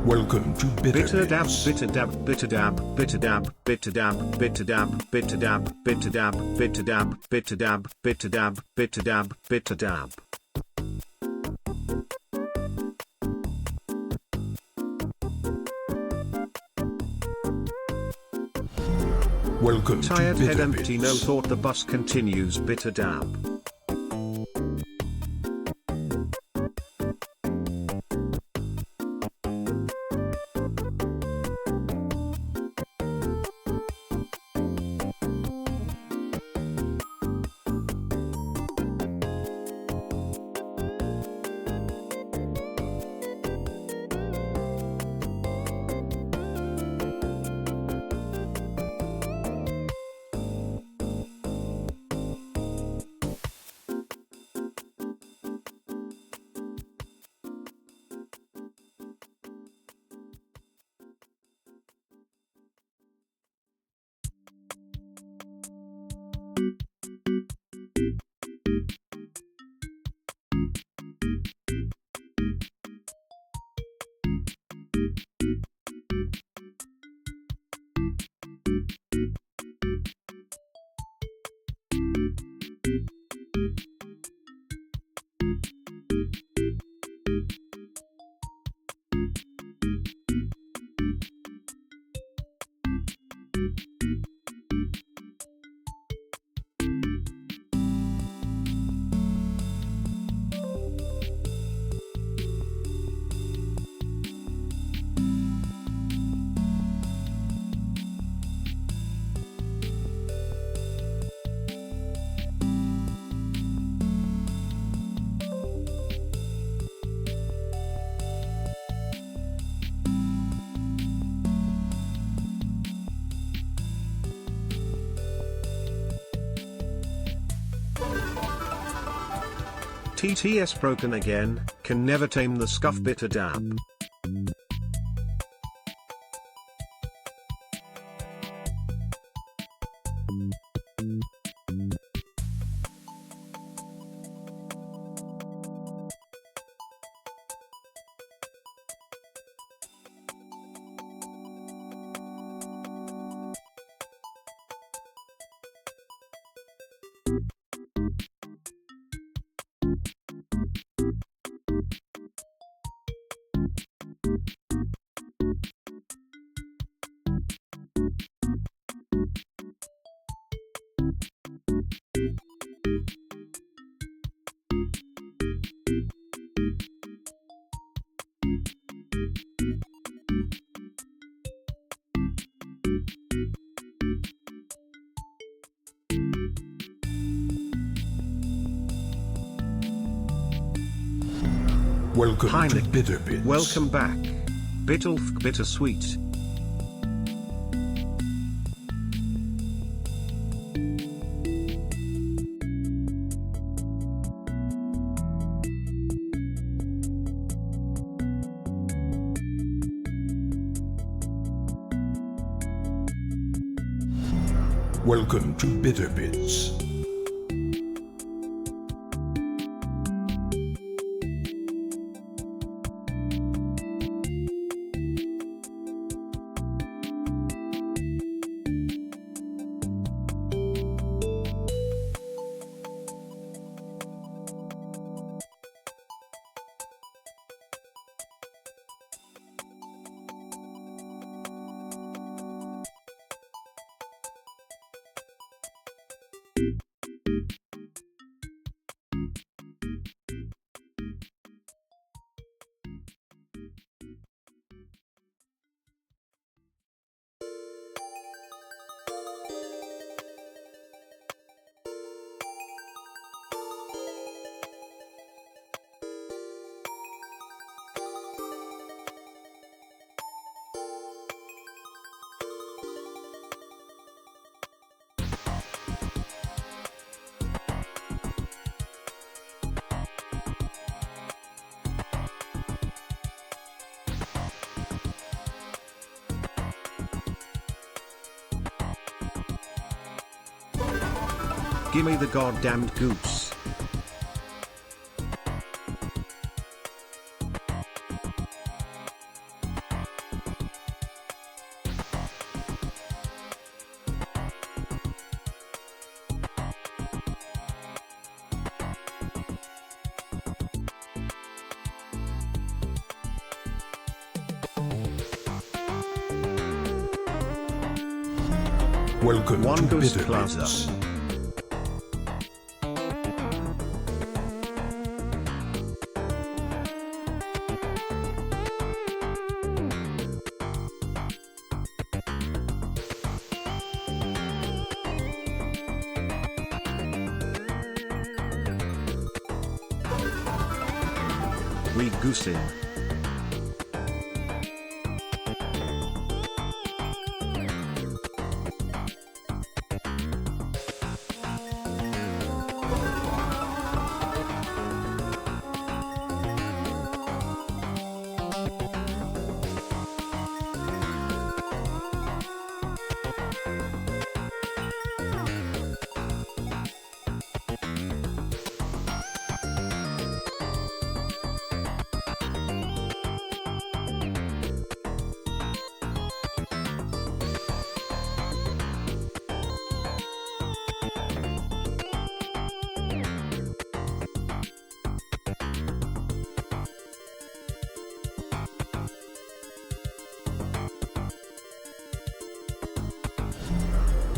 Welcome to Bitter dab, Bitterbits. bitter dab, bitter dab, bitter dab, bitter dab, bitter dab, bitter dab, bitter dab, bitter dab, bitter dab, bitter dab, bitter dab, bitter dab. Welcome to Tired head empty, no Bitterbits. thought, the bus continues, bitter dab. TTS broken again, can never tame the scuff, bitter dab. Welcome Hi to Nick. Bitterbits. Welcome back. Bittlf bittersweet. Welcome to Bitterbits. Gimme the goddamned goose. Welcome One to Ghost Bitter Plaza. Bits. We goose in.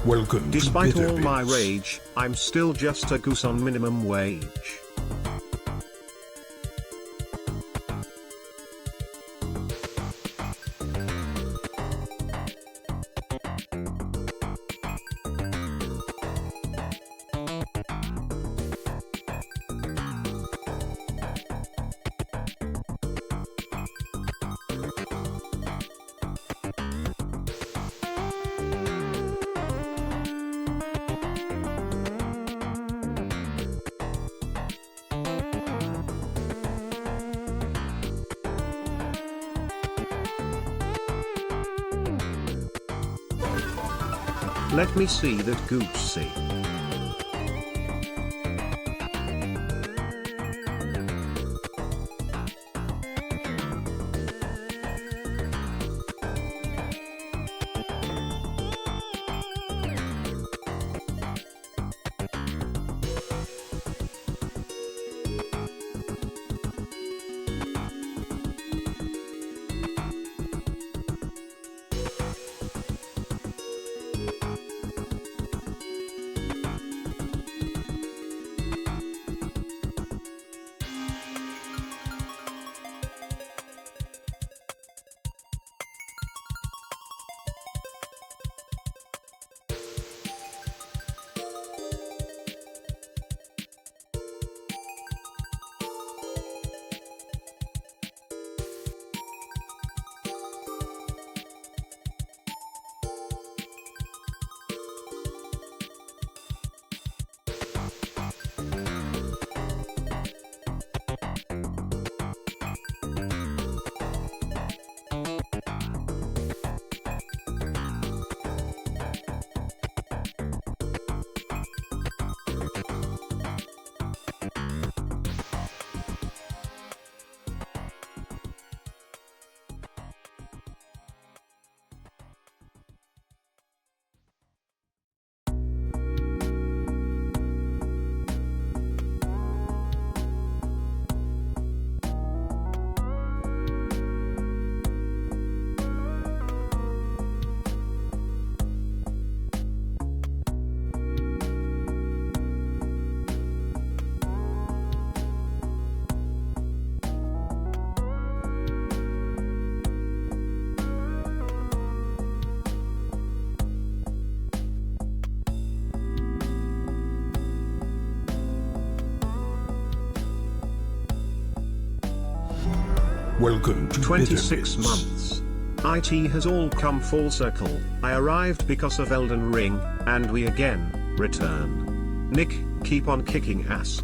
Welcome Despite to Bitter all my Bits. rage, I'm still just a goose on minimum wage. Let me see that goosey. Welcome to 26 Bitter Bits. months. IT has all come full circle. I arrived because of Elden Ring, and we again return. Nick, keep on kicking ass.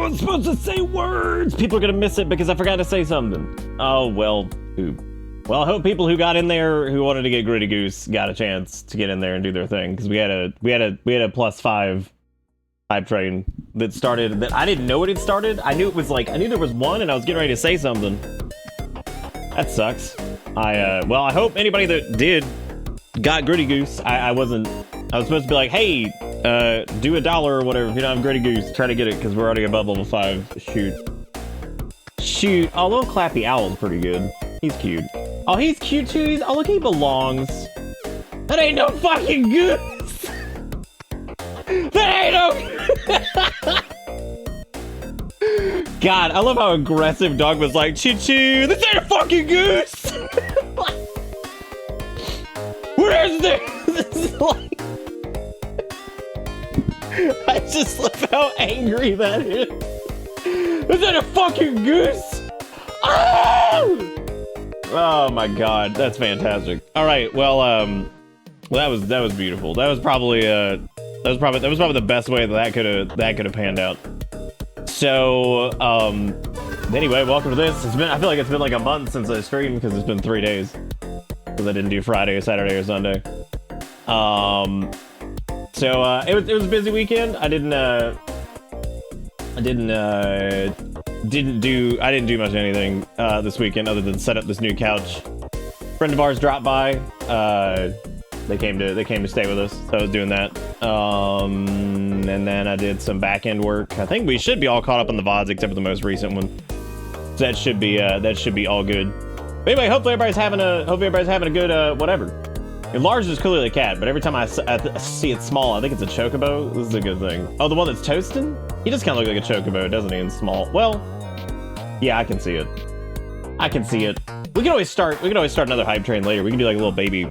was supposed to say words! People are gonna miss it because I forgot to say something. Oh, well, poop. Well, I hope people who got in there who wanted to get Gritty Goose got a chance to get in there and do their thing, because we had a +5 hype train that started, that I didn't know it had started. I knew there was one and I was getting ready to say something. That sucks. Well, I hope anybody that did got Gritty Goose. I was supposed to be like, hey, do $1 or whatever if you don't have Gritty Goose. Try to get it because we're already above level 5. Shoot. Oh, little Clappy Owl's pretty good. He's cute. Oh, he's cute too. Oh, look, he belongs. That ain't no fucking goose. That ain't no. God, I love how aggressive Dog was like, choo-choo, this ain't a fucking goose! Where's this? Like... I just love how angry that is. This ain't a fucking goose! Oh! Oh my god, that's fantastic. Alright, well, that was beautiful. That was probably the best way that could have panned out. So, anyway, welcome to this. I feel like it's been like a month since I streamed because it's been 3 days. Because I didn't do Friday or Saturday or Sunday. It was a busy weekend. I didn't do much of anything this weekend other than set up this new couch. Friend of ours dropped by. They came to stay with us, so I was doing that. And then I did some back-end work. I think we should be all caught up on the VoDs except for the most recent one. So that should be all good. But anyway, hopefully everybody's having a good whatever. And Lars is clearly a cat, but every time I see it small, I think it's a chocobo. This is a good thing. Oh, the one that's toasting? He just kind of looks like a chocobo, doesn't he? And small. Well, yeah, I can see it. We can always start another hype train later. We can do like a little baby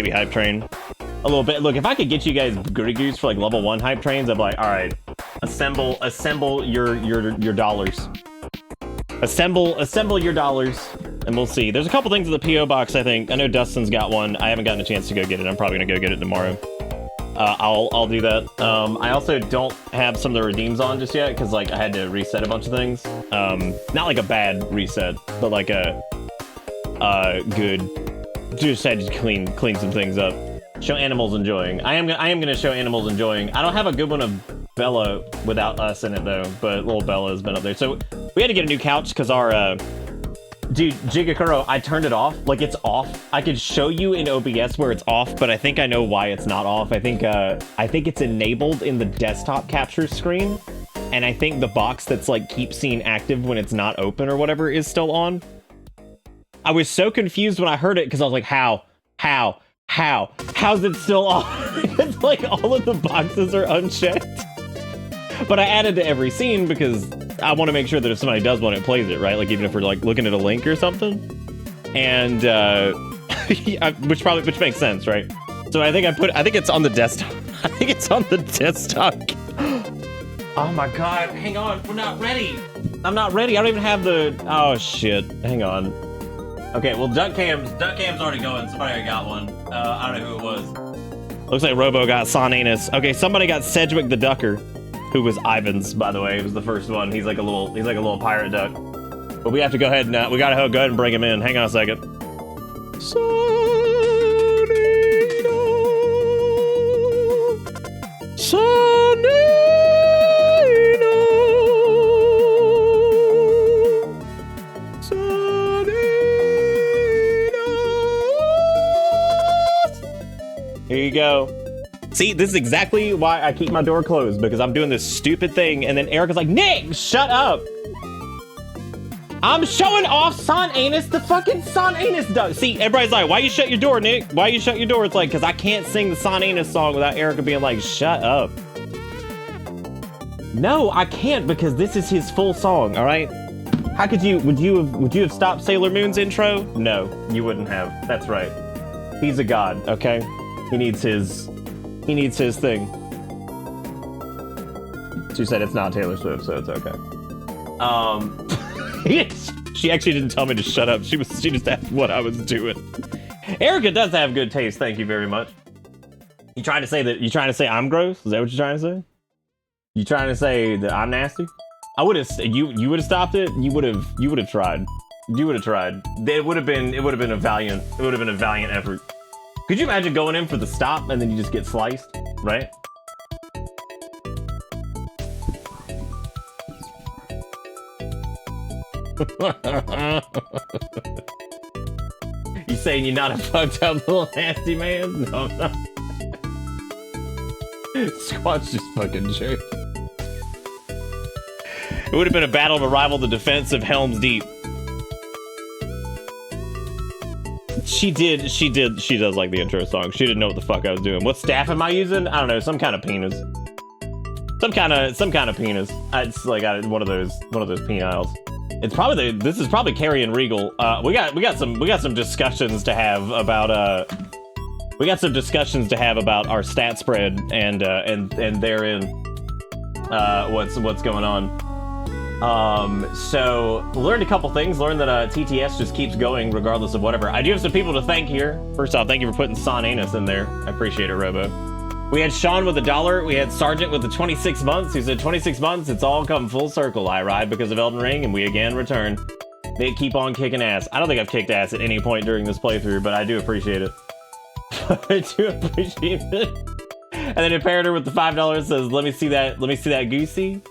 hype train. A little bit. Look, if I could get you guys Gritty Goose for like level 1 hype trains, I'd be like, all right, assemble your dollars. Assemble your dollars, and we'll see. There's a couple things in the PO box. I think I know Dustin's got one. I haven't gotten a chance to go get it. I'm probably gonna go get it tomorrow. I'll do that. I also don't have some of the redeems on just yet because like I had to reset a bunch of things. Not like a bad reset, but like a good. Just had to clean some things up. Show animals enjoying. I am gonna show animals enjoying. I don't have a good one of Bella without us in it though, but little Bella has been up there. So we had to get a new couch because our dude, Jigakuro, I turned it off. Like it's off. I could show you in OBS where it's off, but I think I know why it's not off. I think it's enabled in the desktop capture screen, and I think the box that's like keep scene active when it's not open or whatever is still on. I was so confused when I heard it because I was like, how's it still on? It's like all of the boxes are unchecked. But I added to every scene because I want to make sure that if somebody does one, it plays it, right? Like even if we're like looking at a link or something. And which makes sense, right? So I think it's on the desktop. I think it's on the desktop. Oh my god, hang on, we're not ready. I'm not ready. I don't even have the oh shit. Hang on. Okay, well duck cam's already going. Somebody already got one. I don't know who it was. Looks like Robo got Sonanus. Okay, somebody got Sedgwick the Ducker, who was Ivan's, by the way. It was the first one. He's like a little pirate duck. But we have to go ahead and we gotta go ahead and bring him in. Hang on a second. Here you go. See, this is exactly why I keep my door closed, because I'm doing this stupid thing, and then Erica's like, Nick, shut up! I'm showing off Sonanus, the fucking Sonanus duck. See, everybody's like, why you shut your door, Nick? Why you shut your door? It's like, because I can't sing the Sonanus song without Erica being like, shut up. No, I can't, because this is his full song, all right? How could you, would you have stopped Sailor Moon's intro? No, you wouldn't have. That's right. He's a god, okay? He needs his thing. She said it's not Taylor Swift, so it's okay. She actually didn't tell me to shut up. She just asked what I was doing. Erica does have good taste, thank you very much. You trying to say I'm gross? Is that what you're trying to say? You trying to say that I'm nasty? I would have you would have stopped it. You would have tried. You would have tried. It would have been a valiant effort. Could you imagine going in for the stop and then you just get sliced, right? You saying you're not a fucked up little nasty man? No, I'm not. Squat's just fucking joke. It would have been a battle to rival the defense of Helm's Deep. She does like the intro song. She didn't know what the fuck I was doing. What staff am I using? I don't know, some kind of penis. Some kind of penis. It's like one of those peniles. It's probably this is probably Carrie and Regal. We got some discussions to have about our stat spread and therein what's going on. So learned a couple things. Learned that TTS just keeps going regardless of whatever. I do have some people to thank here. First off, thank you for putting Sonanus in there. I appreciate it, Robo. We had Sean with $1. We had Sergeant with the 26 months, who said 26 months, it's all come full circle. I ride because of Elden Ring, and we again return. They keep on kicking ass. I don't think I've kicked ass at any point during this playthrough, but I do appreciate it. I do appreciate it. And then Imperator with the $5 says, let me see that goosey.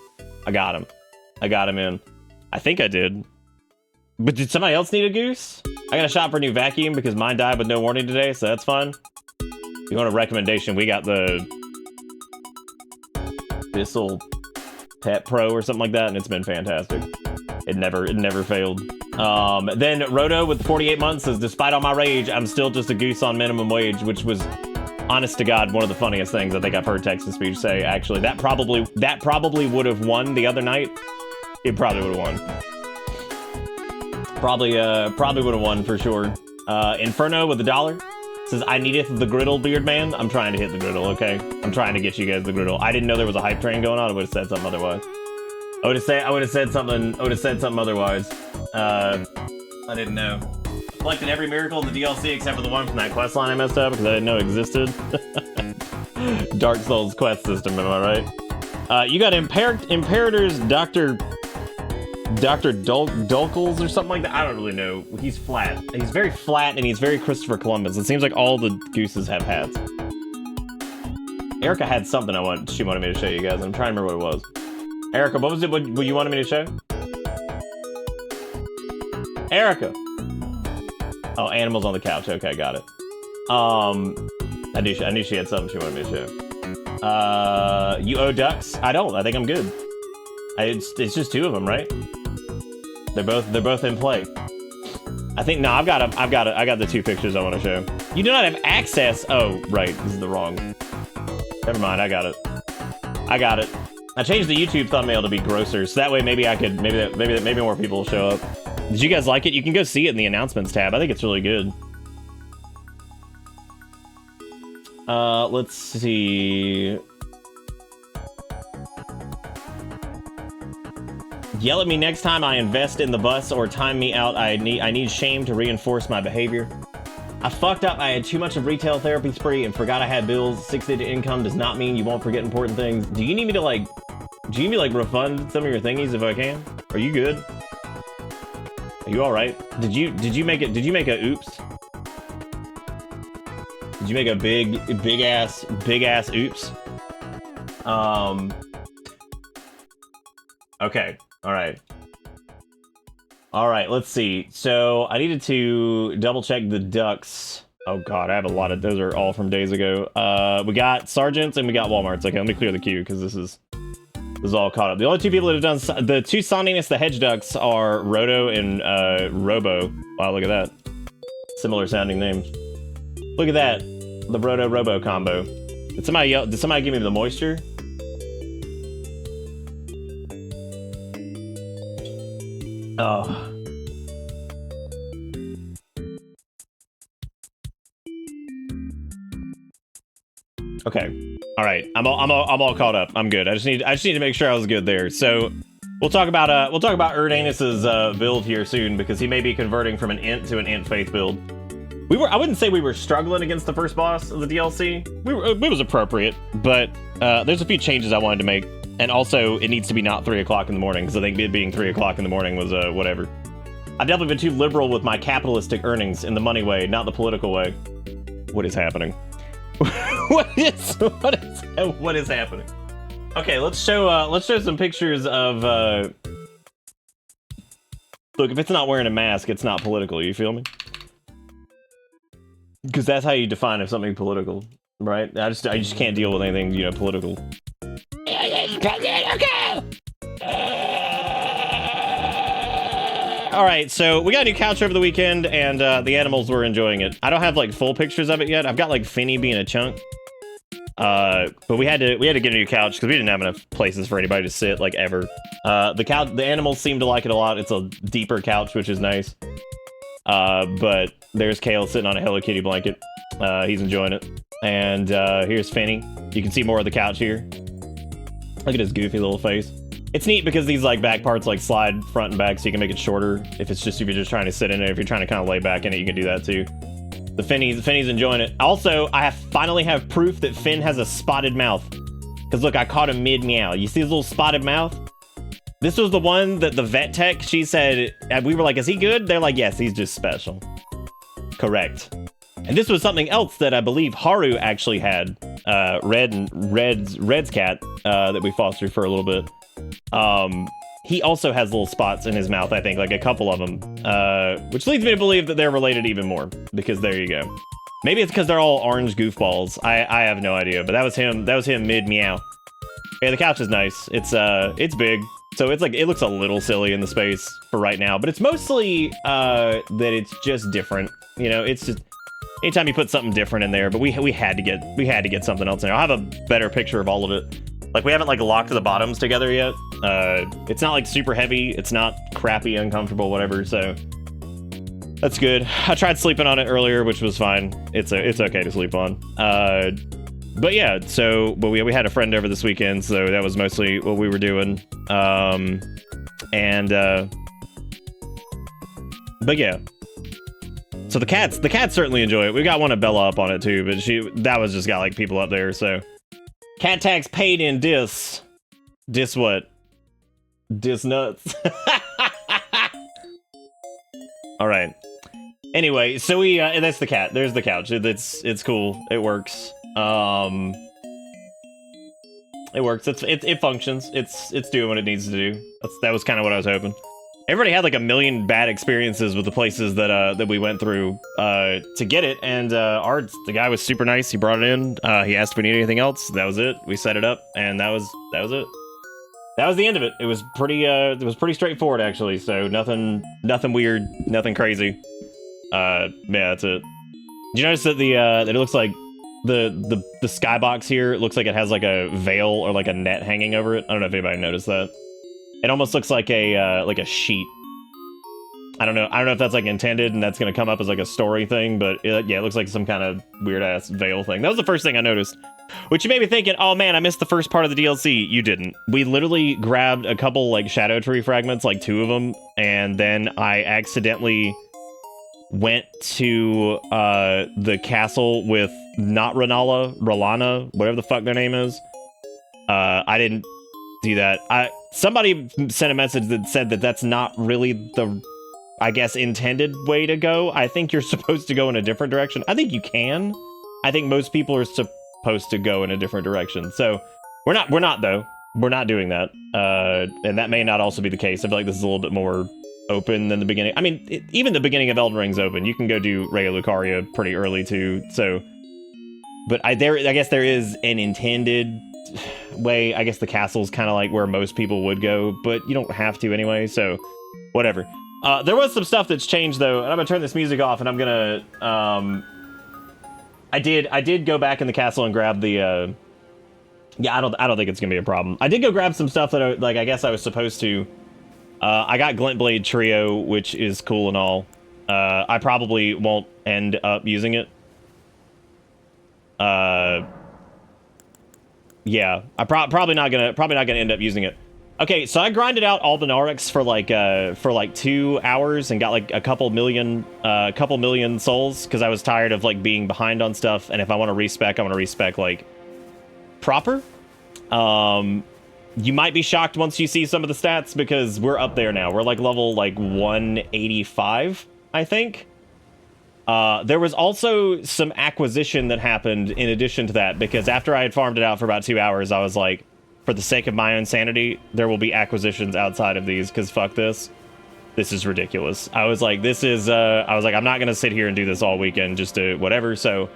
I got him in. I think I did. But did somebody else need a goose? I got a shop for a new vacuum because mine died with no warning today, so that's fun. If you want a recommendation, we got the Bissell Pet Pro or something like that, and it's been fantastic. It never failed. Then Roto with the 48 months says, despite all my rage, I'm still just a goose on minimum wage, which was, honest to God, one of the funniest things I think I've heard text-to-speech say, actually. That probably would have won the other night. It probably would have won. Probably would have won for sure. Inferno with $1 says, I needeth the griddle, beard man. I'm trying to hit the griddle, okay? I'm trying to get you guys the griddle. I didn't know there was a hype train going on. I would have said something otherwise. I would have said something otherwise. I didn't know. Collected every miracle in the DLC except for the one from that quest line I messed up because I didn't know it existed. Dark Souls quest system, am I right? You got Imperator's Dr. Dulkles or something like that. I don't really know. He's flat. He's very flat and he's very Christopher Columbus. It seems like all the gooses have hats. Erica had something she wanted me to show you guys. I'm trying to remember what it was. Erica, what was it? What you wanted me to show? Erica. Oh, animals on the couch. Okay, got it. I knew she had something she wanted me to show. You owe ducks? I don't. I think I'm good. It's just two of them, right? They're both in play. I think I got the two pictures I want to show. You do not have access. Oh, right. This is the wrong. Never mind. I got it. I changed the YouTube thumbnail to be grosser, so that way maybe more people will show up. Did you guys like it? You can go see it in the announcements tab. I think it's really good. Let's see. Yell at me next time I invest in the bus or time me out. I need shame to reinforce my behavior. I fucked up. I had too much of retail therapy spree and forgot I had bills. 6-digit income does not mean you won't forget important things. Do you need me to refund some of your thingies if I can? Are you good? Are you all right? Did you make a oops? Did you make a big ass oops? Okay. All right, let's see. So I needed to double check the ducks. Oh God, I have a lot of, those are all from days ago. We got Sergeants and we got Walmarts. Okay, let me clear the queue because this is all caught up. The only two people that have done, the two Soninus the Hedge Ducks are Roto and Robo. Wow, look at that. Similar sounding names. Look at that, the Roto-Robo combo. Did somebody give me the moisture? Oh. Okay. All right. I'm all caught up. I'm good. I just need to make sure I was good there. So we'll talk about Erdanus's build here soon because he may be converting from an int to an int faith build. I wouldn't say we were struggling against the first boss of the DLC. It was appropriate, but there's a few changes I wanted to make. And also, it needs to be not 3 o'clock in the morning, because I think it being 3 o'clock in the morning was whatever. I've definitely been too liberal with my capitalistic earnings in the money way, not the political way. What is happening? What is happening? Okay, let's show some pictures of look, if it's not wearing a mask, it's not political, you feel me? Because that's how you define if something's political, right? I just can't deal with anything, you know, political. All right, so we got a new couch over the weekend, and the animals were enjoying it. I don't have like full pictures of it yet. I've got like Finny being a chunk, but we had to get a new couch because we didn't have enough places for anybody to sit like ever. The animals seem to like it a lot. It's a deeper couch, which is nice. But there's Kale sitting on a Hello Kitty blanket. He's enjoying it. And here's Finny. You can see more of the couch here. Look at his goofy little face. It's neat because these like back parts like slide front and back, so you can make it shorter if you're just trying to sit in it. If you're trying to kind of lay back in it, you can do that too. The Finny's enjoying it. Also, I finally have proof that Finn has a spotted mouth. Because look, I caught him mid-meow. You see his little spotted mouth? This was the one that the vet tech, she said, we were like, is he good? They're like, yes, he's just special. Correct. And this was something else that I believe Haru actually had. Red's cat that we fostered for a little bit. He also has little spots in his mouth, I think, like a couple of them, which leads me to believe that they're related even more, because there you go. Maybe it's because they're all orange goofballs. I have no idea, but that was him mid-meow. Yeah, the couch is nice. It's big, so it's like, it looks a little silly in the space for right now, but it's mostly that it's just different. You know, it's just, anytime you put something different in there, but we had to get something else in there. I'll have a better picture of all of it. Like, we haven't, like, locked the bottoms together yet. It's not, like, super heavy. It's not crappy, uncomfortable, whatever, so that's good. I tried sleeping on it earlier, which was fine. It's okay to sleep on. But yeah, so but we had a friend over this weekend, so that was mostly what we were doing. But yeah. So the cats certainly enjoy it. We got one of Bella up on it, too, but that was just got, like, people up there, so... Cat tags paid in dis. Dis what? Dis nuts. All right. Anyway, so we that's the cat. There's the couch. It's cool. It works. It works. It functions. It's doing what it needs to do. That was kind of what I was hoping. Everybody had like a million bad experiences with the places that we went through to get it, and the guy was super nice. He brought it in. He asked if we needed anything else. That was it. We set it up, and that was it. That was the end of it. It was pretty straightforward actually. So nothing weird, nothing crazy. Yeah, that's it. Did you notice that that it looks like the skybox here? It looks like it has like a veil or like a net hanging over it. I don't know if anybody noticed that. It almost looks like a sheet. I don't know if that's like intended and that's gonna come up as like a story thing, but yeah, it looks like some kind of weird ass veil thing. That was the first thing I noticed, which made me thinking, oh man, I missed the first part of the DLC. You didn't. We literally grabbed a couple like Shadow Tree fragments, like 2 of them, and then I accidentally went to the castle with not Rolana, whatever the fuck their name is. I didn't do that. Somebody sent a message that said that that's not really the, I guess, intended way to go. I think you're supposed to go in a different direction. I think you can. I think most people are supposed to go in a different direction. So we're not though. We're not doing that. And that may not also be the case. I feel like this is a little bit more open than the beginning. I mean, even the beginning of Elden Ring's open. You can go do Raya Lucaria pretty early too. So, but I guess there is an intended way. I guess the castle's kind of like where most people would go, but you don't have to anyway, so whatever. There was some stuff that's changed though, and I'm gonna turn this music off, and I'm gonna I did go back in the castle and grab the yeah, I don't think it's gonna be a problem. I did go grab some stuff that I guess I was supposed to. I got Glintblade Trio, which is cool and all. I probably won't end up using it. Yeah, I'm probably not gonna end up using it. Okay, so I grinded out all the Narix for like 2 hours and got like a couple million souls because I was tired of like being behind on stuff, and if I want to respec, I want to respec like proper. You might be shocked once you see some of the stats because we're up there now. We're like level like 185, I think. There was also some acquisition that happened in addition to that, because after I had farmed it out for about 2 hours, I was like, for the sake of my own sanity, there will be acquisitions outside of these, because fuck this. This is ridiculous. I was like, I'm not going to sit here and do this all weekend just to whatever, so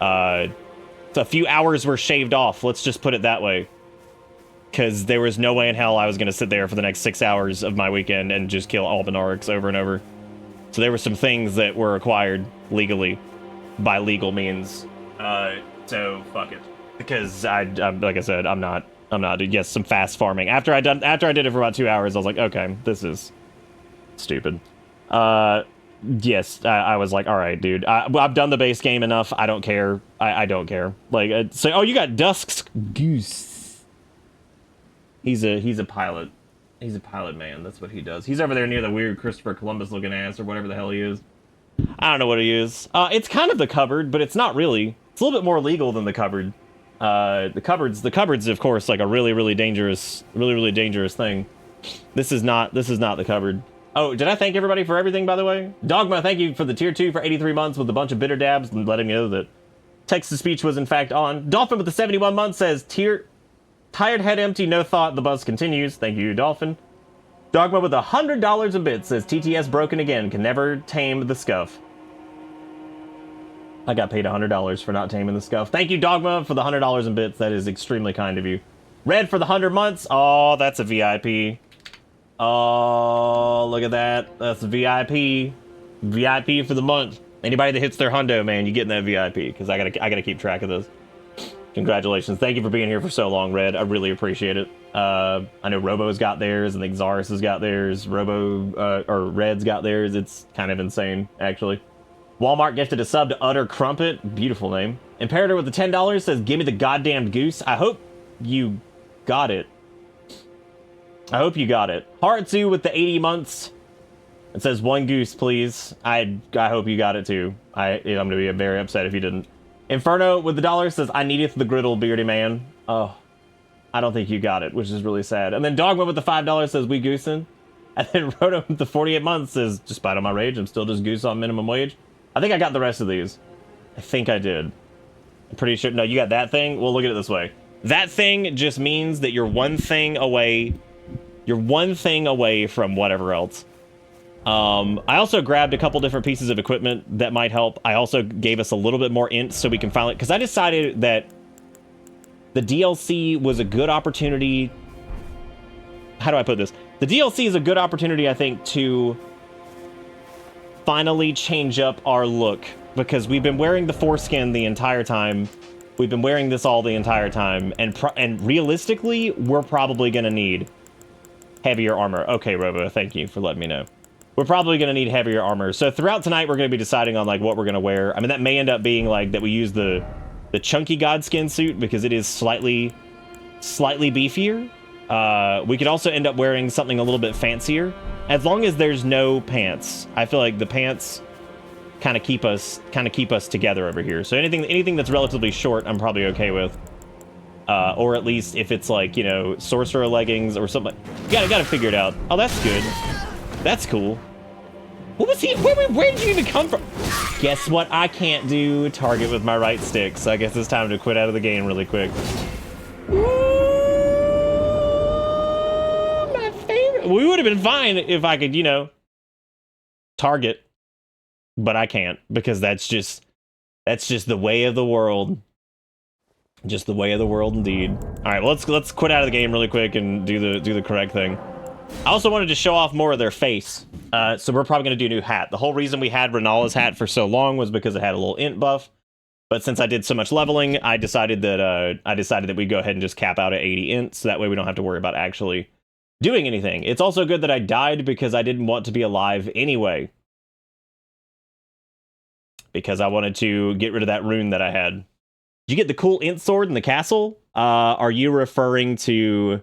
a few hours were shaved off, let's just put it that way. Because there was no way in hell I was going to sit there for the next 6 hours of my weekend and just kill Albinaurics over and over. So there were some things that were acquired legally, by legal means. So fuck it. Because I'm like I said, I'm not. Yes, some fast farming. After I did it for about 2 hours, I was like, okay, this is stupid. Yes, I was like, all right, dude. I've done the base game enough. I don't care. I don't care. Like, so oh, you got Dusk's Goose. He's a pilot. He's a pilot man. That's what he does. He's over there near the weird Christopher Columbus looking ass or whatever the hell he is. I don't know what he is. It's kind of the cupboard, but it's not really. It's a little bit more legal than the cupboard. The cupboard's of course like a really dangerous thing. This is not the cupboard. Oh, did I thank everybody for everything, by the way? Dogma, thank you for the tier 2 for 83 months with a bunch of bitter dabs and letting me know that text-to-speech was in fact on. Dolphin with the 71 months says tired head empty, no thought, the buzz continues. Thank you, Dolphin. Dogma with $100 a bit says TTS broken again, can never tame the scuff. I got paid $100 for not taming the scuff. Thank you, Dogma, for the $100 in bits. That is extremely kind of you. Red for the 100 months. Oh, that's a VIP. Oh, look at that. That's a VIP. VIP for the month. Anybody that hits their hundo, man, you get in that VIP, because I gotta keep track of this. Congratulations. Thank you for being here for so long, Red. I really appreciate it. I know Robo's got theirs, and I think Zarus has got theirs. Or Red's got theirs. It's kind of insane, actually. Walmart gifted a sub to Utter Crumpet. Beautiful name. Imperator with the $10 says, give me the goddamn goose. I hope you got it. I hope you got it. Haratsu with the 80 months. It says, one goose, please. I hope you got it, too. I'm going to be very upset if you didn't. Inferno with the $1 says, I needeth the griddle, beardy man. Oh, I don't think you got it, which is really sad. And then Dogma with the $5 says, we goosin'. And then Roto with the 48 months says, despite all my rage, I'm still just goose on minimum wage. I think I got the rest of these. I think I did. I'm pretty sure. No, you got that thing? Well, look at it this way. That thing just means that you're one thing away. You're one thing away from whatever else. I also grabbed a couple different pieces of equipment that might help. I also gave us a little bit more int so we can finally... Because I decided that the DLC was a good opportunity... How do I put this? The DLC is a good opportunity, I think, to finally change up our look. Because we've been wearing the foreskin the entire time. We've been wearing this all the entire time. And realistically, we're probably going to need heavier armor. Okay, Robo, thank you for letting me know. We're probably going to need heavier armor. So throughout tonight, we're going to be deciding on like what we're going to wear. I mean, that may end up being like that we use the chunky godskin suit because it is slightly beefier. We could also end up wearing something a little bit fancier, as long as there's no pants. I feel like the pants kind of keep us together over here. So anything that's relatively short, I'm probably okay with. Or at least if it's like, you know, sorcerer leggings or something. You gotta figure it out. Oh, that's good. That's cool. What was he? Where did you even come from? Guess what I can't do? Target with my right stick. So I guess it's time to quit out of the game really quick. Ooh, my favorite. We would have been fine if I could, you know, target. But I can't, because that's just the way of the world. Just the way of the world indeed. All right, well, let's quit out of the game really quick and do the correct thing. I also wanted to show off more of their face. So we're probably going to do a new hat. The whole reason we had Renala's hat for so long was because it had a little int buff. But since I did so much leveling, I decided that we'd go ahead and just cap out at 80 int, so that way we don't have to worry about actually doing anything. It's also good that I died because I didn't want to be alive anyway. Because I wanted to get rid of that rune that I had. Did you get the cool int sword in the castle? Are you referring to...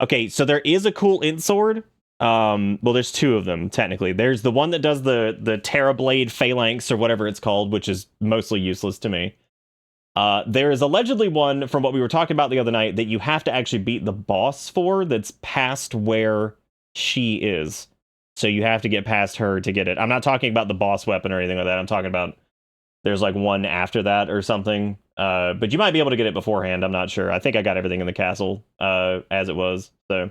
Okay, so there is a cool int sword. Well, there's two of them, technically. There's the one that does the Terra Blade Phalanx, or whatever it's called, which is mostly useless to me. There is allegedly one from what we were talking about the other night that you have to actually beat the boss for that's past where she is. So you have to get past her to get it. I'm not talking about the boss weapon or anything like that. I'm talking about there's like one after that or something. But you might be able to get it beforehand. I'm not sure. I think I got everything in the castle as it was. So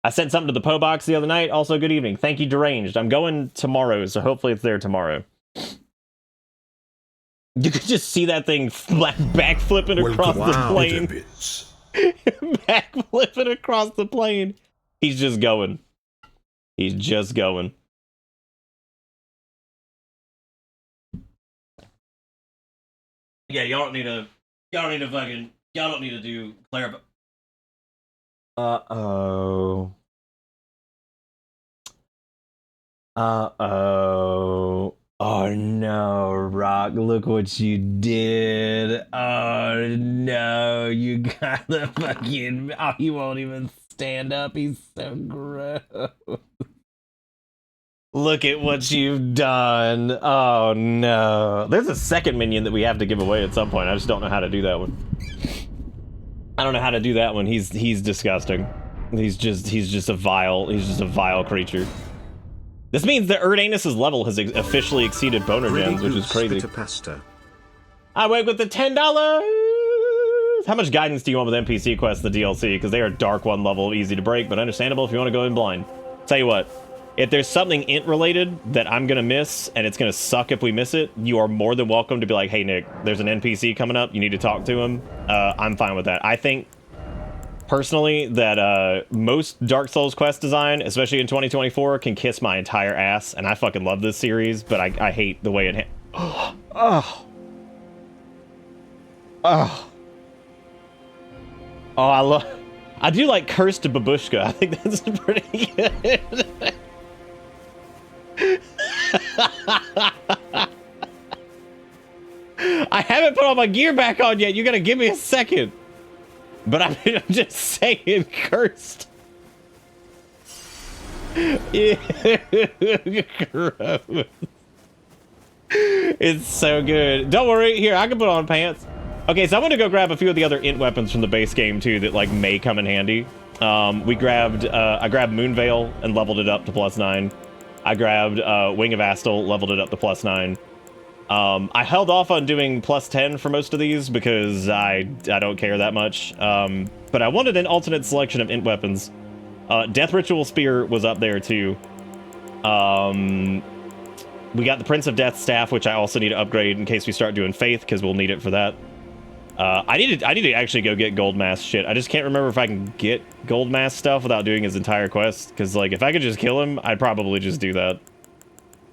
I sent something to the PO box the other night. Also, good evening. Thank you, Deranged. I'm going tomorrow, so hopefully it's there tomorrow. You could just see that thing backflipping across the plane. Backflipping across the plane. He's just going. He's just going. Yeah, y'all don't need to do clarify. Uh-oh. Oh no, Rock, look what you did. Oh no, you got the fucking... Oh, he won't even stand up. He's so gross. Look at what you've done. Oh no. There's a second minion that we have to give away at some point. I just don't know how to do that one. I don't know how to do that one. He's disgusting. He's just a vile creature. This means that Erdanus' level has officially exceeded boner gens, which is crazy. I wake with the $10. How much guidance do you want with NPC quests in the DLC? Because they are Dark 1 level, easy to break, but understandable if you want to go in blind. Tell you what, if there's something int related that I'm gonna miss, and it's gonna suck if we miss it, you are more than welcome to be like, hey Nick, there's an NPC coming up, you need to talk to him. I'm fine with that. I think personally that most Dark Souls quest design, especially in 2024, can kiss my entire ass, and I fucking love this series, but I hate the way it I do like Curse to Babushka. I think that's pretty good. I haven't put all my gear back on yet. You gotta give me a second. But I'm just saying, cursed. Gross. It's so good. Don't worry. Here, I can put on pants. Okay, so I'm gonna go grab a few of the other int weapons from the base game too that like may come in handy. I grabbed Moonveil and leveled it up to +9. I grabbed Wing of Astal, leveled it up to +9. I held off on doing +10 for most of these because I don't care that much. But I wanted an alternate selection of int weapons. Death Ritual Spear was up there too. We got the Prince of Death Staff, which I also need to upgrade in case we start doing Faith, because we'll need it for that. I need to actually go get Gold Mask shit. I just can't remember if I can get Gold Mask stuff without doing his entire quest, because like if I could just kill him, I'd probably just do that.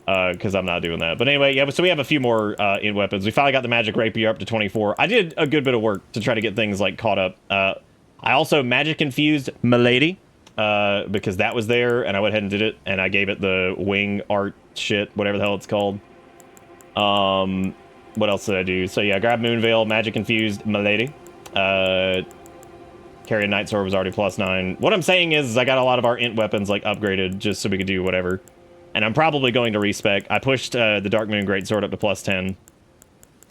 Because I'm not doing that. But anyway, yeah, so we have a few more int weapons. We finally got the Magic Rapier up to 24. I did a good bit of work to try to get things like caught up. I also Magic Infused Milady, because that was there, and I went ahead and did it, and I gave it the wing art shit, whatever the hell it's called. What else did I do? So yeah, grab Moonveil, Magic Infused Milady. Carry a Night Sword was already +9. What I'm saying is I got a lot of our int weapons like upgraded just so we could do whatever. And I'm probably going to respec. I pushed the Dark Moon Greatsword up to +10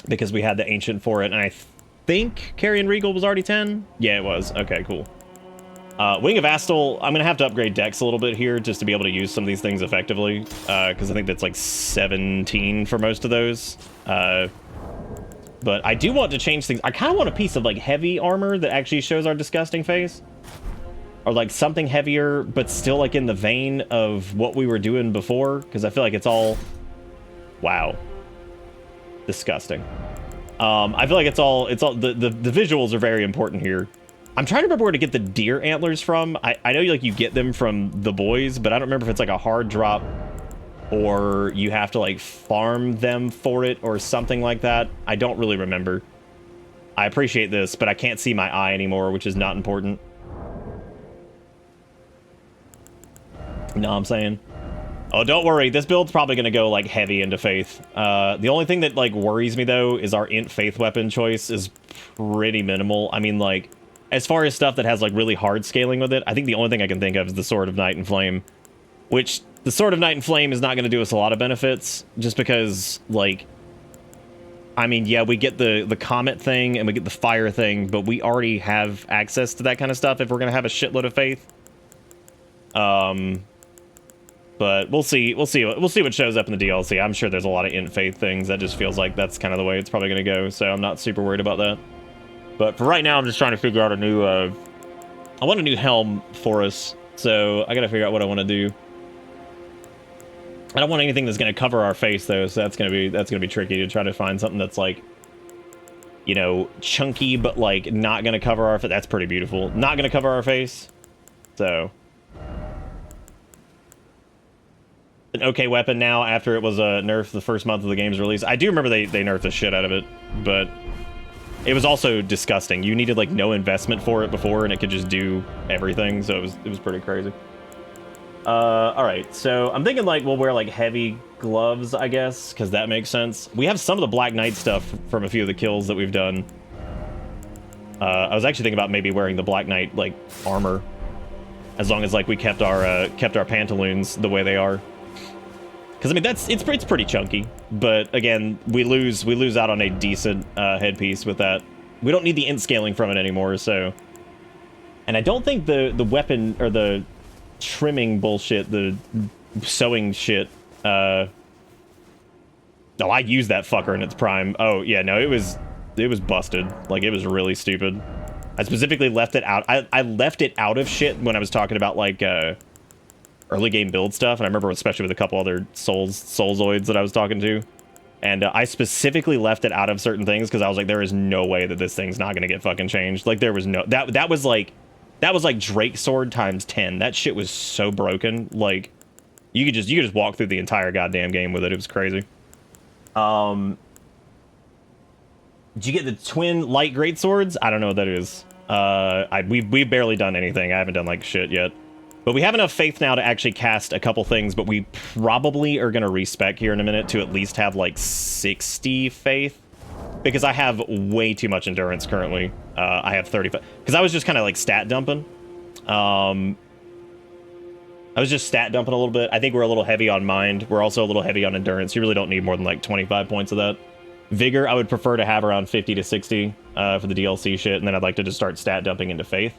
because we had the Ancient for it, and I think Carrion Regal was already 10? Yeah, it was. Okay, cool. Wing of Astal, I'm going to have to upgrade Dex a little bit here just to be able to use some of these things effectively, because I think that's like 17 for most of those. But I do want to change things. I kind of want a piece of like heavy armor that actually shows our disgusting face. Or like something heavier, but still like in the vein of what we were doing before, because I feel like it's all... Wow. Disgusting. I feel like it's all the visuals are very important here. I'm trying to remember where to get the deer antlers from. I know like you get them from the boys, but I don't remember if it's like a hard drop or you have to like farm them for it or something like that. I don't really remember. I appreciate this, but I can't see my eye anymore, which is not important. You know what I'm saying? Oh, don't worry. This build's probably going to go, like, heavy into Faith. The only thing that, like, worries me, though, is our int Faith weapon choice is pretty minimal. I mean, like, as far as stuff that has, like, really hard scaling with it, I think the only thing I can think of is the Sword of Night and Flame. Which, the Sword of Night and Flame is not going to do us a lot of benefits, just because, like, I mean, yeah, we get the comet thing and we get the fire thing, but we already have access to that kind of stuff if we're gonna have a shitload of faith. But we'll see. We'll see what shows up in the DLC. I'm sure there's a lot of int faith things. That just feels like that's kind of the way it's probably gonna go. So I'm not super worried about that. But for right now, I'm just trying to figure out a new. I want a new helm for us, so I gotta figure out what I want to do. I don't want anything that's gonna cover our face though, so that's gonna be tricky to try to find something that's like, you know, chunky but like not gonna cover our face. That's pretty beautiful. Not gonna cover our face, so an okay weapon now after it was nerfed the first month of the game's release. I do remember they nerfed the shit out of it, but it was also disgusting. You needed like no investment for it before, and it could just do everything. So it was pretty crazy. All right, so I'm thinking like we'll wear like heavy gloves, I guess, because that makes sense. We have some of the Black Knight stuff from a few of the kills that we've done. I was actually thinking about maybe wearing the Black Knight like armor, as long as like we kept our pantaloons the way they are. Because I mean it's pretty chunky, but again we lose out on a decent headpiece with that. We don't need the int scaling from it anymore, so. And I don't think the weapon or the trimming bullshit, the sewing shit. Oh, I used that fucker in its prime. Oh yeah, no, it was busted. Like it was really stupid. I specifically left it out. I left it out of shit when I was talking about like early game build stuff, and I remember especially with a couple other soulzoids that I was talking to, and I specifically left it out of certain things because I was like, there is no way that this thing's not gonna get fucking changed. Like there was no that was like Drake sword times 10. That shit was so broken. Like you could just walk through the entire goddamn game with it. It was crazy. Did you get the twin light great swords? I don't know what that is. We've barely done anything. I haven't done like shit yet. But we have enough faith now to actually cast a couple things, but we probably are going to respec here in a minute to at least have like 60 faith, because I have way too much endurance currently. I have 35, because I was just kind of like stat dumping. I was just stat dumping a little bit. I think we're a little heavy on mind. We're also a little heavy on endurance. You really don't need more than like 25 points of that. Vigor, I would prefer to have around 50 to 60 for the DLC shit, and then I'd like to just start stat dumping into faith.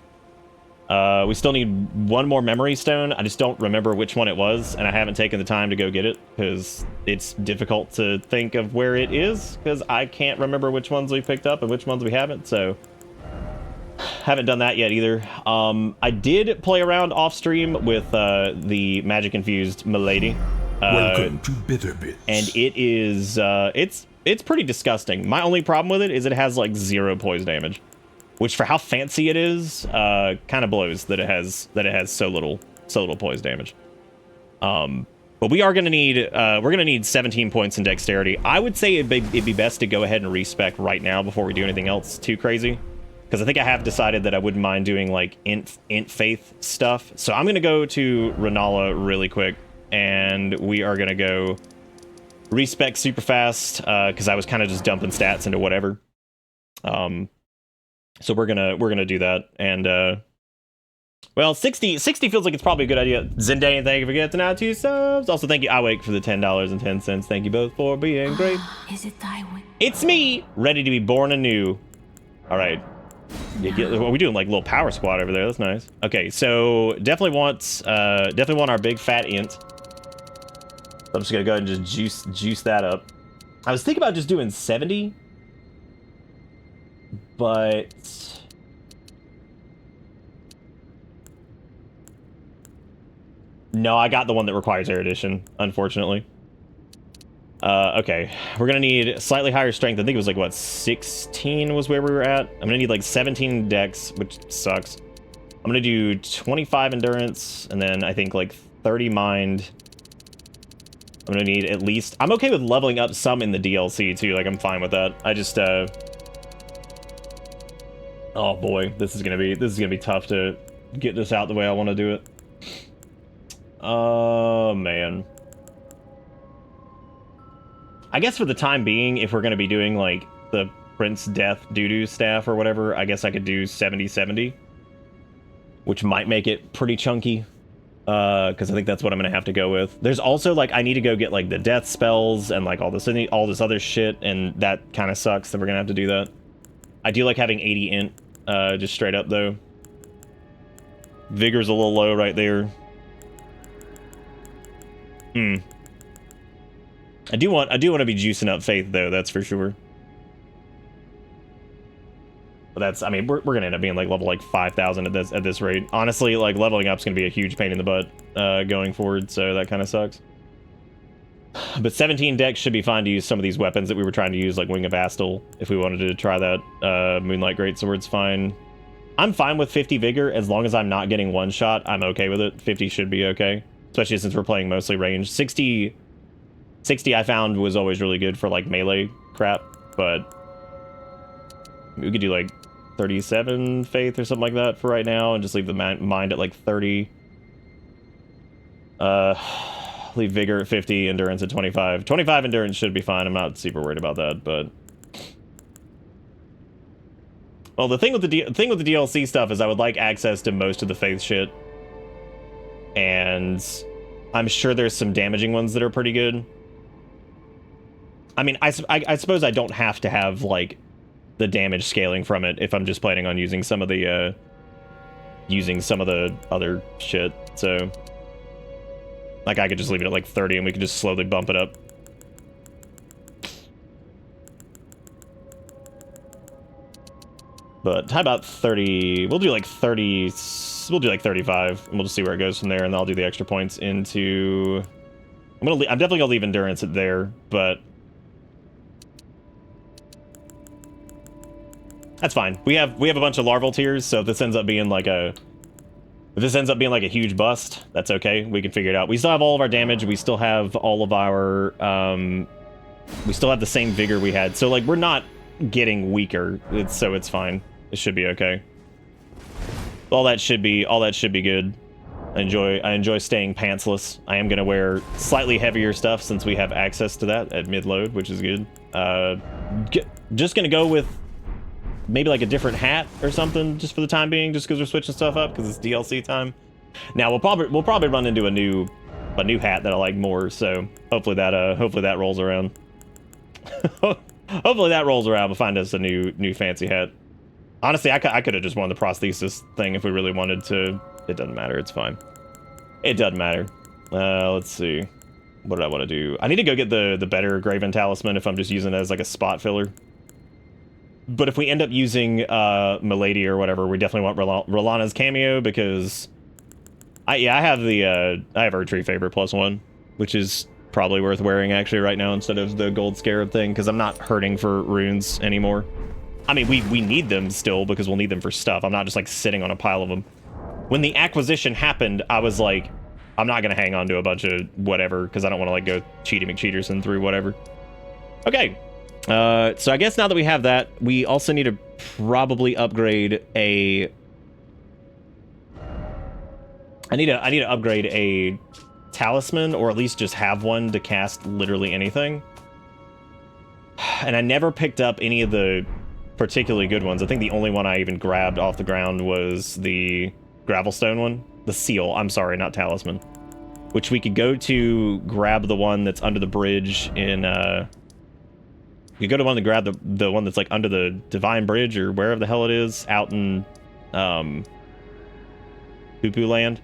We still need one more memory stone. I just don't remember which one it was, and I haven't taken the time to go get it because it's difficult to think of where it is because I can't remember which ones we picked up and which ones we haven't, so haven't done that yet either. I did play around off stream with the magic infused milady. Welcome to Bitterbits. And it is it's pretty disgusting. My only problem with it is it has like 0 poise damage, which for how fancy it is, kind of blows that it has so little poise damage. But we are gonna need we're gonna need 17 points in dexterity. I would say it'd be best to go ahead and respec right now before we do anything else too crazy, because I think I have decided that I wouldn't mind doing like int faith stuff. So I'm gonna go to Renala really quick, and we are gonna go respec super fast because I was kind of just dumping stats into whatever. So we're gonna do that, and well, 60 feels like it's probably a good idea. Zendaya, thank you for getting out 2 subs. Also, thank you Awake for the $10.10. Thank you both for being great. Is it thy way? It's me, ready to be born anew. All right, what are we doing? Like little power squad over there. That's nice. Okay, so definitely want our big fat int. I'm just gonna go ahead and just juice that up. I was thinking about just doing 70. But no, I got the one that requires erudition, unfortunately. Okay, we're gonna need slightly higher strength. I think it was like what, 16 was where we were at. I'm gonna need like 17 dex, which sucks. I'm gonna do 25 endurance, and then I think like 30 mind. I'm gonna need at least. I'm okay with leveling up some in the DLC too. Like I'm fine with that. I just oh boy, this is gonna be tough to get this out the way I want to do it. Oh man. I guess for the time being, if we're gonna be doing like the Prince Death doo-doo staff or whatever, I guess I could do 70-70, which might make it pretty chunky. because I think that's what I'm gonna have to go with. There's also like I need to go get like the death spells and like all this other shit, and that kind of sucks that we're gonna have to do that. I do like having 80 int, just straight up though. Vigor's a little low right there. I do want to be juicing up faith though, that's for sure. But that's, I mean, we're gonna end up being like level like 5,000 at this rate. Honestly, like leveling up's gonna be a huge pain in the butt going forward, so that kind of sucks. But 17 decks should be fine to use some of these weapons that we were trying to use, like Wing of Astal, if we wanted to try that. Moonlight Greatsword's fine. I'm fine with 50 Vigor as long as I'm not getting one shot. I'm okay with it. 50 should be okay, especially since we're playing mostly range. 60 I found was always really good for like melee crap, but we could do like 37 faith or something like that for right now and just leave the mind at like 30. Leave vigor at 50, endurance at 25. 25 endurance should be fine. I'm not super worried about that, but well, the thing with the DLC stuff is I would like access to most of the faith shit, and I'm sure there's some damaging ones that are pretty good. I mean, I suppose I don't have to have like the damage scaling from it if I'm just planning on using some of the other shit. So like I could just leave it at like 30 and we could just slowly bump it up. But how about 30? We'll do like 30. We'll do like 35 and we'll just see where it goes from there, and I'll do the extra points into I'm definitely gonna leave endurance at there, but that's fine. We have a bunch of larval tiers, so if this ends up being like a huge bust, that's okay. We can figure it out. We still have all of our damage. We still have all of our we still have the same vigor we had. So like we're not getting weaker. So it's fine. It should be okay. All that should be good. I enjoy staying pantsless. I am gonna wear slightly heavier stuff since we have access to that at mid load, which is good. Just gonna go with maybe like a different hat or something just for the time being, just because we're switching stuff up because it's DLC time. Now we'll probably run into a new hat that I like more, so hopefully that rolls around. Hopefully that rolls around. We'll find us a new fancy hat. Honestly, I could have just won the prosthesis thing if we really wanted to. It doesn't matter. It's fine. It doesn't matter. Let's see. What did I want to do? I need to go get the better Graven Talisman if I'm just using it as like a spot filler. But if we end up using Milady or whatever, we definitely want Rolana's cameo, because I have Erdtree Favorite +1, which is probably worth wearing actually right now instead of the Gold Scarab thing, because I'm not hurting for runes anymore. I mean, we need them still because we'll need them for stuff. I'm not just like sitting on a pile of them. When the acquisition happened, I was like, I'm not gonna hang on to a bunch of whatever because I don't want to like go Cheaty McCheaterson through whatever. Okay. So I guess now that we have that, we also need to probably upgrade a... I need to upgrade a talisman, or at least just have one to cast literally anything. And I never picked up any of the particularly good ones. I think the only one I even grabbed off the ground was the Gravelstone one. The seal, I'm sorry, not talisman. Which we could go to grab the one that's under the bridge in... You go to one to grab the one that's like under the Divine Bridge or wherever the hell it is out in Poo-Poo Land.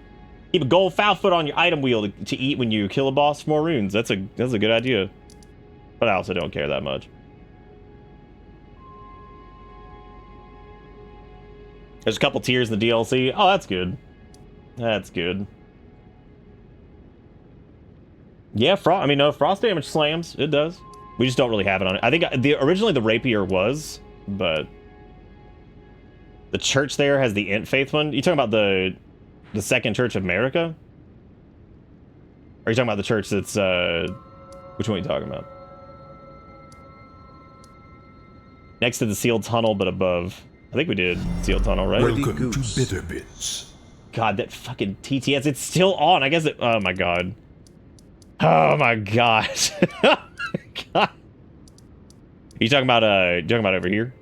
Keep a gold foul foot on your item wheel to eat when you kill a boss for more runes. That's a good idea. But I also don't care that much. There's a couple tiers in the DLC. Oh, that's good. That's good. Yeah, frost damage slams. It does. We just don't really have it on it. I think originally the rapier was, but the church there has the Int Faith one. You talking about the Second Church of America? Or are you talking about the church that's which one are you talking about? Next to the sealed tunnel, but above. I think we did sealed tunnel, right? Welcome to Bitter Bits. God, that fucking TTS, it's still on. I guess it. Oh my god. Oh my god. God. You talking about over here?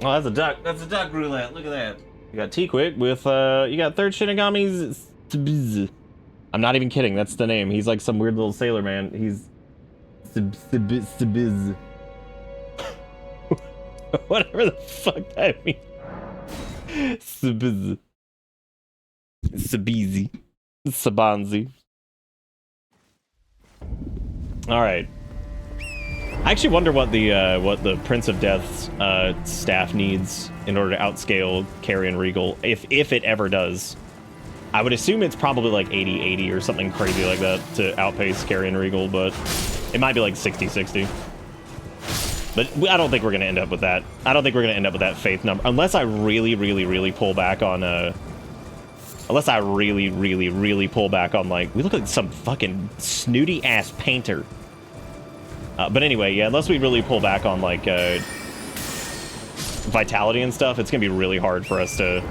Oh, that's a duck. That's a duck roulette. Look at that. You got T-Quick with, you got Third Shinigami's... I'm not even kidding, that's the name. He's like some weird little sailor man. He's... Whatever the fuck that means. Sabizi. Sabanzi. Alright. I actually wonder what the Prince of Death's staff needs in order to outscale Carrion Regal, if it ever does. I would assume it's probably like 80-80 or something crazy like that to outpace Carrion Regal, but it might be like 60-60. But I don't think we're going to end up with that. I don't think we're going to end up with that faith number. Unless I really pull back on... Unless I really pull back on, like... We look like some fucking snooty-ass painter. But anyway, yeah, unless we really pull back on, like, vitality and stuff, it's going to be really hard for us to...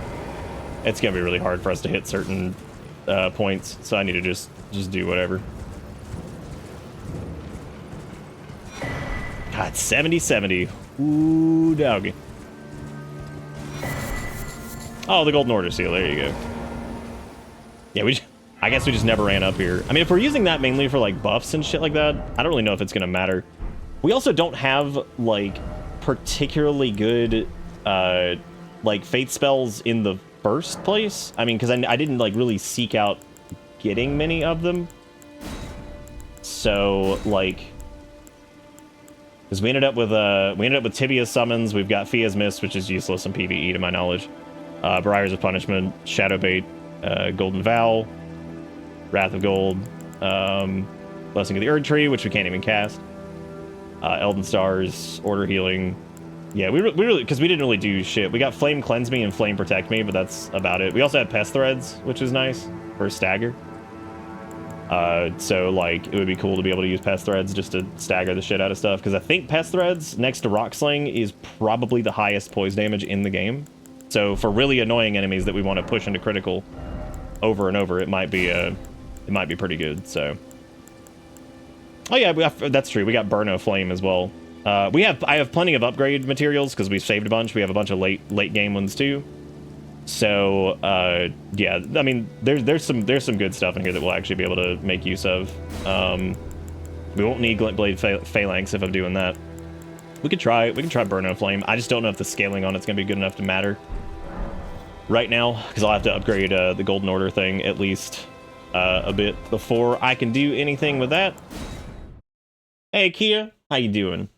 It's going to be really hard for us to hit certain points. So I need to just do whatever. God, 70-70. Ooh, doggy. Oh, the Golden Order seal. There you go. Yeah, I guess we just never ran up here. I mean, if we're using that mainly for, like, buffs and shit like that, I don't really know if it's going to matter. We also don't have, like, particularly good, like, faith spells in the first place. I mean, because I didn't, like, really seek out getting many of them. So, like... Because we ended up with Tibia summons. We've got Fia's Mist, which is useless in PvE to my knowledge. Briars of Punishment, Shadowbait, Golden Vow, Wrath of Gold, Blessing of the Erd Tree, which we can't even cast. Elden Stars, Order Healing. Yeah, we really because we didn't really do shit. We got Flame Cleanse Me and Flame Protect Me, but that's about it. We also had Pest Threads, which is nice for a stagger. So, like, it would be cool to be able to use Pest Threads just to stagger the shit out of stuff, because I think Pest Threads, next to Rock Sling, is probably the highest poise damage in the game. So, for really annoying enemies that we want to push into critical over and over, it might be pretty good, so... Oh yeah, that's true, we got Burno Flame as well. I have plenty of upgrade materials, because we've saved a bunch. We have a bunch of late game ones, too. So, yeah, I mean, there's some good stuff in here that we'll actually be able to make use of. We won't need Glintblade Phalanx if I'm doing that. We can try Burno Flame. I just don't know if the scaling on it's going to be good enough to matter right now, because I'll have to upgrade the Golden Order thing at least a bit before I can do anything with that. Hey, Kia, how you doing?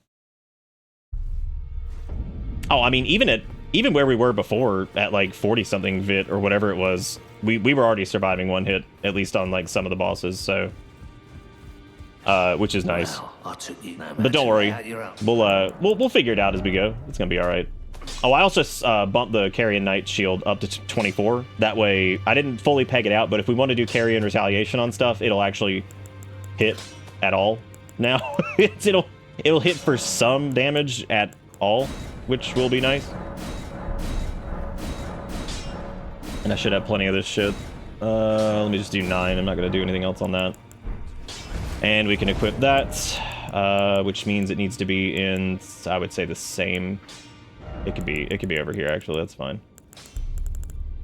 Oh, I mean, even where we were before, at like 40-something vit or whatever it was, we were already surviving one hit, at least on like some of the bosses, so... which is nice. But don't worry, we'll figure it out as we go. It's gonna be alright. Oh, I also bumped the Carrion Knight shield up to 24. That way, I didn't fully peg it out, but if we want to do Carrion Retaliation on stuff, it'll actually hit at all now. It'll hit for some damage at all, which will be nice. And I should have plenty of this shit. Let me just do 9. I'm not going to do anything else on that. And we can equip that, which means it needs to be in, I would say, the same. It could be over here, actually. That's fine.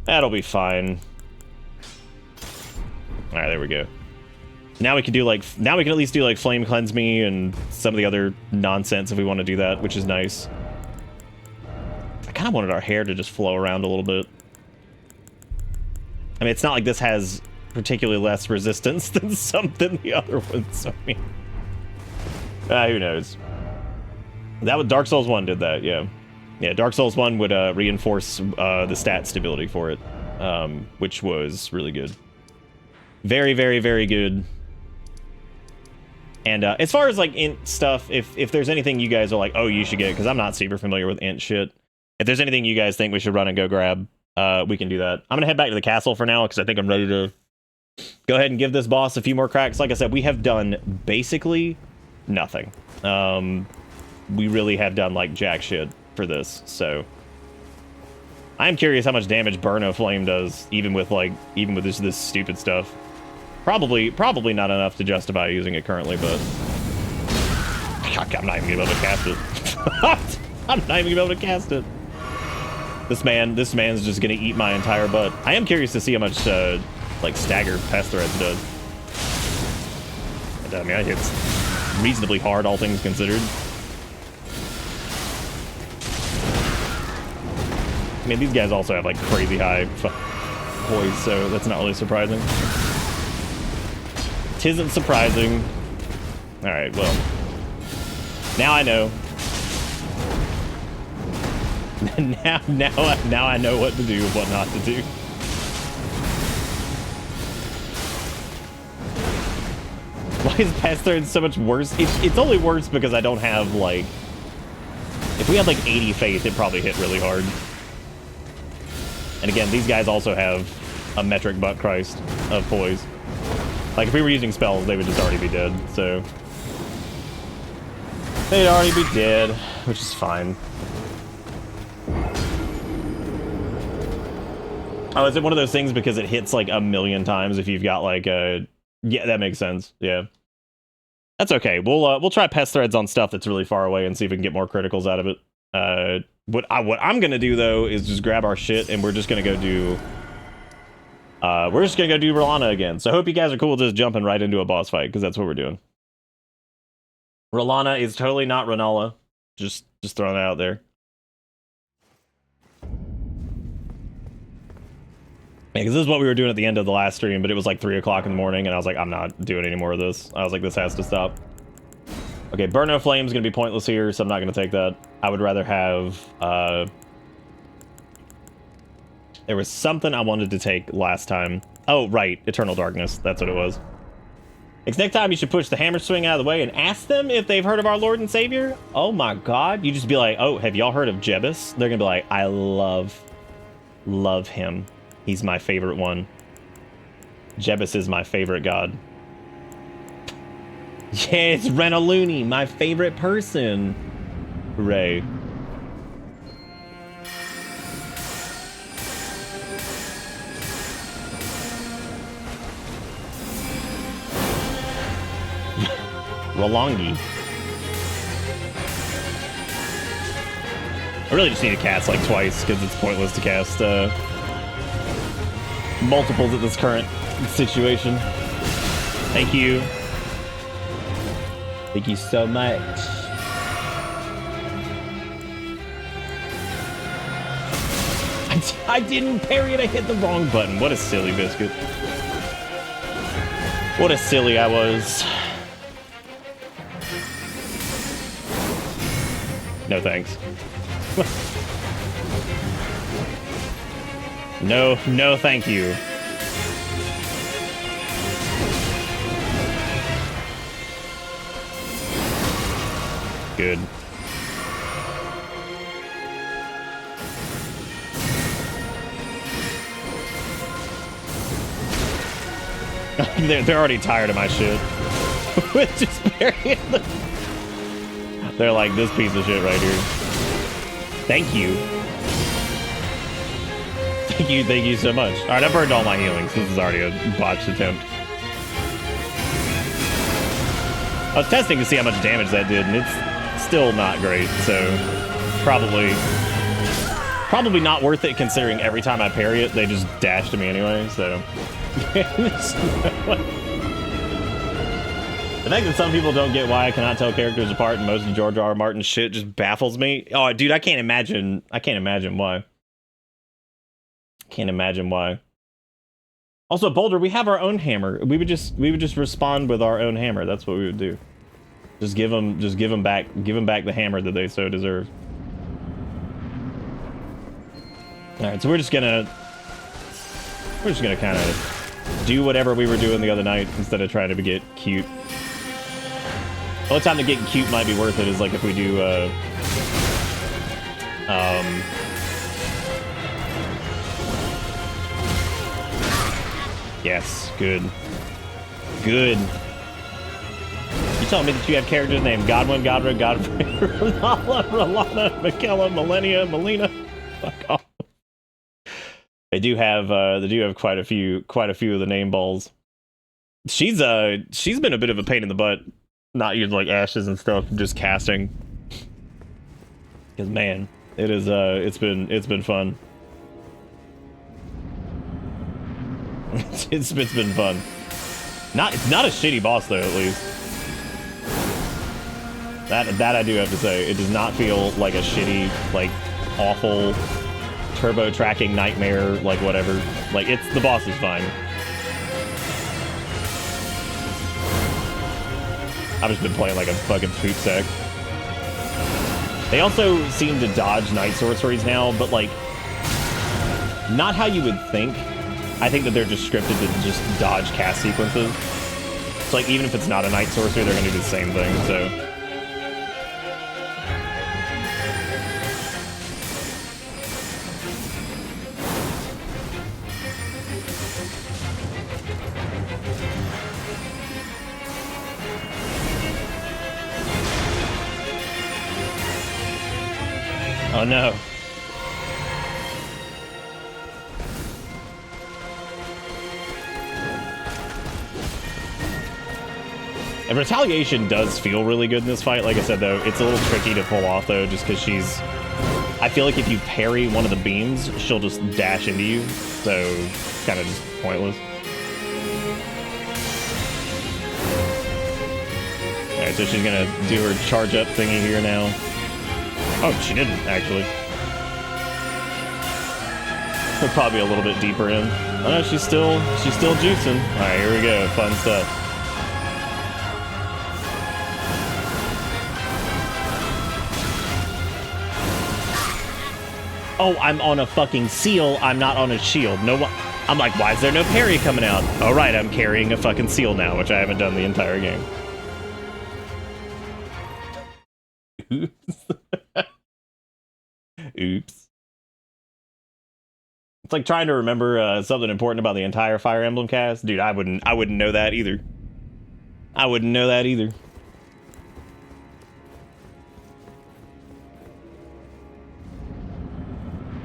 That'll be fine. All right, there we go. Now we can at least do like Flame Cleanse Me and some of the other nonsense if we want to do that, which is nice. I kind of wanted our hair to just flow around a little bit. I mean, it's not like this has particularly less resistance than the other ones, so I mean... who knows? Dark Souls 1 did that, yeah. Yeah, Dark Souls 1 would reinforce the stat stability for it, which was really good. Very, very, very good. And as far as, like, int stuff, if there's anything you guys are like, oh, you should get it, because I'm not super familiar with int shit. If there's anything you guys think we should run and go grab, we can do that. I'm going to head back to the castle for now, because I think I'm ready to go ahead and give this boss a few more cracks. Like I said, we have done basically nothing. We really have done, like, jack shit for this, so... I'm curious how much damage Burno Flame does, even with this stupid stuff. Probably not enough to justify using it currently, but... I'm not even gonna be able to cast it. I'm not even gonna be able to cast it. This man's just gonna eat my entire butt. I am curious to see how much like stagger pest threads does. I mean, it's reasonably hard, all things considered. I mean, these guys also have like crazy high poise, so that's not really surprising. Tisn't surprising. All right, well, now I know. now I know what to do and what not to do. Why is pest thread so much worse? It's only worse because I don't have like. If we had like 80 faith, it probably hit really hard. And again, these guys also have a metric butt Christ of poise. Like, if we were using spells, they would just already be dead, so... They'd already be dead, which is fine. Oh, is it one of those things because it hits, like, 1,000,000 times if you've got, like, a... Yeah, that makes sense, yeah. That's okay. We'll try pest threads on stuff that's really far away and see if we can get more criticals out of it. What I'm gonna do, though, is just grab our shit, and we're just gonna go do... we're just gonna go do Rolana again. So I hope you guys are cool with just jumping right into a boss fight, because that's what we're doing. Rolana is totally not Renala. Just throwing that out there. Yeah, because this is what we were doing at the end of the last stream, but it was like 3 o'clock in the morning, and I was like, I'm not doing any more of this. I was like, this has to stop. Okay, Burn No Flame is gonna be pointless here, so I'm not gonna take that. I would rather have, there was something I wanted to take last time. Oh, right. Eternal Darkness. That's what it was. Next time you should push the hammer swing out of the way and ask them if they've heard of our Lord and Savior. Oh my god. You just be like, oh, have y'all heard of Jebus? They're gonna be like, I love him. He's my favorite one. Jebus is my favorite god. Yeah, it's Renaluni, my favorite person. Hooray. Rolongi. I really just need to cast like twice because it's pointless to cast multiples at this current situation. Thank you. Thank you so much. I didn't parry it. I hit the wrong button. What a silly biscuit. What a silly I was. No thanks. No thank you. Good. They're already tired of my shit. With just burying them. They're like, this piece of shit right here. Thank you. Thank you so much. Alright, I burned all my healings. This is already a botched attempt. I was testing to see how much damage that did, and it's still not great, so probably not worth it considering every time I parry it, they just dash to me anyway, so... The fact that some people don't get why I cannot tell characters apart and most of George R. R. Martin's shit just baffles me. Oh, dude, I can't imagine why. Can't imagine why. Also, Boulder, we have our own hammer. We would just respond with our own hammer. That's what we would do. Just give them back the hammer that they so deserve. All right, so we're just gonna kind of do whatever we were doing the other night instead of trying to get cute. The only time to get cute might be worth it is like if we do yes, good. Good. You telling me that you have characters named Godwin, Godric, Godfrey, Renala, Rolana, Michaela, Millennia, Melina? Fuck off. They do have quite a few of the name balls. She's been a bit of a pain in the butt. Not using like ashes and stuff, just casting. Because man, It is. It's been fun. it's been fun. It's not a shitty boss though, at least. That I do have to say, it does not feel like a shitty, like awful turbo tracking nightmare, like whatever. Like the boss is fine. I've just been playing like a fucking poop sack. They also seem to dodge night sorceries now, but like not how you would think. I think that they're just scripted to just dodge cast sequences. So like even if it's not a night sorcery, they're gonna do the same thing, so. Oh no. And Retaliation does feel really good in this fight. Like I said, though, it's a little tricky to pull off, though, just because she's... I feel like if you parry one of the beams, she'll just dash into you. So, kind of just pointless. Alright, so she's gonna do her charge-up thingy here now. Oh, she didn't, actually. We'll probably a little bit deeper in. Oh no, she's still juicing. Alright, here we go. Fun stuff. Oh, I'm on a fucking seal. I'm not on a shield. No, I'm like, why is there no parry coming out? Oh, right, I'm carrying a fucking seal now, which I haven't done the entire game. Oops. Oops. It's like trying to remember something important about the entire Fire Emblem cast. Dude, I wouldn't know that either. I wouldn't know that either.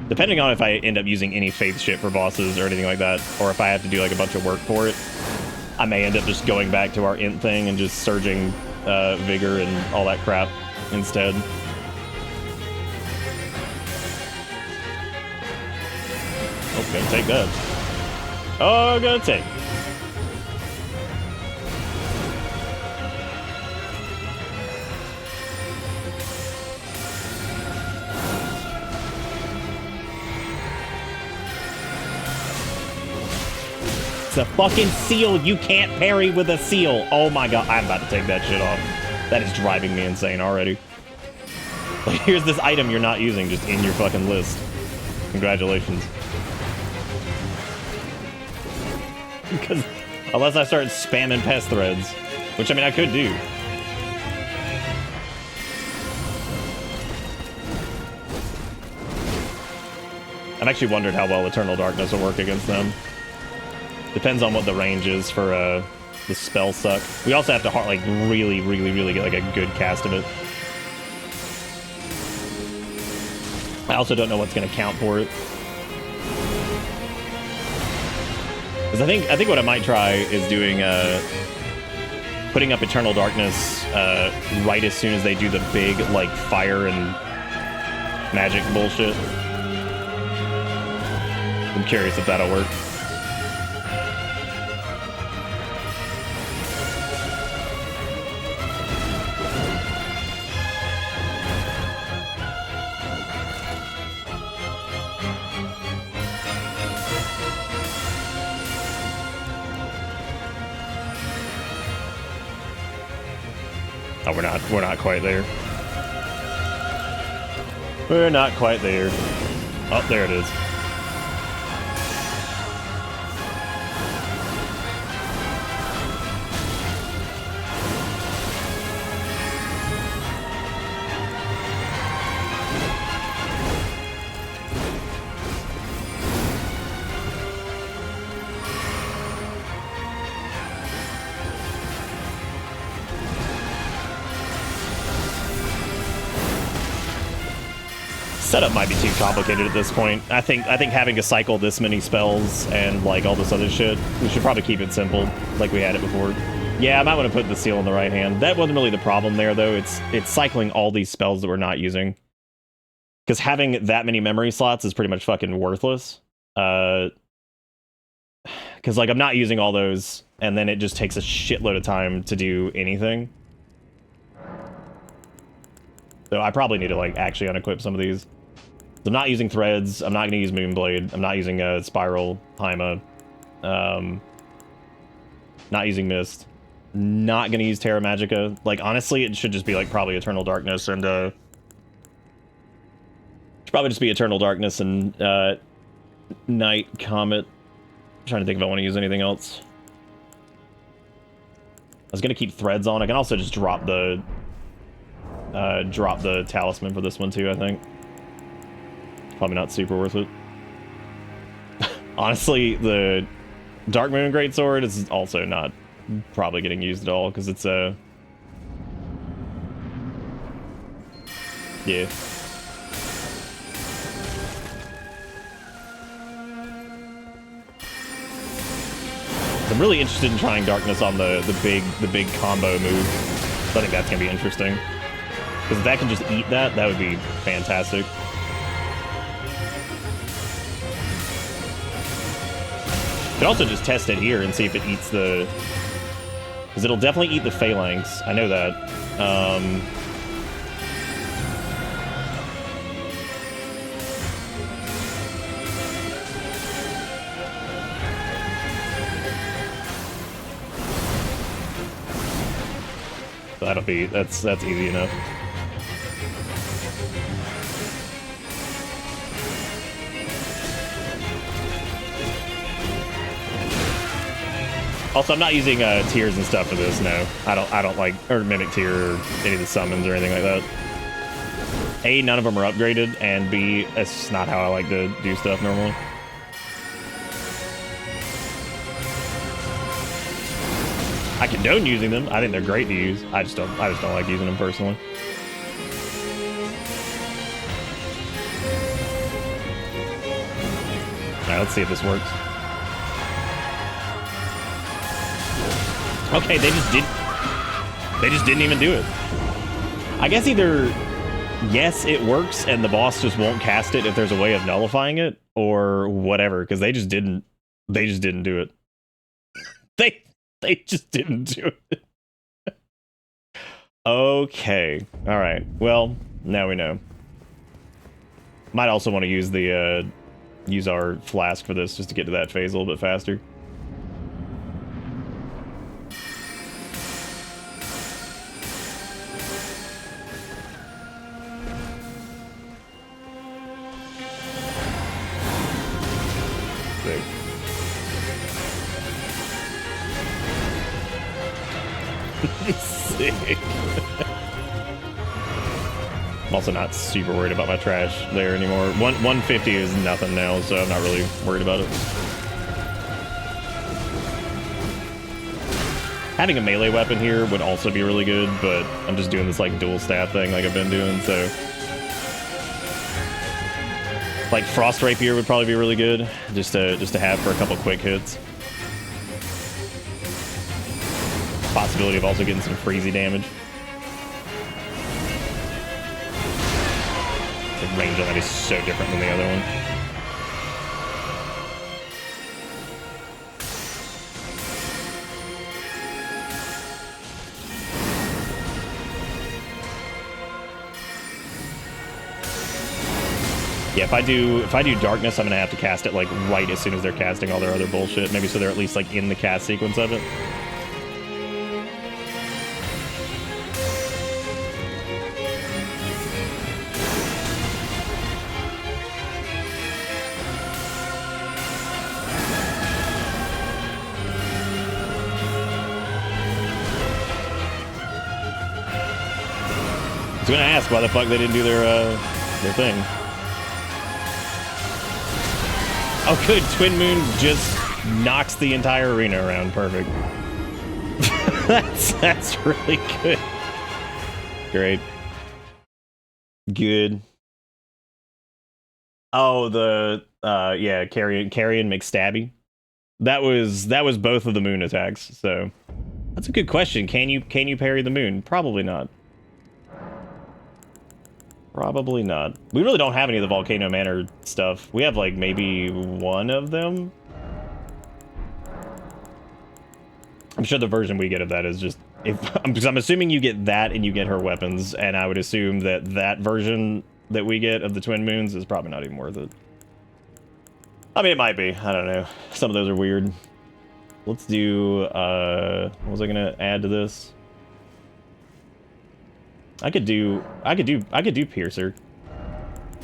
Depending on if I end up using any faith shit for bosses or anything like that, or if I have to do like a bunch of work for it, I may end up just going back to our int thing and just surging vigor and all that crap instead. Oh, gonna take that. Oh, gonna take. It's a fucking seal. You can't parry with a seal. Oh my god, I'm about to take that shit off. That is driving me insane already. Like, here's this item you're not using just in your fucking list. Congratulations. Because unless I start spamming pest threads, which I mean I could do. I've actually wondered how well Eternal Darkness will work against them. Depends on what the range is for the spell suck. We also have to like really get like a good cast of it. I also don't know what's going to count for it. Because I think what I might try is doing putting up Eternal Darkness right as soon as they do the big like fire and magic bullshit. I'm curious if that'll work. Oh, we're not quite there. We're not quite there. Oh, there it is. Setup might be too complicated at this point. I think having to cycle this many spells and like all this other shit, we should probably keep it simple, like we had it before. Yeah, I might want to put the seal in the right hand. That wasn't really the problem there, though. It's cycling all these spells that we're not using. Because having that many memory slots is pretty much fucking worthless. Because, like, I'm not using all those, and then it just takes a shitload of time to do anything. So I probably need to, like, actually unequip some of these. So I'm not using threads. I'm not going to use Moonblade. I'm not using Spiral, Haima. Not using Mist. Not going to use Terra Magica. Like, honestly, it should just be, like, probably Eternal Darkness and, should probably just be Eternal Darkness and, Night Comet. I'm trying to think if I want to use anything else. I was going to keep threads on. I can also just drop the talisman for this one, too, I think. Probably not super worth it. Honestly, the Dark Moon Greatsword is also not probably getting used at all, because it's yeah. I'm really interested in trying Darkness on the big combo move. So I think that's gonna be interesting. Because if that can just eat that, that would be fantastic. You can also just test it here and see if it eats the... Because it'll definitely eat the Phalanx. I know that. That'll be... That's easy enough. Also, I'm not using tiers and stuff for this. No, I don't like or mimic tier or any of the summons or anything like that. A, none of them are upgraded, and B, that's just not how I like to do stuff normally. I condone using them. I think they're great to use. I just don't like using them personally. All right, let's see if this works. Okay, they just didn't even do it. I guess either yes, it works and the boss just won't cast it if there's a way of nullifying it, or whatever, because they just didn't do it. They just didn't do it. Okay. All right. Well, now we know. Might also want to use the use our flask for this just to get to that phase a little bit faster. Sick. I'm also not super worried about my trash there anymore. 150 is nothing now, so I'm not really worried about it. Having a melee weapon here would also be really good, but I'm just doing this like dual staff thing like I've been doing, so like Frost Rapier would probably be really good just to have for a couple quick hits. Possibility of also getting some freezy damage. The range on that is so different than the other one. Yeah, if I do Darkness, I'm gonna have to cast it like right as soon as they're casting all their other bullshit. Maybe so they're at least like in the cast sequence of it. I was gonna ask why the fuck they didn't do their thing. Oh good, Twin Moon just knocks the entire arena around. Perfect. that's really good. Great. Good. Oh, the yeah, Carrion McStabby. That was both of the moon attacks, so that's a good question. Can you parry the moon? Probably not. Probably not. We really don't have any of the Volcano Manor stuff. We have, like, maybe one of them. I'm sure the version we get of that is just... because I'm assuming you get that and you get her weapons, and I would assume that that version that we get of the Twin Moons is probably not even worth it. I mean, it might be. I don't know. Some of those are weird. Let's do, what was I gonna add to this? I could do Piercer.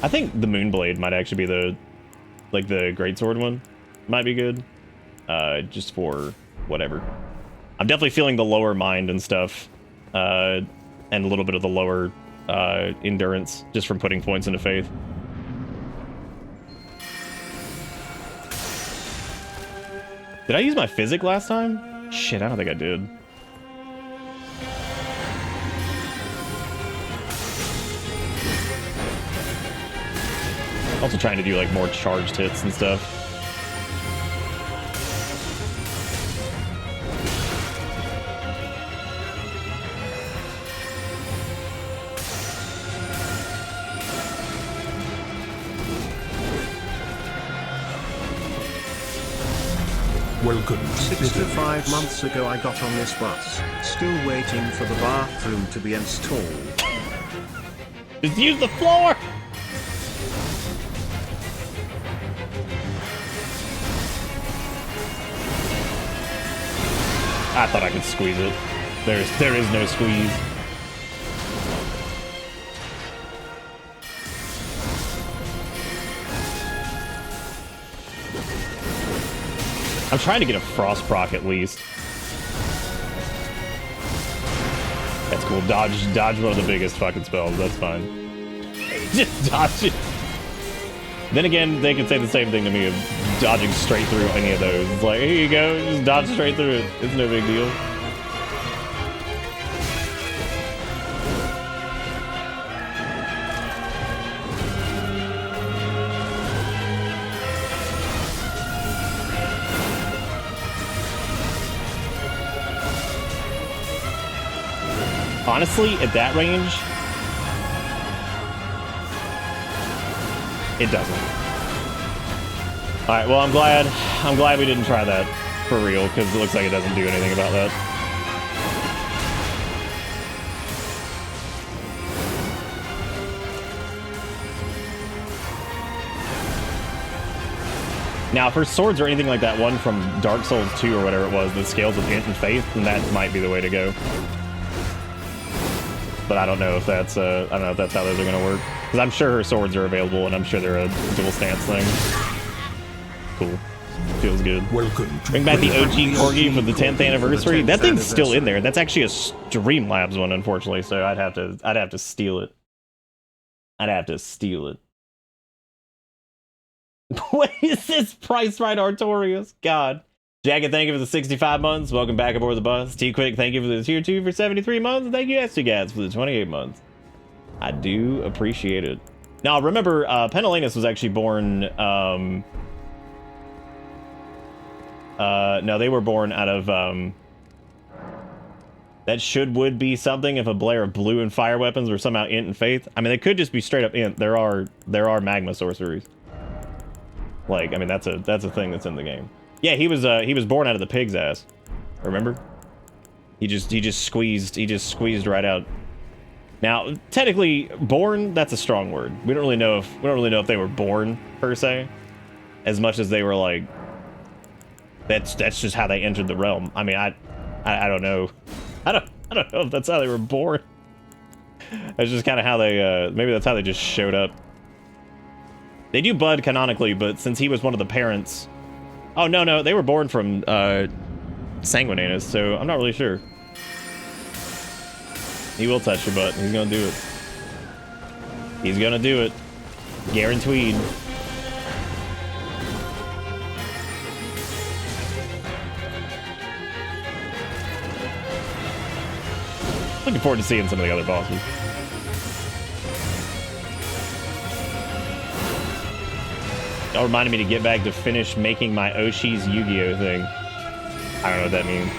I think the Moonblade might actually be the, like, the Greatsword one. Might be good. Just for whatever. I'm definitely feeling the lower mind and stuff. And a little bit of the lower, endurance, just from putting points into Faith. Did I use my Physic last time? Shit, I don't think I did. Also trying to do, like, more charged hits and stuff. Welcome to 65 months ago I got on this bus, still waiting for the bathroom to be installed. Just use the floor! I thought I could squeeze it. There is no squeeze. I'm trying to get a frost proc at least. That's cool. Dodge one of the biggest fucking spells. That's fine. Just dodge it. Then again, they could say the same thing to me of dodging straight through any of those. It's like, here you go, just dodge straight through it. It's no big deal. Honestly, at that range, it doesn't. All right, well, I'm glad we didn't try that for real, because it looks like it doesn't do anything about that. Now, if her swords are anything like that one from Dark Souls 2 or whatever it was that scales with Int and Faith, then that might be the way to go. But I don't know if that's how those are gonna work. Because I'm sure her swords are available, and I'm sure they're a dual stance thing. Cool. Feels good. Welcome to Bring back the OG Corgi for the 10th anniversary. That thing's still in there. That's actually a Streamlabs one, unfortunately. So I'd have to steal it. I'd have to steal it. What is this price right, Artorias? God. Jacket, thank you for the 65 months. Welcome back aboard the bus. T-Quick, thank you for the tier 2 for 73 months. And thank you, STGADs, for the 28 months. I do appreciate it. Now, remember, Penelenas was actually born... no, they were born out of... that would be something if a Blair of blue and fire weapons were somehow Int and Faith. I mean, they could just be straight up Int. There are magma sorceries. Like, I mean, that's a thing that's in the game. Yeah, he was born out of the pig's ass. Remember? He just squeezed right out. Now, technically, born, that's a strong word. We don't really know if they were born per se, as much as they were like. That's just how they entered the realm. I mean, I don't know. I don't know if that's how they were born. That's just kind of how they maybe that's how they just showed up. They do bud canonically, but since he was one of the parents. Oh, no, they were born from Sanguinanus, so I'm not really sure. He will touch your butt. He's gonna do it. He's gonna do it. Guaranteed. Looking forward to seeing some of the other bosses. Y'all reminded me to get back to finish making my Oshi's Yu-Gi-Oh thing. I don't know what that means.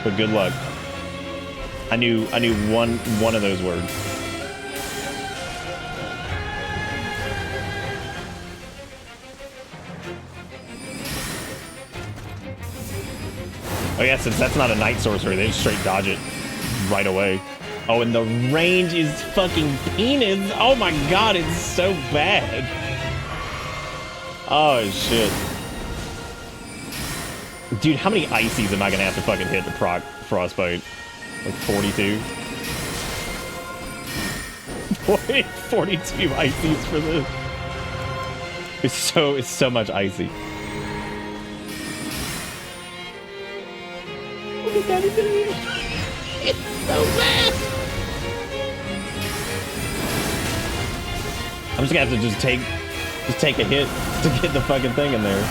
But good luck. I knew one of those words. Oh yeah, since that's not a night sorcery, they just straight dodge it right away. Oh, and the range is fucking penis. Oh my god, it's so bad. Oh shit. Dude, how many ices am I gonna have to fucking hit to proc frostbite? Like 42? 42 ices for this. It's so much icy. Look at that, it's so bad. I'm just gonna have to just take a hit to get the fucking thing in there.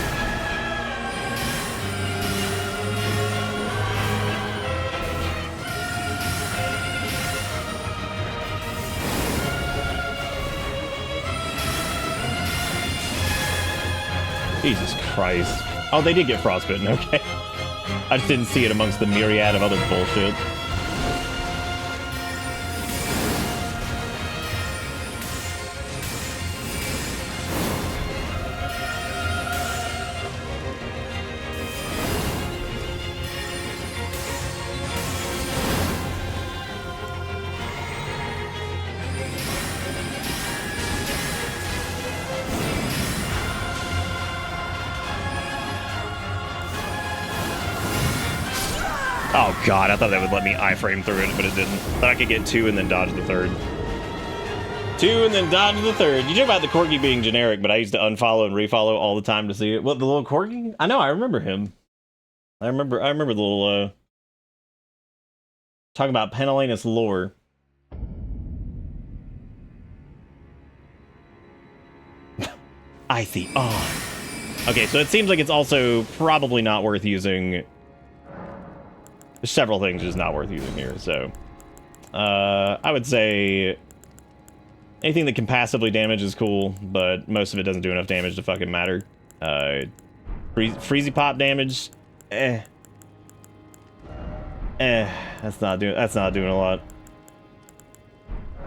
Jesus Christ. Oh, they did get frostbitten, okay. I just didn't see it amongst the myriad of other bullshit. Oh god, I thought that would let me iframe through it, but it didn't. Thought I could get 2 and then dodge the 3rd. 2 and then dodge the 3rd. You joke about the corgi being generic, but I used to unfollow and refollow all the time to see it. What, the little corgi? I know, I remember him. I remember the little, talking about Penelena's lore. Icy on. Okay, so it seems like it's also probably not worth using. There's several things just not worth using here, so I would say anything that can passively damage is cool, but most of it doesn't do enough damage to fucking matter. Freezy pop damage, that's not doing a lot.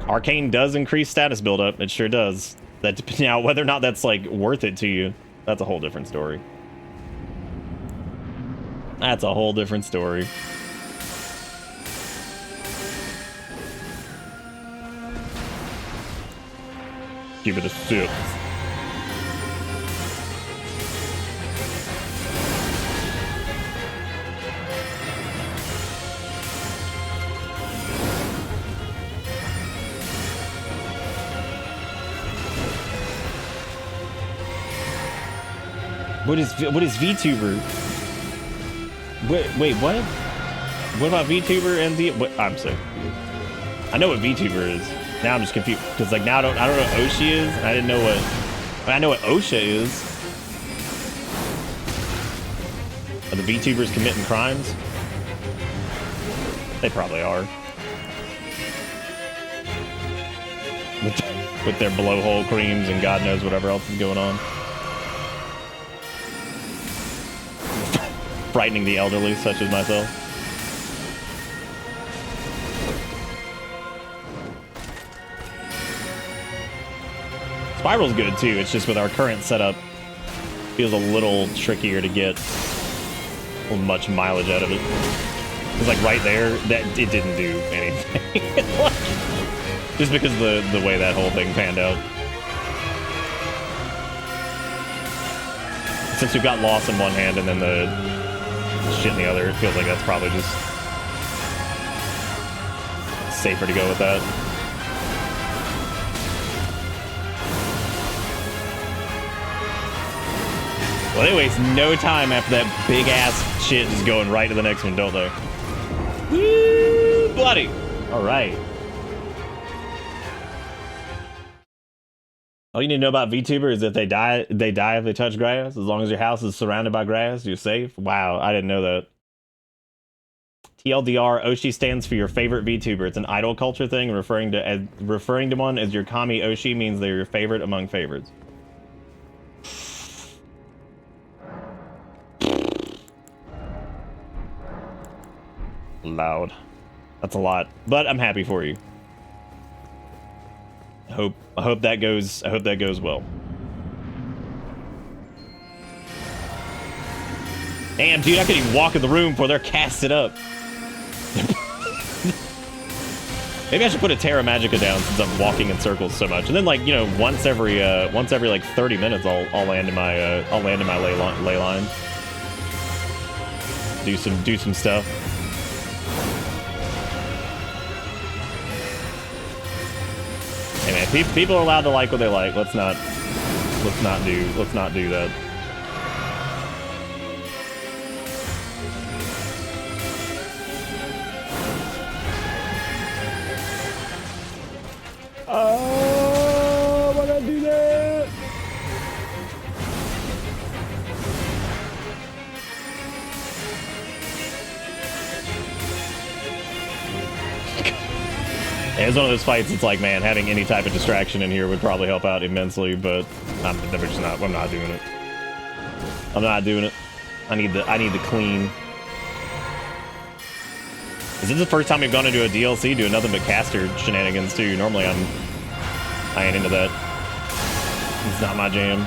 Arcane does increase status buildup, it sure does. That now whether or not that's like worth it to you, that's a whole different story. That's a whole different story. Give it a sip. What is VTuber? Wait, what? What about VTuber and the? What? I'm sorry. I know what VTuber is. Now I'm just confused because like now I don't know what Oshi is. And I didn't know what. I know what OSHA is. Are the VTubers committing crimes? They probably are. With their blowhole creams and God knows whatever else is going on. Frightening the elderly, such as myself. Spiral's good too, it's just with our current setup, feels a little trickier to get much mileage out of it. Because like right there, that it didn't do anything. Just because the way that whole thing panned out. Since we've got loss in one hand and then the shit in the other, it feels like that's probably just safer to go with that. Well, they waste no time after that big ass shit is going right to the next one, don't they? Woo! Bloody! Alright. All you need to know about VTuber is that they die if they touch grass. As long as your house is surrounded by grass, you're safe. Wow, I didn't know that. TLDR, Oshi stands for your favorite VTuber. It's an idol culture thing, referring to one as your kami Oshi means they're your favorite among favorites. Loud. That's a lot, but I'm happy for you. I hope that goes well. Damn, dude, I couldn't even walk in the room before they're casted up. Maybe I should put a Terra Magica down since I'm walking in circles so much. And then, like, you know, once every like 30 minutes, I'll land in my ley line. Do some stuff. Hey man, people are allowed to like what they like. Let's not do that. Oh, why not do that? It's one of those fights. It's like, man, having any type of distraction in here would probably help out immensely, but I'm not doing it. I'm not doing it. I need the clean. Is this the first time we've gone into a DLC doing nothing but caster shenanigans too? Normally I ain't into that. It's not my jam.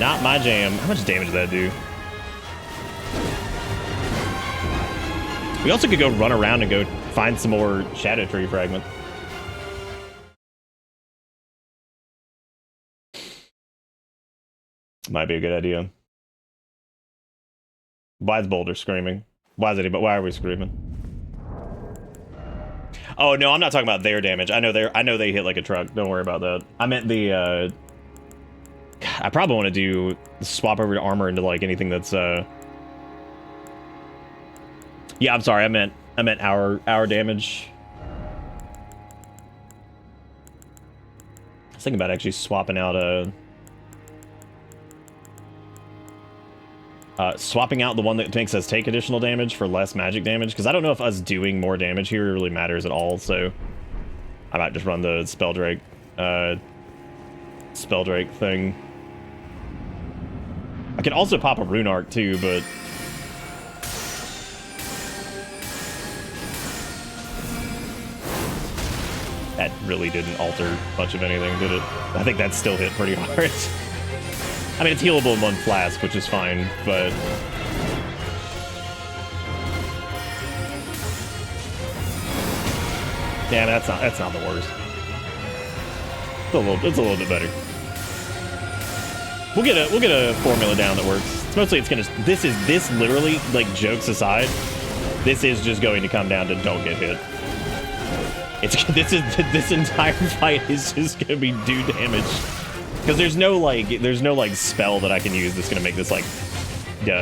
Not my jam. How much damage did that do? We also could go run around and go find some more Shadow Tree fragments. Might be a good idea. Why is Boulder screaming? Why are we screaming? Oh no, I'm not talking about their damage. I know they hit like a truck. Don't worry about that. I meant the I probably want to do swap over to armor into like anything that's yeah, I'm sorry. I meant our damage. I was thinking about actually swapping out swapping out the one that makes us take additional damage for less magic damage, because I don't know if us doing more damage here really matters at all, so I might just run the Spelldrake thing. I could also pop a Rune Arc too, but that really didn't alter much of anything, did it? I think that still hit pretty hard. I mean, it's healable in one flask, which is fine, but damn, that's not the worst. It's a little bit better. We'll get a formula down that works. It's mostly this literally, like, jokes aside, this is just going to come down to don't get hit. This entire fight is just gonna be do damage. Because there's no like spell that I can use that's gonna make this like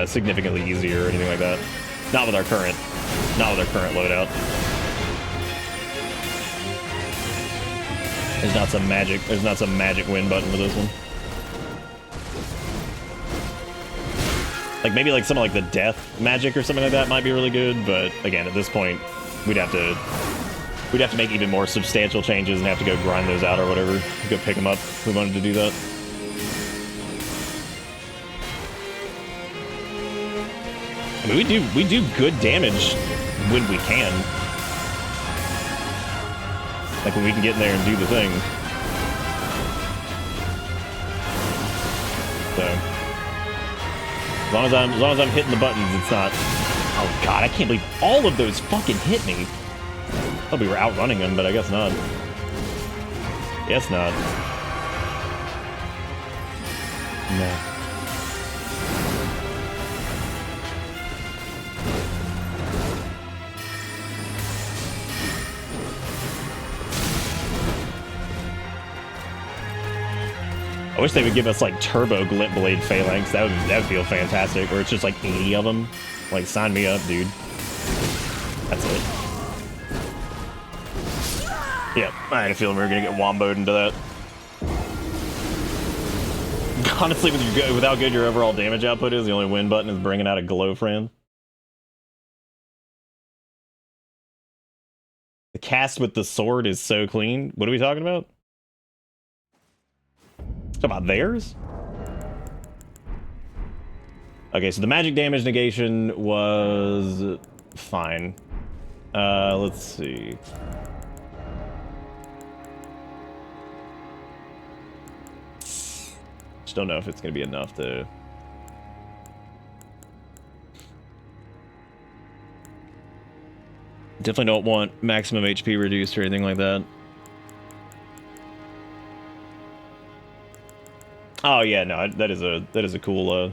significantly easier or anything like that. Not with our current loadout. There's not some magic win button for this one. Like maybe like something like the death magic or something like that might be really good, but again at this point we'd have to make even more substantial changes and have to go grind those out or whatever. Go pick them up if we wanted to do that. I mean, we do good damage when we can. Like when we can get in there and do the thing. So as long as I'm hitting the buttons, it's not. Oh god, I can't believe all of those fucking hit me. Oh, we were outrunning them, but I guess not. Guess not. No. I wish they would give us like turbo Glint Blade Phalanx. That would feel fantastic. Or it's just like 80 of them. Like sign me up, dude. That's it. Yep, I had a feeling we were gonna get womboed into that. Honestly, without good your overall damage output is, the only win button is bringing out a glow friend. The cast with the sword is so clean. What are we talking about? Talking about theirs? Okay, so the magic damage negation was fine. Let's see. Just don't know if it's gonna be enough to. Definitely don't want maximum HP reduced or anything like that. Oh yeah, no, that is a cool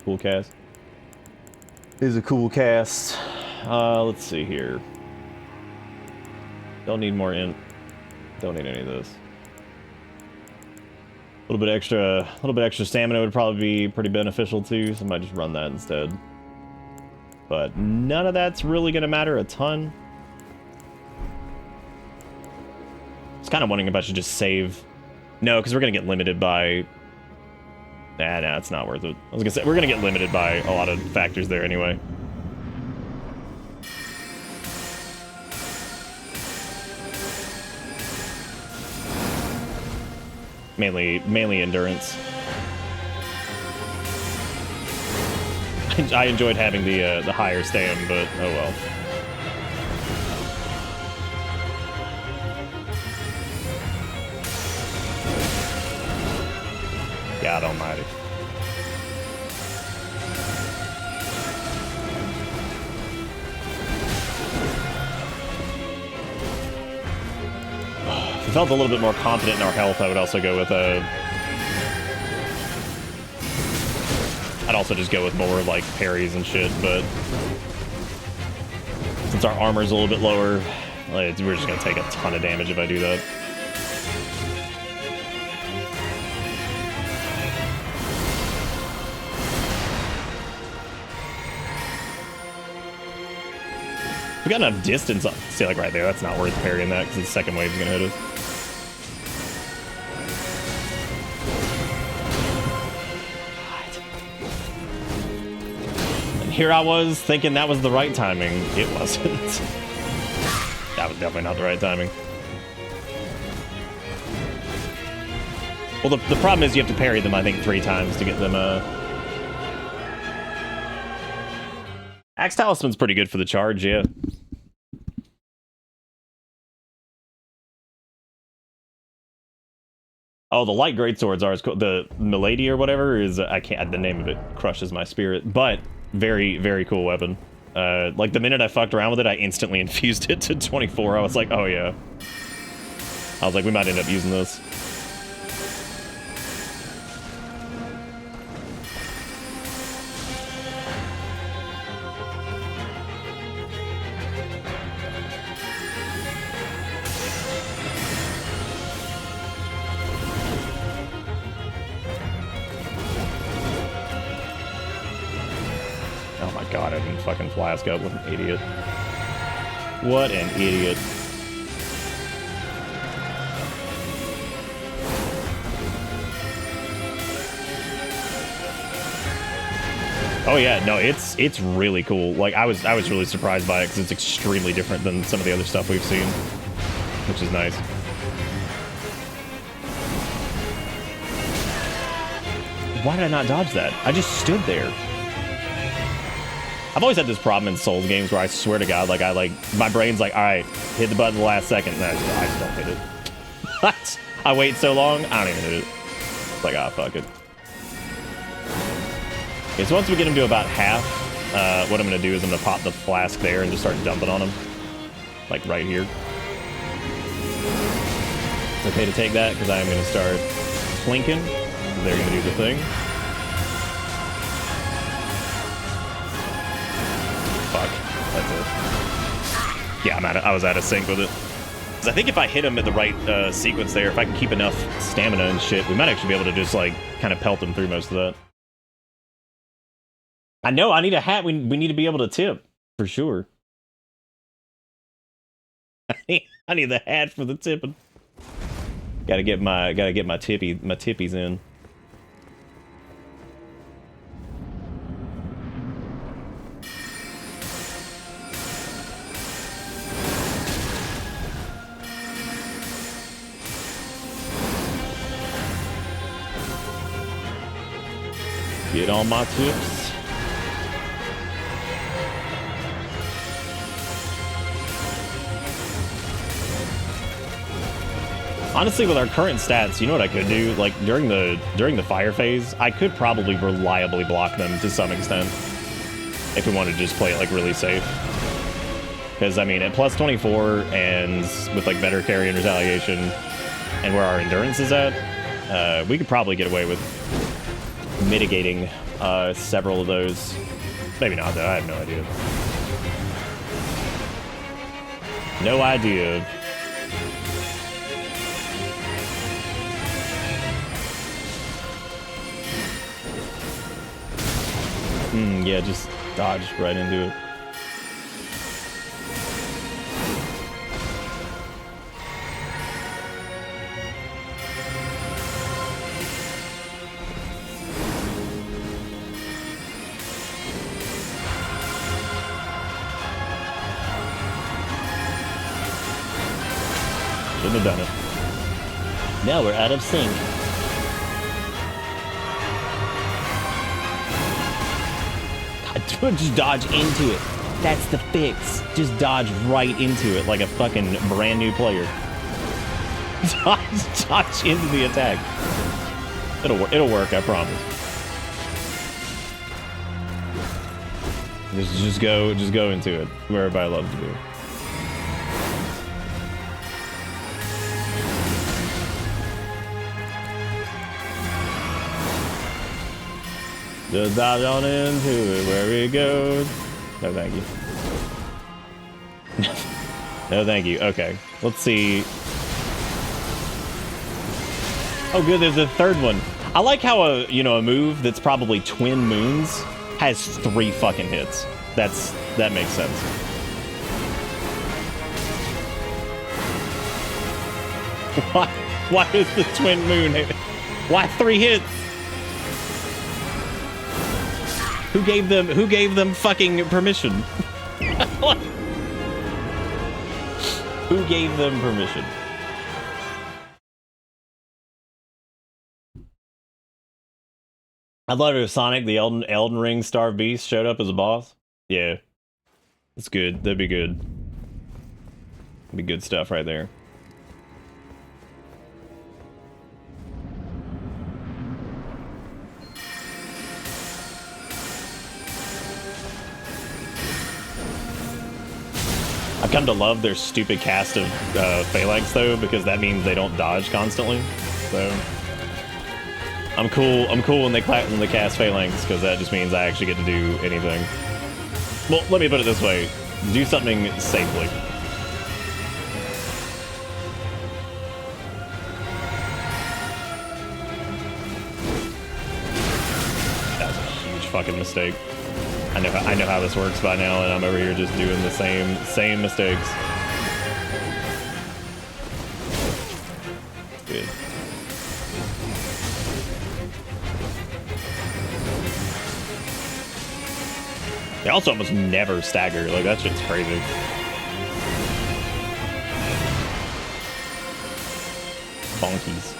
cool cast. It is a cool cast. Let's see here. Don't need more int. Don't need any of this. A little bit extra stamina would probably be pretty beneficial too, so I might just run that instead. But none of that's really gonna matter a ton. I was kind of wondering if I should just save. No, because we're gonna get limited by. Nah, it's not worth it. I was gonna say we're gonna get limited by a lot of factors there anyway. Mainly endurance. I enjoyed having the higher stam, but oh well. God almighty. If we felt a little bit more confident in our health, I would also go with I'd also just go with more like parries and shit, but since our armor's a little bit lower, like, we're just gonna take a ton of damage if I do that. We got enough distance. See, like right there, that's not worth parrying that because the second wave is gonna hit us. And here I was thinking that was the right timing. It wasn't. That was definitely not the right timing. Well, the problem is you have to parry them, I think, 3 times to get them. Axe Talisman's pretty good for the charge, yeah. Oh, the light greatswords are as cool. The Milady or whatever is I can't. The name of it crushes my spirit, but very, very cool weapon. Like the minute I fucked around with it, I instantly infused it to 24. I was like, oh yeah. I was like, we might end up using this. God, I didn't fucking flask up. What an idiot. What an idiot. Oh yeah, no, it's really cool. Like I was really surprised by it because it's extremely different than some of the other stuff we've seen, which is nice. Why did I not dodge that? I just stood there. I've always had this problem in Souls games where I swear to God, like my brain's like, all right, hit the button the last second, and I just don't hit it. I wait so long, I don't even hit it. It's like, ah, fuck it. Okay, so once we get him to about half, what I'm gonna do is I'm gonna pop the flask there and just start dumping on him, like right here. It's okay to take that because I am gonna start plinking. They're gonna do the thing. Fuck. That's it. Yeah, I was out of sync with it. Because I think if I hit him at the right sequence there, if I can keep enough stamina and shit, we might actually be able to just, like, kind of pelt him through most of that. I know, I need a hat. We need to be able to tip. For sure. I need the hat for the tipping. Gotta get my tippies in. Get on my tips. Honestly, with our current stats, you know what I could do? Like during the fire phase, I could probably reliably block them to some extent if we wanted to just play it like really safe. Because I mean, at plus 24 and with like better carry and retaliation, and where our endurance is at, we could probably get away with mitigating several of those. Maybe not though. I have no idea. No idea. Yeah, just dodge right into it. Shouldn't have done it. Now we're out of sync. Just dodge into it. That's the fix. Just dodge right into it like a fucking brand new player. Dodge into the attack. It'll work, I promise. Just go into it. Where everybody loves to do. Just dodge on into it where it goes. No, thank you. No, thank you. Okay, let's see. Oh, good. There's a third one. I like how a move that's probably twin moons has 3 fucking hits. That makes sense. Why is the twin moon hit? Why 3 hits? Who gave them fucking permission? Who gave them permission? I thought it was Sonic, the Elden Ring Star Beast showed up as a boss. Yeah. That's good. That'd be good. Be good stuff right there. I've come to love their stupid cast of phalanx though, because that means they don't dodge constantly. So I'm cool when they cast phalanx, because that just means I actually get to do anything. Well, let me put it this way: do something safely. That was a huge fucking mistake. I know how this works by now, and I'm over here just doing the same mistakes. Good. They also almost never stagger. Like, that shit's crazy. Bonkies.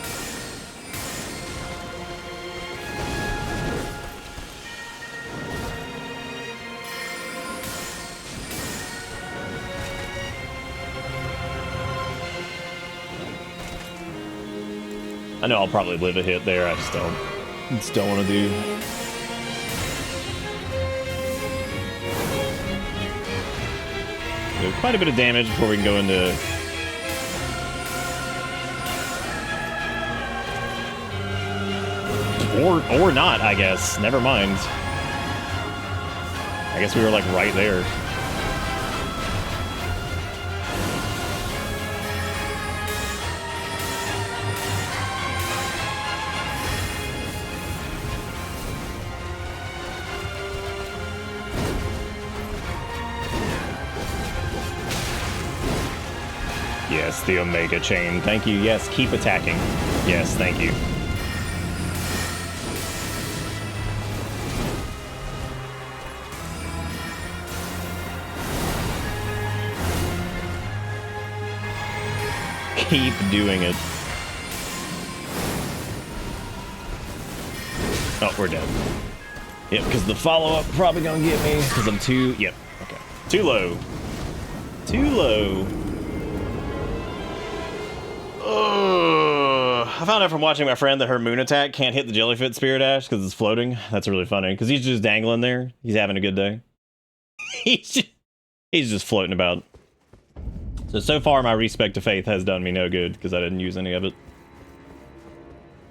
I know I'll probably live a hit there. I just don't want to do. Quite a bit of damage before we can go into. Or not, I guess. Never mind. I guess we were like right there. Yes, the Omega Chain. Thank you. Yes, keep attacking. Yes, thank you. Keep doing it. Oh, we're dead. Yep, because the follow-up probably gonna get me, because I'm too... Yep, okay. Too low. Too low. I found out from watching my friend that her moon attack can't hit the jellyfish spirit ash because it's floating. That's really funny because he's just dangling there. He's having a good day. he's just floating about. So far, my respect to faith has done me no good because I didn't use any of it.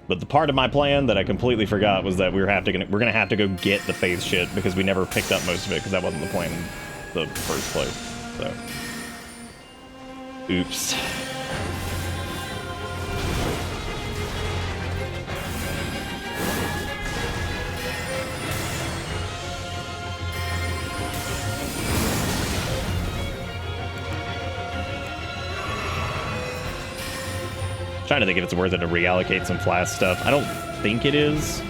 But the part of my plan that I completely forgot was that we're gonna have to go get the faith shit because we never picked up most of it because that wasn't the plan in the first place. So, oops. Trying to think if it's worth it to reallocate some flask stuff. I don't think it is.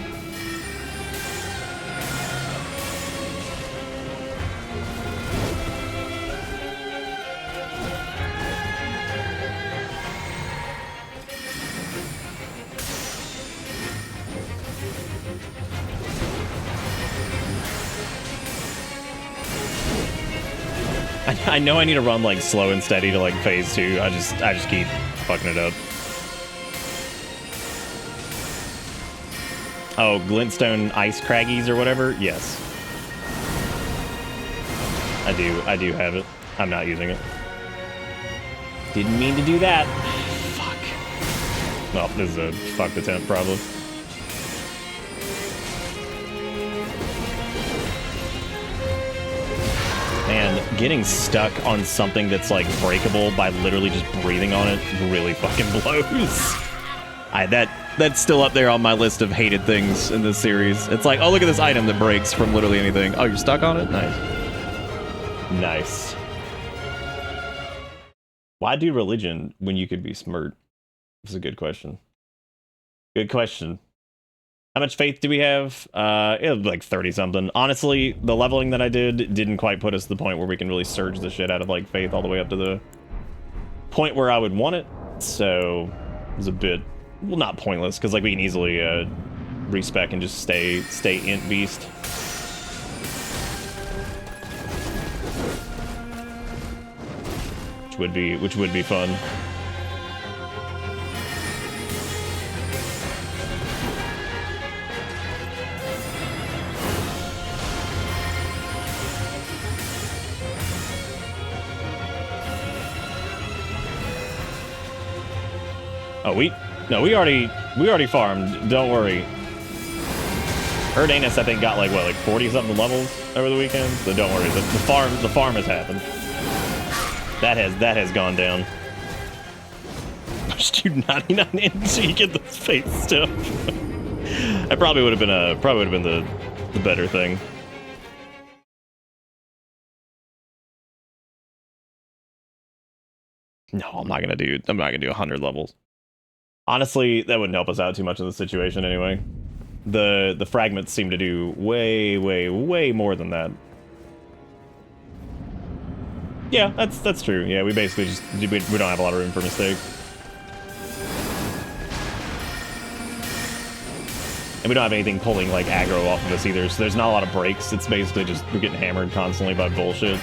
I know I need to run like slow and steady to like phase 2. I just keep fucking it up. Oh, glintstone ice craggies or whatever? Yes. I do have it. I'm not using it. Didn't mean to do that. Fuck. Well, this is a fucked attempt, probably. Man, getting stuck on something that's like breakable by literally just breathing on it really fucking blows. That's still up there on my list of hated things in this series. It's like, oh, look at this item that breaks from literally anything. Oh, you're stuck on it? Nice. Nice. Why do religion when you could be smart? That's a good question. Good question. How much faith do we have? It was like 30-something. Honestly, the leveling that I did didn't quite put us to the point where we can really surge the shit out of like faith all the way up to the point where I would want it. So it was a bit... Well, not pointless, because like we can easily respec and just stay int beast. Which would be fun. Oh, we already farmed. Don't worry. Erdanus, I think, got like what, like 40-something levels over the weekend. So don't worry. The farm has happened. That has gone down. Just do 99 in so you get this face stuff. That probably would have been the better thing. No, I'm not gonna do 100 levels. Honestly, that wouldn't help us out too much in the situation anyway. The fragments seem to do way more than that. Yeah, that's true. Yeah, we basically just we don't have a lot of room for mistakes. And we don't have anything pulling like aggro off of us either, so there's not a lot of breaks. It's basically just we're getting hammered constantly by bullshit.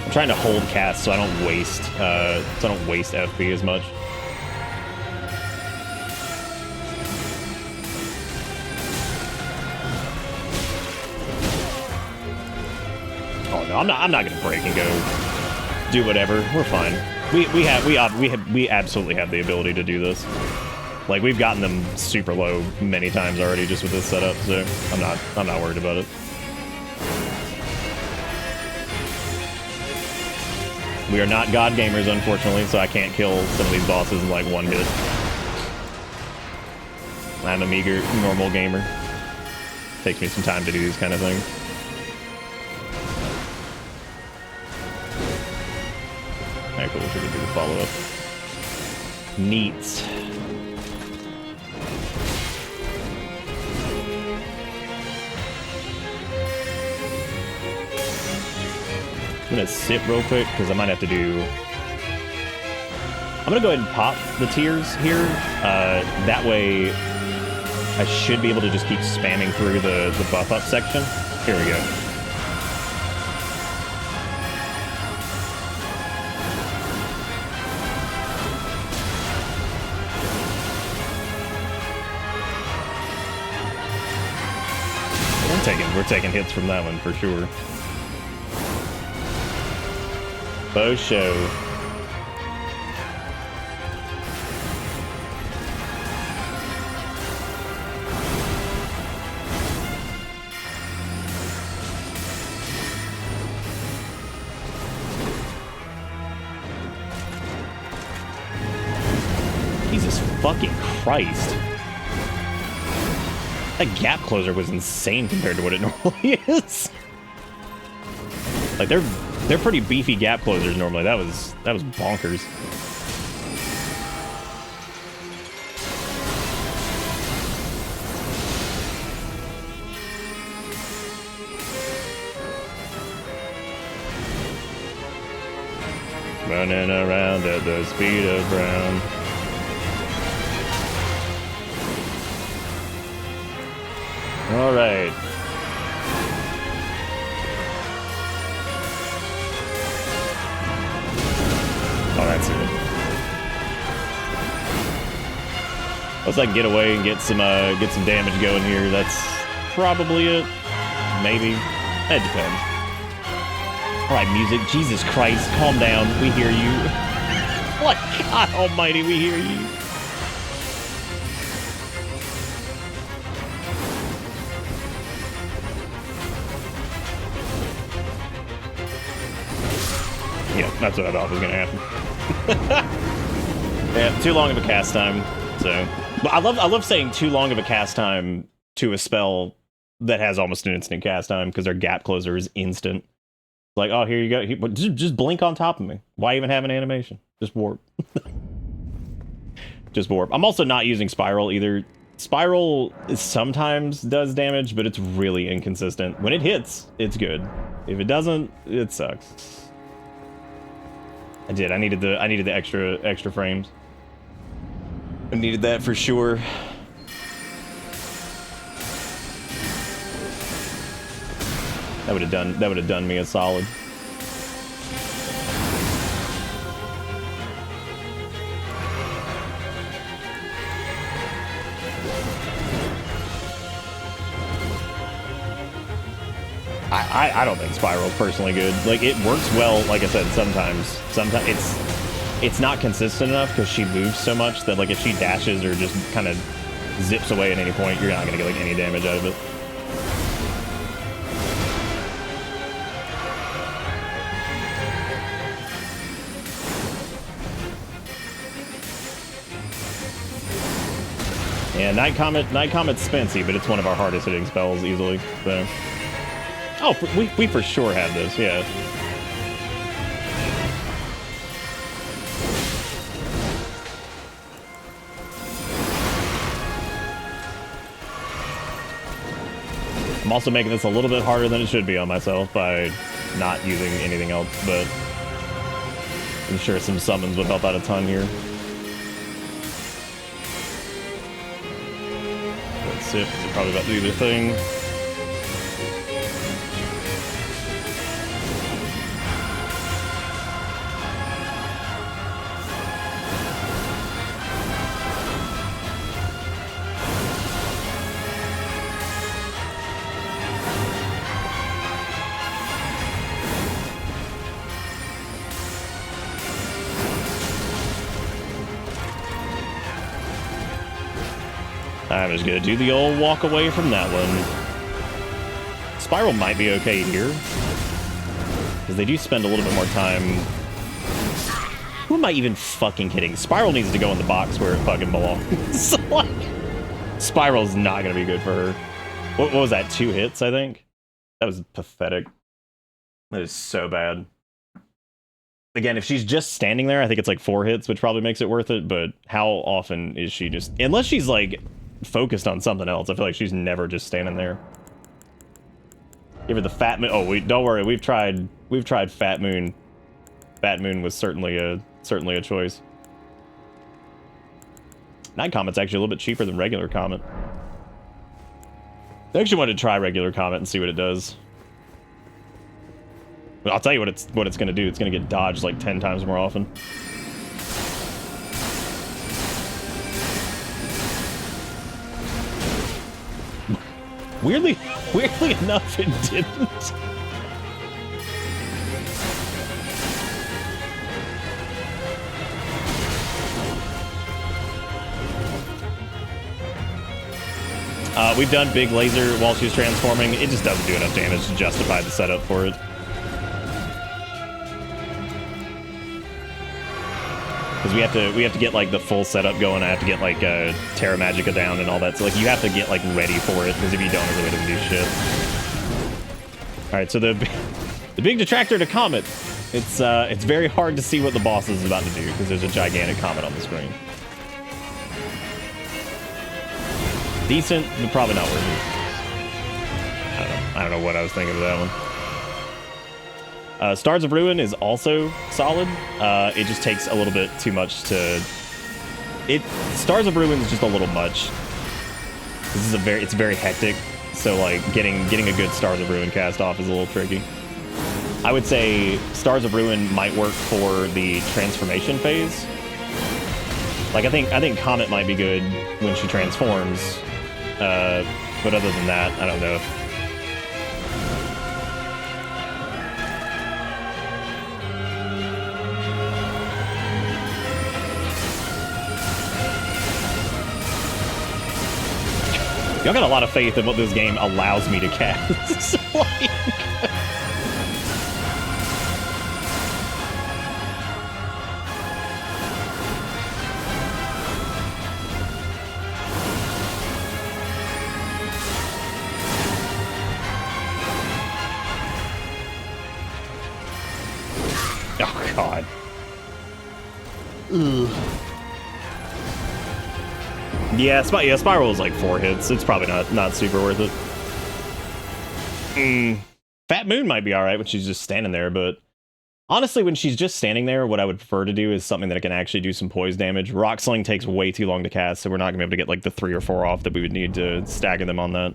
I'm trying to hold cast so I don't waste FP as much. Oh no, I'm not gonna break and go do whatever. We're fine. We absolutely have the ability to do this. Like we've gotten them super low many times already just with this setup, so I'm not worried about it. We are not god gamers, unfortunately, so I can't kill some of these bosses in like one hit. I'm a meager, normal gamer. Takes me some time to do these kind of things. Alright, cool, we're gonna do the follow-up. Neat. I'm gonna sit real quick because I might have to do. I'm gonna go ahead and pop the tiers here. That way, I should be able to just keep spamming through the buff up section. Here we go. We're taking hits from that one for sure. Faux show. Jesus fucking Christ. That gap closer was insane compared to what it normally is. Like they're pretty beefy gap closers normally. That was bonkers. Running around at the speed of brown. All right. Oh, that's it. Once I can get away and get some damage going here, that's probably it. Maybe. That depends. All right, music. Jesus Christ, calm down. We hear you. What? God Almighty, we hear you. Yeah, that's what I thought was gonna happen. Yeah, too long of a cast time. So, but I love saying too long of a cast time to a spell that has almost an instant cast time because their gap closer is instant. Like, oh, here you go. Just blink on top of me. Why even have an animation? Just warp. Just warp. I'm also not using Spiral either. Spiral sometimes does damage, but it's really inconsistent. When it hits, it's good. If it doesn't, it sucks. I needed the extra frames. I needed that for sure. That would have done me a solid. I don't think Spiral's personally good. Like, it works well, like I said, sometimes it's not consistent enough because she moves so much that, like, if she dashes or just kind of zips away at any point, you're not gonna get like any damage out of it. Yeah, Night Comet's spency, but it's one of our hardest hitting spells easily. So, oh, we for sure had this, yeah. I'm also making this a little bit harder than it should be on myself by not using anything else, but I'm sure some summons would help out a ton here. Sip is probably about to do their thing. I'm just gonna do the old walk away from that one. Spiral might be okay here, because they do spend a little bit more time. Who am I even fucking kidding? Spiral needs to go in the box where it fucking belongs. Like, Spiral's not gonna be good for her. What was that? 2 hits, I think? That was pathetic. That is so bad. Again, if she's just standing there, I think it's like 4 hits, which probably makes it worth it, but how often is she just... Unless she's like focused on something else, I feel like she's never just standing there. Give her the Fat Moon. Oh, don't worry, we've tried Fat Moon. Fat Moon was certainly a choice. Night Comet's actually a little bit cheaper than regular Comet. I actually wanted to try regular Comet and see what it does. But I'll tell you what it's going to do. It's going to get dodged like 10 times more often. Weirdly enough, it didn't. We've done big laser while she's transforming. It just doesn't do enough damage to justify the setup for it. Because we have to get like the full setup going. I have to get like Terra Magica down and all that. So like you have to get like ready for it, because if you don't, it really doesn't do shit. All right, so the big detractor to Comet. It's very hard to see what the boss is about to do because there's a gigantic comet on the screen. Decent, but probably not worth it. I don't know what I was thinking of that one. Stars of Ruin is also solid. It just takes a little bit too much to... Stars of Ruin is just a little much. This is it's very hectic. So like getting a good Stars of Ruin cast off is a little tricky. I would say Stars of Ruin might work for the transformation phase. Like I think Comet might be good when she transforms. But other than that, I don't know. Y'all got a lot of faith in what this game allows me to cast. Like... Oh, God. Ugh. Yeah, Spiral is like 4 hits. It's probably not super worth it. Fat Moon might be alright when she's just standing there, but honestly, when she's just standing there, what I would prefer to do is something that can actually do some poise damage. Rock Sling takes way too long to cast, so we're not going to be able to get like the 3 or 4 off that we would need to stagger them on that.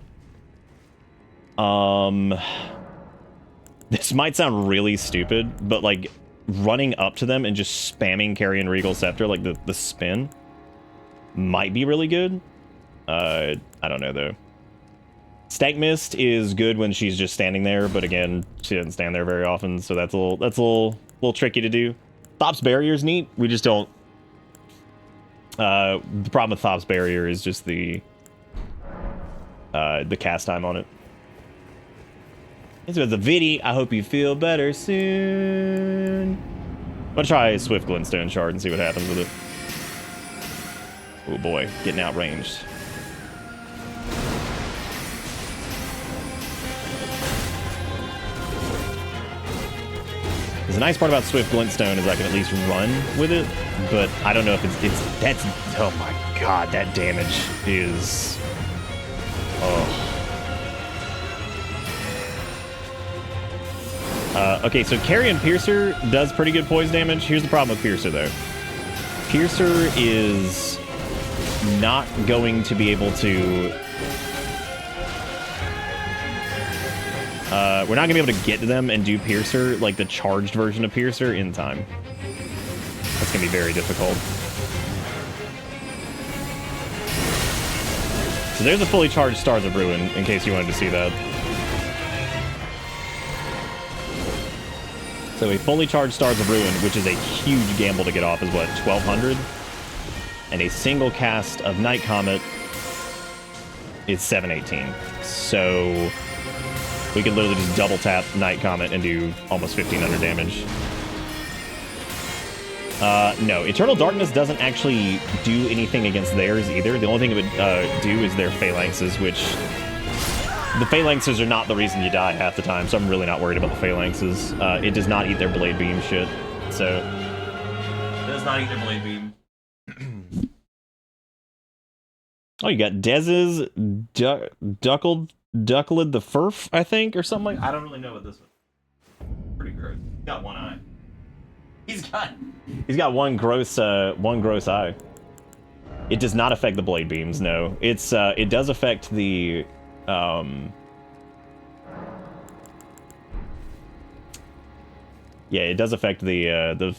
This might sound really stupid, but like running up to them and just spamming Carrion Regal Scepter, like the spin, might be really good. I don't know though. Stank Mist is good when she's just standing there, but again, she doesn't stand there very often, so that's a little tricky to do. Thop's Barrier is neat. We just don't. The problem with Thop's Barrier is just the cast time on it. This was the video. I hope you feel better soon. I'm gonna try Swift Glintstone Shard and see what happens with it. Oh boy, getting outranged. The nice part about Swift Glintstone is I can at least run with it, but I don't know if that's oh my god, that damage is okay, so Carrion Piercer does pretty good poise damage. Here's the problem with Piercer though. Piercer is not going to be able to we're not gonna be able to get to them and do Piercer, like the charged version of Piercer, in time. That's gonna be very difficult. So there's a fully charged Stars of Ruin, in case you wanted to see that. So a fully charged Stars of Ruin, which is a huge gamble to get off, is what, 1200? And a single cast of Night Comet is 718. So we could literally just double tap Night Comet and do almost 1500 damage. No, Eternal Darkness doesn't actually do anything against theirs either. The only thing it would do is their Phalanxes, which... The Phalanxes are not the reason you die half the time, so I'm really not worried about the Phalanxes. It does not eat their Blade Beam shit, so... It does not eat their Blade Beam. Oh, you got Dez's Duckled the Furf, I think, or something like. I don't really know what this is. Pretty gross. He's got one eye. He's got one gross eye. It does not affect the blade beams. No, it does affect the Yeah, it does affect the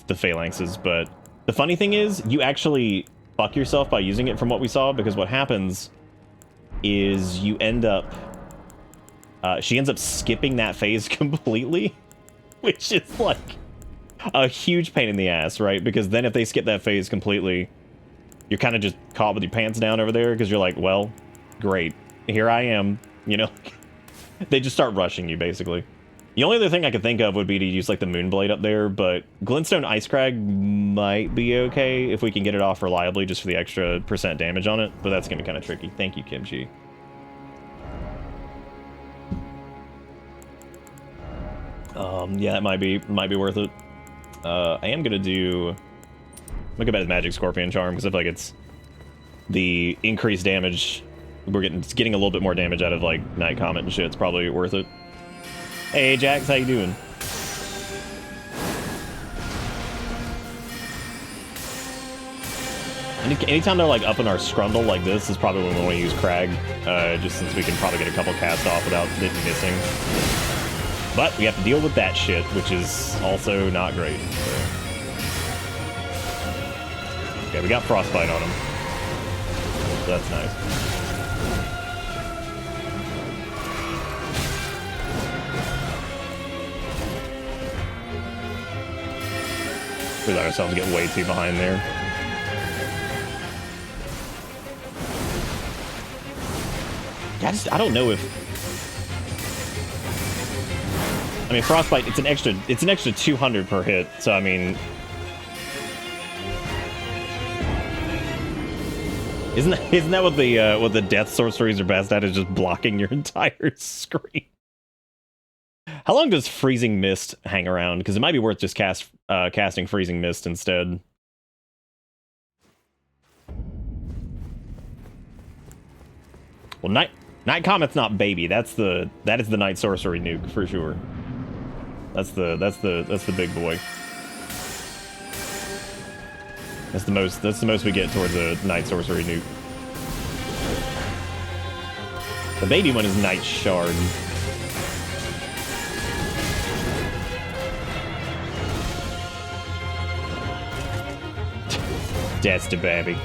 phalanxes, but the funny thing is, you actually fuck yourself by using it from what we saw, because what happens is you end up... she ends up skipping that phase completely, which is, like, a huge pain in the ass, right? Because then if they skip that phase completely, you're kind of just caught with your pants down over there, because you're like, well, great, here I am, you know? They just start rushing you, basically. The only other thing I could think of would be to use, like, the Moonblade up there, but Glintstone Ice Crag might be okay if we can get it off reliably just for the extra % damage on it, but that's gonna be kind of tricky. Thank you, Kimchi. Yeah, that might be worth it. I am gonna do... I'm gonna go back to Magic Scorpion Charm, because I feel like it's the increased damage. It's getting a little bit more damage out of, like, Night Comet and shit. It's probably worth it. Hey, Jax, how you doing? Anytime they're, like, up in our scrundle like this is probably when we want to use Crag, just since we can probably get a couple cast off without it missing. But we have to deal with that shit, which is also not great. So. Okay, we got Frostbite on him. So that's nice. We let ourselves get way too behind there. I don't know if... I mean, Frostbite, it's an extra 200 per hit, so I mean... Isn't that what the death sorceries are best at, is just blocking your entire screen? How long does Freezing Mist hang around? Because it might be worth just casting Freezing Mist instead. Well, Night Comet's not baby. That is the Night Sorcery nuke for sure. That's the big boy. That's the most we get towards a Night Sorcery nuke. The baby one is Night Shard. That's the baby.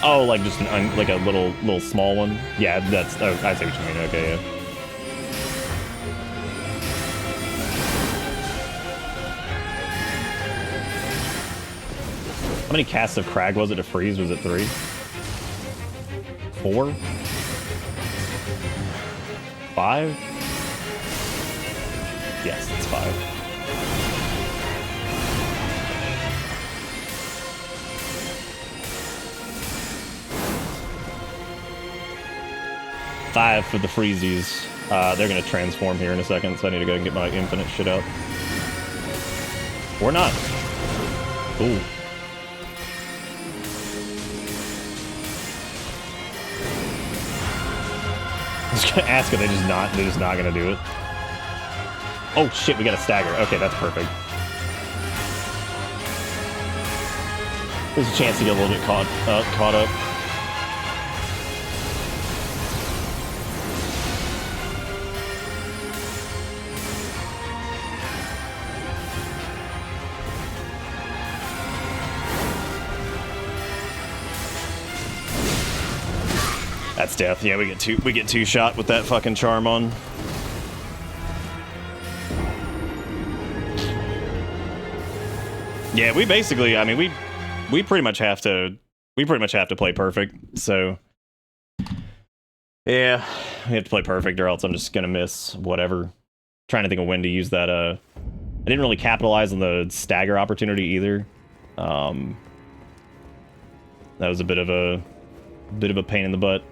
Oh, like just like a little small one. Yeah, that's. Oh, I see what you mean. Okay, yeah. How many casts of Crag was it to freeze? Was it 3? 4? 5? Yes, it's 5. For the freezies. They're gonna transform here in a second, so I need to go and get my infinite shit out. Or not. Ooh. I was gonna ask if they're just not gonna do it. Oh shit, we got a stagger. Okay, that's perfect. There's a chance to get a little bit caught up. That's death. Yeah, we get two shot with that fucking charm on. Yeah, we basically, I mean, we pretty much have to play perfect. So yeah, we have to play perfect, or else I'm just gonna miss whatever. Trying to think of when to use that. I didn't really capitalize on the stagger opportunity either. That was a bit of a pain in the butt.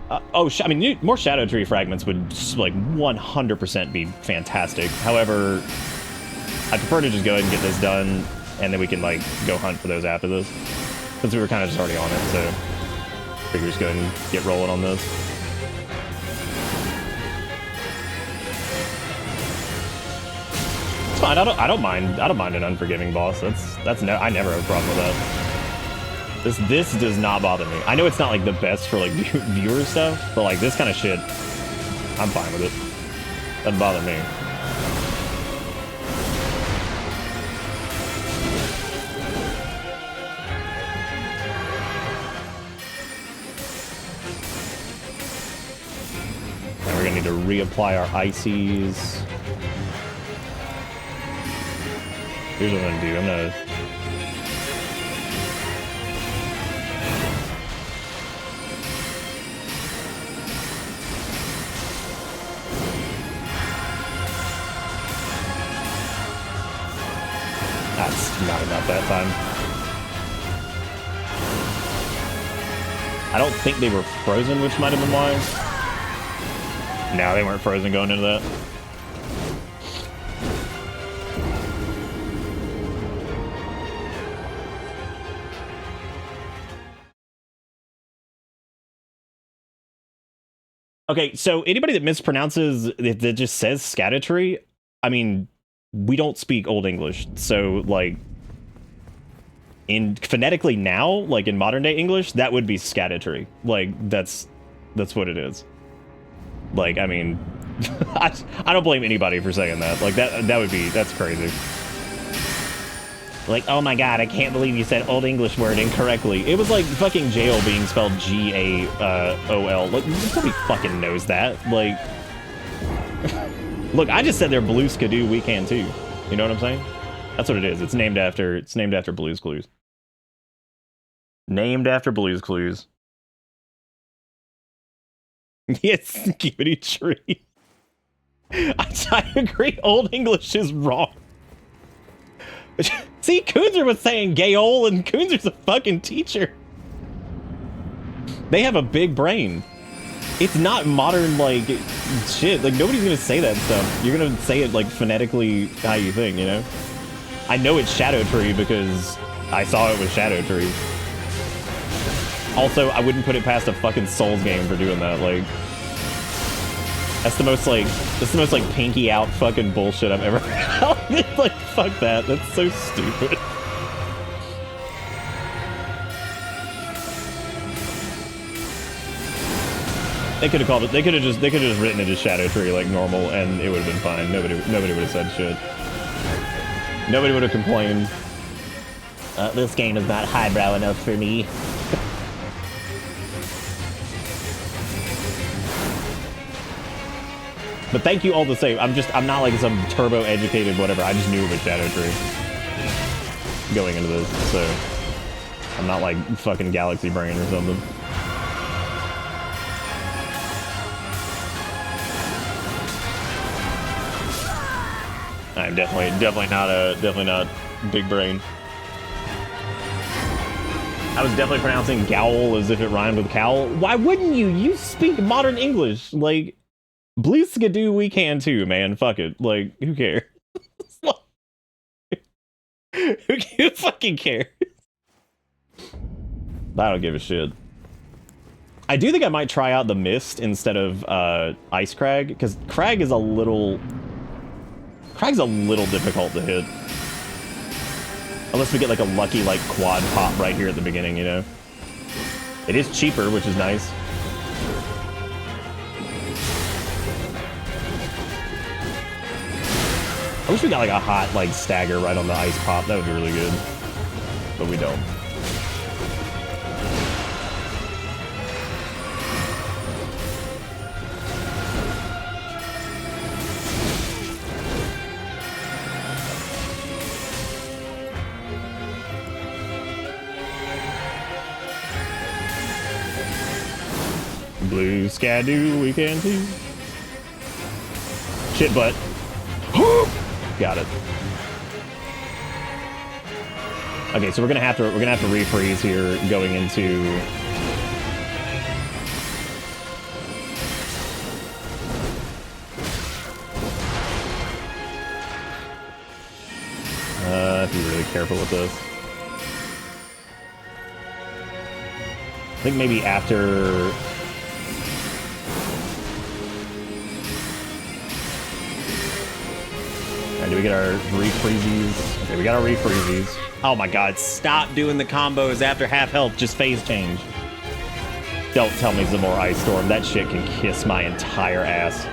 I mean, more Shadow Tree fragments would, like, 100% be fantastic. However, I prefer to just go ahead and get this done, and then we can, like, go hunt for those after this. Since we were kind of just already on it, so I figure just go ahead and get rolling on this. It's fine. I don't mind an unforgiving boss. I never have a problem with that. This does not bother me. I know it's not like the best for like viewer stuff, but like this kind of shit, I'm fine with it. Doesn't bother me. Now we're gonna need to reapply our ices. Here's what I'm gonna do. I'm gonna... That's not enough that time. I don't think they were frozen, which might have been why. No, they weren't frozen going into that. Okay, so anybody that mispronounces, that just says scattertree, I mean, we don't speak Old English, so, like, phonetically now, like, in modern day English, that would be scattertree. Like, that's what it is. Like, I mean, I don't blame anybody for saying that. Like, that's crazy. Like, oh my god, I can't believe you said Old English word incorrectly. It was like fucking jail being spelled G-A-O-L. Like, nobody fucking knows that. Like, look, I just said they're Blue Skidoo, we can too. You know what I'm saying? That's what it is. It's named after Blue's Clues. Named after Blue's Clues. Yes, Skibidi Tree. I agree, Old English is wrong. See, Coonzer was saying gayole, and Coonzer's a fucking teacher. They have a big brain. It's not modern, like, shit. Like, nobody's gonna say that stuff. You're gonna say it, like, phonetically how you think, you know? I know it's Shadow Tree because I saw it with Shadow Tree. Also, I wouldn't put it past a fucking Souls game for doing that, like... That's the most like pinky out fucking bullshit I've ever heard. Like, fuck that. That's so stupid. They could have called it. They could have just written it as Shadow Tree like normal, and it would have been fine. Nobody would have said shit. Nobody would have complained. This game is not highbrow enough for me. But thank you all the same. I'm not like some turbo educated whatever. I just knew it was Shadow Tree going into this, so I'm not like fucking Galaxy Brain or something. I'm definitely not big brain. I was definitely pronouncing gowl as if it rhymed with cowl. Why wouldn't you? You speak modern English, like. Blue Skidoo, we can too, man. Fuck it. Like, who cares? Who fucking cares? I don't give a shit. I do think I might try out the Mist instead of Ice Crag, because Crag's a little difficult to hit. Unless we get like a lucky like quad pop right here at the beginning, you know? It is cheaper, which is nice. I wish we got like a hot like stagger right on the ice pop. That would be really good. But we don't. Blue Skidoo, we can too. Shit butt. Got it. Okay, so we're gonna have to refreeze here going into. Have to be really careful with this. I think maybe after. And do we get our refreezies? Okay, we got our refreezies. Oh my god, stop doing the combos after half health, just phase change. Don't tell me some more Ice Storm. That shit can kiss my entire ass.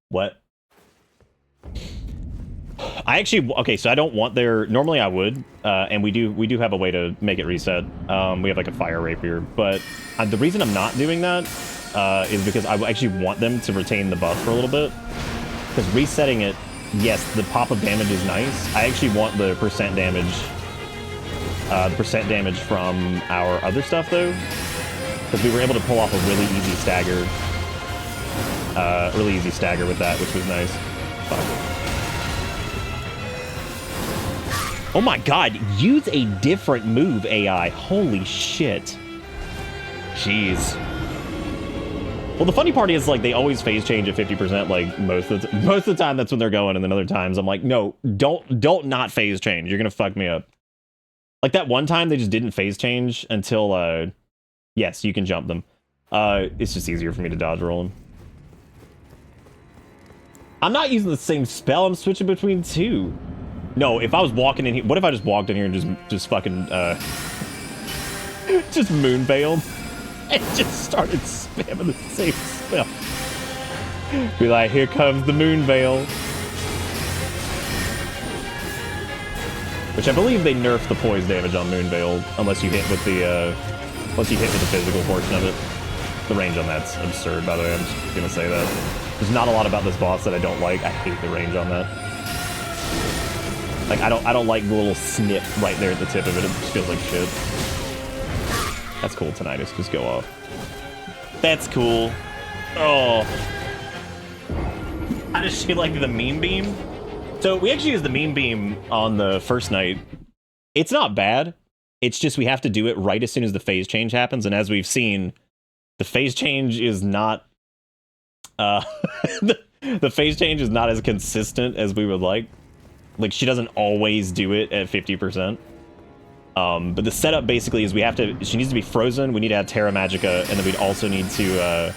What? I actually, okay, so I don't want their, normally I would, and we do have a way to make it reset. We have like a fire rapier, but the reason I'm not doing that is because I actually want them to retain the buff for a little bit. Because resetting it, yes, the pop-up damage is nice. I actually want the percent damage from our other stuff though, because we were able to pull off a really easy stagger with that, which was nice. Fuck. Oh my god, use a different move, AI. Holy shit. Jeez. Well, the funny part is, like, they always phase change at 50%, like, most of the time that's when they're going, and then other times I'm like, no, don't not phase change. You're gonna fuck me up. Like, that one time they just didn't phase change until, yes, you can jump them. It's just easier for me to dodge roll them. I'm not using the same spell, I'm switching between two. No, if I was walking in here, what if I just walked in here and just fucking, just moonveiled and just started spamming the same spell? Be like, here comes the moonveil. Which I believe they nerfed the poise damage on moonveil, unless you hit with the physical portion of it. The range on that's absurd, by the way, I'm just gonna say that. There's not a lot about this boss that I don't like. I hate the range on that. Like, I don't like the little snip right there at the tip of it. It just feels like shit. That's cool, Tinnitus. Just go off. That's cool. Oh. How does she like the meme beam? So we actually used the meme beam on the first night. It's not bad. It's just we have to do it right as soon as the phase change happens. And as we've seen, the phase change is not... the phase change is not as consistent as we would like. Like, she doesn't always do it at 50%. But the setup basically is she needs to be frozen, we need to have Terra Magica, and then we'd also need to,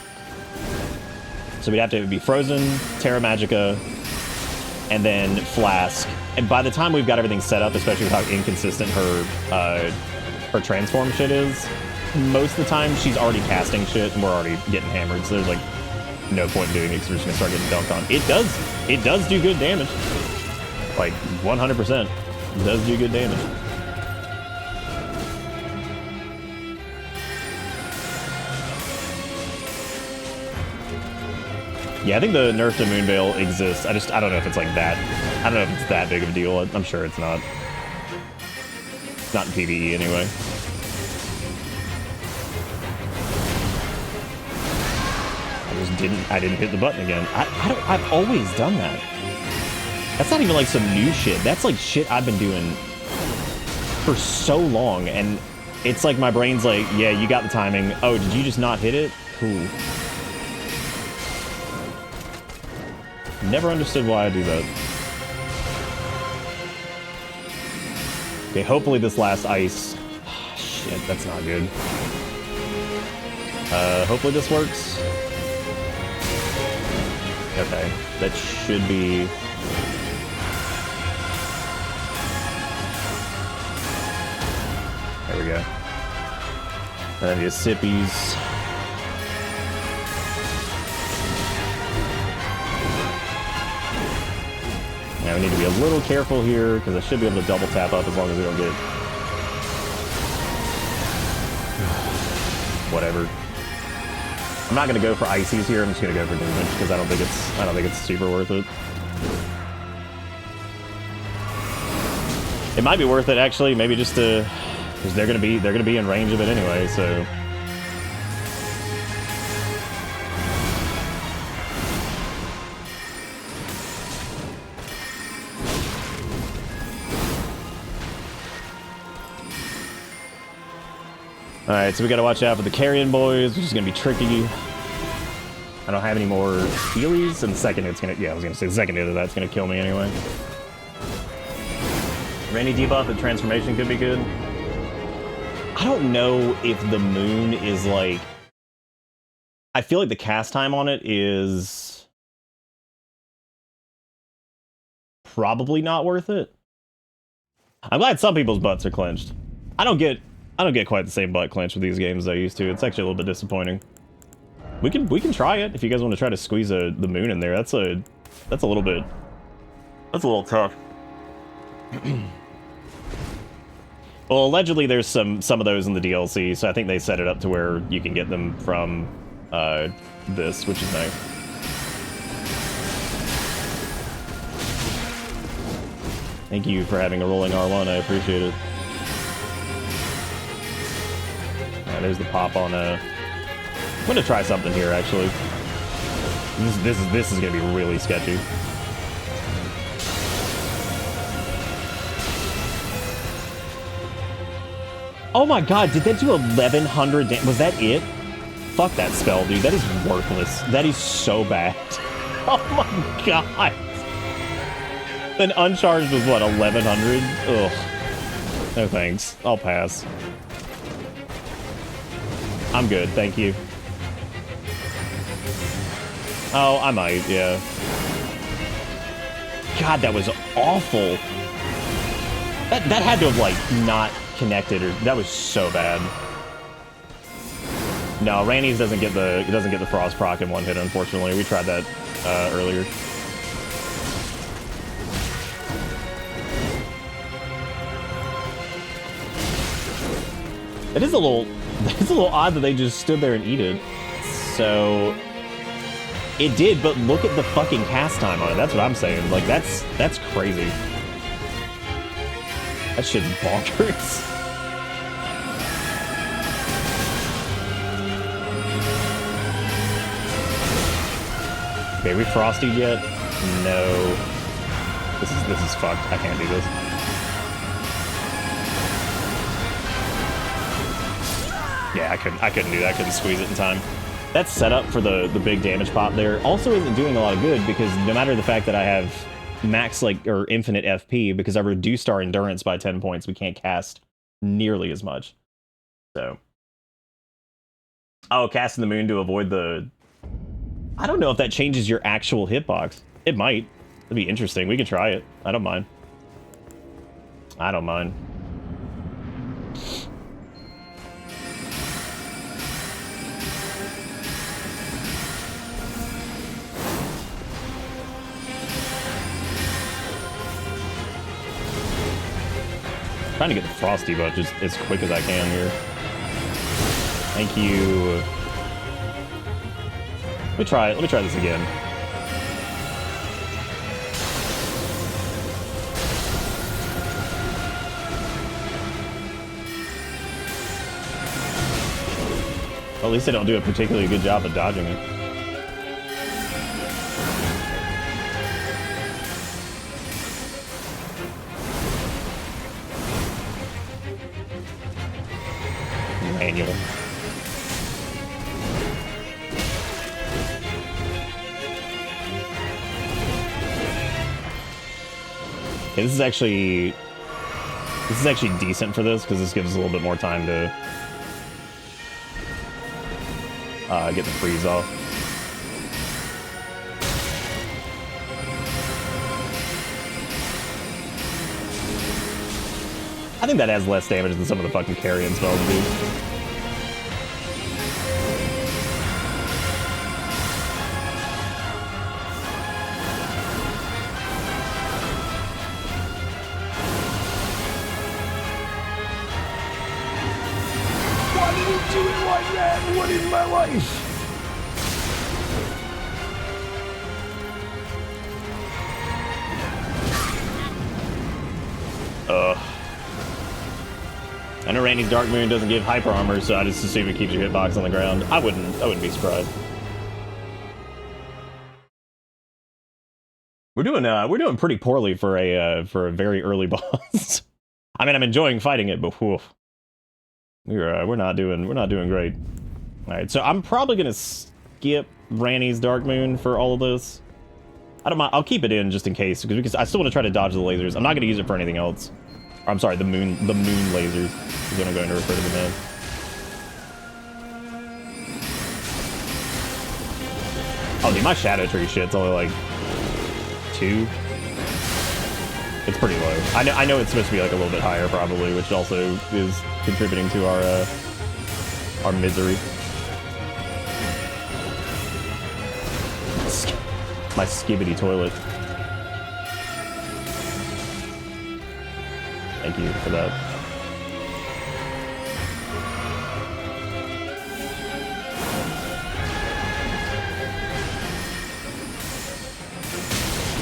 so we'd have to be frozen, Terra Magica, and then Flask. And by the time we've got everything set up, especially with how inconsistent her transform shit is, most of the time she's already casting shit and we're already getting hammered, so there's like no point in doing it because we're just gonna start getting dunked on. It does do good damage. Like, 100% does do good damage. Yeah, I think the nerf to Moonveil exists. I don't know if it's like that. I don't know if it's that big of a deal. I'm sure it's not. It's not in PvE anyway. I didn't hit the button again. I've always done that. That's not even like some new shit. That's like shit I've been doing for so long, and it's like my brain's like, yeah, you got the timing. Oh, did you just not hit it? Cool. Never understood why I do that. Okay, hopefully this last ice... shit, that's not good. Hopefully this works. Okay, that should be... There we go. And then the sippies. Now we need to be a little careful here, because I should be able to double tap up as long as we don't get... Whatever. I'm not going to go for ices here, I'm just going to go for damage, because I don't think it's super worth it. It might be worth it, actually, maybe just to... Because they're gonna be in range of it anyway, so. Alright, so we gotta watch out for the carrion boys, which is gonna be tricky. I don't have any more Feelies, and the second it's gonna, yeah, I was gonna say the second hit of that's gonna kill me anyway. Rainy debuff and transformation could be good. I don't know if the moon is like... I feel like the cast time on it is probably not worth it. I'm glad some people's butts are clenched. I don't get quite the same butt clench with these games as I used to. It's actually a little bit disappointing. We can try it if you guys want to try to squeeze the moon in there. That's a little tough. Well, allegedly there's some of those in the DLC, so I think they set it up to where you can get them from this, which is nice. Thank you for having a rolling R1. I appreciate it. There's the pop on I'm gonna try something here, actually. This is gonna be really sketchy. Oh my god, did that do 1100 damage? Was that it? Fuck that spell, dude. That is worthless. That is so bad. Oh my god. Then uncharged was what, 1100? Ugh. No thanks. I'll pass. I'm good, thank you. Oh, I might, yeah. God, that was awful. That had to have, like, not connected, or that was so bad. No, Randy's doesn't get the frost proc in one hit, unfortunately. We tried that earlier. It is a little odd that they just stood there and eat it. So it did, but look at the fucking cast time on it. That's what I'm saying. Like that's crazy. That shit's bonkers. Okay, we frosted yet? No. This is fucked. I can't do this. Yeah, I couldn't do that. I couldn't squeeze it in time. That setup for the big damage pop there also isn't doing a lot of good, because no matter the fact that I have max or infinite FP, because I reduced our endurance by 10 points, we can't cast nearly as much. So, oh, casting the moon to avoid the... I don't know if that changes your actual hitbox. It might. It'd be interesting. We could try it. I don't mind. I don't mind. Trying to get the frosty butt just as quick as I can here. Thank you. Let me try this again. Well, at least they don't do a particularly good job of dodging it. Manual. Okay, this is actually decent for this, because this gives us a little bit more time to get the freeze off. I think that has less damage than some of the fucking carrion spells do. Why did he do it like that? What is my life? I know Randy's Dark Moon doesn't give hyper armor, so I just assume it keeps your hitbox on the ground. I wouldn't be surprised. We're doing pretty poorly for a very early boss. I mean, I'm enjoying fighting it, but whew, we're not doing great. All right, so I'm probably gonna skip Randy's Dark Moon for all of this. I don't mind. I'll keep it in just in case, because I still want to try to dodge the lasers. I'm not gonna use it for anything else. Or, I'm sorry, the moon lasers is what I'm going to refer to them as. Oh, dude, my Shadow Tree shit's only like 2. It's pretty low. I know it's supposed to be like a little bit higher probably, which also is contributing to our misery. My skibbity toilet. Thank you for that.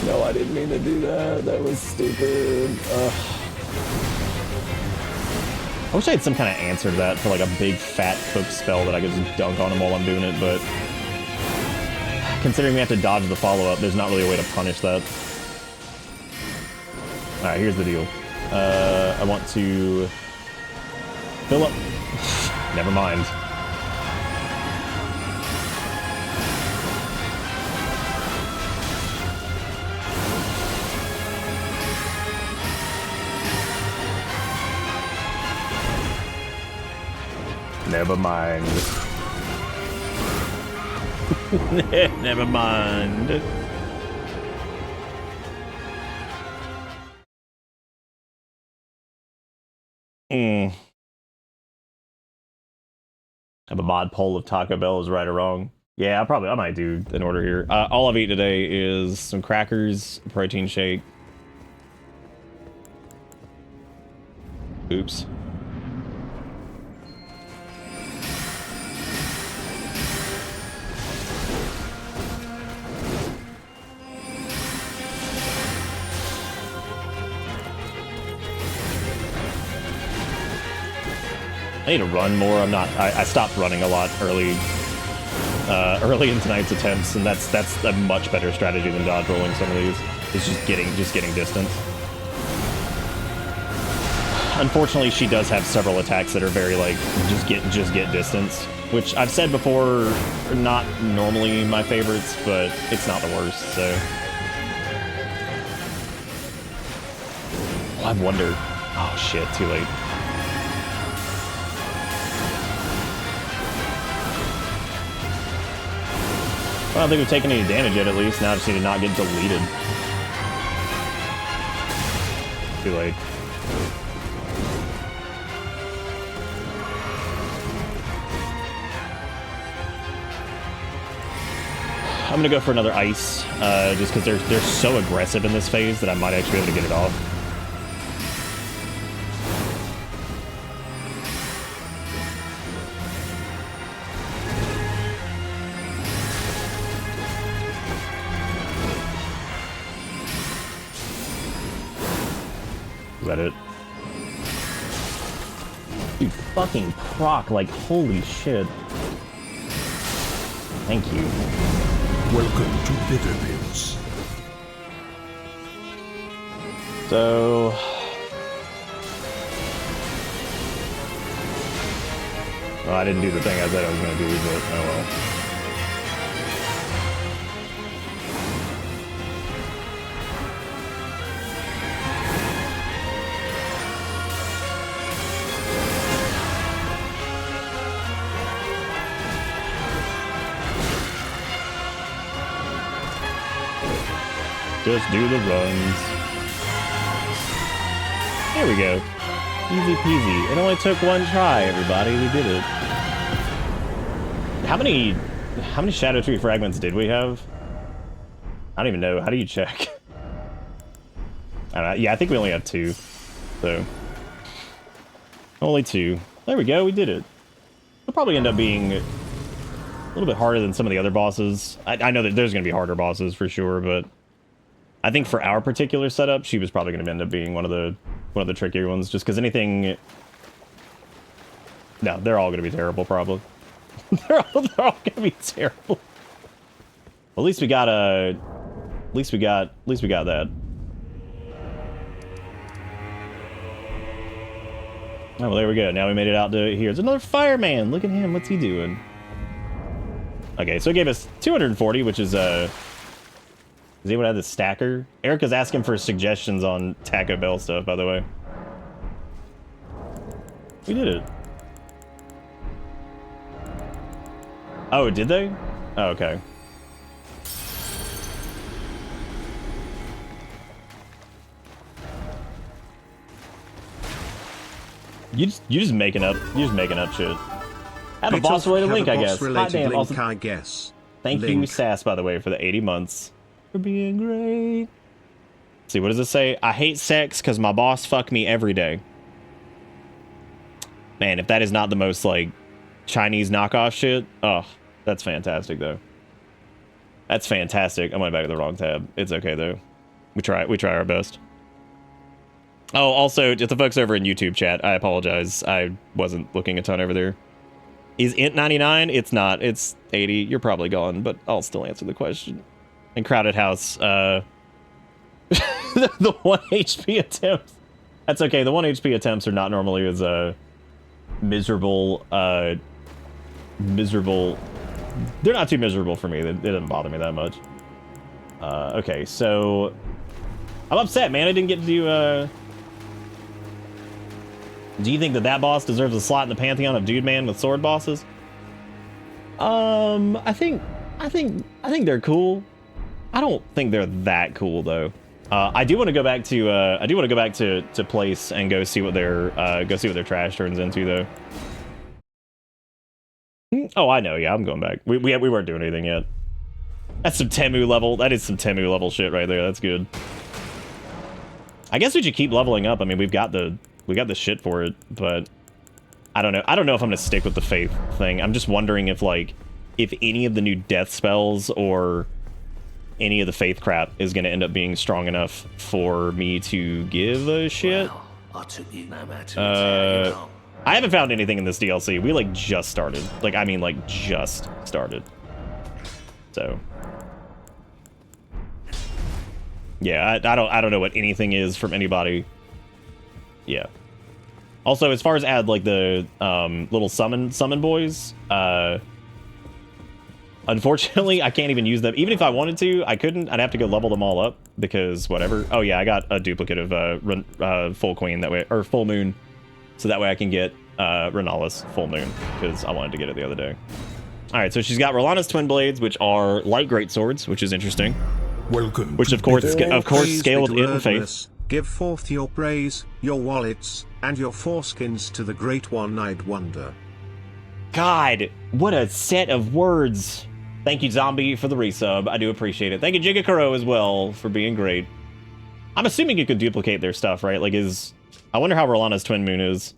No, I didn't mean to do that. That was stupid. I wish I had some kind of answer to that for like a big fat cook spell that I could just dunk on him while I'm doing it, but considering we have to dodge the follow-up, there's not really a way to punish that. Alright, here's the deal. I want to fill up. Never mind. Never mind. Never mind. Have a mod poll if Taco Bell is right or wrong. Yeah, I might do an order here. All I've eaten today is some crackers, a protein shake. Oops. I need to run more. I stopped running a lot early in tonight's attempts, and that's a much better strategy than dodge rolling some of these. It's just getting distance. Unfortunately, she does have several attacks that are very like just get distance, which I've said before are not normally my favorites, but it's not the worst. So I wonder. Oh shit! Too late. I don't think we've taken any damage yet, at least. Now I just need to not get deleted. Too late. I'm gonna go for another ice, just because they're so aggressive in this phase that I might actually be able to get it off. Is that it? Dude, fucking proc, like, holy shit. Thank you. Welcome to Bitterpits. So... well, I didn't do the thing I said I was gonna do, but oh well. Just do the runs. There we go. Easy peasy. It only took one try, everybody. We did it. How many Shadow Tree fragments did we have? I don't even know. How do you check? I don't know. Yeah, I think we only have 2. So only 2. There we go. We did it. It'll probably end up being a little bit harder than some of the other bosses. I know that there's going to be harder bosses for sure, but I think for our particular setup, she was probably going to end up being one of the trickier ones, just because anything... No, they're all going to be terrible, probably. they're all going to be terrible. Well, at least we got that. Oh, well, there we go. Now we made it out to here. There's another fireman. Look at him. What's he doing? Okay, so it gave us 240, which is Does anyone have the stacker? Erica's asking for suggestions on Taco Bell stuff, by the way. We did it. Oh, did they? Oh, okay. You just making up shit. Have a boss related link, I guess. Hot damn, link, also, I guess. thank you, Sass, by the way, for the 80 months. For being great. Let's see, what does it say? I hate sex because my boss fuck me every day. Man, if that is not the most, like, Chinese knockoff shit, oh, that's fantastic, though. That's fantastic. I went back to the wrong tab. It's okay, though. We try our best. Oh, also, just the folks over in YouTube chat, I apologize. I wasn't looking a ton over there. Is int 99? It's not. It's 80. You're probably gone, but I'll still answer the question. And Crowded House, the 1 HP attempts. That's okay. The 1 HP attempts are not normally as miserable. They're not too miserable for me. It doesn't bother me that much. Okay, so I'm upset, man. I didn't get to do. Do you think that boss deserves a slot in the pantheon of dude man with sword bosses? I think they're cool. I don't think they're that cool though. I do want to go back to place and go see what their trash turns into though. Oh, I know. Yeah, I'm going back. We weren't doing anything yet. That's some Temu level. That is some Temu level shit right there. That's good. I guess we should keep leveling up. I mean, we got the shit for it, but I don't know. I don't know if I'm gonna stick with the faith thing. I'm just wondering if any of the new death spells or any of the faith crap is gonna end up being strong enough for me to give a shit. I haven't found anything in this DLC. We like just started. Like, I mean, like just started. So yeah, I don't know what anything is from anybody. Yeah. Also, as far as add like the little summon boys, unfortunately, I can't even use them. Even if I wanted to, I couldn't. I'd have to go level them all up because whatever. Oh yeah, I got a duplicate of full queen that way, or full moon, so that way I can get Renala's full moon because I wanted to get it the other day. All right, so she's got Rolana's twin blades, which are light great swords, which is interesting. Welcome. Which of course scaled in faith. Give forth your praise, your wallets, and your foreskins to the Great One-Eyed Wonder. God, what a set of words. Thank you, Zombie, for the resub. I do appreciate it. Thank you, Jigakuro, as well, for being great. I'm assuming you could duplicate their stuff, right? Like, I wonder how Rolana's twin moon is.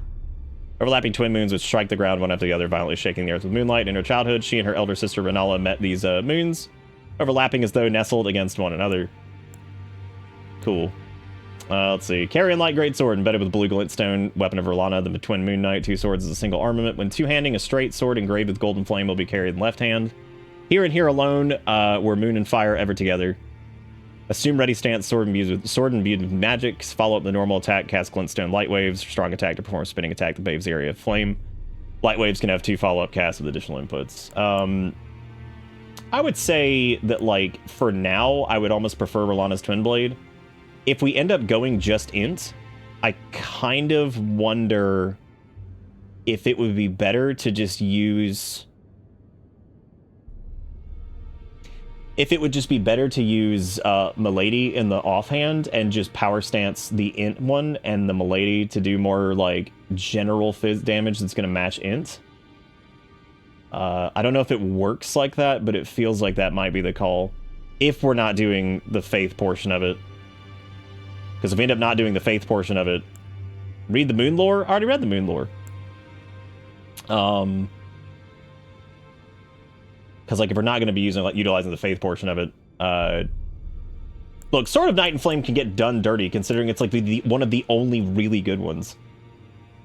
Overlapping twin moons which strike the ground one after the other, violently shaking the earth with moonlight. In her childhood, she and her elder sister, Renala, met these moons, overlapping as though nestled against one another. Cool. Let's see. Carrion light greatsword embedded with blue glintstone, weapon of Rolana, the twin moon knight. 2 swords is a single armament. When two-handing, a straight sword engraved with golden flame will be carried in left hand. Here and here alone, were moon and fire ever together. Assume ready stance, sword imbued with magic. Follow up the normal attack, cast glintstone light waves. Strong attack to perform spinning attack that waves the area of flame. Light waves can have 2 follow-up casts with additional inputs. I would say that, like, for now, I would almost prefer Rolana's twin blade. If we end up going just int, I kind of wonder if it would be better to just use... If it would just be better to use Milady in the offhand and just power stance the int one and the Milady to do more, like, general fizz damage that's going to match int. I don't know if it works like that, but it feels like that might be the call. If we're not doing the faith portion of it. Because if we end up not doing the faith portion of it... Read the moon lore? I already read the moon lore. Because, like, if we're not going to be utilizing the faith portion of it... Look, Sword of Night and Flame can get done dirty, considering it's, like, one of the only really good ones.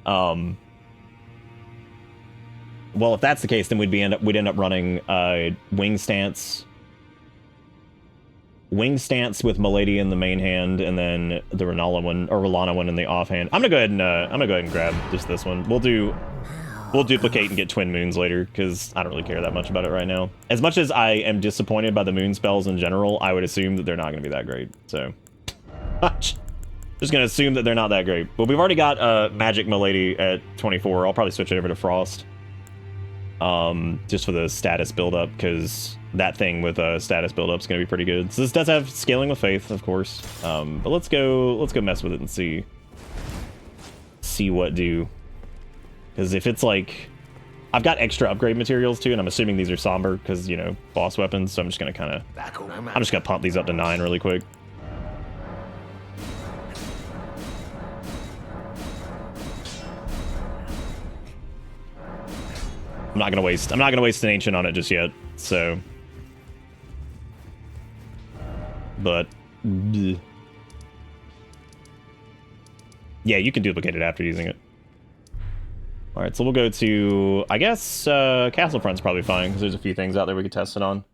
Well, if that's the case, then we'd end up running Wing Stance... Wing Stance with Milady in the main hand, and then the Rolana one in the offhand. I'm gonna go ahead and grab just this one. We'll duplicate and get twin moons later, because I don't really care that much about it right now. As much as I am disappointed by the moon spells in general, I would assume that they're not gonna be that great. So, Just gonna assume that they're not that great. But we've already got Magic Milady at 24. I'll probably switch it over to Frost. Just for the status build-up, because that thing with status build-up is gonna be pretty good. So this does have scaling with faith, of course. But let's go mess with it and see what do. Because if it's like, I've got extra upgrade materials too, and I'm assuming these are somber because, you know, boss weapons. So I'm just gonna I'm just gonna pump these up to 9 really quick. I'm not gonna waste an ancient on it just yet, so. But bleh. Yeah, you can duplicate it after using it. All right, so we'll go to, I guess, Castlefront's probably fine because there's a few things out there we could test it on.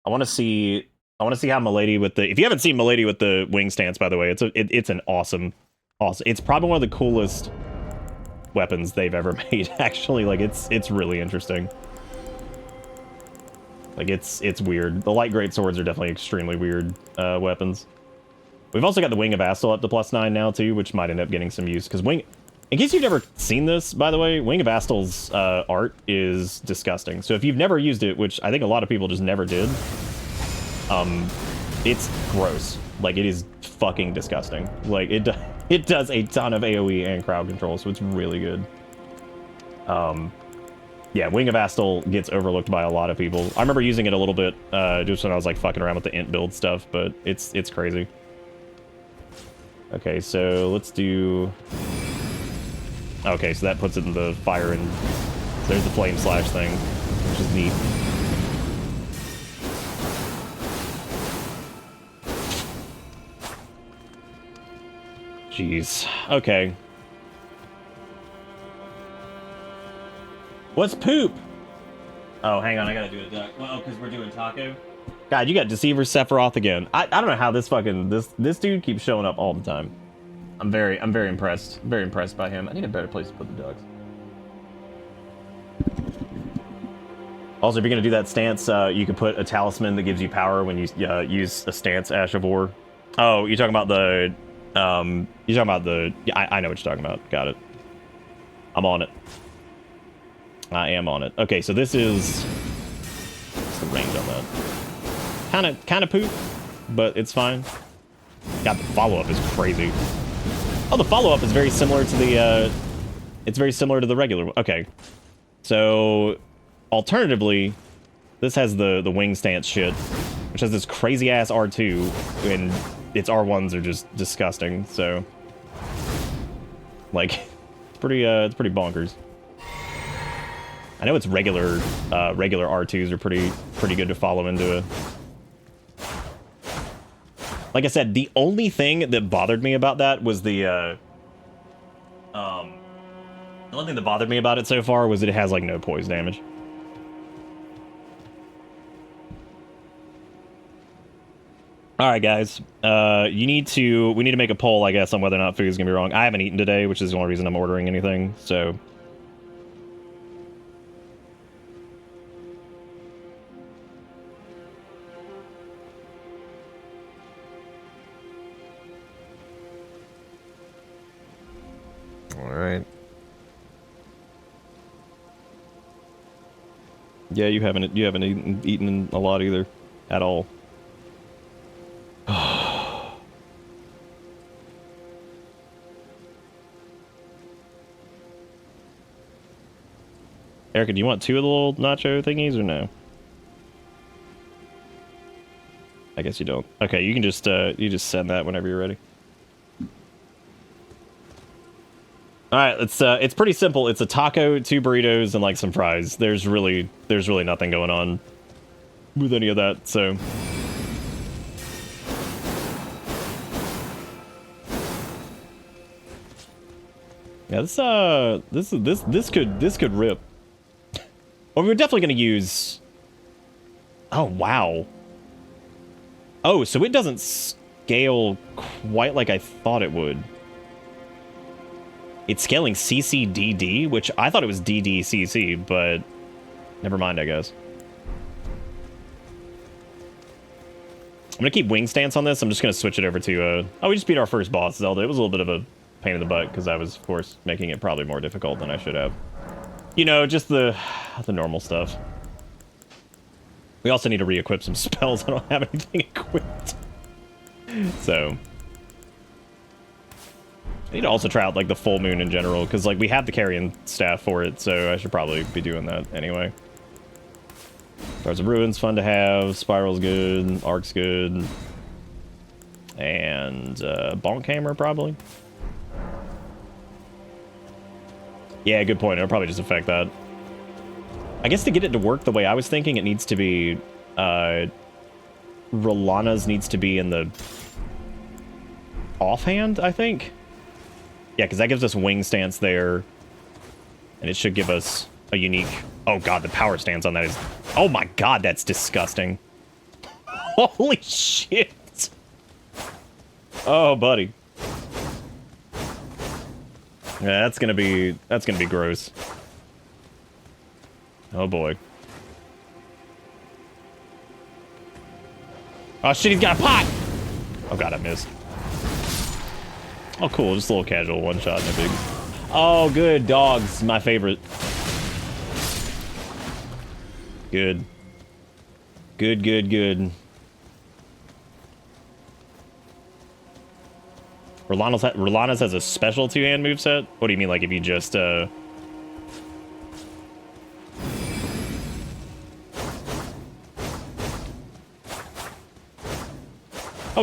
I want to see how Milady with the. If you haven't seen Milady with the wing stance, by the way, it's an awesome. It's probably one of the coolest weapons they've ever made. Actually, like it's really interesting. Like it's weird. The light great swords are definitely extremely weird weapons. We've also got the Wing of Astal up to +9 now too, which might end up getting some use because Wing. In case you've never seen this, by the way, Wing of Astal's art is disgusting. So if you've never used it, which I think a lot of people just never did, it's gross. Like, it is fucking disgusting. Like, it does a ton of AoE and crowd control, so it's really good. Yeah, Wing of Astal gets overlooked by a lot of people. I remember using it a little bit just when I was, like, fucking around with the int build stuff, but it's crazy. Okay, so let's do... Okay, so that puts it in the fire, and there's the flame slash thing, which is neat. Jeez. Okay. What's poop? Oh, hang on, I gotta do it. Well, because we're doing taco. God, you got Deceiver Sephiroth again. I don't know how this fucking this dude keeps showing up all the time. I'm very impressed. Very impressed by him. I need a better place to put the ducks. Also, if you're gonna do that stance, you can put a talisman that gives you power when you use a stance, Ash of War. Oh, you're talking about the yeah, I know what you're talking about. Got it. I'm on it. I am on it. Okay, so this is... What's the range on that? Kind of poop, but it's fine. God, the follow-up is crazy. Oh, the follow-up is very similar to the, it's very similar to the regular one. Okay. So, alternatively, this has the wing stance shit, which has this crazy-ass R2, and its R1s are just disgusting, so... Like, it's pretty bonkers. I know its regular R2s are pretty good to follow into it. Like I said, the only thing that bothered me about that was the only thing that bothered me about it so far was that it has, like, no poise damage. Alright, guys. We need to make a poll, I guess, on whether or not food's gonna be wrong. I haven't eaten today, which is the only reason I'm ordering anything, so... Alright. Yeah, you haven't eaten a lot either. At all. Erica, do you want 2 of the little nacho thingies or no? I guess you don't. Okay, you can just send that whenever you're ready. All right, it's pretty simple. It's a taco, 2 burritos, and like some fries. There's really nothing going on with any of that. So yeah, this could rip. Well, we're definitely gonna use. Oh wow. Oh, so it doesn't scale quite like I thought it would. It's scaling CCDD, which I thought it was DDCC, but never mind, I guess. gonna keep wing stance on this. I'm just gonna switch it over to oh, we just beat our first boss, Zelda. It was a little bit of a pain in the butt because I was, of course, making it probably more difficult than I should have. You know, just the normal stuff. We also need to re-equip some spells. I don't have anything equipped. So I need to also try out like the full moon in general, because like we have the carrion staff for it, so I should probably be doing that anyway. Stars of Ruins, fun to have. Spiral's good. Arc's good. And Bonk Hammer, probably. Yeah, good point. It'll probably just affect that. I guess to get it to work the way I was thinking, it needs to be... Rolana's needs to be in the... offhand, I think? Yeah, because that gives us wing stance there. And it should give us a unique... Oh god, the power stance on that is... Oh my god, that's disgusting. Holy shit! Oh, buddy. Yeah, that's gonna be gross. Oh boy. Oh shit, he's got a pot! Oh god, I missed. Oh cool, just a little casual one shot, no big. Oh good, dogs, my favorite. Good. Good, good, good. Rolana's has a special two-hand moveset? What do you mean, like, if you just, Oh,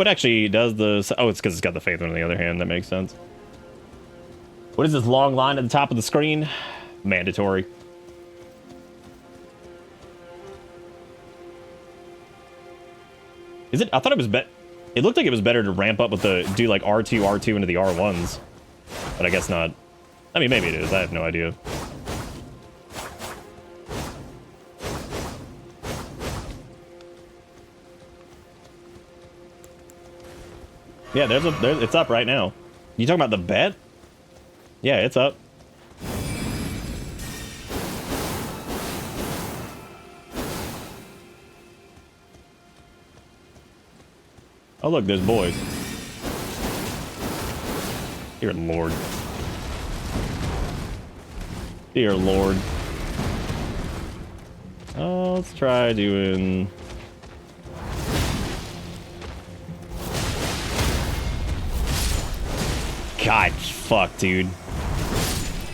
it actually does the... Oh, it's because it's got the Faith one on the other hand. That makes sense. What is this long line at the top of the screen? Mandatory. Is it? I thought it was it looked like it was better to ramp up with do like R2 into the R1s. But I guess not. I mean, maybe it is. I have no idea. Yeah, it's up right now. You talking about the bet? Yeah, it's up. Oh look, there's boys. Dear Lord. Dear Lord. Oh, let's try doing... God, fuck, dude.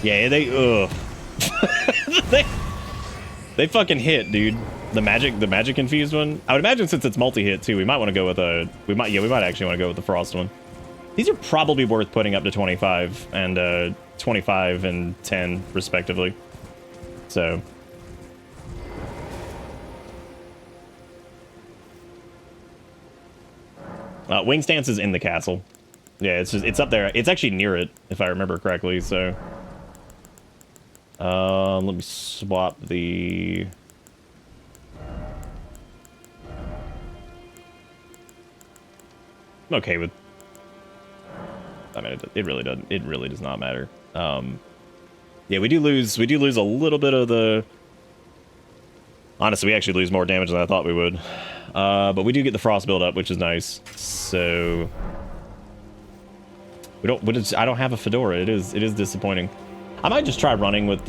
Yeah, ugh. they fucking hit, dude. The magic infused one. I would imagine since it's multi-hit too, we might want to go with we might actually want to go with the frost one. These are probably worth putting up to 25 and 25 and 10 respectively. So wing stance is in the castle. Yeah, it's up there. It's actually near it, if I remember correctly, so let me swap the... I'm okay with... I mean, it really doesn't. It really does not matter. Yeah, we do lose a little bit of the... Honestly, we actually lose more damage than I thought we would. But we do get the frost build up, which is nice. So I don't have a fedora. It is disappointing. I might just try running with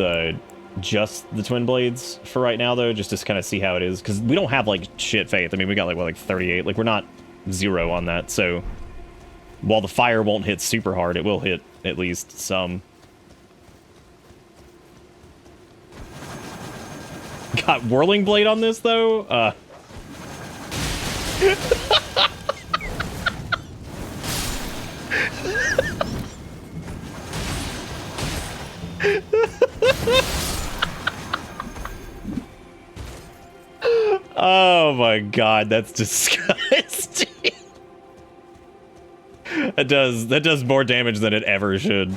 just the twin blades for right now, though, just to kind of see how it is, because we don't have like shit faith. I mean, we got like what, like 38. Like we're not 0 on that. So while the fire won't hit super hard, it will hit at least some. Got whirling blade on this though. Oh my god, that's disgusting. That does more damage than it ever should.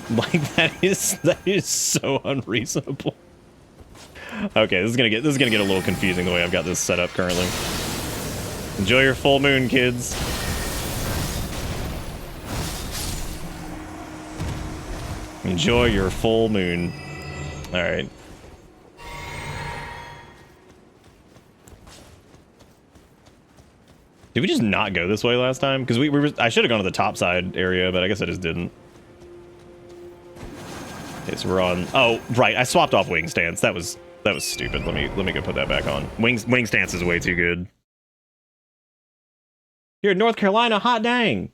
Like that is so unreasonable. Okay, this is gonna get a little confusing the way I've got this set up currently. Enjoy your full moon, kids. Enjoy your full moon. All right. Did we just not go this way last time? Because I should have gone to the top side area, but I guess I just didn't. Okay, so we're on. Oh, right. I swapped off wing stance. That was stupid. Let me go put that back on. Wing stance is way too good. You're in North Carolina. Hot dang.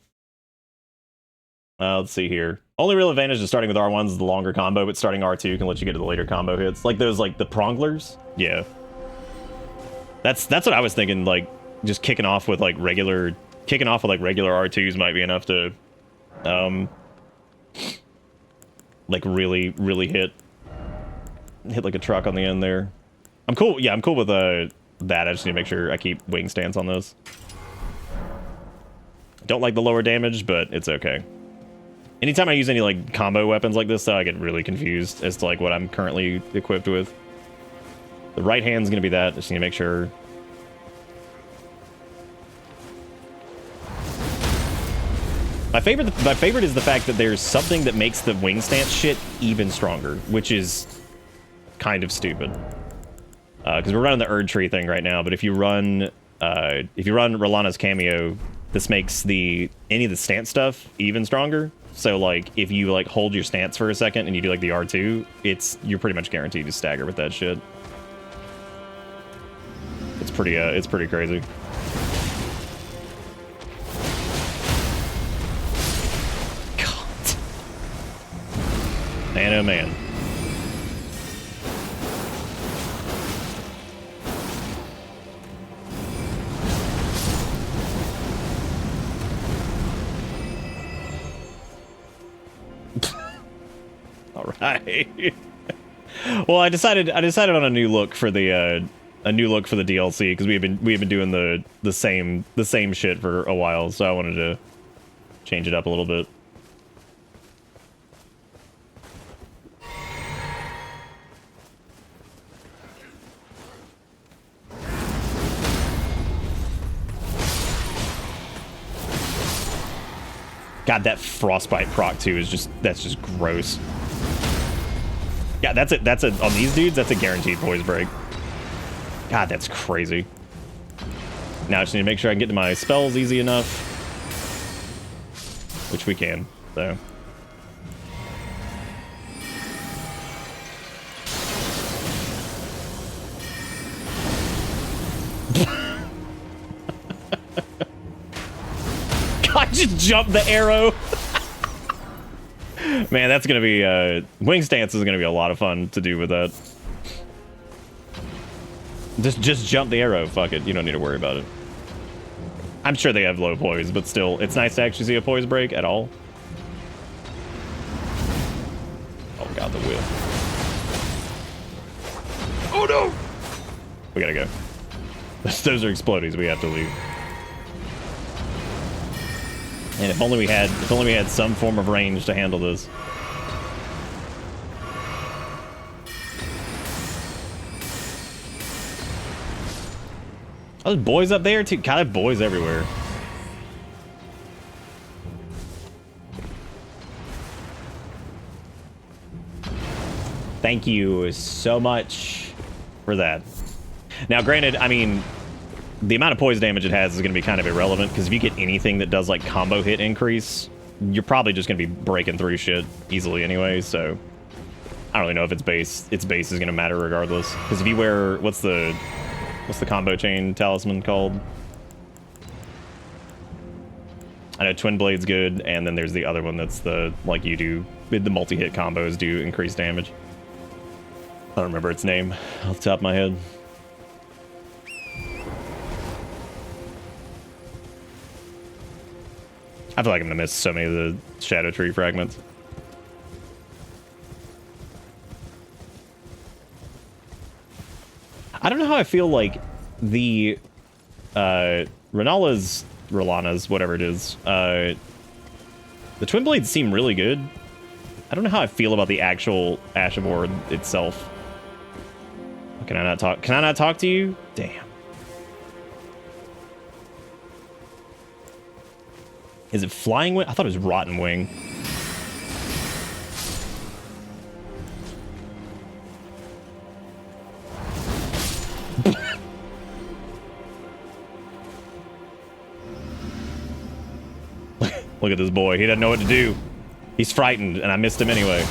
Let's see here. Only real advantage to starting with R1s is the longer combo, but starting R2 can let you get to the later combo hits. Like those, like the pronglers. Yeah. That's what I was thinking. Like just kicking off with like regular R2s might be enough to, like really hit like a truck on the end there. I'm cool. Yeah, I'm cool with that. I just need to make sure I keep wing stance on this. Don't like the lower damage, but it's okay. Anytime I use any like combo weapons like this, though, I get really confused as to like what I'm currently equipped with. The right hand's gonna be that. Just need to make sure. My favorite is the fact that there's something that makes the wing stance shit even stronger, which is kind of stupid. Because we're running the Erd Tree thing right now, but if you run Rolana's cameo, this makes any of the stance stuff even stronger. So like if you like hold your stance for a second and you do like the R2, you're pretty much guaranteed to stagger with that shit. It's pretty crazy. God. Man, oh man. All right. Well, I decided on a new look for the DLC because we've been doing the same shit for a while, so I wanted to change it up a little bit. God, that frostbite proc too is that's just gross. Yeah, that's it on these dudes. That's a guaranteed poise break. God, that's crazy. Now I just need to make sure I can get to my spells easy enough, which we can. So. God, just jump the arrow. Man, that's gonna be wing stance is gonna be a lot of fun to do with that. Just jump the arrow. Fuck it. You don't need to worry about it. I'm sure they have low poise, but still, it's nice to actually see a poise break at all. Oh god, the wheel. Oh no! We gotta go. Those are explodies. We have to leave. And if only we had some form of range to handle this. Oh, there's boys up there too. God, I have boys everywhere. Thank you so much for that. Now, granted, I mean, the amount of poise damage it has is going to be kind of irrelevant, because if you get anything that does like combo hit increase, you're probably just going to be breaking through shit easily anyway, so I don't really know if its base is going to matter regardless. Because if you wear, what's the combo chain talisman called? I know Twin Blade's good, and then there's the other one that's the, like, you do, the multi-hit combos do increase damage. I don't remember its name off the top of my head. I feel like I'm gonna miss so many of the Shadow Tree fragments. I don't know how I feel like the Rolana's, whatever it is, the Twin Blades seem really good. I don't know how I feel about the actual Ash of War itself. Can I not talk? Can I not talk to you? Damn. Is it Flying Wing? I thought it was Rotten Wing. Look at this boy. He doesn't know what to do. He's frightened, and I missed him anyway.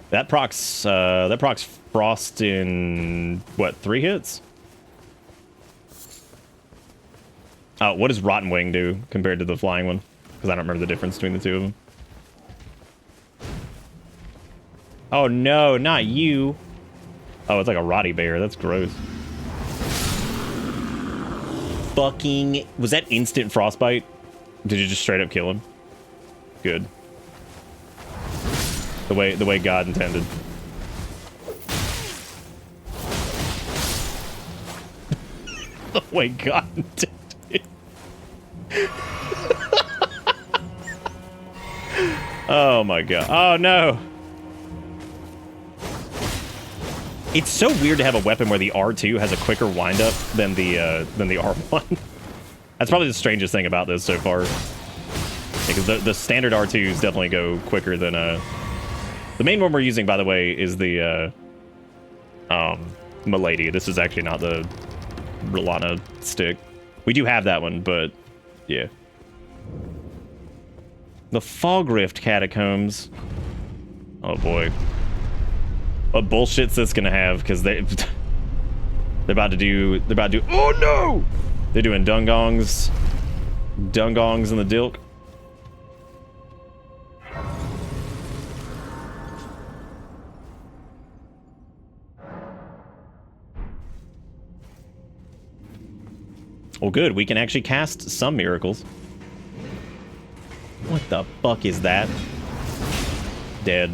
That procs Frost in, what, 3 hits? Oh, what does Rotten Wing do compared to the flying one? Because I don't remember the difference between the two of them. Oh no, not you. Oh, it's like a Rotty Bear. That's gross. Fucking... Was that instant frostbite? Did you just straight up kill him? Good. The way God intended. The way God intended. Oh my god. Oh no. It's so weird to have a weapon where the R2 has a quicker windup than the R1. That's probably the strangest thing about this so far. Because the standard R2s definitely go quicker than the main one we're using, by the way, is the Milady. This is actually not the Rolana stick. We do have that one, but yeah. The Fog Rift Catacombs. Oh boy. What bullshit's this gonna have? Because they're about to do. Oh no! They're doing dungongs in the dilk. Well, good. We can actually cast some miracles. What the fuck is that? Dead.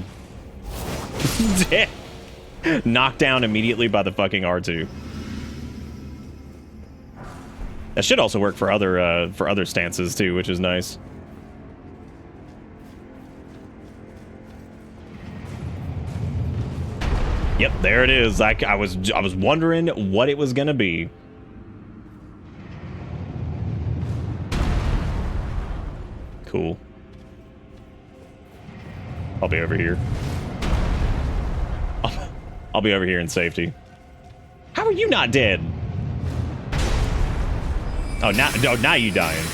Dead. Knocked down immediately by the fucking R2. That should also work for other stances too, which is nice. Yep, there it is. I was wondering what it was gonna be. Cool. I'll be over here. I'll be over here in safety. How are you not dead? Oh, now you dying.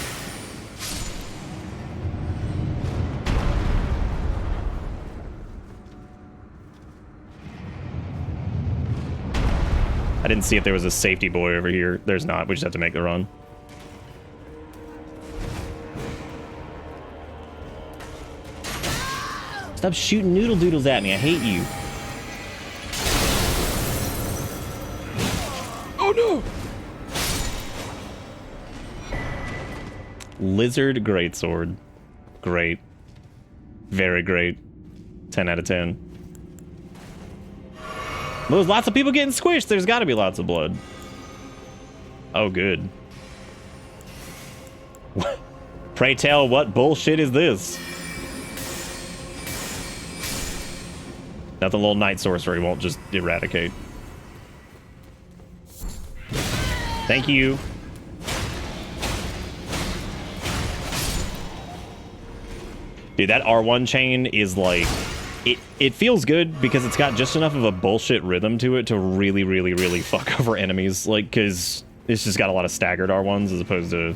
I didn't see if there was a safety boy over here. There's not. We just have to make the run. Stop shooting noodle doodles at me. I hate you. Oh no! Lizard Greatsword. Great. Very great. 10 out of 10. Well, there's lots of people getting squished. There's got to be lots of blood. Oh, good. Pray tell, what bullshit is this? Not the little Night Sorcerer won't just eradicate. Thank you. Dude, that R1 chain is like... It feels good because it's got just enough of a bullshit rhythm to it to really, really, really fuck over enemies. Like, because it's just got a lot of staggered R1s as opposed to...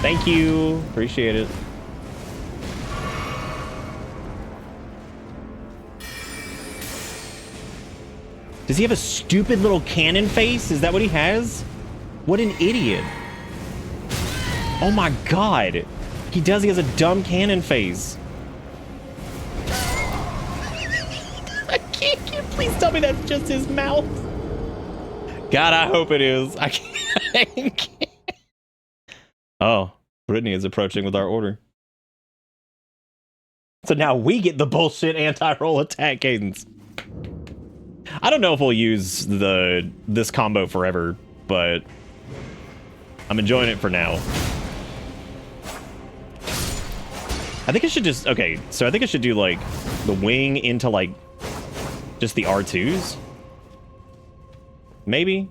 Thank you. Appreciate it. Does he have a stupid little cannon face? Is that what he has? What an idiot. Oh my god. He does. He has a dumb cannon face. I can't. Please tell me that's just his mouth. God, I hope it is. I can't. Oh, Brittany is approaching with our order. So now we get the bullshit anti-roll attack cadence. I don't know if we'll use this combo forever, but I'm enjoying it for now. I think I should just... Okay, so I think I should do, like, the wing into, like, just the R2s? Maybe?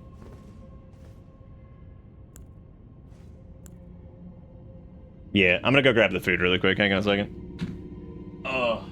Yeah, I'm gonna go grab the food really quick. Hang on a second. Oh.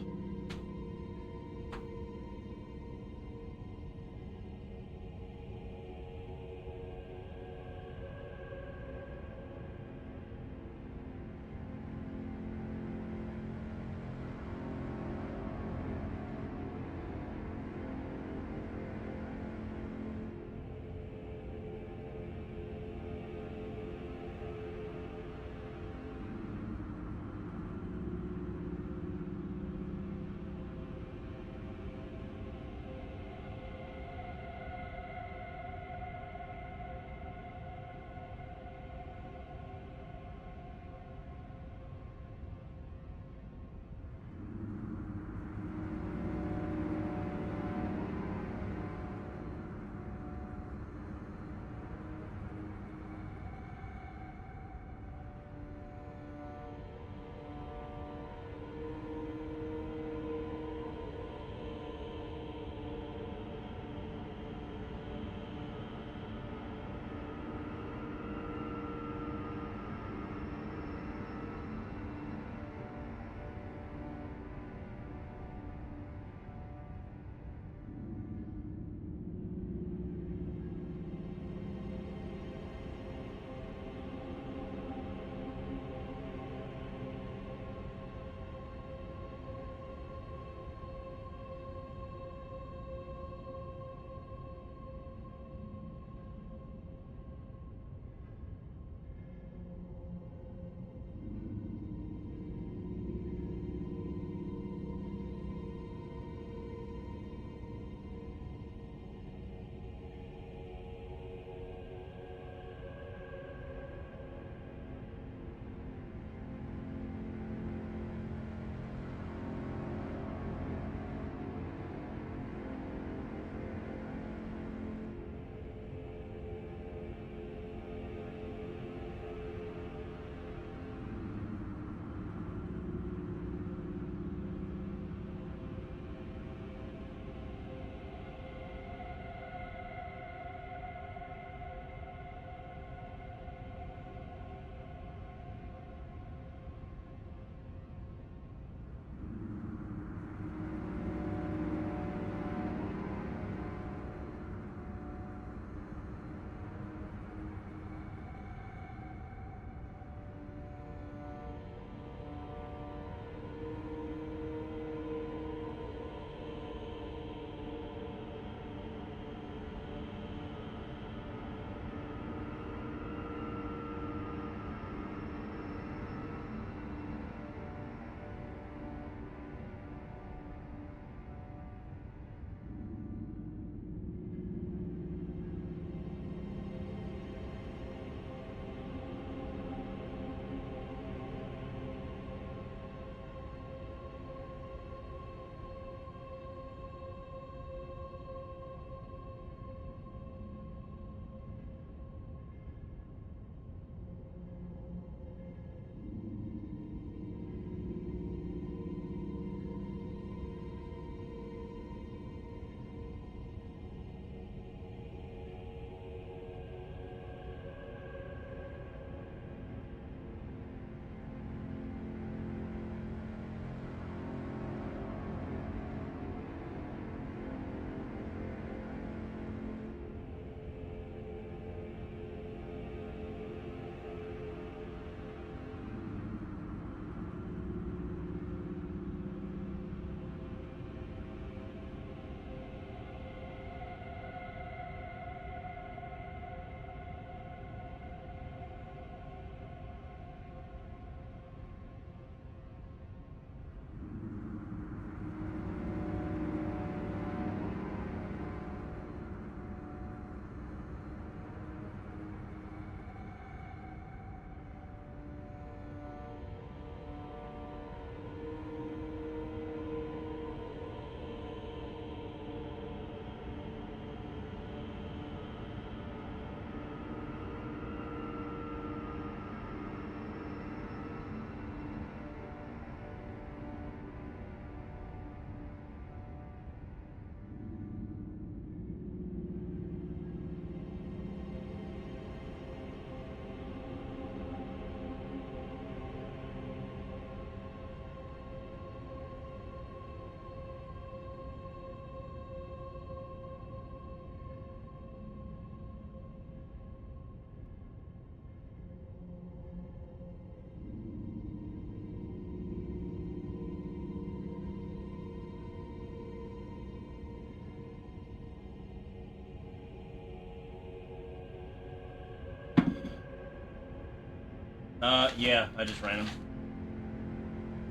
Yeah, I just ran him.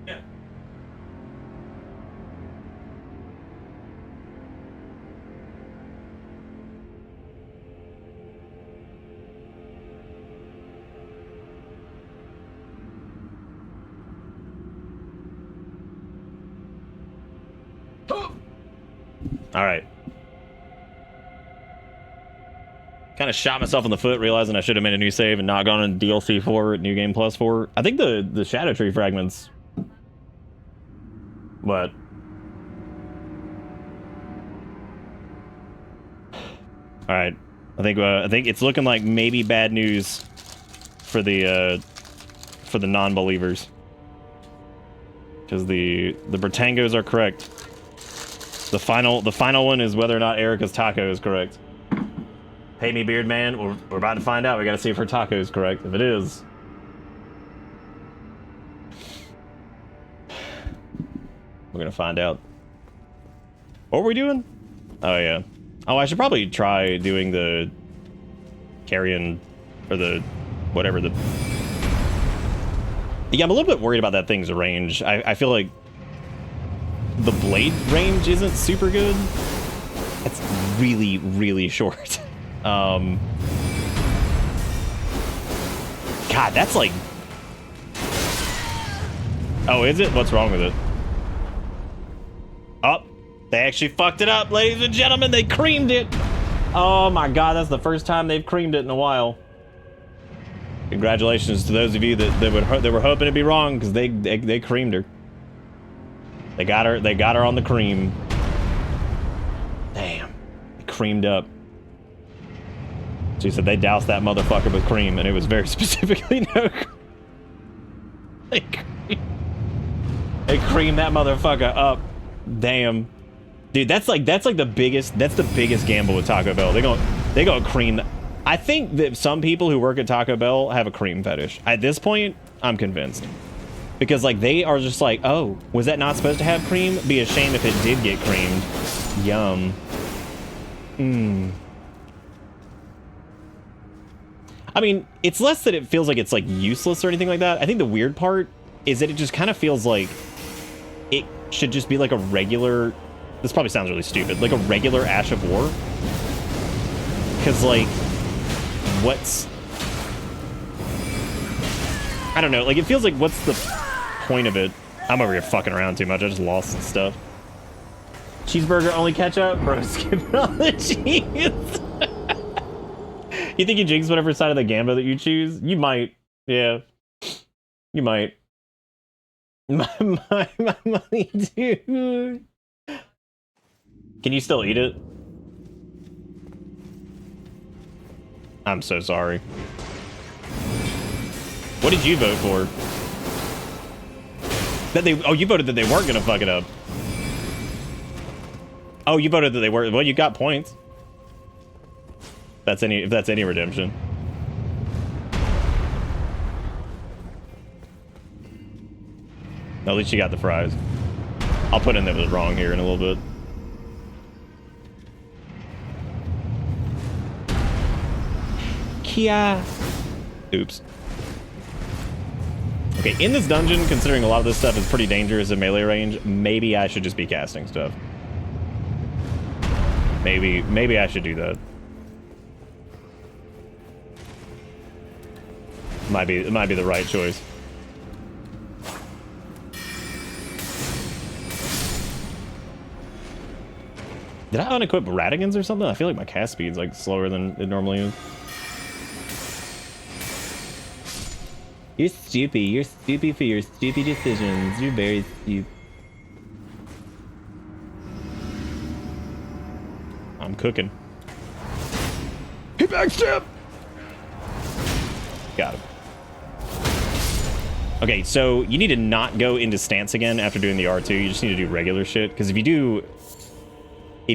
Yeah. All right. Kind of shot myself in the foot, realizing I should have made a new save and not gone into DLC 4, New Game Plus 4. I think the Shadow Tree fragments. What? All right. I think it's looking like maybe bad news for the non-believers, because the Britangos are correct. The final one is whether or not Erica's taco is correct. Pay me, Beard Man. We're about to find out. We gotta see if her taco is correct. If it is, we're gonna find out. What were we doing? Oh yeah. Oh, I should probably try doing the carrion or the whatever the. Yeah, I'm a little bit worried about that thing's range. I feel like the blade range isn't super good. It's really, really short. God, that's like... Oh, is it? What's wrong with it? Oh, they actually fucked it up, ladies and gentlemen. They creamed it. Oh my God, that's the first time they've creamed it in a while. Congratulations to those of you that were hoping to be wrong, because they creamed her. They got her on the cream. Damn, they creamed up. She said they doused that motherfucker with cream, and it was very specifically no cream. They creamed that motherfucker up. Damn, dude, that's like the biggest gamble with Taco Bell. They gonna cream. I think that some people who work at Taco Bell have a cream fetish. At this point, I'm convinced. Because, like, they are just like, oh, was that not supposed to have cream? Be a shame if it did get creamed. Yum. Mmm. I mean, it's less that it feels like it's, like, useless or anything like that. I think the weird part is that it just kind of feels like it should just be, like, a regular... This probably sounds really stupid. Like, a regular Ash of War. Because, like, what's... I don't know. Like, it feels like, what's the point of it? I'm over here fucking around too much. I just lost stuff. Cheeseburger, only ketchup? Bro, skip all the cheese. You think you jinx whatever side of the gambit that you choose? You might. Yeah. You might. My money, dude. Can you still eat it? I'm so sorry. What did you vote for? That they... Oh, you voted that they weren't gonna fuck it up. Oh, you voted that they were... Well, you got points. If that's any redemption. At least you got the fries. I'll put in that it was wrong here in a little bit. Kia. Oops. Okay, in this dungeon, considering a lot of this stuff is pretty dangerous in melee range, maybe I should just be casting stuff. Maybe I should do that. It might be the right choice. Did I unequip Radigans or something? I feel like my cast speed's like slower than it normally is. You're stupid. You're stupid for your stupid decisions. You're very stupid. I'm cooking. He backstab! Got him. Okay, so you need to not go into stance again after doing the R2. You just need to do regular shit. Because if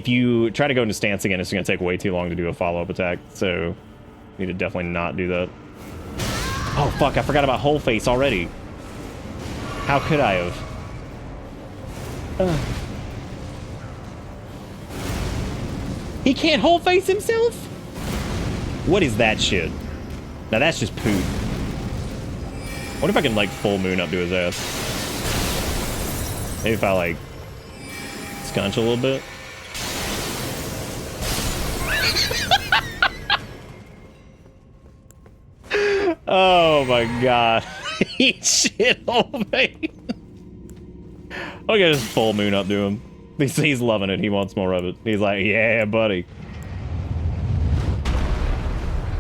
you try to go into stance again, it's going to take way too long to do a follow-up attack. So you need to definitely not do that. Oh, fuck, I forgot about whole face already. How could I have? He can't whole face himself? What is that shit? Now that's just poop. What if I can, like, full moon up to his ass? Maybe if I, like, scunch a little bit. Oh my god. He shit on me. I'll get his full moon up to him. He's loving it. He wants more of it. He's like, yeah, buddy.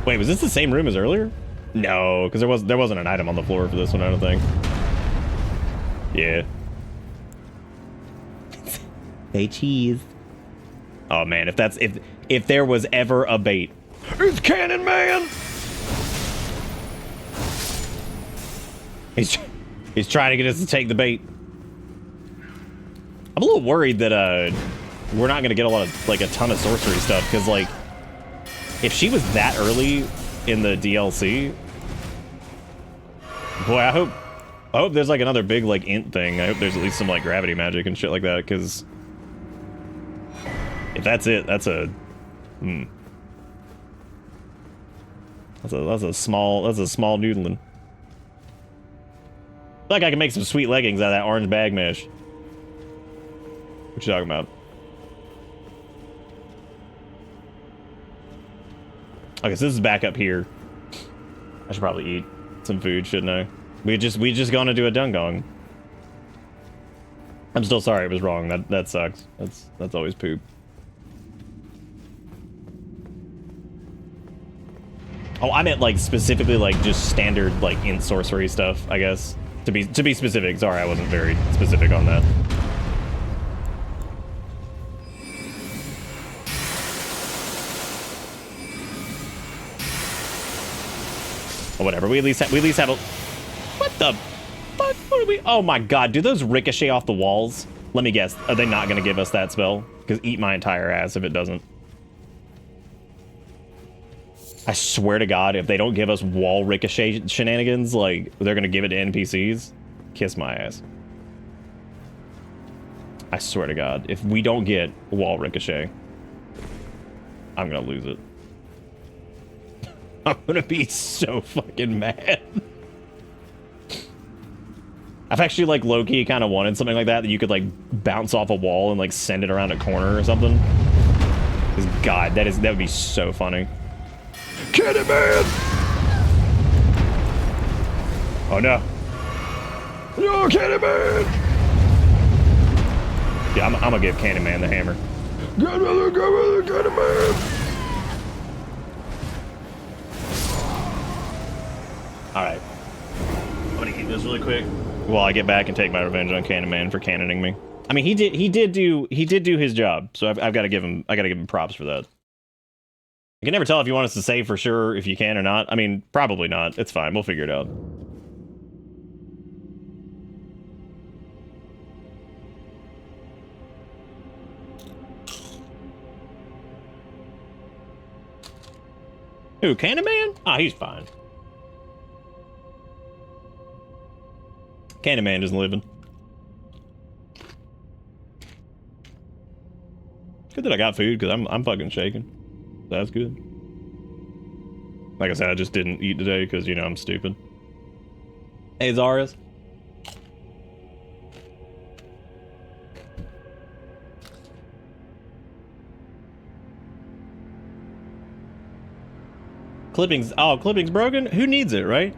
Wait, was this the same room as earlier? No, because there wasn't an item on the floor for this one, I don't think. Yeah. Hey, cheese. Oh man, if there was ever a bait, it's Cannon Man. He's trying to get us to take the bait. I'm a little worried that we're not gonna get a ton of sorcery stuff, because like if she was that early in the DLC, boy, I hope there's like another big like int thing. I hope there's at least some like gravity magic and shit like that, because if that's it, that's a that's a small noodling. Like I can make some sweet leggings out of that orange bag mesh. What you talking about? Okay, so this is back up here. I should probably eat some food, shouldn't I? We just gonna do a dungong. I'm still sorry it was wrong. That sucks. That's always poop. Oh, I meant like specifically like just standard like int sorcery stuff, I guess. To be specific. Sorry, I wasn't very specific on that. Or whatever. We at least have a. What the fuck? What are we? Oh my god! Do those ricochet off the walls? Let me guess. Are they not gonna give us that spell? Because eat my entire ass if it doesn't. I swear to God, if they don't give us wall ricochet shenanigans, like, they're gonna give it to NPCs, kiss my ass. I swear to God, if we don't get wall ricochet, I'm gonna lose it. I'm gonna be so fucking mad. I've actually, like, low-key kind of wanted something like that you could, like, bounce off a wall and, like, send it around a corner or something. Because, God, that would be so funny. Cannon Man! Oh no. No, Cannon Man! Yeah, I'm gonna give Cannon Man the hammer. Go, Cannon Man! Alright. I'm gonna eat this really quick while I get back and take my revenge on Cannon Man for cannoning me. I mean, he did do his job, so I've got to give him props for that. You can never tell if you want us to save for sure if you can or not. I mean, probably not. It's fine. We'll figure it out. Who, Cannon Man? Ah, he's fine. Cannon Man isn't living. Good that I got food, because I'm fucking shaking. That's good. Like I said, I just didn't eat today because, you know, I'm stupid. Hey, Zaris. Clipping's broken? Who needs it, right?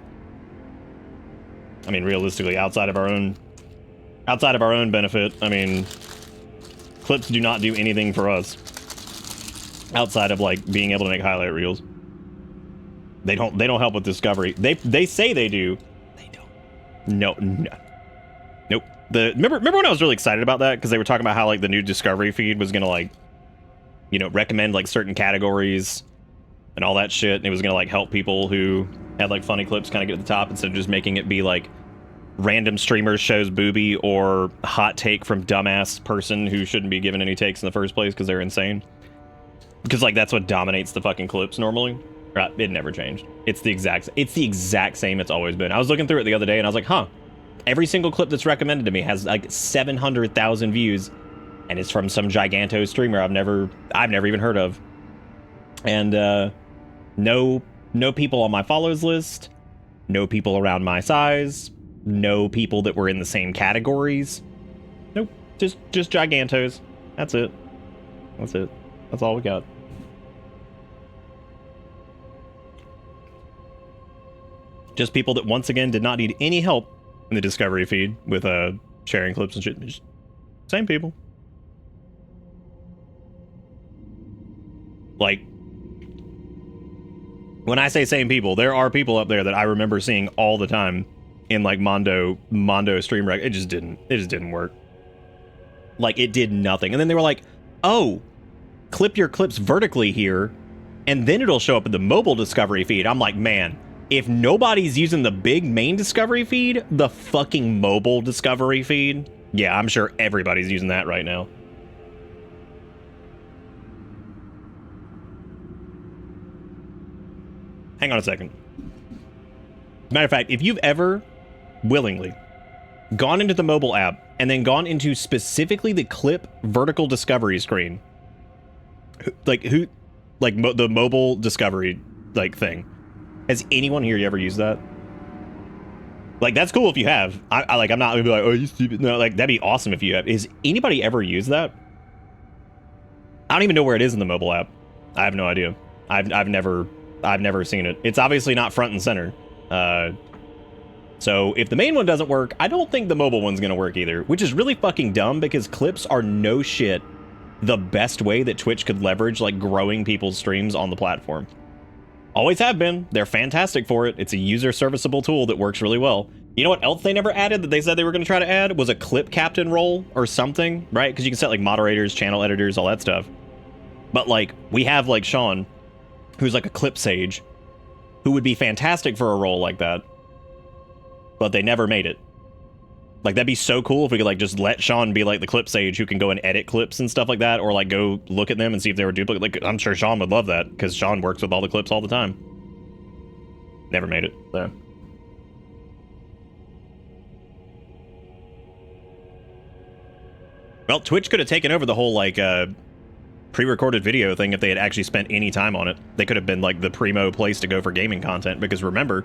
I mean, realistically, outside of our own benefit, I mean, clips do not do anything for us. Outside of like being able to make highlight reels, they don't help with discovery. They say they do. They don't. No. Nope. Remember when I was really excited about that because they were talking about how like the new discovery feed was gonna like, you know, recommend like certain categories and all that shit, and it was gonna like help people who had like funny clips kind of get to the top instead of just making it be like random streamers shows booby or hot take from dumbass person who shouldn't be given any takes in the first place because they're insane. Because, like, that's what dominates the fucking clips normally. Right, it never changed. It's the exact same it's always been. I was looking through it the other day, and I was like, huh. Every single clip that's recommended to me has, like, 700,000 views. And it's from some giganto streamer I've never even heard of. And, no people on my follows list. no people around my size, no people that were in the same categories. Nope, just gigantos. That's it. That's it. That's all we got. Just people that, once again, did not need any help in the discovery feed with sharing clips and shit. Just same people. Like, when I say same people, there are people up there that I remember seeing all the time in like Mondo stream rec. It just didn't work. Like, it did nothing. And then they were like, oh, clip your clips vertically here, and then it'll show up in the mobile discovery feed. I'm like, man, if nobody's using the big main discovery feed, the fucking mobile discovery feed, yeah, I'm sure everybody's using that right now. Hang on a second. Matter of fact, if you've ever willingly gone into the mobile app and then gone into specifically the clip vertical discovery screen, the mobile discovery like thing, has anyone here ever used that? Like, that's cool if you have. I'm not gonna be like, oh, you stupid. No, like, that'd be awesome if you have. Is anybody ever used that? I don't even know where it is in the mobile app. I have no idea. I've never seen it. It's obviously not front and center. So if the main one doesn't work, I don't think the mobile one's gonna work either, which is really fucking dumb because clips are no shit the best way that Twitch could leverage like growing people's streams on the platform. Always have been. They're fantastic for it. It's a user serviceable tool that works really well. You know what else they never added that they said they were going to try to add was a clip captain role or something, right? Because you can set like moderators, channel editors, all that stuff. But like, we have like Sean, who's like a clip sage, who would be fantastic for a role like that. But they never made it. Like, that'd be so cool if we could like just let Sean be like the clip sage who can go and edit clips and stuff like that, or like go look at them and see if they were duplicate. Like, I'm sure Sean would love that because Sean works with all the clips all the time. Never made it, so. Well, Twitch could have taken over the whole like pre-recorded video thing if they had actually spent any time on it. They could have been like the primo place to go for gaming content, because remember,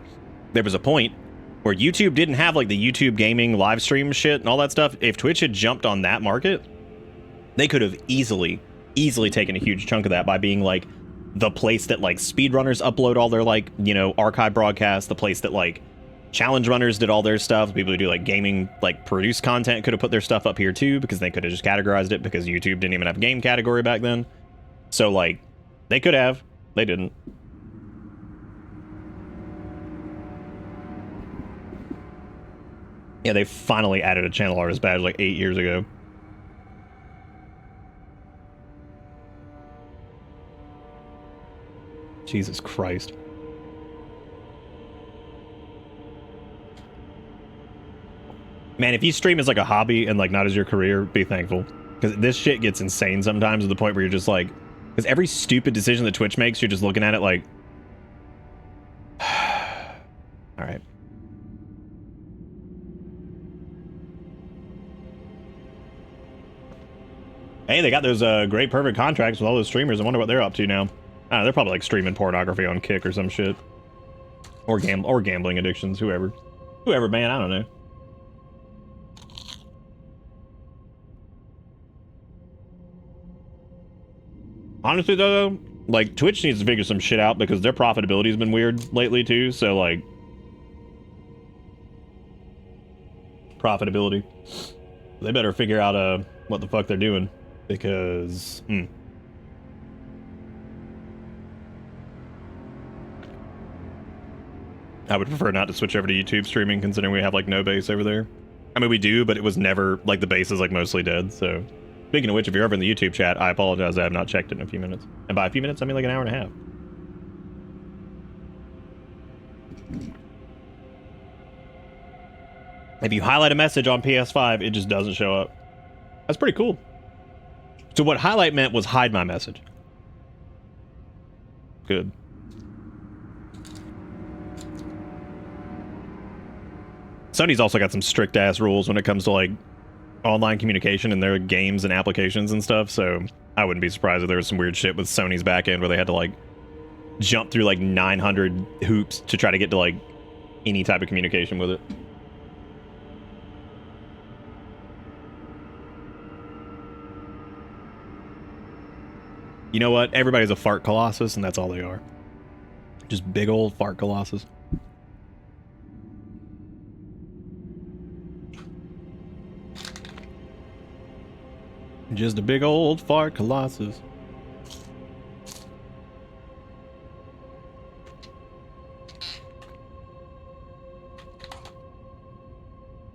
there was a point where YouTube didn't have like the YouTube gaming live stream shit and all that stuff. If Twitch had jumped on that market, they could have easily taken a huge chunk of that by being like the place that like speedrunners upload all their like, you know, archive broadcasts, the place that like challenge runners did all their stuff. People who do like gaming, like produce content could have put their stuff up here too, because they could have just categorized it, because YouTube didn't even have a game category back then. So like, they could have, they didn't. Yeah, they finally added a channel artist badge like 8 years ago. Jesus Christ. Man, if you stream as like a hobby and like not as your career, be thankful. Because this shit gets insane sometimes to the point where you're just like... Because every stupid decision that Twitch makes, you're just looking at it like... Alright. Hey, they got those great perfect contracts with all those streamers. I wonder what they're up to now. I don't know, they're probably like streaming pornography on Kick or some shit. Or gambling addictions, whoever. Whoever, man, I don't know. Honestly, though, like, Twitch needs to figure some shit out because their profitability has been weird lately, too, so, like... Profitability. They better figure out, what the fuck they're doing. Because, I would prefer not to switch over to YouTube streaming, considering we have, like, no base over there. I mean, we do, but it was never, like, the base is, like, mostly dead, so... Speaking of which, if you're over in the YouTube chat, I apologize, I have not checked it in a few minutes. And by a few minutes, I mean, like, an hour and a half. If you highlight a message on PS5, it just doesn't show up. That's pretty cool. So what highlight meant was hide my message. Good. Sony's also got some strict ass rules when it comes to like online communication in their games and applications and stuff, so I wouldn't be surprised if there was some weird shit with Sony's back end where they had to like jump through like 900 hoops to try to get to like any type of communication with it. You know what? Everybody's a fart colossus, and that's all they are. Just big old fart colossus. Just a big old fart colossus.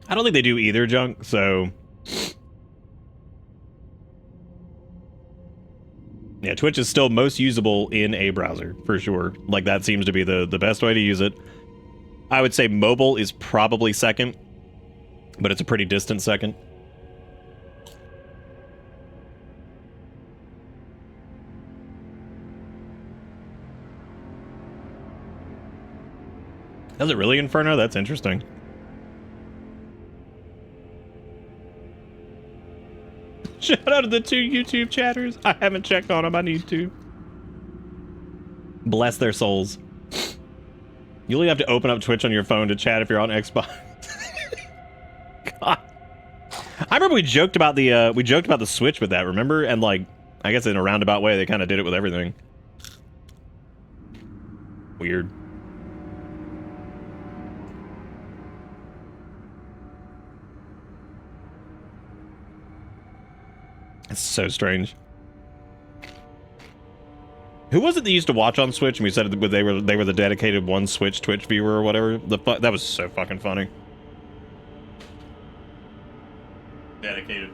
I don't think they do either, Junk, so... Yeah, Twitch is still most usable in a browser, for sure. Like, that seems to be the best way to use it. I would say mobile is probably second, but it's a pretty distant second. Does it really, Inferno? That's interesting. Shout out to the 2 YouTube chatters. I haven't checked on them. I need to. Bless their souls. You only have to open up Twitch on your phone to chat if you're on Xbox. God. I remember we joked about the Switch with that, remember? And like, I guess in a roundabout way, they kind of did it with everything. Weird. It's so strange. Who was it that used to watch on Switch and we said they were the dedicated one Switch Twitch viewer or whatever? That was so fucking funny. Dedicated.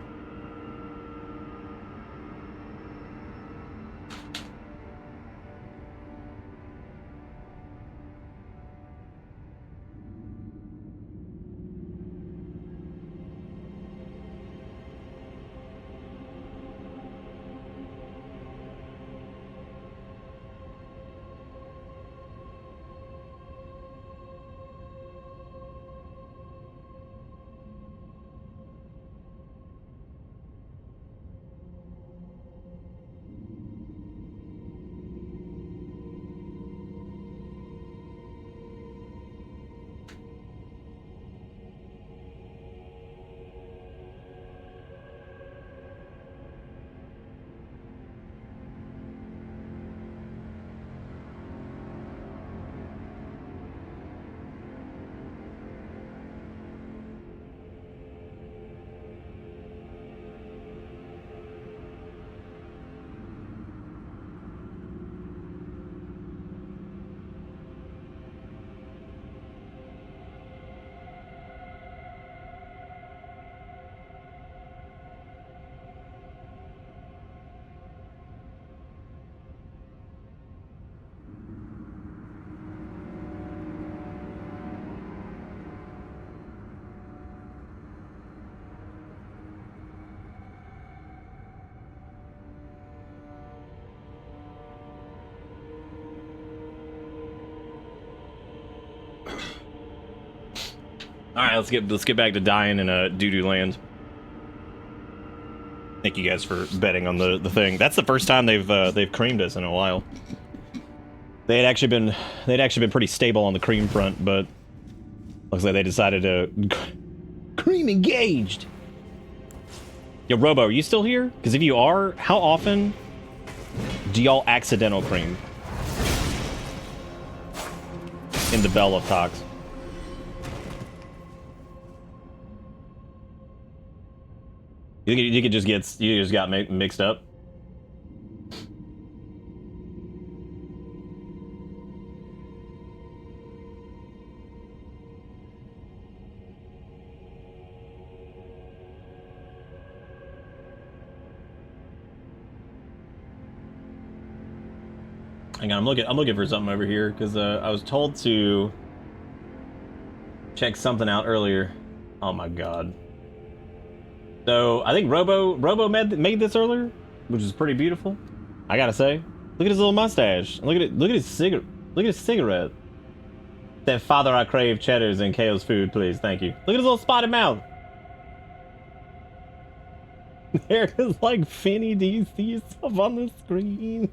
All right, let's get back to dying in doo-doo land. Thank you guys for betting on the thing. That's the first time they've creamed us in a while. They'd actually been pretty stable on the cream front, but looks like they decided to cream engaged. Yo, Robo, are you still here? Because if you are, how often do y'all accidental cream in the Bell of Talks? You think you just got mixed up? Hang on, I'm looking for something over here because I was told to check something out earlier. Oh my god. So I think Robo made this earlier, which is pretty beautiful. I gotta say, look at his little mustache. Look at his cigarette. Look at his cigarette. That Father, I crave cheddars and Kale's food, please. Thank you. Look at his little spotted mouth. There is like Finny. Do you see yourself on the screen?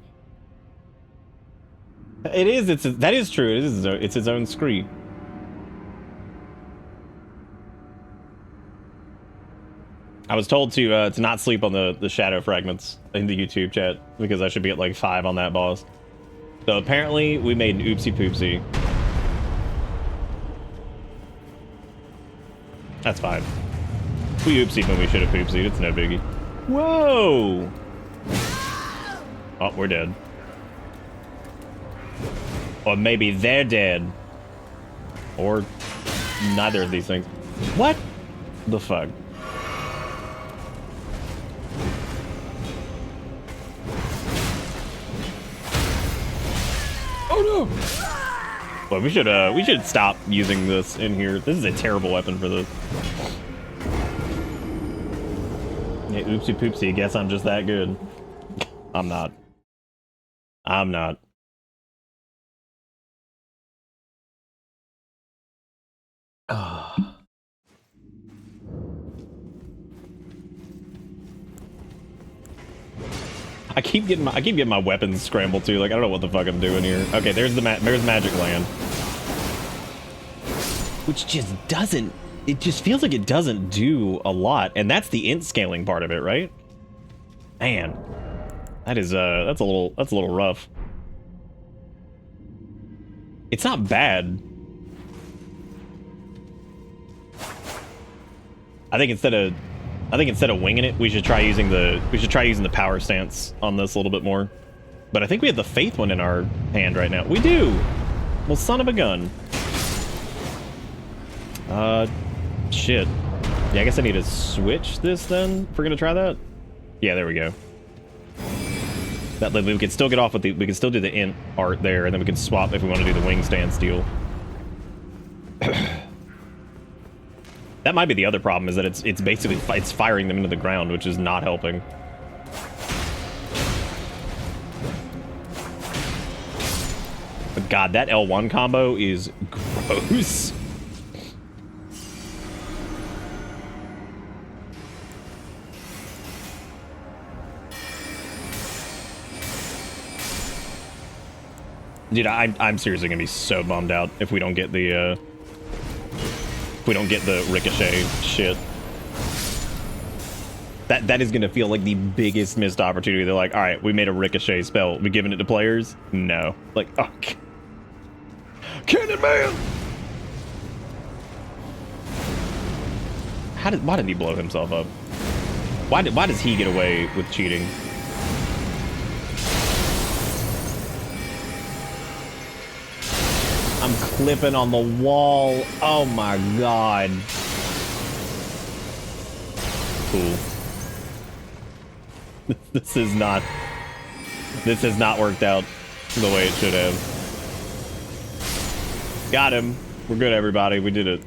It is. That is true. It's his own screen. I was told to not sleep on the shadow fragments in the YouTube chat because I should be at like 5 on that boss. So apparently we made an oopsie poopsie. That's fine. We oopsied when we should have poopsied. It's no biggie. Whoa! Oh, we're dead. Or maybe they're dead. Or neither of these things. What the fuck? Oh no! But we should stop using this in here. This is a terrible weapon for this. Yeah, oopsie poopsie. Guess I'm just that good. I'm not. I'm not. I keep getting my weapons scrambled too. Like I don't know what the fuck I'm doing here. Okay, there's Magic Land, which just doesn't. It just feels like it doesn't do a lot, and that's the int scaling part of it, right? Man, that is that's a little rough. It's not bad. I think instead of winging it, we should try using the power stance on this a little bit more. But I think we have the faith one in our hand right now. We do. Well, son of a gun. Shit. Yeah, I guess I need to switch this then if we're gonna try that. Yeah, there we go. That we can still get off with we can still do the int art there, and then we can swap if we want to do the wing stance deal. That might be the other problem, is that it's basically firing them into the ground, which is not helping. But God, that L1 combo is gross. Dude, I'm seriously gonna be so bummed out if we don't get the ricochet shit. That is gonna feel like the biggest missed opportunity. They're like, all right, we made a ricochet spell. We giving it to players? No. Like, oh, Cannon Man. Why did he blow himself up? Why does he get away with cheating? I'm clipping on the wall. Oh my God. Cool. This has not worked out the way it should have. Got him. We're good, everybody. We did it.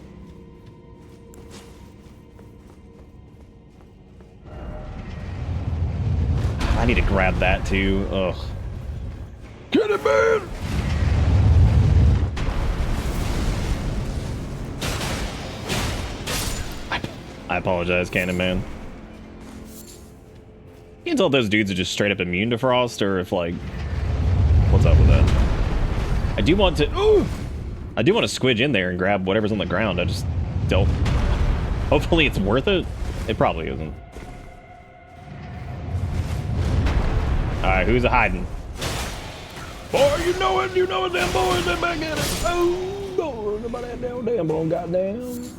I need to grab that too. Ugh. Get it, man! I apologize, Cannon Man. You can tell if those dudes are just straight up immune to frost, or if like, what's up with that? I do want to squidge in there and grab whatever's on the ground. I just don't. Hopefully it's worth it. It probably isn't. All right, who's a hiding? Boy, you know it, them boys, they back at it. Oh, no, nobody that damn boy, goddamn.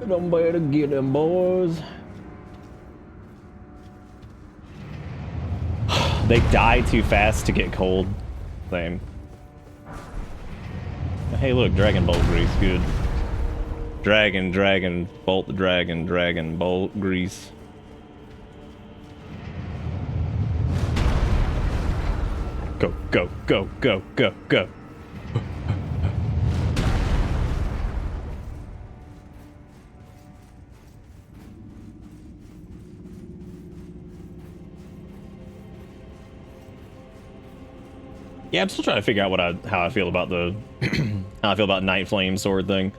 Don't better get them boys. They die too fast to get cold. Same. Hey, look, Dragon Bolt grease, good. Dragon, bolt the dragon, bolt grease. Go, go, go, go, go, go. Yeah, I'm still trying to figure out how I feel about the how I feel about Night Flame sword thing.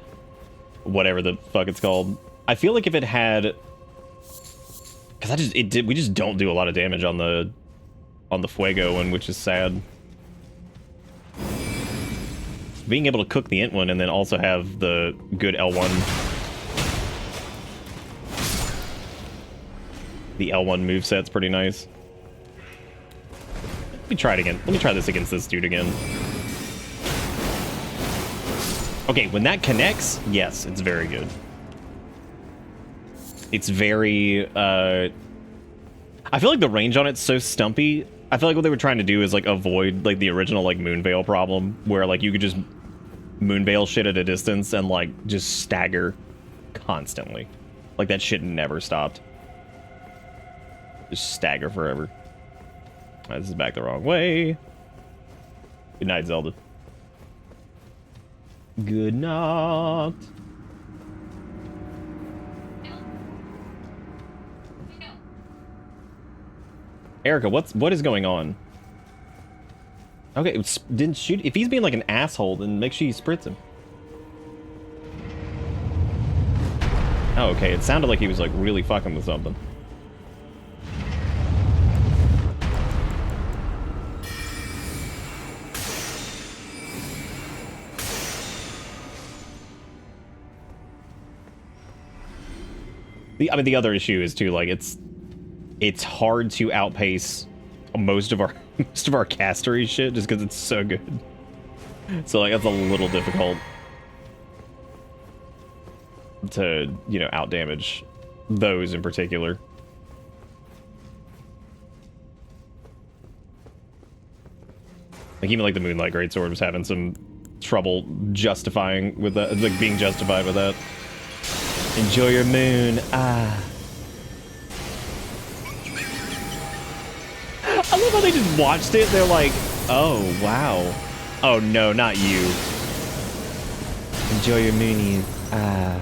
Whatever the fuck it's called. I feel like if it had, because we just don't do a lot of damage on the Fuego one, which is sad. Being able to cook the int one and then also have the good L1. The L1 moveset's pretty nice. Let me try it again. Let me try this against this dude again. Okay, when that connects, yes, it's very good. It's very, I feel like the range on it's so stumpy. I feel like what they were trying to do is, like, avoid, like, the original, like, Moonveil problem, where, like, you could just Moonveil shit at a distance and, like, just stagger constantly. Like, that shit never stopped. Just stagger forever. This is back the wrong way. Good night, Zelda. Good night. Erica, what is going on? Okay, didn't shoot. If he's being like an asshole, then make sure you spritz him. Oh, okay. It sounded like he was like really fucking with something. I mean, the other issue is too, like, it's hard to outpace most of our castery shit just because it's so good. So, like, that's a little difficult to, you know, outdamage those in particular. Like, even like the Moonlight Greatsword was having some trouble justifying with that, like being justified with that. Enjoy your moon. Ah. I love how they just watched it. They're like, oh, wow. Oh, no, not you. Enjoy your moonies. Ah.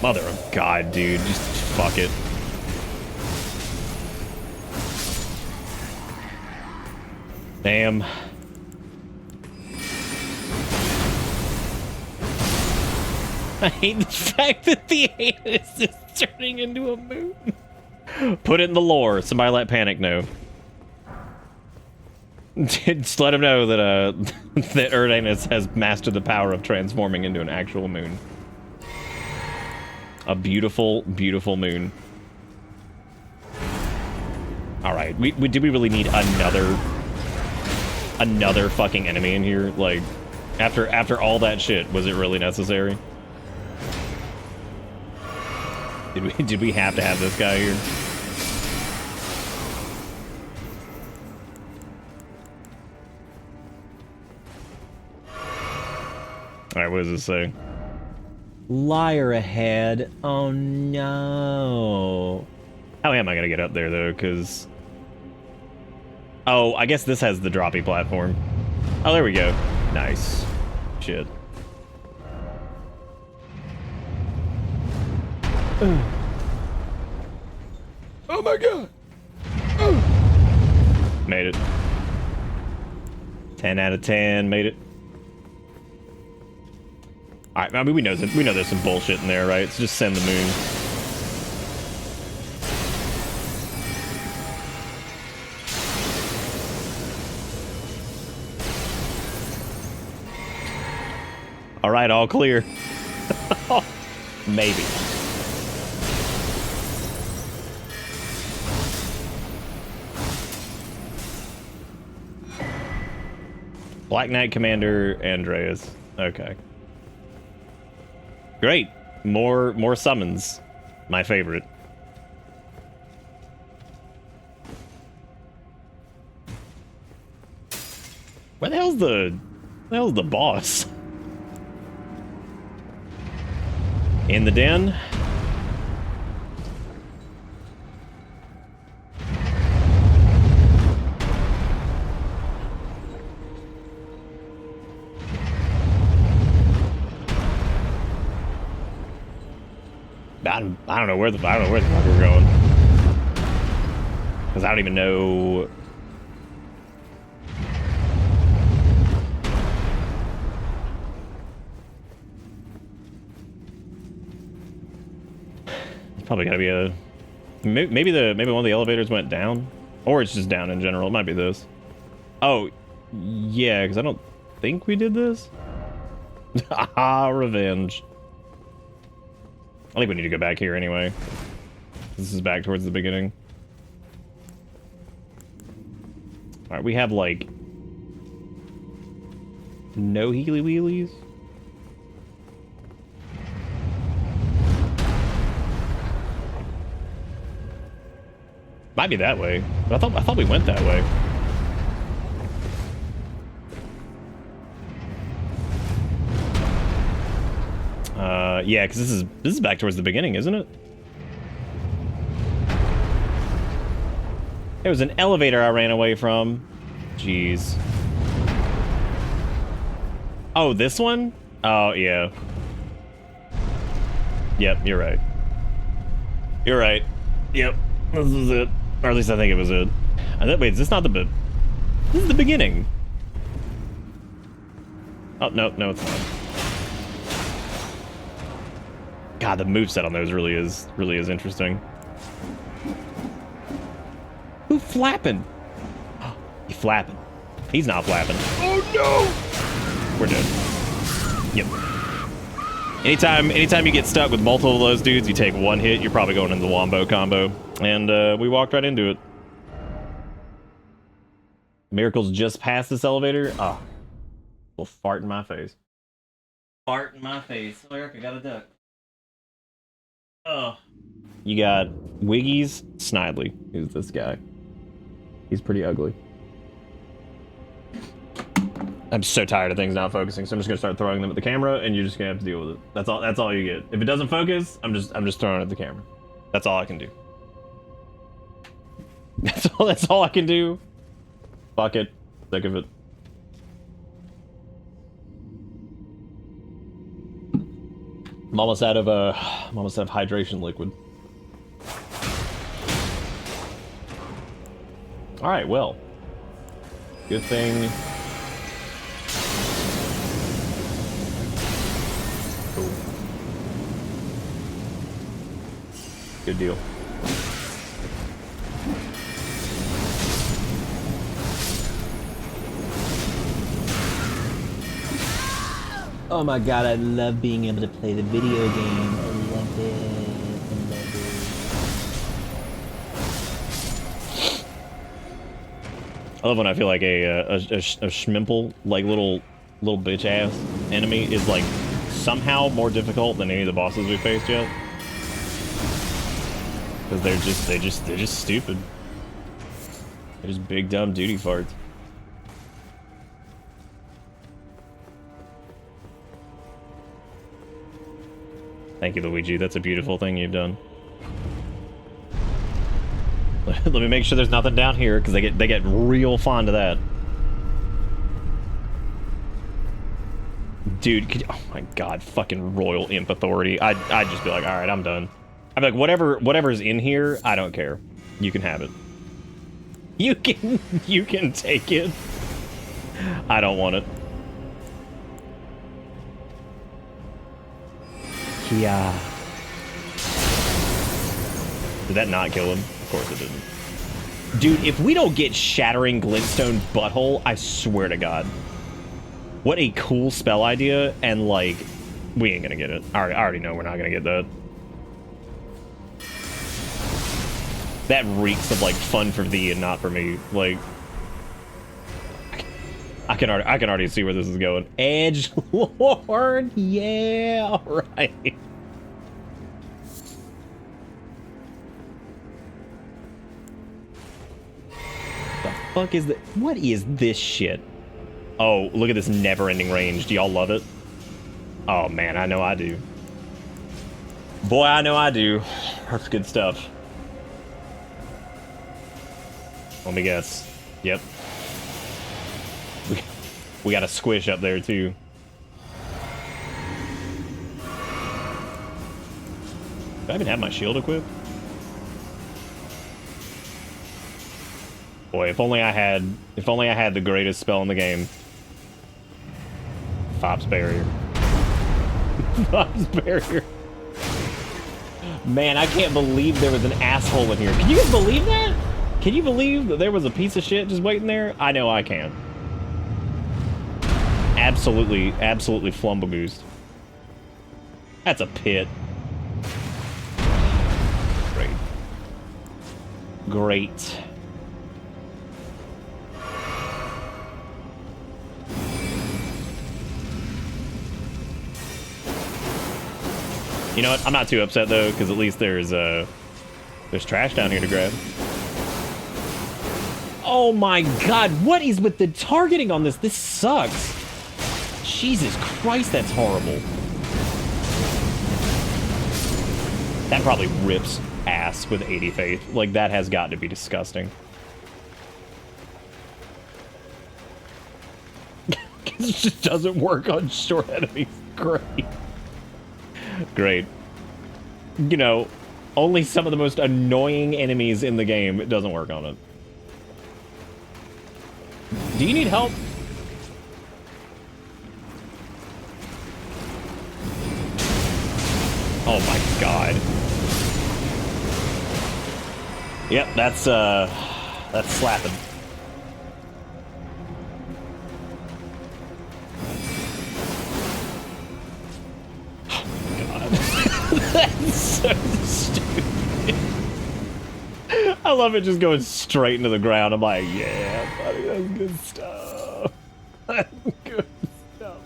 Mother of God, dude. Just fuck it. Damn. I hate the fact that the anus is turning into a moon. Put it in the lore. Somebody let Panic know. Just let him know that that Erdanus has mastered the power of transforming into an actual moon. A beautiful, beautiful moon. All right, did we really need another fucking enemy in here? Like, after all that shit, was it really necessary? Did we have to have this guy here? All right, what does this say? Liar ahead. Oh no. How am I gonna get up there though? Because oh, I guess this has the droppy platform. Oh, there we go. Nice. Shit. Oh my god. Made it. 10 out of 10. Made it. All right. I mean, we know there's some bullshit in there, right? So just send the moon. All right, all clear. Maybe. Black Knight Commander Andreas. Okay. Great. More summons. My favorite. Where the hell's the boss? In the den? I don't know where the fuck we're going. Because I don't even know. It's probably gotta be a maybe one of the elevators went down, or it's just down in general. It might be this. Oh, yeah, because I don't think we did this. Ah, revenge. I think we need to go back here anyway. This is back towards the beginning. Alright, we have, like, no healy wheelies. Might be that way, but I thought we went that way. Yeah, because this is back towards the beginning, isn't it? There was an elevator I ran away from. Jeez. Oh, this one? Oh, yeah. Yep, you're right. You're right. Yep, this is it. Or at least I think it was it. Wait, is this not the bit? This is the beginning. Oh, no, it's not. God, the moveset on those really is interesting. Who flapping? He flapping. He's not flapping. Oh no! We're dead. Yep. Anytime you get stuck with multiple of those dudes, you take one hit, you're probably going into the wombo combo. And we walked right into it. Miracle's just past this elevator. Ah. Oh. Well, fart in my face. Fart in my face. Oh, Eric, I got a duck. Oh. You got Wiggy's Snidely. Who's this guy? He's pretty ugly. I'm so tired of things not focusing, so I'm just gonna start throwing them at the camera, and you're just gonna have to deal with it. That's all you get. If it doesn't focus, I'm just throwing it at the camera. That's all I can do. That's all I can do. Fuck it. Sick of it. I'm almost out of hydration liquid. All right, well, good thing. Cool. Good deal. Oh my god, I love being able to play the video game. I love it. I love it. I love when I feel like a schmimple, like little bitch ass enemy is like somehow more difficult than any of the bosses we faced yet. Because they're just stupid. They're just big dumb duty farts. Thank you, Luigi. That's a beautiful thing you've done. Let me make sure there's nothing down here, because they get real fond of that. Dude, oh my god, fucking Royal Imp Authority. I'd just be like, alright, I'm done. I'd be like, whatever's in here, I don't care. You can have it. You can take it. I don't want it. Yeah. Did that not kill him? Of course it didn't. Dude, if we don't get Shattering Glintstone Butthole, I swear to God. What a cool spell idea, and like, we ain't gonna get it. I already know we're not gonna get that. That reeks of like fun for thee and not for me. Like, I can already see where this is going. Edgelord, yeah, all right. The fuck is that? What is this shit? Oh, look at this never-ending range. Do y'all love it? Oh man, I know I do. Boy, I know I do. That's good stuff. Let me guess. Yep. We got a squish up there too. Do I even have my shield equipped? Boy, if only I had the greatest spell in the game. Fops Barrier. Fops Barrier. Man, I can't believe there was an asshole in here. Can you guys believe that? Can you believe that there was a piece of shit just waiting there? I know I can. Absolutely, absolutely flumbagoosed. That's a pit. Great. You know what? I'm not too upset though, because at least there's trash down here to grab. Oh my god, what is with the targeting on this? This sucks. Jesus Christ, that's horrible. That probably rips ass with 80 faith. Like, that has got to be disgusting. It just doesn't work on short enemies. Great. Great. You know, only some of the most annoying enemies in the game, it doesn't work on it. Do you need help? Oh my god. Yep, that's slapping. That's so stupid. I love it just going straight into the ground. I'm like, yeah, buddy, that's good stuff. That's good stuff.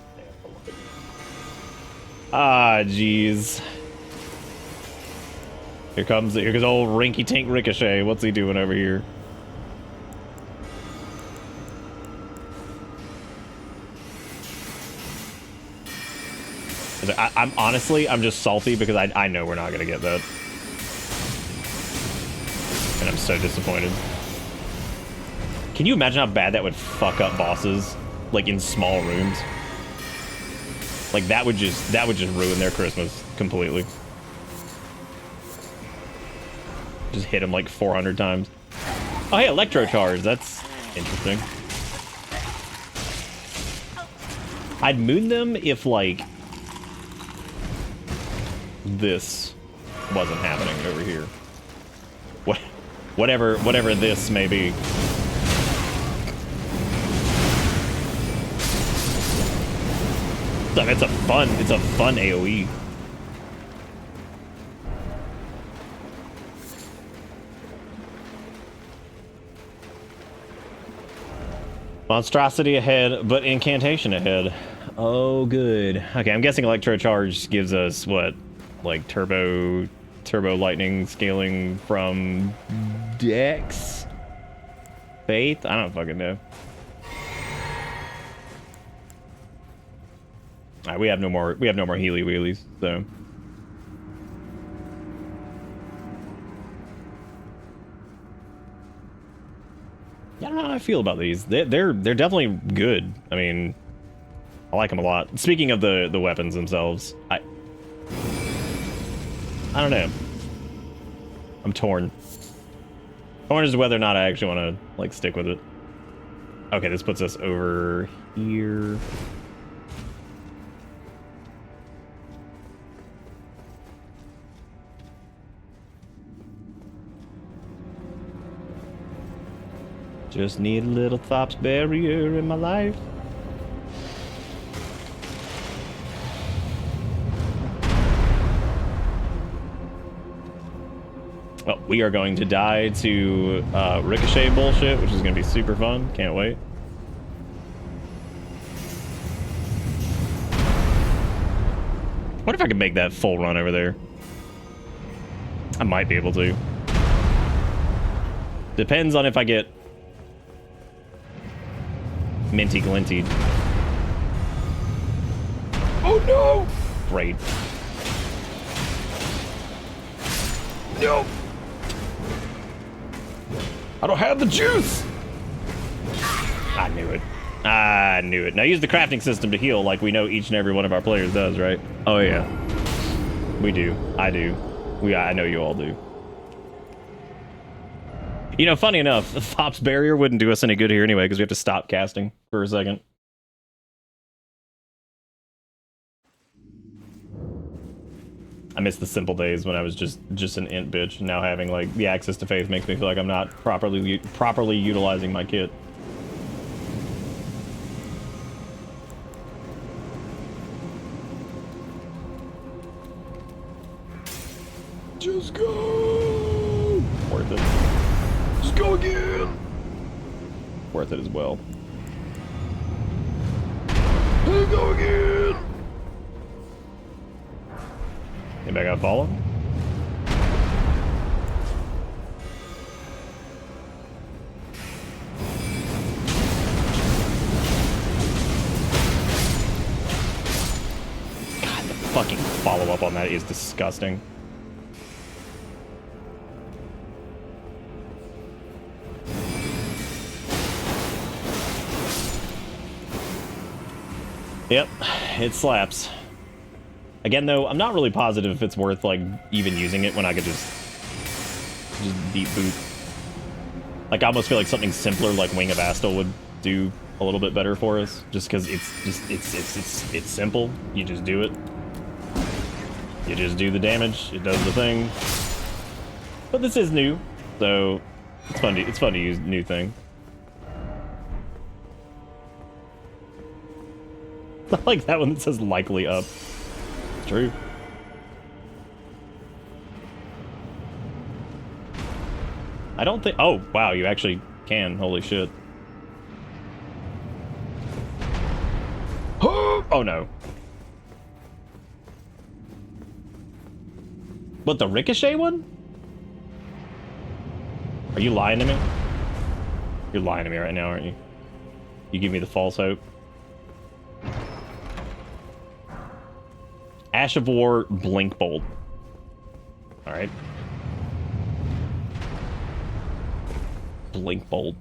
Ah, jeez. Here comes old Rinky Tink Ricochet. What's he doing over here? I'm honestly, I'm just salty because I know we're not gonna get that. And I'm so disappointed. Can you imagine how bad that would fuck up bosses, like in small rooms? Like that would just ruin their Christmas completely. Just hit them like 400 times. Oh hey, Electro Charge, that's interesting. I'd moon them if like this wasn't happening over here. Whatever this may be. It's a fun AoE. Monstrosity ahead, but incantation ahead. Oh, good. Okay, I'm guessing Electro Charge gives us what? Like turbo lightning scaling from Dex? Faith? I don't fucking know. Alright, we have no more Healy Wheelies, so. I don't know how I feel about these. They're definitely good. I mean, I like them a lot. Speaking of the weapons themselves, I don't know. I'm torn. Torn as to whether or not I actually want to like stick with it. Okay, this puts us over here. Just need a little Thops barrier in my life. Well, we are going to die to Ricochet bullshit, which is going to be super fun. Can't wait. What if I could make that full run over there? I might be able to. Depends on if I get minty glinty. Oh no! Great. No! I don't have the juice! I knew it. I knew it. Now use the crafting system to heal like we know each and every one of our players does, right? Oh yeah. We do. I do. I know you all do. You know, funny enough, the Thops barrier wouldn't do us any good here anyway because we have to stop casting for a second. I miss the simple days when I was just an int bitch. Now having like the access to faith makes me feel like I'm not properly utilizing my kit. Just go. Worth it. go again. Worth it as well. Let's go again. Anybody got follow? God, the fucking follow-up on that is disgusting. Yep, it slaps. Again, though, I'm not really positive if it's worth, like, even using it when I could just deep boot. Like, I almost feel like something simpler like Wing of Astal would do a little bit better for us, just because it's simple. You just do it. You just do the damage. It does the thing. But this is new, so it's fun to use new thing. I like that one that says likely up. It's true. I don't think... Oh, wow, you actually can. Holy shit. Oh, no. What, the Ricochet one? Are you lying to me? You're lying to me right now, aren't you? You give me the false hope. Ash of War, Blink Bolt. Alright. Blink Bolt.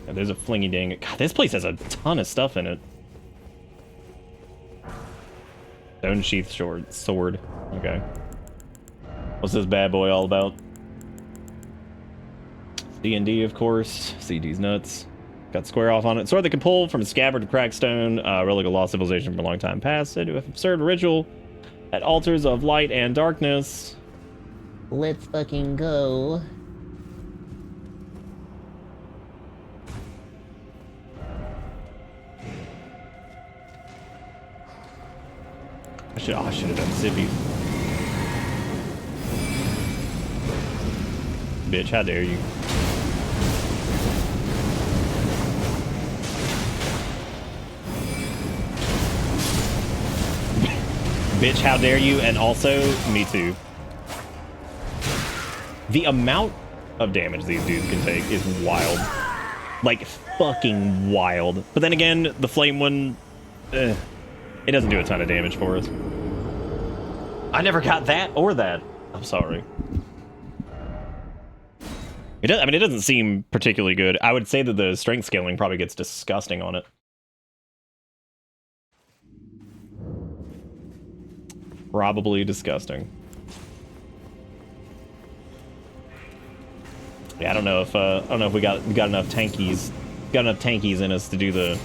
Yeah, there's a flingy dang. God, this place has a ton of stuff in it. Stone Sheath Sword. Okay. What's this bad boy all about? D&D, of course. CD's nuts. Got square off on it. Sword that can pull from a scabbard to cracked stone. Relic of lost civilization from a long time past. Said to have absurd ritual at altars of light and darkness. Let's fucking go. I should have done Zippy. Bitch, how dare you? Bitch, how dare you? And also, me too. The amount of damage these dudes can take is wild. Like, fucking wild. But then again, the flame one, it doesn't do a ton of damage for us. I never got that or that. I'm sorry. It does, I mean, it doesn't seem particularly good. I would say that the strength scaling probably gets disgusting on it. Probably disgusting. Yeah, I don't know if we got enough tankies in us to do the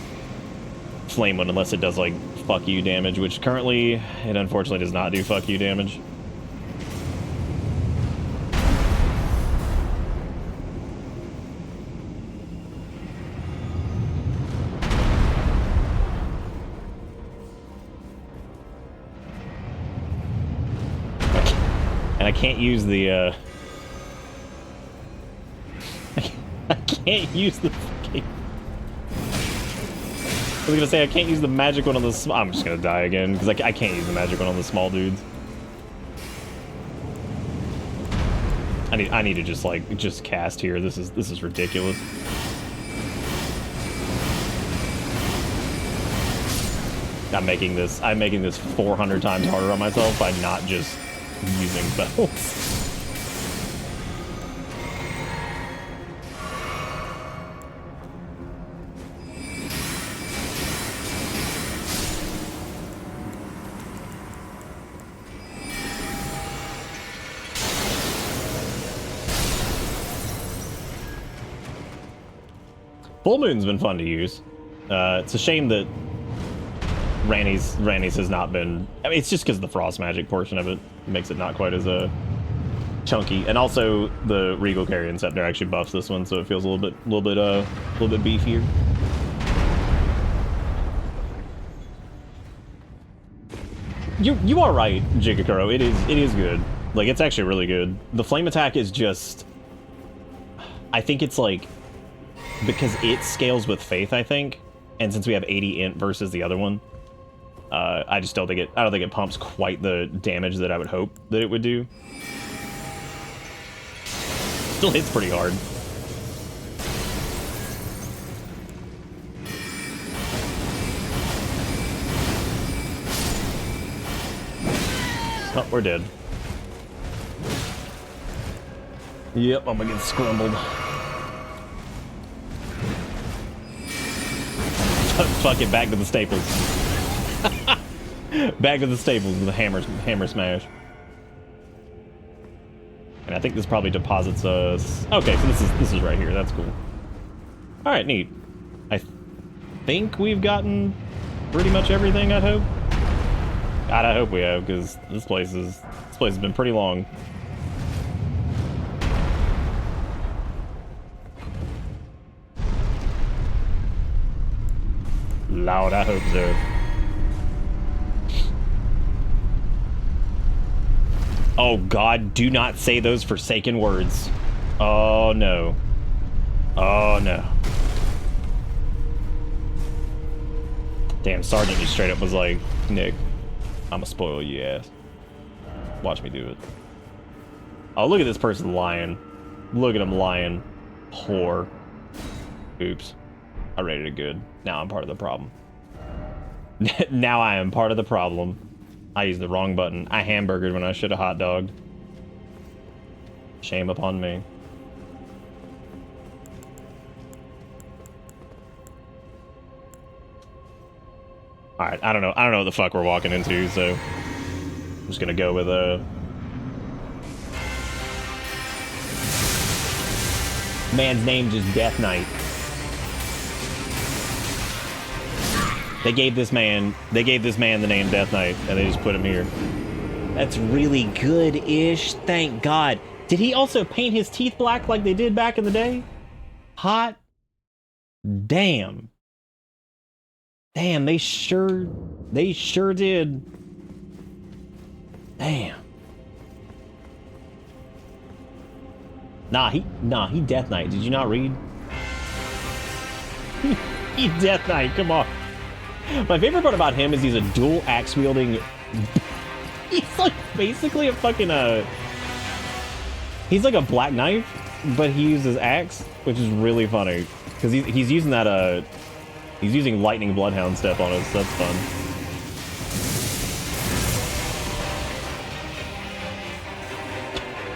flame one, unless it does like fuck you damage, which currently it unfortunately does not do fuck you damage. And I can't use the, I can't use the fucking... I was gonna say, I can't use the magic one on the... I'm just gonna die again, because I can't use the magic one on the small dudes. I need to just cast here. This is ridiculous. I'm making this 400 times harder on myself by not just using spells. Full Moon's been fun to use. It's a shame that Ranni's has not been... I mean, it's just because the frost magic portion of it makes it not quite as chunky, and also the Regal Carrion Scepter actually buffs this one, so it feels a little bit beefier. You are right, Jigakuro. It is good. Like, it's actually really good. The flame attack is just... I think it's like... Because it scales with faith, I think. And since we have 80 int versus the other one, I just don't think it pumps quite the damage that I would hope that it would do. Still hits pretty hard. Oh, we're dead. Yep, I'm gonna get scrambled. Fuck it, back to the staples. Back to the staples with a hammer smash. And I think this probably deposits us... Okay, so this is right here. That's cool. Alright, neat. I think we've gotten pretty much everything, I'd hope. God, I hope we have, because this place has been pretty long. Lord, I hope so. Oh God, do not say those forsaken words. Oh no. Oh no. Damn, Sergeant just straight up was like, Nick, I'ma spoil you ass. Watch me do it. Oh, look at this person lying. Look at him lying. Whore. Oops. I rated it good. Now I'm part of the problem. Now I am part of the problem. I used the wrong button. I hamburgered when I should have hot dogged. Shame upon me. Alright, I don't know what the fuck we're walking into, so I'm just gonna go with man's name just Death Knight. They gave this man the name Death Knight, and they just put him here. That's really good-ish, thank God. Did he also paint his teeth black like they did back in the day? Hot damn. Damn, they sure did. Damn. Nah, he Death Knight. Did you not read? He Death Knight, come on. My favorite part about him is he's a dual axe wielding. He's like basically a fucking he's like a black knife, but he uses axe, which is really funny because he's using that he's using lightning bloodhound step on us. That's fun.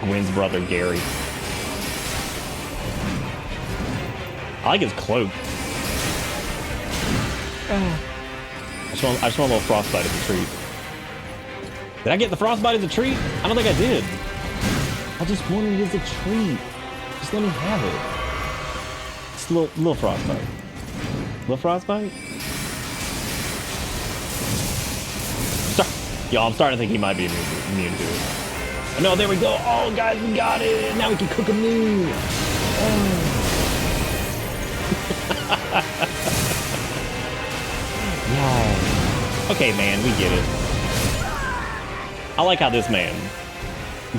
Gwen's brother Gary. I like his cloak. I just want a little frostbite as a treat. Did I get the frostbite as a treat? I don't think I did. I just wanted it as a treat. Just let me have it. Just a little frostbite. Little frostbite? Yo, I'm starting to think he might be immune to it. Oh, no, there we go. Oh, guys, we got it. Now we can cook a meal. Oh. Yeah. Okay, man, we get it. I like how this man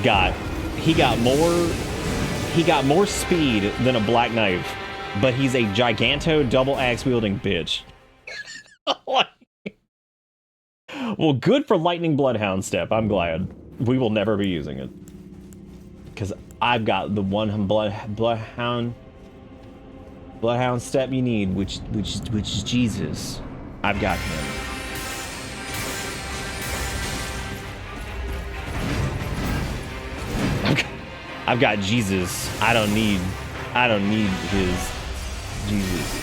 got more speed than a black knife, but he's a giganto double axe wielding bitch. Well, good for lightning bloodhound step. I'm glad. We will never be using it because I've got the one bloodhound step you need, which is Jesus. I've got him. I've got Jesus. I don't need his Jesus.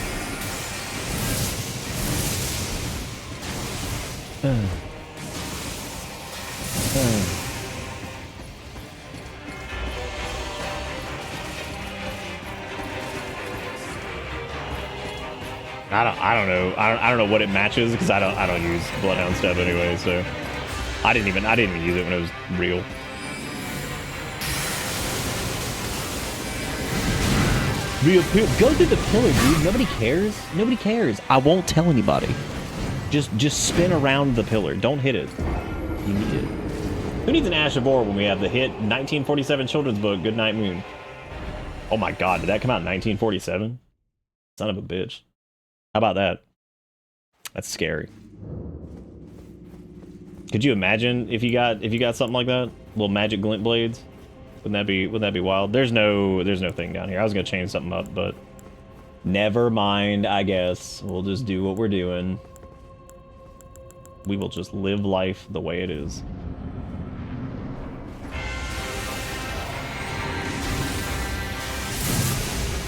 I don't know. I don't know what it matches because I don't use Bloodhound Step anyway, so I didn't even use it when it was real. Go through the pillar, dude. Nobody cares. Nobody cares. I won't tell anybody. Just spin around the pillar. Don't hit it. You need it. Who needs an Ash of War when we have the hit 1947 children's book, Goodnight Moon? Oh my god, did that come out in 1947? Son of a bitch. How about that? That's scary. Could you imagine if you got something like that? Little magic glint blades? Wouldn't that be wild? There's no thing down here. I was gonna change something up, but never mind, I guess. We'll just do what we're doing. We will just live life the way it is.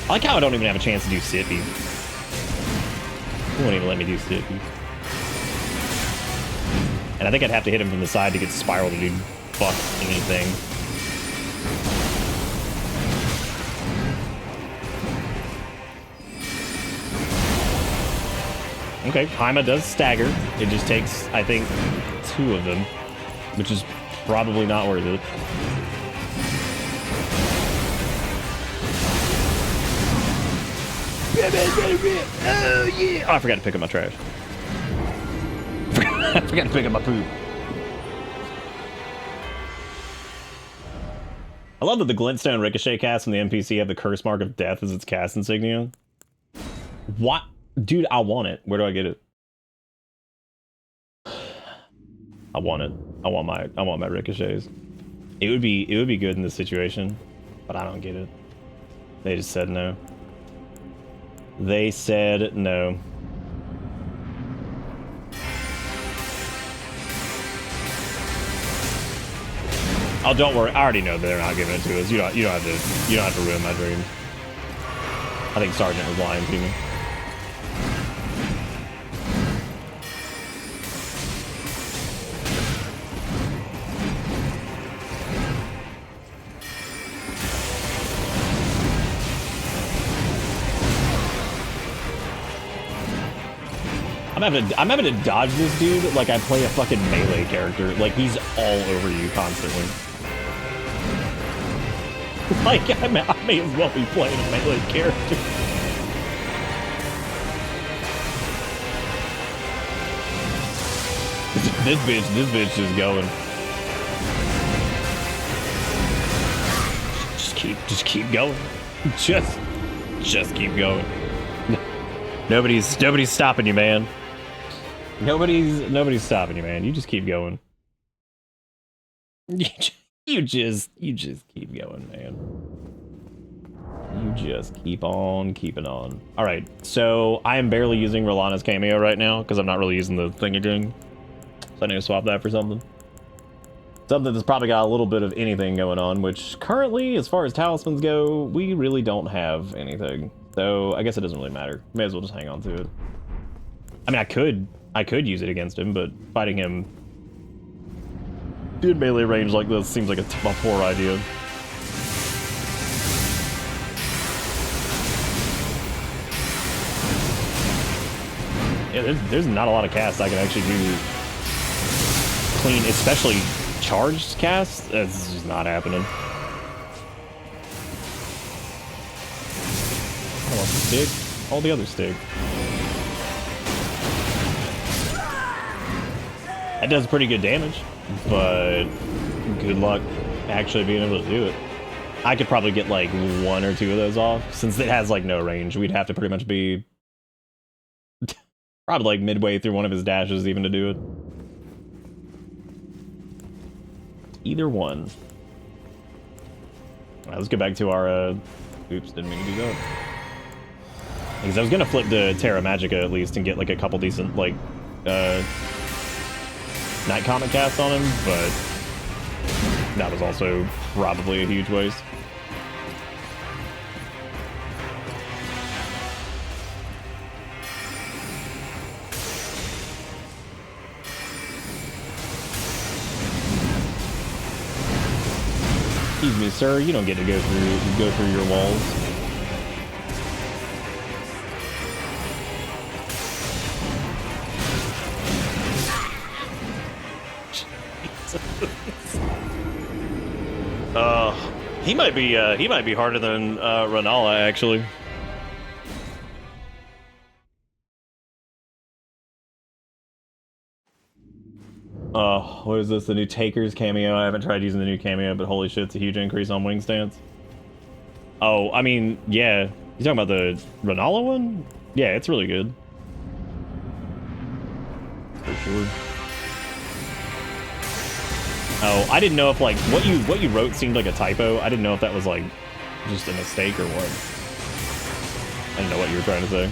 I like how I don't even have a chance to do Sippy. He won't even let me do Sippy. And I think I'd have to hit him from the side to get Spiral to do fuck anything. Okay, Haima does stagger. It just takes, I think, 2 of them, which is probably not worth it. Oh yeah! Oh, I forgot to pick up my trash. I forgot to pick up my poop. I love that the Glintstone Ricochet cast from the NPC have the curse mark of death as its cast insignia. What? Dude, I want it. Where do I get it? I want it. I want my ricochets. It would be good in this situation, but I don't get it. They just said no. They said no. Oh, don't worry. I already know they're not giving it to us. You don't have to ruin my dream. I think Sergeant was lying to me. I'm having to dodge this dude like I play a fucking melee character. Like, he's all over you constantly. Like, I may as well be playing a melee character. This bitch is going. Just keep going. Just keep going. Nobody's stopping you, man. Nobody's stopping you, man. You just keep going. You just keep going, man. You just keep on keeping on. All right, so I am barely using Rolana's cameo right now because I'm not really using the thing again. So I need to swap that for something. Something that's probably got a little bit of anything going on, which currently, as far as talismans go, we really don't have anything. So I guess it doesn't really matter. May as well just hang on to it. I mean, I could use it against him, but fighting him in melee range like this seems like a poor idea. Yeah, there's not a lot of casts I can actually do clean, especially charged casts. That's just not happening. I want the stick. All the other stick. That does pretty good damage, but good luck actually being able to do it. I could probably get like 1 or 2 of those off. Since it has like no range, we'd have to pretty much be probably like midway through one of his dashes even to do it. Either one. Alright, let's get back to our, oops, didn't mean to do that. Because I was gonna flip to Terra Magica at least and get like a couple decent, like, Night Comet cast on him, but that was also probably a huge waste. Excuse me, sir, you don't get to go through your walls. He might be harder than Renala, actually. What is this? The new Taker's cameo? I haven't tried using the new cameo, but holy shit, it's a huge increase on wing stance. Oh, I mean, yeah. You talking about the Renala one? Yeah, it's really good. For sure. Oh, I didn't know if like what you wrote seemed like a typo. I didn't know if that was like just a mistake or what. I didn't know what you were trying to say.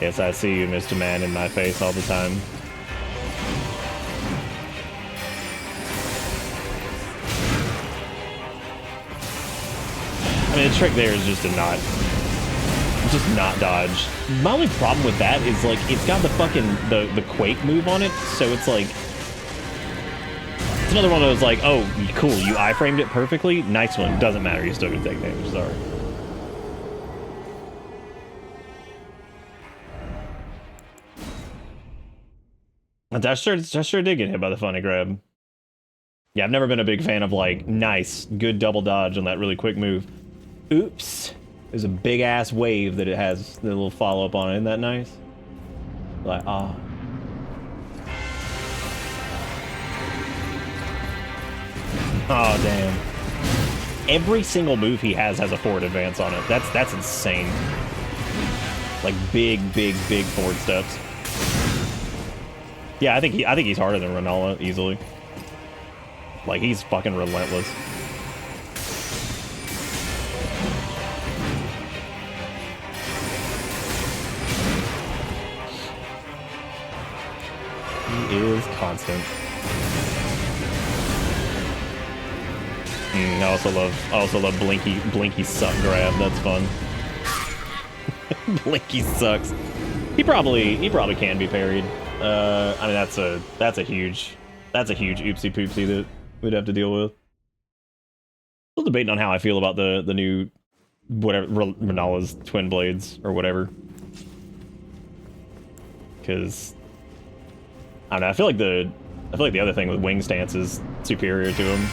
Yes, I see you, Mr. Man, in my face all the time. I mean, the trick there is just to not dodge. My only problem with that is, like, it's got the fucking, the Quake move on it, so it's like... It's another one of those, like, oh, cool, you iframed it perfectly? Nice one. Doesn't matter, you're still gonna take damage, sorry. I sure did get hit by the funny grab. Yeah, I've never been a big fan of, like, nice, good double dodge on that really quick move. Oops. There's a big-ass wave that it has, the little follow-up on it. Isn't that nice? Like, ah. Oh, damn. Every single move he has a forward advance on it. That's insane. Like, big forward steps. Yeah, I think he's harder than Renala, easily. Like, he's fucking relentless. He is constant. I also love Blinky suck grab. That's fun. Blinky sucks. He probably can be parried. I mean that's a huge oopsie poopsie that we'd have to deal with. Still debating on how I feel about the new whatever Renala's twin blades or whatever. Because I don't know, I feel like the other thing with wing stance is superior to him.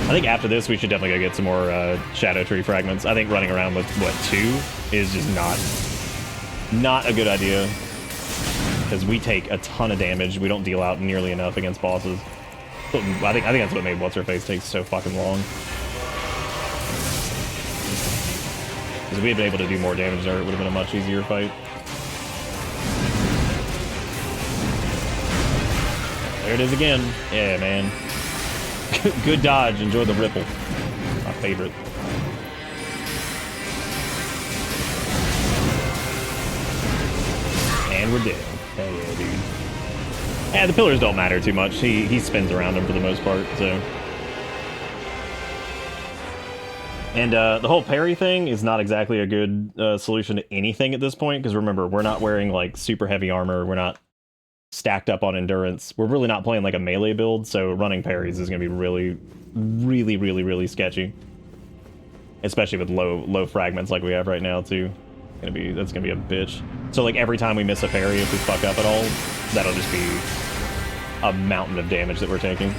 I think after this we should definitely go get some more Shadow Tree fragments. I think running around with what 2 is just not a good idea, because we take a ton of damage. We don't deal out nearly enough against bosses. I think that's what made What's Her Face take so fucking long. Because if we had been able to do more damage there, it would have been a much easier fight. There it is again. Yeah, man. Good dodge. Enjoy the ripple. My favorite. And we're dead. Hell yeah, dude. Yeah, the pillars don't matter too much. He spins around them for the most part, so. And the whole parry thing is not exactly a good solution to anything at this point, because remember, we're not wearing like super heavy armor. We're not stacked up on endurance. We're really not playing like a melee build, so running parries is going to be really sketchy. Especially with low fragments like we have right now too. That's gonna be a bitch. So like every time we miss a parry, if we fuck up at all, that'll just be a mountain of damage that we're taking.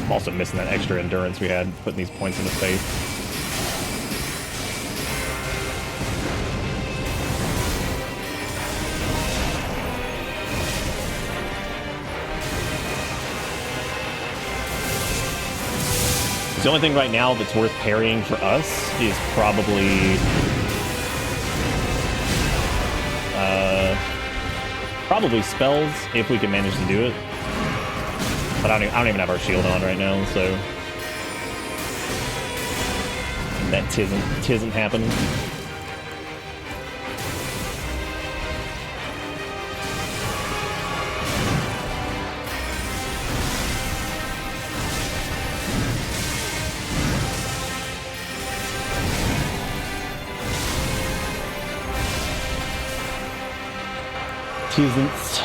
I'm also missing that extra endurance we had, putting these points in the face. The only thing right now that's worth parrying for us is probably spells, if we can manage to do it. But I don't even have our shield on right now, so that tisn't happening. Tisn't.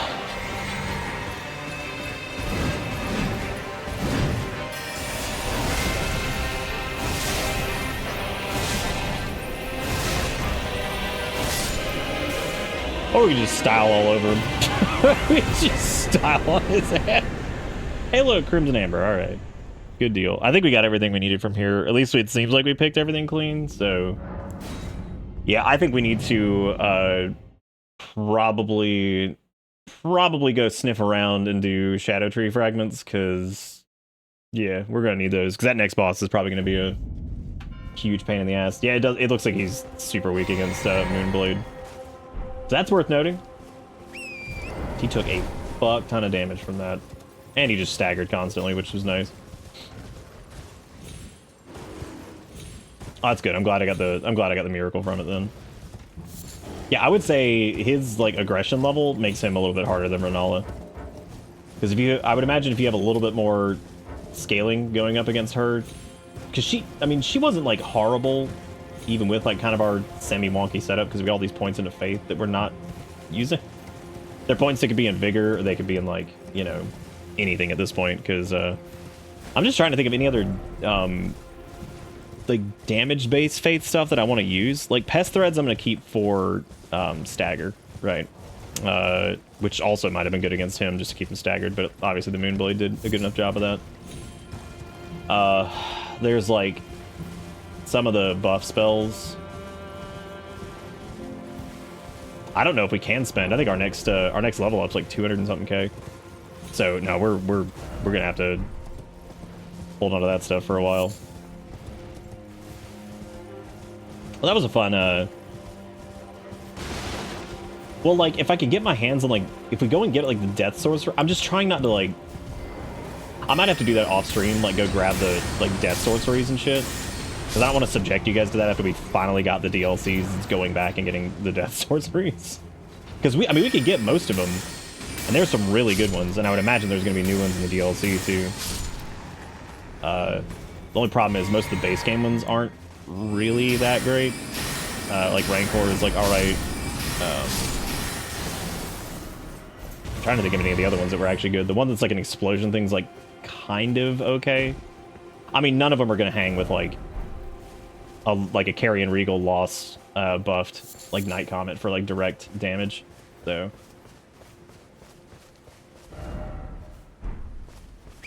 Or we can just style all over him. We just style on his head. Hey, look, Crimson Amber. All right. Good deal. I think we got everything we needed from here. At least it seems like we picked everything clean, so... Yeah, I think we need to probably go sniff around and do Shadow Tree fragments, because... Yeah, we're going to need those, because that next boss is probably going to be a huge pain in the ass. Yeah, it looks like he's super weak against Moonblade. So that's worth noting. He took a fuck ton of damage from that. And he just staggered constantly, which was nice. Oh, that's good. I'm glad I got the miracle from it then. Yeah, I would say his like aggression level makes him a little bit harder than Renala. Because I would imagine if you have a little bit more scaling going up against her, because she wasn't like horrible, even with like kind of our semi-wonky setup, because we got all these points into faith that we're not using. They're points that could be in vigor, or they could be in like, you know, anything at this point, because I'm just trying to think of any other like damage-based faith stuff that I want to use. Like pest threads I'm going to keep for stagger, right? Which also might have been good against him, just to keep him staggered, but obviously the Moonblade did a good enough job of that. There's like some of the buff spells. I don't know if we can spend. I think our next level up's like 200 and something K. So no, we're gonna have to hold on to that stuff for a while. Well, that was a fun. Well, like if I could get my hands on like, if we go and get like the Death Sorcerer, I'm just trying not to like. I might have to do that off stream, like go grab the like Death Sorceries and shit. Because I don't want to subject you guys to that after we finally got the DLCs. It's going back and getting the Death Sorceries. Because we could get most of them. And there's some really good ones. And I would imagine there's going to be new ones in the DLC too. The only problem is most of the base game ones aren't really that great. Like Rancor is like alright. I'm trying to think of any of the other ones that were actually good. The one that's like an explosion thing's like kind of okay. I mean, none of them are going to hang with like a Carrion Regal loss buffed like Night Comet for like direct damage. So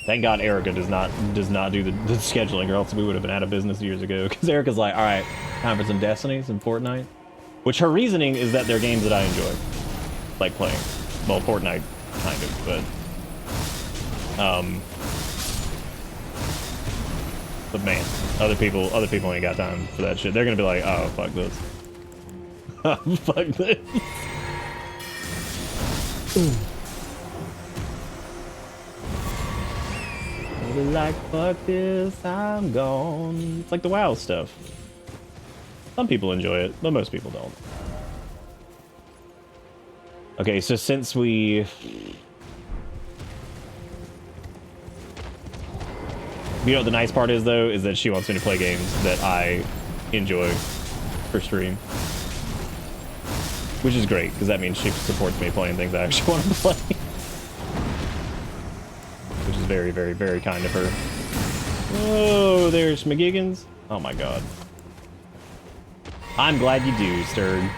thank God Erica does not do the scheduling, or else we would have been out of business years ago. Because Erica's like, all right, time for some Destiny, some Fortnite. Which her reasoning is that they're games that I enjoy, like playing. Well, Fortnite, kind of, but man, other people ain't got time for that shit. They're gonna be like, oh, fuck this. Fuck this. Like, fuck this, I'm gone. It's like the WoW stuff. Some people enjoy it, but most people don't. Okay, so since we... You know what the nice part is, though, is that she wants me to play games that I enjoy for stream. Which is great, because that means she supports me playing things I actually want to play. Which is very, very, very kind of her. Oh, there's McGiggins. Oh my god. I'm glad you do, Sturd.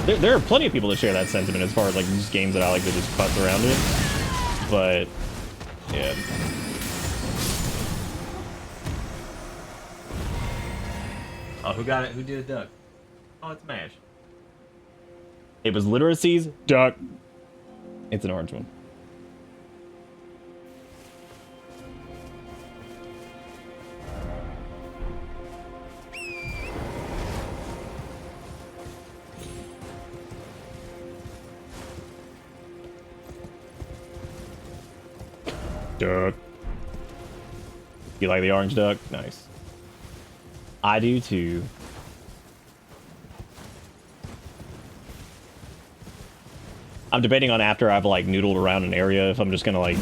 There are plenty of people that share that sentiment as far as like just games that I like to just fuss around in. But yeah. Oh, who got it? Who did a duck? Oh, it's MASH. It was Literacy's duck. It's an orange one. Duck. You like the orange duck? Nice. I do too. I'm debating on after I've like noodled around an area if I'm just gonna like,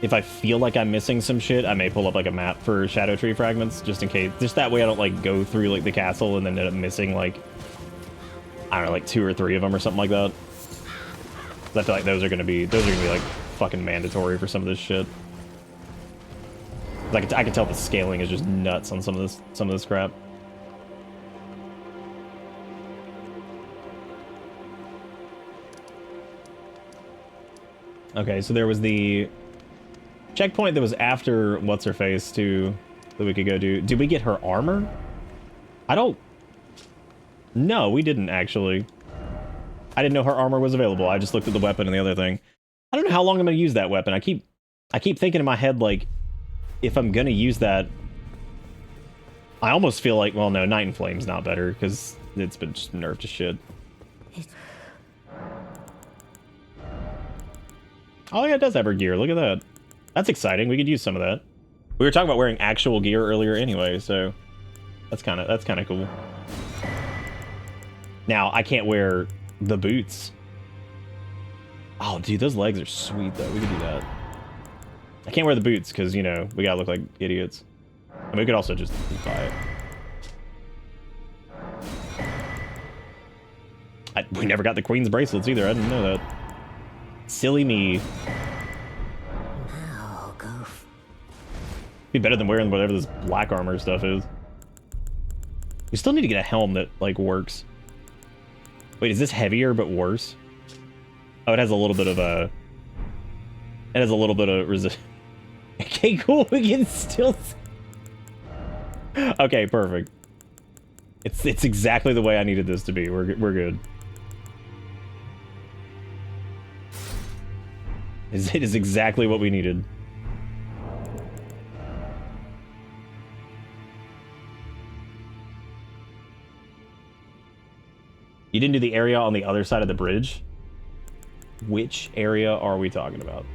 if I feel like I'm missing some shit, I may pull up like a map for Shadow Tree fragments just in case. Just that way I don't like go through like the castle and then end up missing like, I don't know, like 2 or 3 of them or something like that. I feel like those are gonna be like fucking mandatory for some of this shit. Like I can tell the scaling is just nuts on some of this crap. Okay, so there was the checkpoint that was after what's-her-face, too, that we could go do. Did we get her armor? I don't... No, we didn't, actually. I didn't know her armor was available. I just looked at the weapon and the other thing. I don't know how long I'm going to use that weapon. I keep thinking in my head, like, if I'm going to use that... I almost feel like, well, no, Night and Flame's not better, because it's been just nerfed to shit. Oh, yeah, it does have her gear. Look at that. That's exciting. We could use some of that. We were talking about wearing actual gear earlier anyway, so that's kind of cool. Now, I can't wear the boots. Oh, dude, those legs are sweet, though. We could do that. I can't wear the boots because, you know, we gotta look like idiots. I mean, we could also just buy it. We never got the Queen's bracelets either. I didn't know that. Silly me. Be better than wearing whatever this black armor stuff is. We still need to get a helm that, like, works. Wait, is this heavier but worse? Oh, it has a little bit of a... It has a little bit of resist. Okay, cool. We can still... Okay, perfect. It's exactly the way I needed this to be. We're good. It is exactly what we needed. You didn't do the area on the other side of the bridge? Which area are we talking about?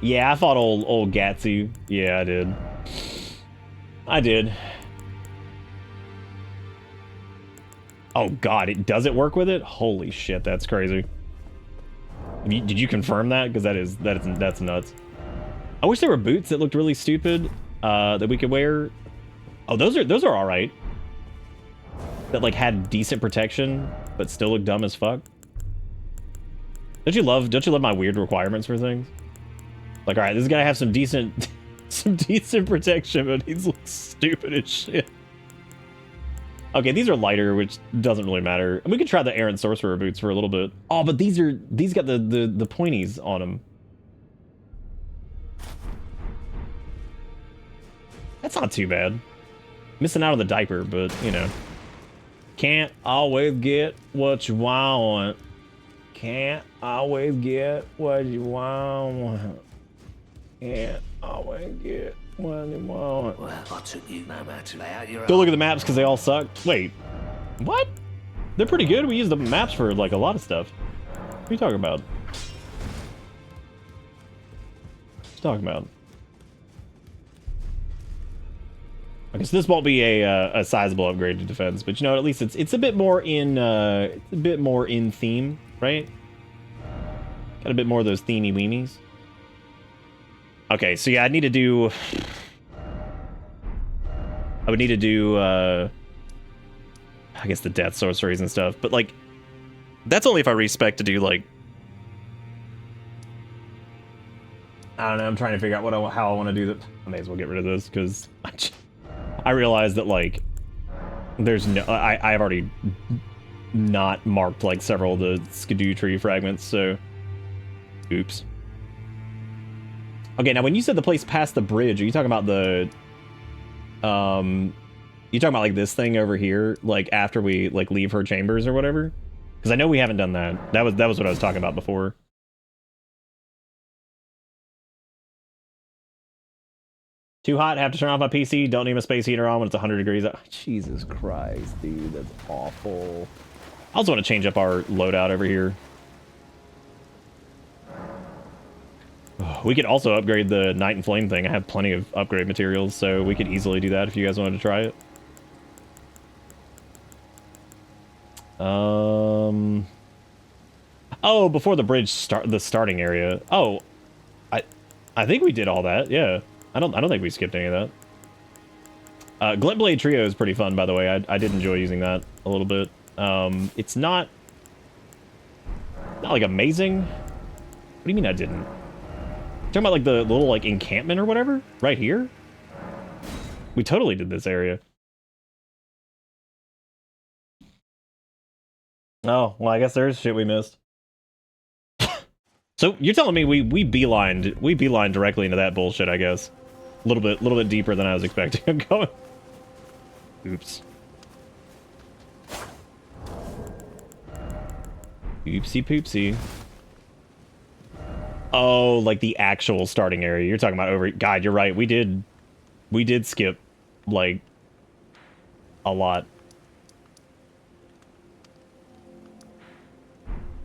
Yeah, I fought old Gatsy. Yeah, I did. I did. Oh god, does it work with it? Holy shit, that's crazy. Did you confirm that? Because that's nuts. I wish there were boots that looked really stupid that we could wear. Oh, those are all right. That like had decent protection but still look dumb as fuck. Don't you love my weird requirements for things? Like, all right, this guy has some decent protection, but he looks stupid as shit. Okay, these are lighter, which doesn't really matter. And we could try the Errant Sorcerer boots for a little bit. Oh, but these got the pointies on them. That's not too bad. Missing out on the diaper, but you know. Can't always get what you want. Can't always get what you want. Can't always get what you want. Well, I took you no matter how you're... Go look at the maps because they all suck. Wait, what? They're pretty good. We use the maps for like a lot of stuff. What are you talking about? What are you talking about? Okay, so this won't be a sizable upgrade to defense, but you know, at least it's a bit more in theme, right? Got a bit more of those themey weemies. Okay, so yeah, I would need to do I guess the death sorceries and stuff, but like that's only if I respec to do like I don't know, I'm trying to figure out how I want to do that. I may as well get rid of this because I realized that like there's no I've already not marked like several of the skidoo tree fragments, so oops. Okay, now when you said the place past the bridge, are you talking about the you talking about like this thing over here, like after we like leave her chambers or whatever? Because I know we haven't done that. That was what I was talking about before. Too hot, have to turn off my PC, don't need my space heater on when it's 100 degrees. Oh, Jesus Christ, dude, that's awful. I also want to change up our loadout over here. We could also upgrade the Night and Flame thing. I have plenty of upgrade materials, so we could easily do that if you guys wanted to try it. Oh, before the bridge the starting area. Oh, I think we did all that. Yeah, I don't think we skipped any of that. Glintblade Trio is pretty fun, by the way. I did enjoy using that a little bit. It's not like amazing. What do you mean I didn't? Talking about like the little like encampment or whatever right here. We totally did this area. Oh, well, I guess there's shit we missed. So you're telling me we beelined directly into that bullshit, I guess. A little bit deeper than I was expecting. I'm going. Oops. Oopsie poopsie. Oh, like the actual starting area. You're talking about over. God, you're right. We did skip like a lot.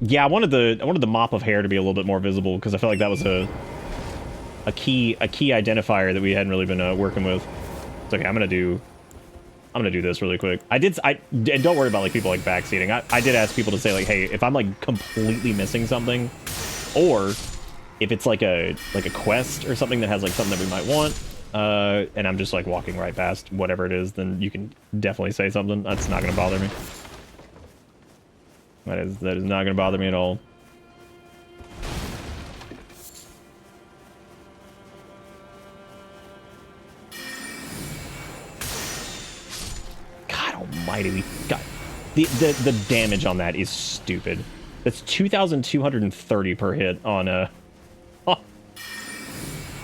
Yeah, I wanted the mop of hair to be a little bit more visible because I felt like that was a key identifier that we hadn't really been working with. It's okay. I'm gonna do this really quick. And don't worry about like people like backseating. I did ask people to say like, hey, if I'm like completely missing something, or if it's like a quest or something that has like something that we might want, and I'm just like walking right past whatever it is, then you can definitely say something. That's not gonna bother me. That is not gonna bother me at all. God almighty, we got the damage on that is stupid. That's 2,230 per hit on a.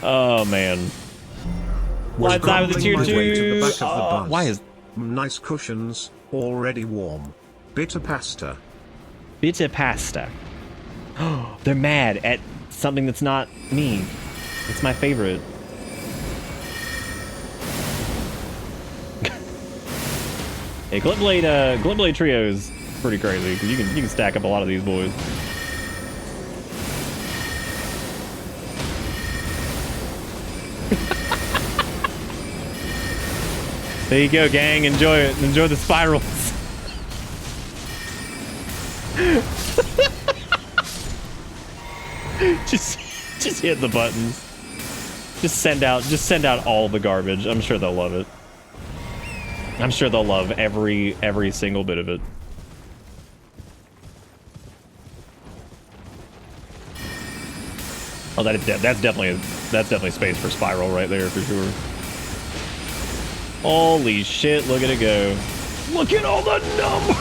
Oh man. Why time with the tier 2? Why is nice cushions already warm? Bitter pasta. Bitter pasta. Oh, they're mad at something that's not me. It's my favorite. Hey, Glintblade Trio is pretty crazy because you can stack up a lot of these boys. There you go, gang. Enjoy it. Enjoy the spirals. just hit the buttons. Just send out all the garbage. I'm sure they'll love it. I'm sure they'll love every single bit of it. Oh, that's definitely space for spiral right there for sure. Holy shit, look at it go. Look at all the numbers.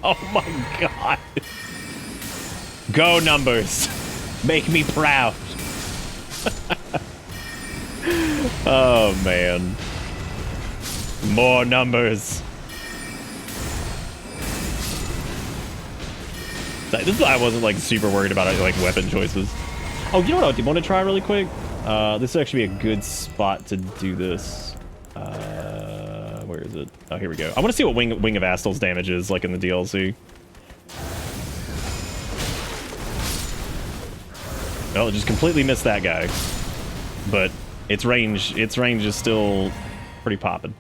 Oh my god. Go numbers. Make me proud. Oh man. More numbers. This is why I wasn't like super worried about like weapon choices. Oh, you know what I want to try really quick? This would actually be a good spot to do this. Where is it? Oh, here we go. I want to see what Wing of Astal's damage is like in the DLC. Well, it just completely missed that guy. But its range is still pretty poppin'.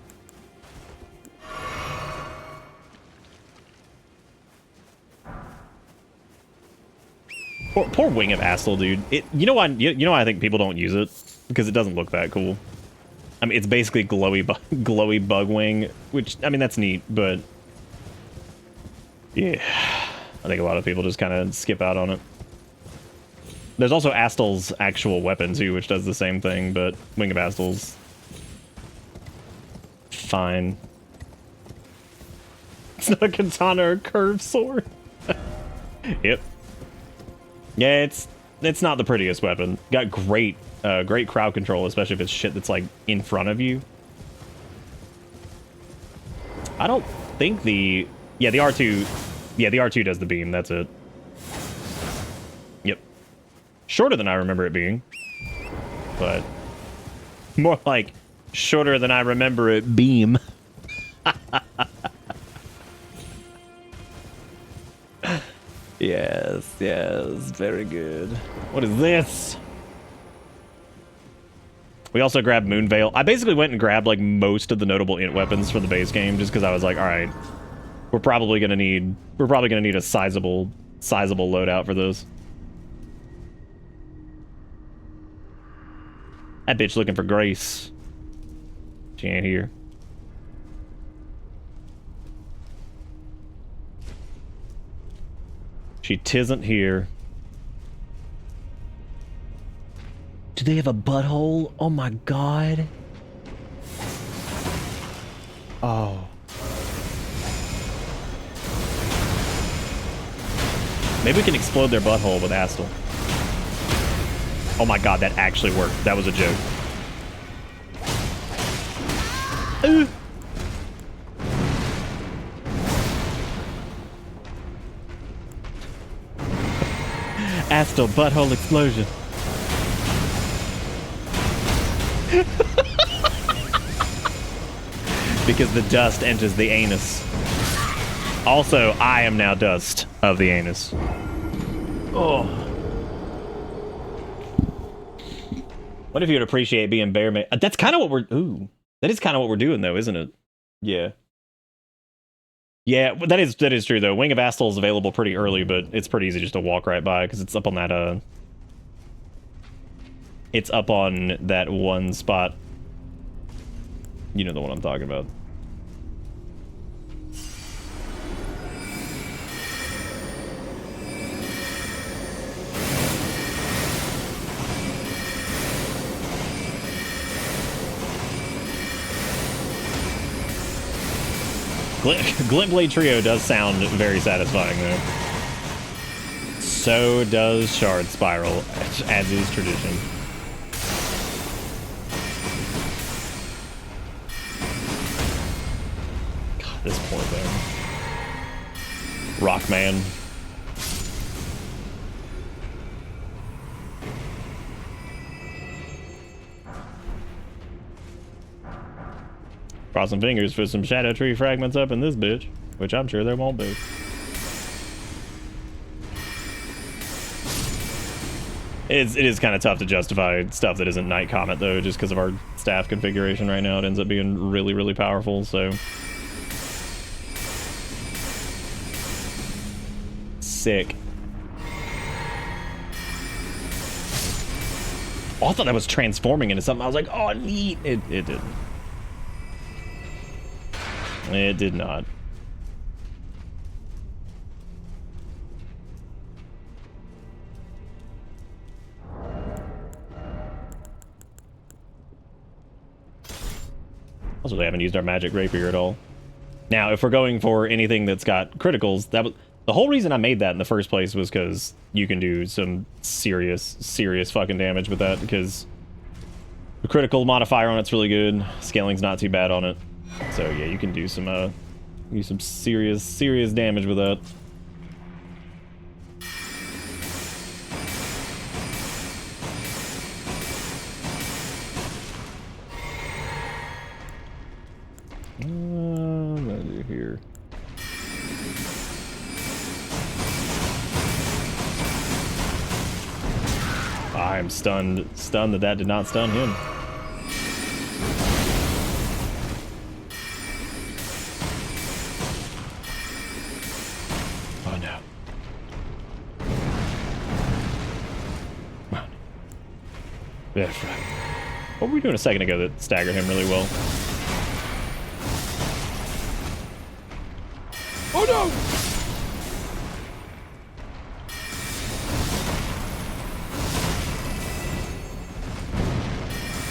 Poor Wing of Astal, dude. You know why I think people don't use it? Because it doesn't look that cool. I mean, it's basically glowy bug wing, which, I mean, that's neat, but yeah, I think a lot of people just kind of skip out on it. There's also Astal's actual weapon, too, which does the same thing, but Wing of Astal's fine. It's not a katana or a curved sword. Yep. Yeah, it's not the prettiest weapon. Got great crowd control, especially if it's shit that's like in front of you. I don't think the R2, the R2 does the beam. That's it. Yep. Shorter than I remember it being, but more like shorter than I remember it beam. Yes, very good. What is this? We also grabbed Moonveil. I basically went and grabbed like most of the notable int weapons for the base game just because I was like, all right, we're probably gonna need a sizable loadout for this. That bitch looking for Grace. She ain't here. She tisn't here. Do they have a butthole? Oh my god. Oh. Maybe we can explode their butthole with Astal. Oh my god, that actually worked. That was a joke. Ooh. Astal butthole explosion. Because the dust enters the anus. Also, I am now dust of the anus. Oh. What if you'd appreciate being bear man? That's kind of what we're... Ooh. That is kind of what we're doing, though, isn't it? Yeah. Yeah, that is true, though. Wing of Astal is available pretty early, but it's pretty easy just to walk right by, because it's up on that, It's up on that one spot. You know the one I'm talking about. Glintblade Trio does sound very satisfying, though. So does Shard Spiral, as is tradition. God, this poor thing. Rockman. Cross some fingers for some Shadow Tree fragments up in this bitch, which I'm sure there won't be. It is kind of tough to justify stuff that isn't Night Comet, though, just because of our staff configuration right now. It ends up being really, really powerful, so... Sick. Oh, I thought I was transforming into something. I was like, oh, neat. It didn't. It did not. Also, they haven't used our magic rapier at all. Now, if we're going for anything that's got criticals, that was the whole reason I made that in the first place, was because you can do some serious fucking damage with that, because the critical modifier on it's really good. Scaling's not too bad on it. So yeah, you can do some serious damage with that. What do I do here? I'm stunned that did not stun him. Oh no. That's right. What were we doing a second ago that staggered him really well? Oh no!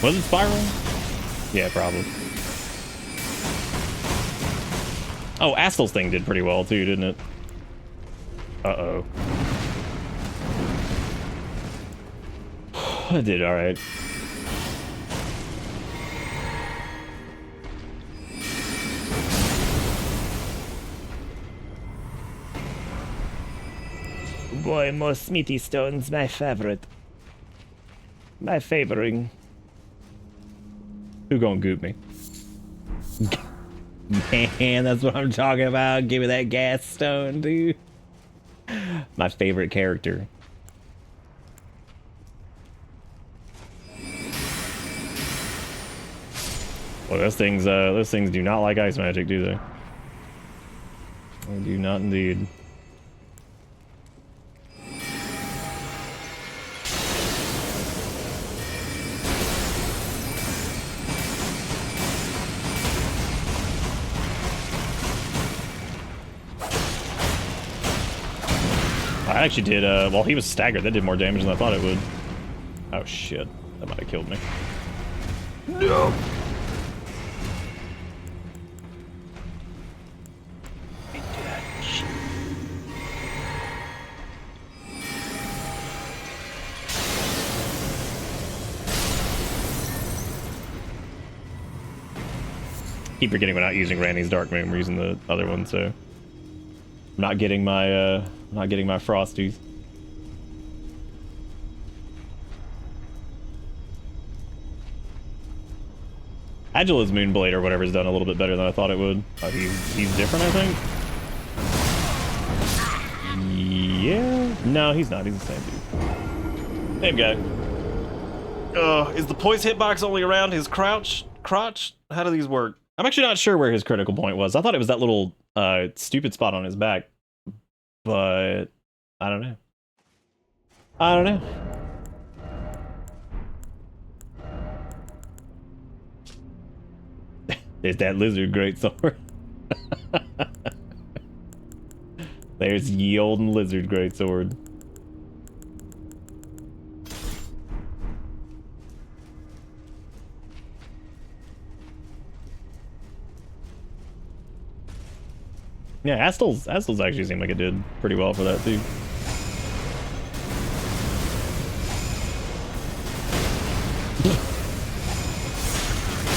Was it Spiral? Yeah, probably. Oh, Astal's thing did pretty well too, didn't it? Uh-oh. It did alright. Boy, more Smithy Stone's my favorite. My favoring. Who gonna goop me? Man, that's what I'm talking about. Give me that gas stone, dude. My favorite character. Well, those things do not like ice magic, do they? They do not indeed. I actually did, while he was staggered, that did more damage than I thought it would. Oh shit, that might have killed me. No! Keep forgetting we're not using Randy's Dark Moon. We're using the other one, so I'm not getting my Frosties. Agila's Moonblade or whatever's done a little bit better than I thought it would. Oh, he's different, I think. Yeah. No, he's not. He's the same dude. Same guy. Is the poise hitbox only around his crotch? How do these work? I'm actually not sure where his critical point was. I thought it was that little stupid spot on his back, but I don't know. I don't know. There's that lizard greatsword. There's ye olden lizard greatsword. Yeah, Astel's actually seemed like it did pretty well for that too.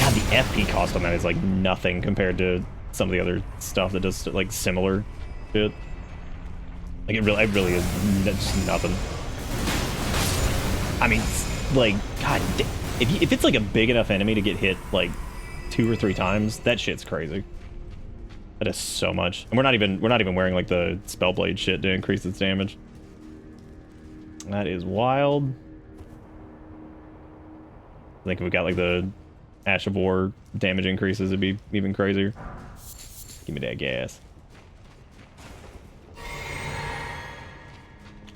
God, the FP cost on that is like nothing compared to some of the other stuff that does like similar shit. Like it really is just nothing. I mean, like, God, if it's like a big enough enemy to get hit like 2 or 3 times, that shit's crazy. That is so much, and we're not even wearing like the Spellblade shit to increase its damage. That is wild. I think if we got like the Ash of War damage increases, it'd be even crazier. Give me that gas.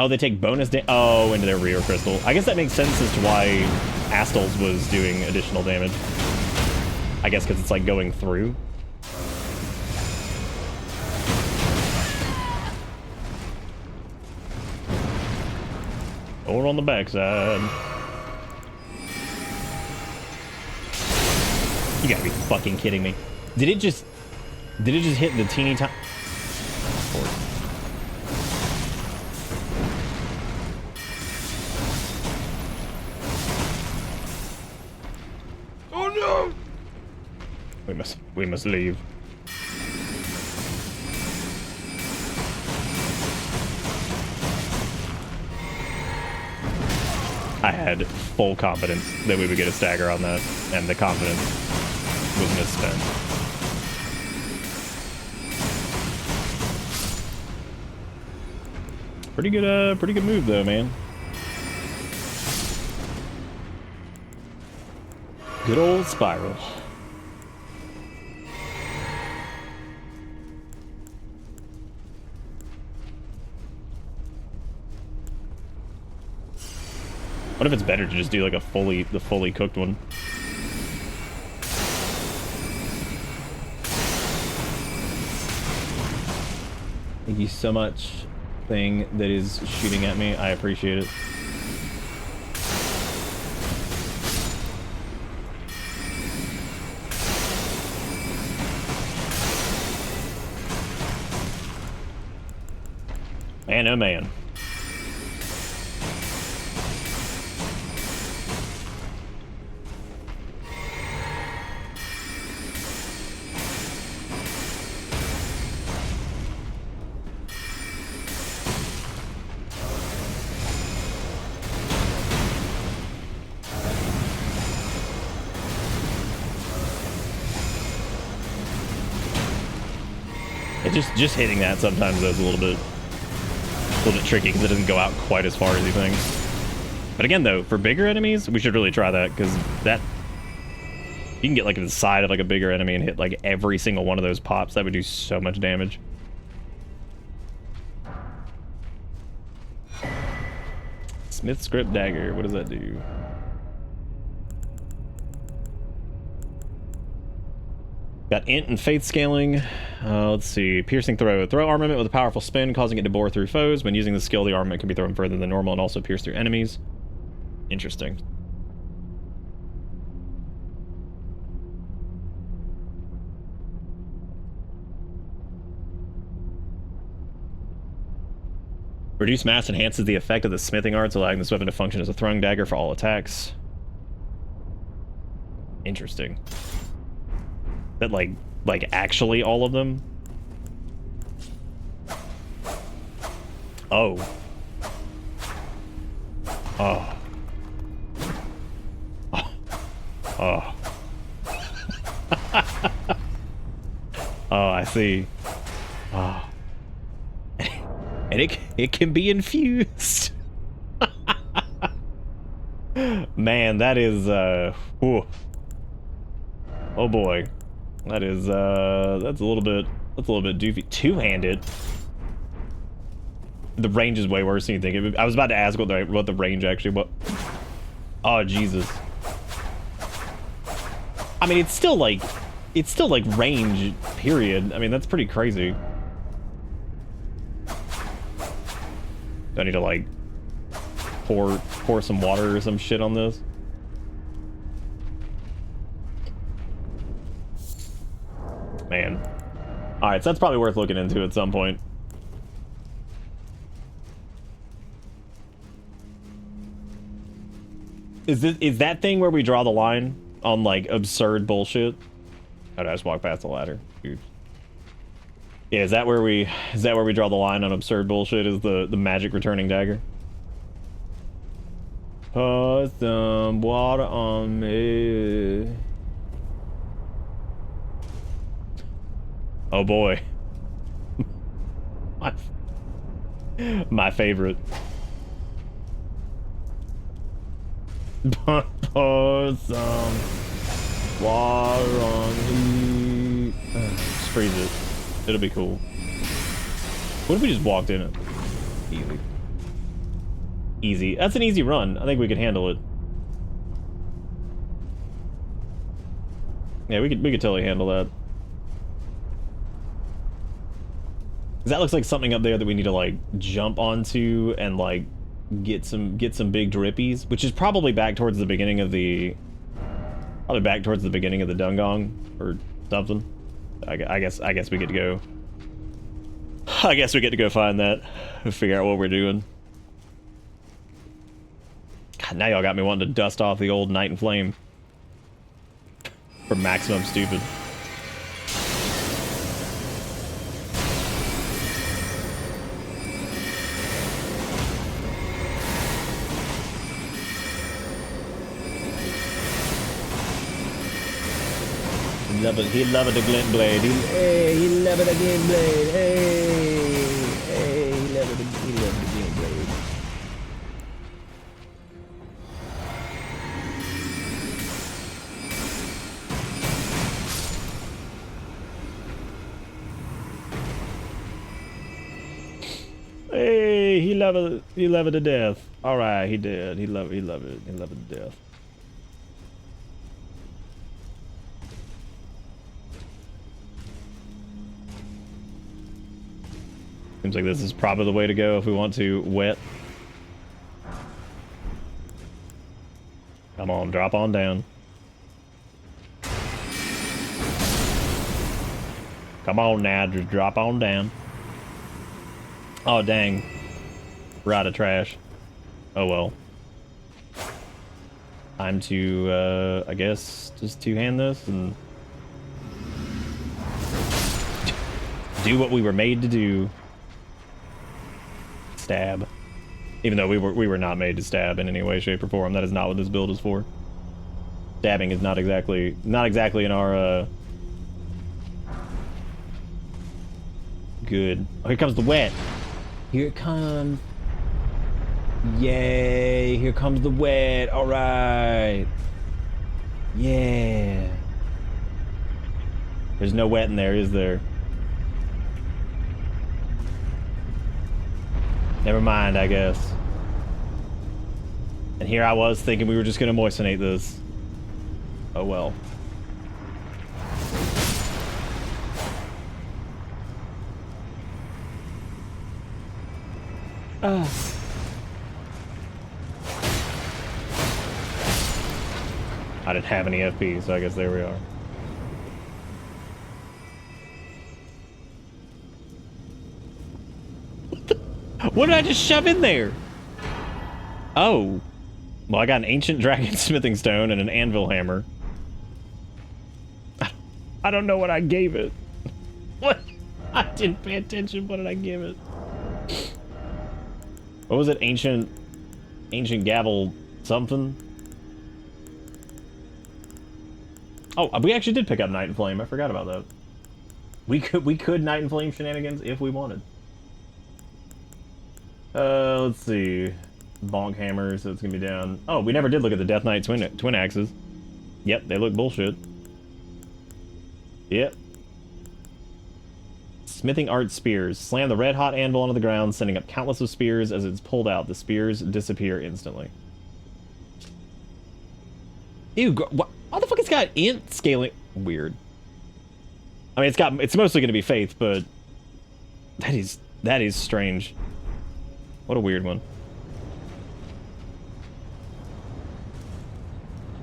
Oh, they take bonus into their Rear Crystal. I guess that makes sense as to why Astel's was doing additional damage. I guess because it's like going through. Or on the backside. You gotta be fucking kidding me. Did it just hit the teeny time? Oh no! We must leave. I had full confidence that we would get a stagger on that, and the confidence was misspent. Pretty good move though, man. Good old Spiral. What if it's better to just do like the fully cooked one? Thank you so much, thing that is shooting at me. I appreciate it. Man, oh man. Just hitting that sometimes is a little bit tricky because it doesn't go out quite as far as you think. But again, though, for bigger enemies, we should really try that because that you can get like to the side of like a bigger enemy and hit like every single one of those pops. That would do so much damage. Smith Script Dagger. What does that do? Got int and faith scaling. Let's see. Piercing throw. Throw armament with a powerful spin, causing it to bore through foes. When using the skill, the armament can be thrown further than normal and also pierce through enemies. Interesting. Reduce mass enhances the effect of the smithing arts, allowing this weapon to function as a throwing dagger for all attacks. Interesting. That like actually all of them? Oh. Oh. Oh. Oh. Oh, I see. Oh. And it can be infused. Man, that is whew. Oh boy. That is that's a little bit doofy. Two-handed. The range is way worse than you think. I was about to ask what the range actually was. Oh Jesus. I mean, it's still like range, period. I mean, that's pretty crazy. Do I need to like pour some water or some shit on this? Man. Alright, so that's probably worth looking into at some point. Is that thing where we draw the line on like absurd bullshit? How did I just walk past the ladder? Oops. Yeah, is that where we draw the line on absurd bullshit? Is the magic returning dagger? Pour some water on me. Oh boy. My favorite. Pour some water on me. Just freeze it. It'll be cool. What if we just walked in it? Easy. Easy. That's an easy run. I think we could handle it. Yeah, we could totally handle that. That looks like something up there that we need to like jump onto and like get some big drippies, which is probably back towards the beginning of the Dungong or something. I guess we get to go. I guess we get to go find that and figure out what we're doing. God, now y'all got me wanting to dust off the old Night and Flame for maximum stupid. He loved the glint blade. He loved the glint blade. He loved the glint blade. Hey, he loved it to death. All right, he did. He loved it to death. Seems like this is probably the way to go if we want to wet. Come on, drop on down. Come on now, just drop on down. Oh dang. We're out of trash. Oh well. Time to, I guess, just two-hand this and do what we were made to do. Stab. Even though we were not made to stab in any way, shape, or form. That is not what this build is for. Stabbing is not exactly in our good. Oh, here comes the wet. Here it comes. Yay, here comes the wet. All right. Yeah. There's no wet in there, is there? Never mind, I guess. And here I was thinking we were just gonna moissanate this. Oh well. I didn't have any FP, so I guess there we are. What did I just shove in there? Oh. Well, I got an ancient dragon smithing stone and an anvil hammer. I I don't know what I gave it. What? I didn't pay attention. What did I give it? What was it? Ancient gavel something? Oh, we actually did pick up Night and Flame. I forgot about that. We could Night and Flame shenanigans if we wanted. Let's see. Bonk hammer, so it's gonna be down. Oh, we never did look at the Death Knight twin axes. Yep, they look bullshit. Yep. Smithing art spears. Slam the red-hot anvil onto the ground, sending up countless of spears. As it's pulled out, the spears disappear instantly. Ew, why the fuck it's got int scaling? Weird. I mean, it's mostly going to be faith, but that is strange. What a weird one.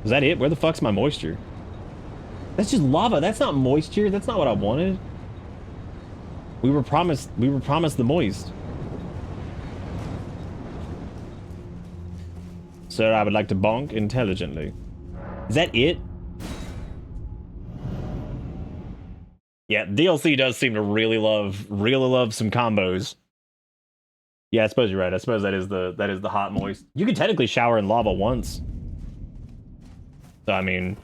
Is that it? Where the fuck's my moisture? That's just lava. That's not moisture. That's not what I wanted. We were promised the moist. Sir, I would like to bonk intelligently. Is that it? Yeah, DLC does seem to really love some combos. Yeah, I suppose you're right. I suppose that is the hot moist. You can technically shower in lava once. So I mean,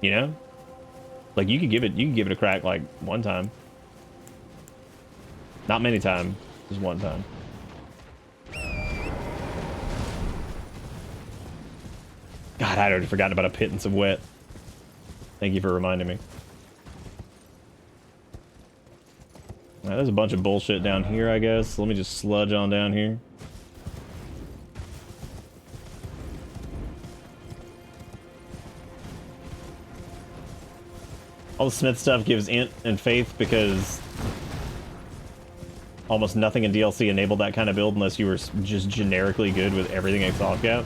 you know? Like you could give it a crack like one time. Not many times, just one time. God, I'd already forgotten about a pittance of wet. Thank you for reminding me. Alright, there's a bunch of bullshit down here, I guess. Let me just sludge on down here. All the Smith stuff gives int and faith because almost nothing in DLC enabled that kind of build unless you were just generically good with everything exhaust gap.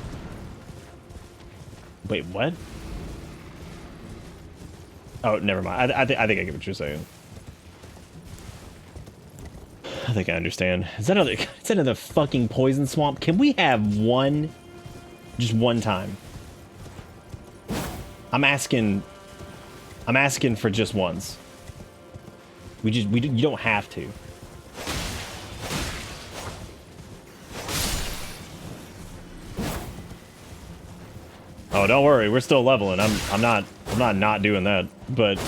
Wait, what? Oh, never mind. I think I get what you're saying. I think I understand. Is that another fucking poison swamp? Can we have one, just one time? I'm asking for just once. You don't have to. Oh, don't worry, we're still leveling. I'm not doing that, but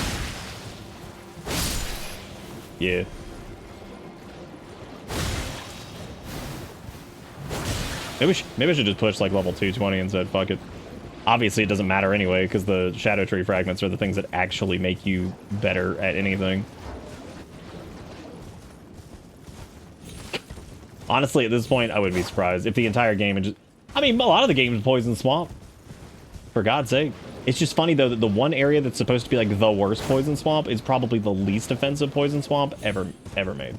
yeah. Maybe I should just push like level 220 instead. Fuck it. Obviously, it doesn't matter anyway because the Shadow Tree fragments are the things that actually make you better at anything. Honestly, at this point, I wouldn't be surprised if the entire game is just... I mean, a lot of the game is Poison Swamp. For God's sake. It's just funny, though, that the one area that's supposed to be, like, the worst Poison Swamp is probably the least offensive Poison Swamp ever made.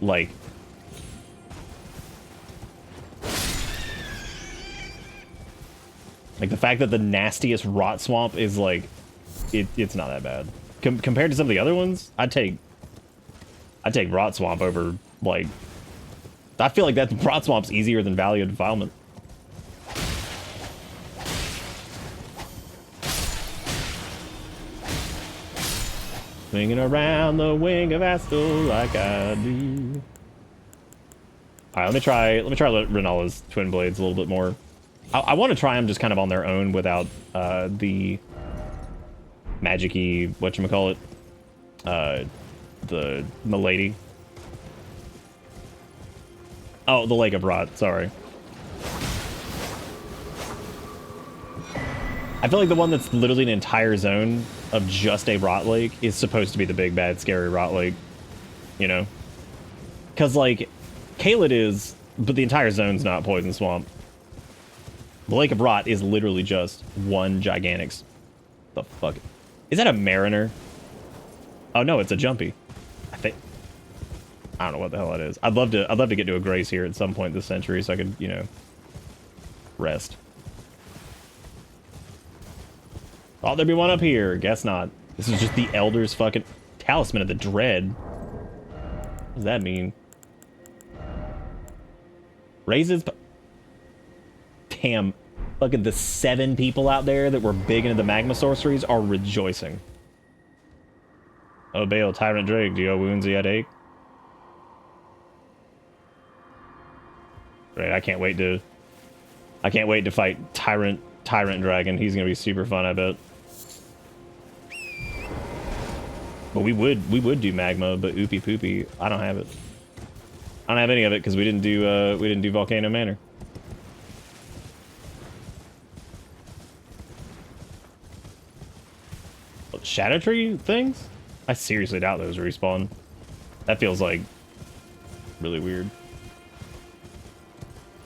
Like... Like, the fact that the nastiest Rot Swamp is, like... It's not that bad. Compared to some of the other ones, I'd take Rot Swamp over, like... I feel like that Rot Swamp's easier than Valley of Defilement. Swinging around the wing of Astel like I do. Alright, let me try Renalla's Twin Blades a little bit more. I want to try them just kind of on their own without the magic-y, whatchamacallit, the Milady. Oh, the Lake of Rot, sorry. I feel like the one that's literally an entire zone of just a Rot Lake is supposed to be the big, bad, scary Rot Lake. You know? Because, like, Caelid is, but the entire zone's not Poison Swamp. The Lake of Rot is literally just one gigantic... The fuck? Is that a Mariner? Oh, no, it's a Jumpy. I think... I don't know what the hell that is. I'd love to get to a Grace here at some point this century so I could, you know, rest. Thought there'd be one up here. Guess not. This is just the Elder's fucking Talisman of the Dread. What does that mean? Raises... Damn. Fucking the 7 people out there that were big into the magma sorceries are rejoicing. Oh, Bale, Tyrant Drake, do you have wounds yet, ache? Right, I can't wait to fight Tyrant Dragon. He's gonna be super fun, I bet. But we would do magma, but oopie poopy, I don't have it. I don't have any of it because we didn't do Volcano Manor. What, Shadow Tree things? I seriously doubt those respawn. That feels like really weird.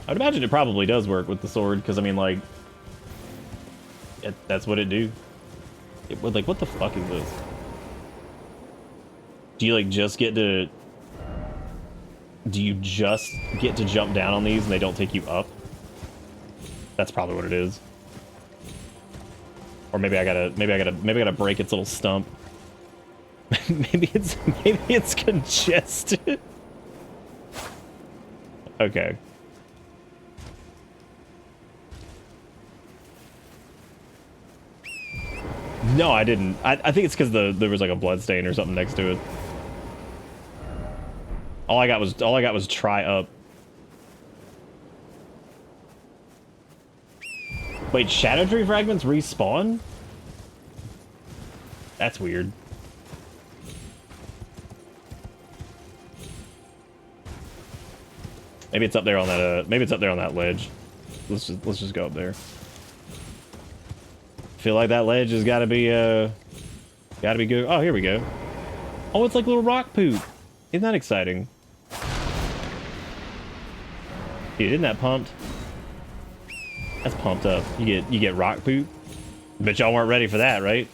I'd imagine it probably does work with the sword, because I mean, like, that's what it do. Like, what the fuck is this? Do you, like, just get to... Do you just get to jump down on these and they don't take you up? That's probably what it is. Or maybe I gotta break its little stump. maybe it's congested. Okay. No, I didn't. I think it's because there was like a blood stain or something next to it. All I got was try up. Wait, Shadow Tree fragments respawn? That's weird. Maybe it's up there on that. Maybe it's up there on that ledge. Let's just go up there. Feel like that ledge has got to be good. Oh, here we go. Oh, it's like little rock poop. Isn't that exciting? Dude, isn't that pumped? That's pumped up. You get rock poop. Bet y'all weren't ready for that, right?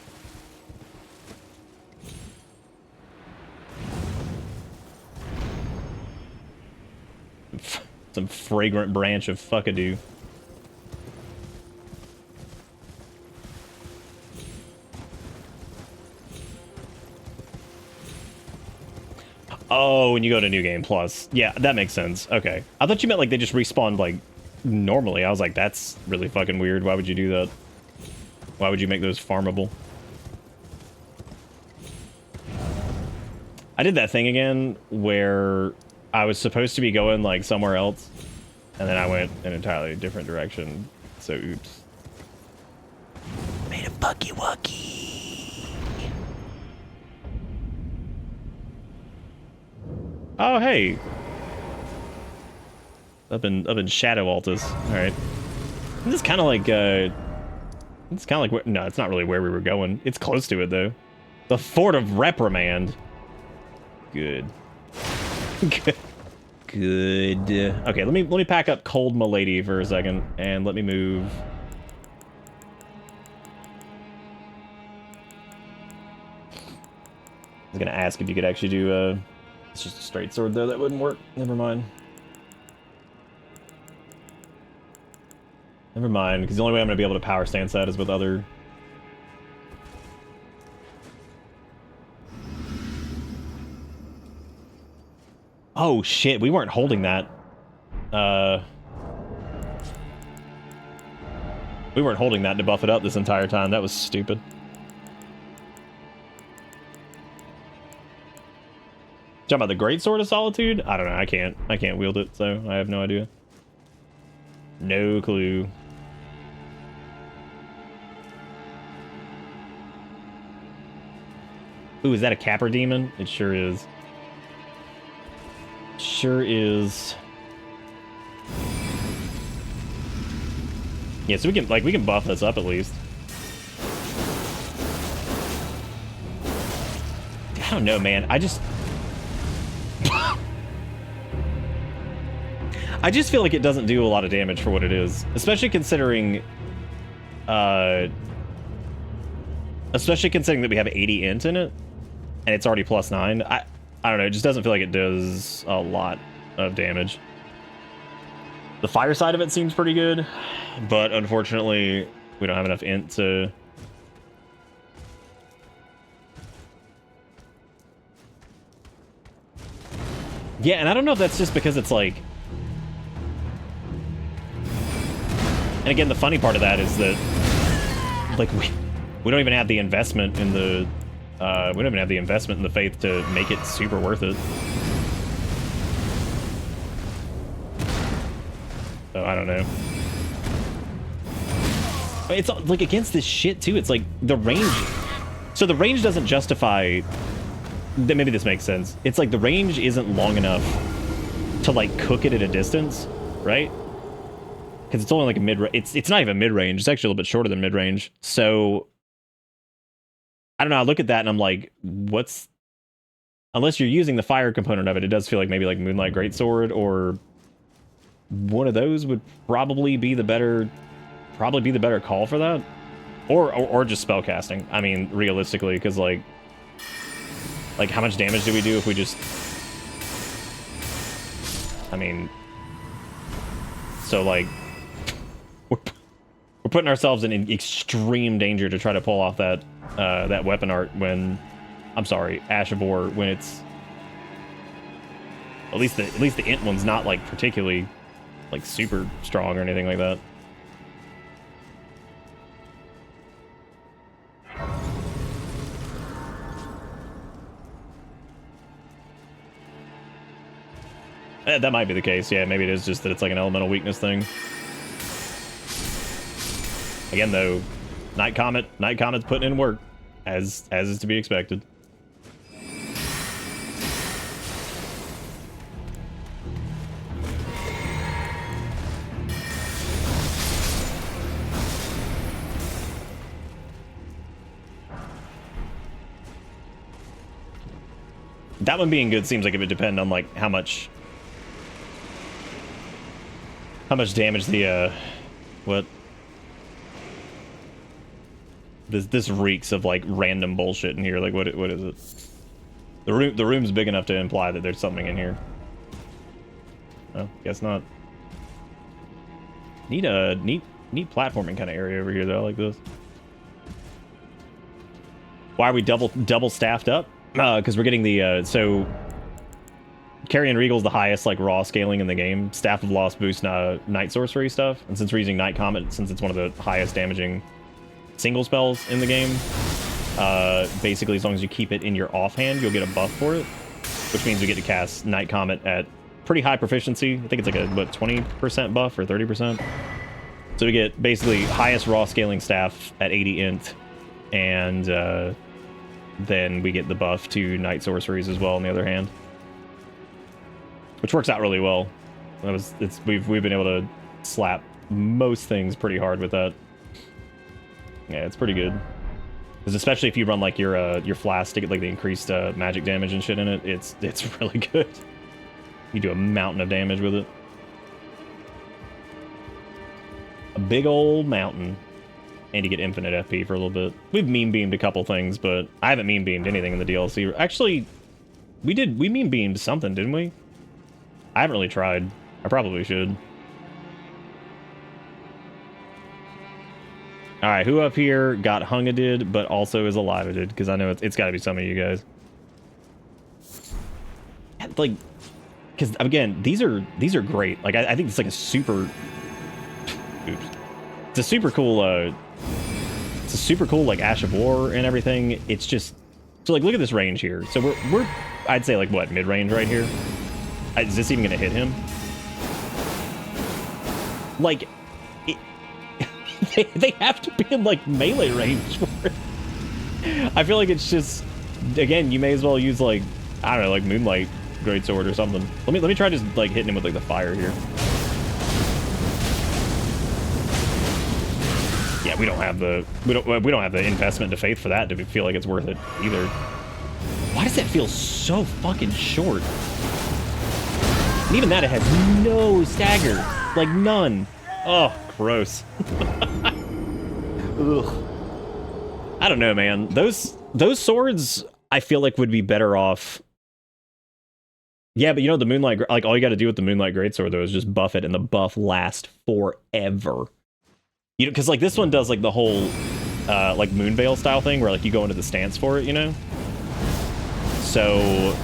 Some fragrant branch of fuckadoo. Oh, when you go to New Game Plus. Yeah, that makes sense. Okay. I thought you meant like they just respawned like normally. I was like, that's really fucking weird. Why would you do that? Why would you make those farmable? I did that thing again where I was supposed to be going like somewhere else, and then I went an entirely different direction. So oops. Made a bucky wucky. Oh hey. Up in Shadow Altus. All right. This is kind of like it's kind of like no, it's not really where we were going. It's close to it though. The Fort of Reprimand. Good. Good. Good. Okay, let me pack up Cold Milady for a second and let me move. I was gonna ask if you could actually do it's just a straight sword though, that wouldn't work. Never mind. Never mind, because the only way I'm gonna be able to power stance that is with other. Oh shit, we weren't holding that. We weren't holding that to buff it up this entire time. That was stupid. Talking about the Great Sword of Solitude? I don't know. I can't wield it, so I have no idea. No clue. Ooh, is that a Capper Demon? It sure is. Sure is. Yeah, so we can buff this up at least. I don't know, man. I just feel like it doesn't do a lot of damage for what it is, especially considering that we have 80 int in it and it's already +9. I don't know, it just doesn't feel like it does a lot of damage. The fire side of it seems pretty good, but unfortunately we don't have enough int to... Yeah, and I don't know if that's just because it's like... And again, the funny part of that is that, like, we don't even have the investment in the, we don't even have the investment in the faith to make it super worth it. So, I don't know. It's, like, against this shit, too. It's, like, the range... So the range doesn't justify... Maybe this makes sense. It's, like, the range isn't long enough to, like, cook it at a distance, right? Because it's only, like, a mid-range... It's not even mid-range. It's actually a little bit shorter than mid-range. So... I don't know. I look at that and I'm like, what's... Unless you're using the fire component of it, it does feel like maybe, like, Moonlight Greatsword or... One of those would probably be the better call for that, or just spellcasting. I mean, realistically, because like how much damage do we do if we just? I mean, so like we're putting ourselves in extreme danger to try to pull off that that weapon art when, I'm sorry, Ash of War, when it's at least the int one's not like particularly like super strong or anything like that. That might be the case. Yeah, maybe it is just that it's like an elemental weakness thing. Again, though, Night Comet's putting in work, as is to be expected. That one being good seems like it would depend on like how much damage the what this reeks of like random bullshit in here. Like what is it? The room's big enough to imply that there's something in here. Oh, guess not. Neat platforming kind of area over here though. I like this. Why are we double staffed up? Because we're getting the so Carrion Regal's the highest like raw scaling in the game. Staff of Loss boosts night sorcery stuff, and since we're using Night Comet, since it's one of the highest damaging single spells in the game, basically as long as you keep it in your offhand, you'll get a buff for it, which means we get to cast Night Comet at pretty high proficiency. I think it's like a what 20% buff or 30%. So we get basically highest raw scaling staff at 80 int, and then we get the buff to night sorceries as well on the other hand, which works out really well. We've been able to slap most things pretty hard with that. Yeah, it's pretty good. Because especially if you run like your flask to get like the increased magic damage and shit in it, it's really good. You do a mountain of damage with it. A big old mountain. And you get infinite FP for a little bit. We've meme beamed a couple things, but I haven't meme beamed anything in the DLC. Actually, we meme beamed something, didn't we? I haven't really tried. I probably should. Alright, who up here got hungadid, but also is alive-adid? Because I know it's got to be some of you guys. Like, because again, these are great. Like, I think it's like a super... Oops. It's a super cool... It's a super cool, like, Ash of War and everything. It's just... So, like, look at this range here. So, we're I'd say, like, what, mid-range right here? Is this even going to hit him? Like, they have to be in, like, melee range for it. I feel like it's just... Again, you may as well use, like, I don't know, like, Moonlight Greatsword or something. Let me try just, like, hitting him with, like, the fire here. Yeah, we don't have the investment to faith for that to feel like it's worth it either. Why does that feel so fucking short? And even that, it has no stagger, like none. Oh, gross. Ugh. I don't know, man. Those swords, I feel like would be better off. Yeah, but you know the Moonlight, like all you got to do with the Moonlight Greatsword though is just buff it, and the buff lasts forever. You know, because like this one does like the whole like Moonveil style thing where like you go into the stance for it, you know. So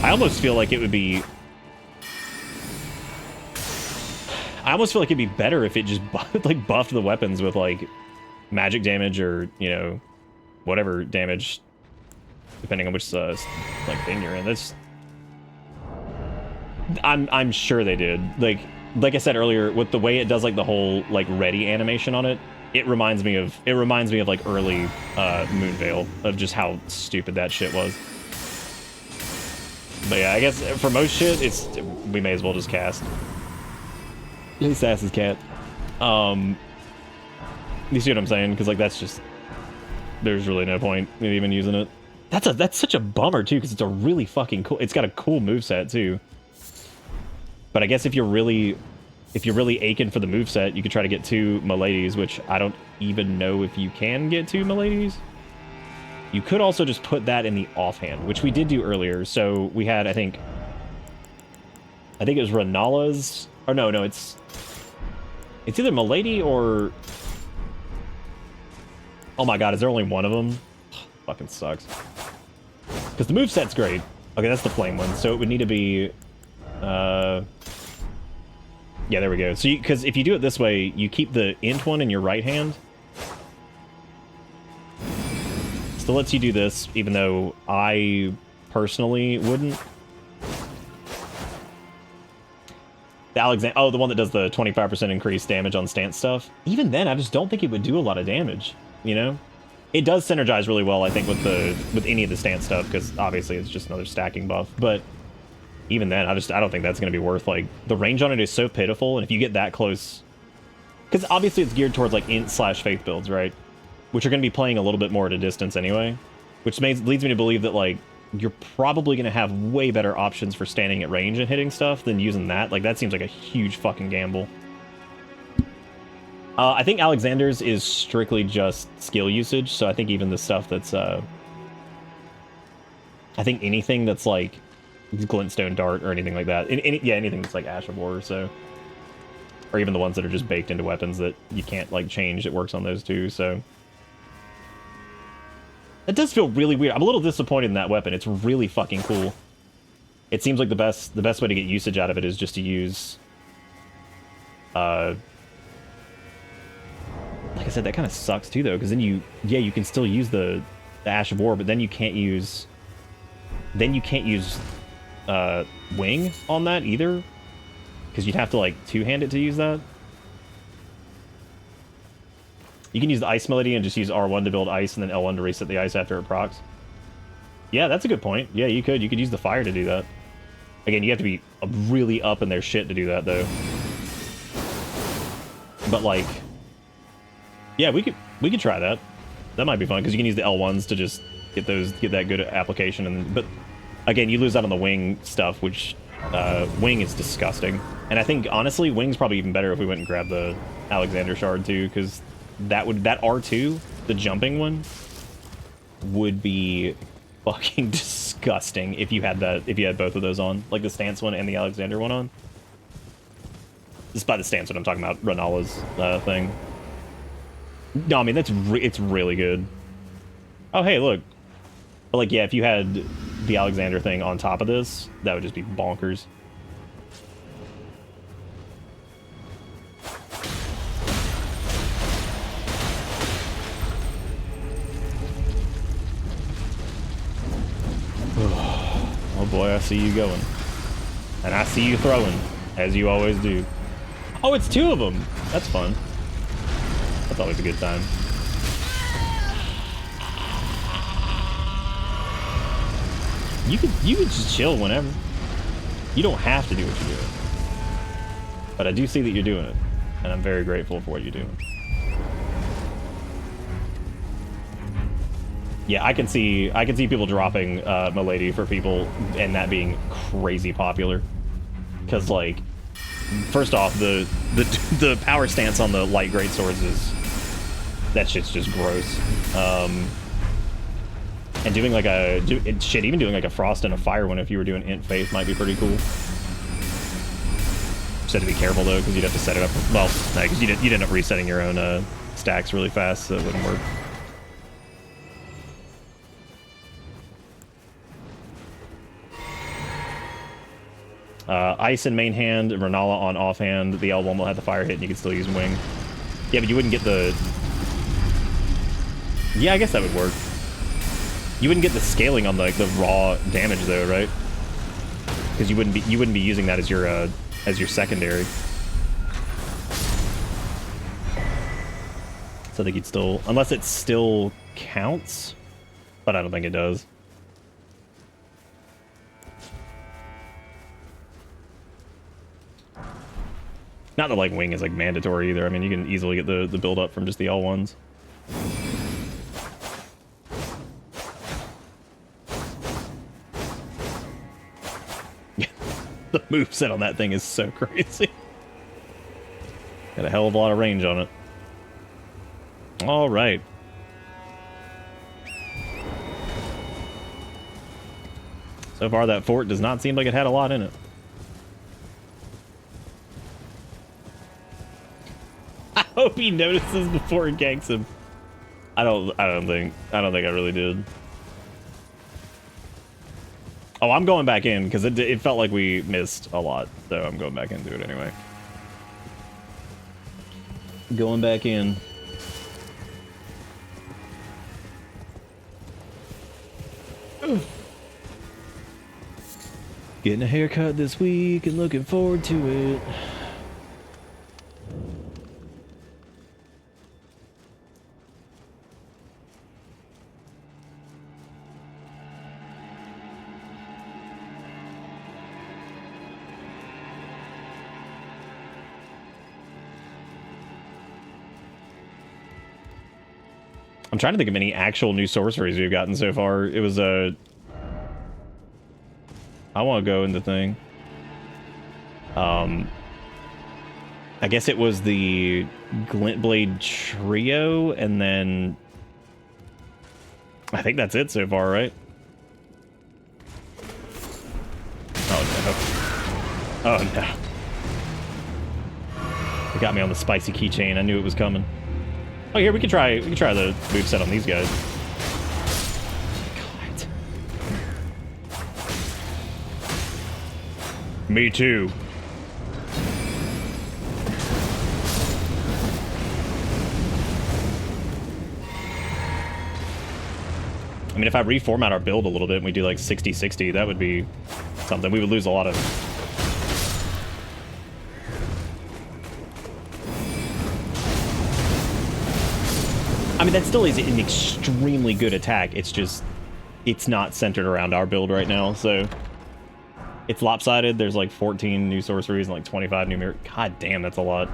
I almost feel like it would be. I almost feel like it'd be better if it just like buffed the weapons with like magic damage or, you know, whatever damage, depending on which like thing you're in. That's I'm sure they did. Like I said earlier, with the way it does like the whole like ready animation on it, it reminds me of like early Moonveil, of just how stupid that shit was. But yeah, I guess for most shit, we may as well just cast. His ass is cat. You see what I'm saying? Because like that's just, there's really no point in even using it. That's such a bummer too, because it's a really fucking cool. It's got a cool moveset too. But I guess if you're really aching for the moveset, you could try to get 2 Miladies, which I don't even know if you can get 2 Miladies. You could also just put that in the offhand, which we did do earlier. So we had, I think it was Renala's, or no, it's either Milady or, oh my god, is there only one of them? Fucking sucks. Because the moveset's great. Okay, that's the flame one, so it would need to be, yeah, there we go. So, because if you do it this way, you keep the int one in your right hand. Still lets you do this, even though I personally wouldn't. The Alexander, oh, the one that does the 25% increased damage on stance stuff. Even then, I just don't think it would do a lot of damage, you know? It does synergize really well, I think, with any of the stance stuff, because obviously it's just another stacking buff, but even then, I don't think that's going to be worth, like, the range on it is so pitiful, and if you get that close, because obviously it's geared towards, like, int/faith builds, right? Which are going to be playing a little bit more at a distance anyway, which leads me to believe that, like, you're probably going to have way better options for standing at range and hitting stuff than using that. Like, that seems like a huge fucking gamble. I think Alexander's is strictly just skill usage, so I think even the stuff that's, I think anything that's, like, Glintstone Dart or anything like that. Yeah, anything that's like Ash of War, so. Or even the ones that are just baked into weapons that you can't, like, change. It works on those too, so. That does feel really weird. I'm a little disappointed in that weapon. It's really fucking cool. It seems like the best way to get usage out of it is just to use, like I said, that kind of sucks too, though, because then you can still use the Ash of War, but then you can't use Wing on that either, because you'd have to, like, two-hand it to use that. You can use the Ice Melody and just use R1 to build ice, and then L1 to reset the ice after it procs. Yeah, that's a good point. Yeah, you could use the fire to do that. Again, you have to be really up in their shit to do that, though. But, like, yeah, we could try that. That might be fun, because you can use the L1s to just get that good application, but again, you lose out on the wing stuff, which wing is disgusting. And I think, honestly, wing's probably even better if we went and grabbed the Alexander shard too, because that R2, the jumping one, would be fucking disgusting if you had both of those on, like the stance one and the Alexander one on. This is by the stance one I'm talking about, Renala's thing. No, I mean it's really good. Oh hey, look. But like, yeah, if you had the Alexander thing on top of this, that would just be bonkers. Oh boy, I see you going. And I see you throwing, as you always do. Oh, it's 2 of them! That's fun. That's always a good time. You could just chill whenever. You don't have to do what you're doing. But I do see that you're doing it, and I'm very grateful for what you're doing. Yeah, I can see people dropping Milady for people, and that being crazy popular. Because, like, first off, the power stance on the light greatswords that shit's just gross. And doing like even doing like a frost and a fire one if you were doing int faith might be pretty cool. Just had to be careful though, because you'd have to set it up. Well, because you'd end up resetting your own stacks really fast, so it wouldn't work. Ice in main hand, Renala on offhand. The L1 will have the fire hit, and you can still use wing. Yeah, but you wouldn't get the... Yeah, I guess that would work. You wouldn't get the scaling on the raw damage though, right? Because you wouldn't be using that as your secondary. So I think you'd still, unless it still counts, but I don't think it does. Not that like wing is like mandatory either. I mean, you can easily get the build up from just the L1s. Yeah, the moveset on that thing is so crazy. Got a hell of a lot of range on it. All right. So far, that fort does not seem like it had a lot in it. I hope he notices before he ganks him. I don't think I really did. Oh, I'm going back in because it felt like we missed a lot, so I'm going back into it anyway. Going back in. Getting a haircut this week and looking forward to it. I'm trying to think of any actual new sorceries we've gotten so far. It was a... I want to go in the thing. I guess it was the Glintblade Trio, and then... I think that's it so far, right? Oh, no. Oh, no. It got me on the spicy keychain. I knew it was coming. Oh, here, we can try the moveset on these guys. God. Me too. I mean, if I reformat our build a little bit and we do like 60-60, that would be something. We would lose a lot of... I mean, that still is an extremely good attack. It's just, it's not centered around our build right now, so... It's lopsided. There's like 14 new sorceries and like 25 new mirror. God damn, that's a lot.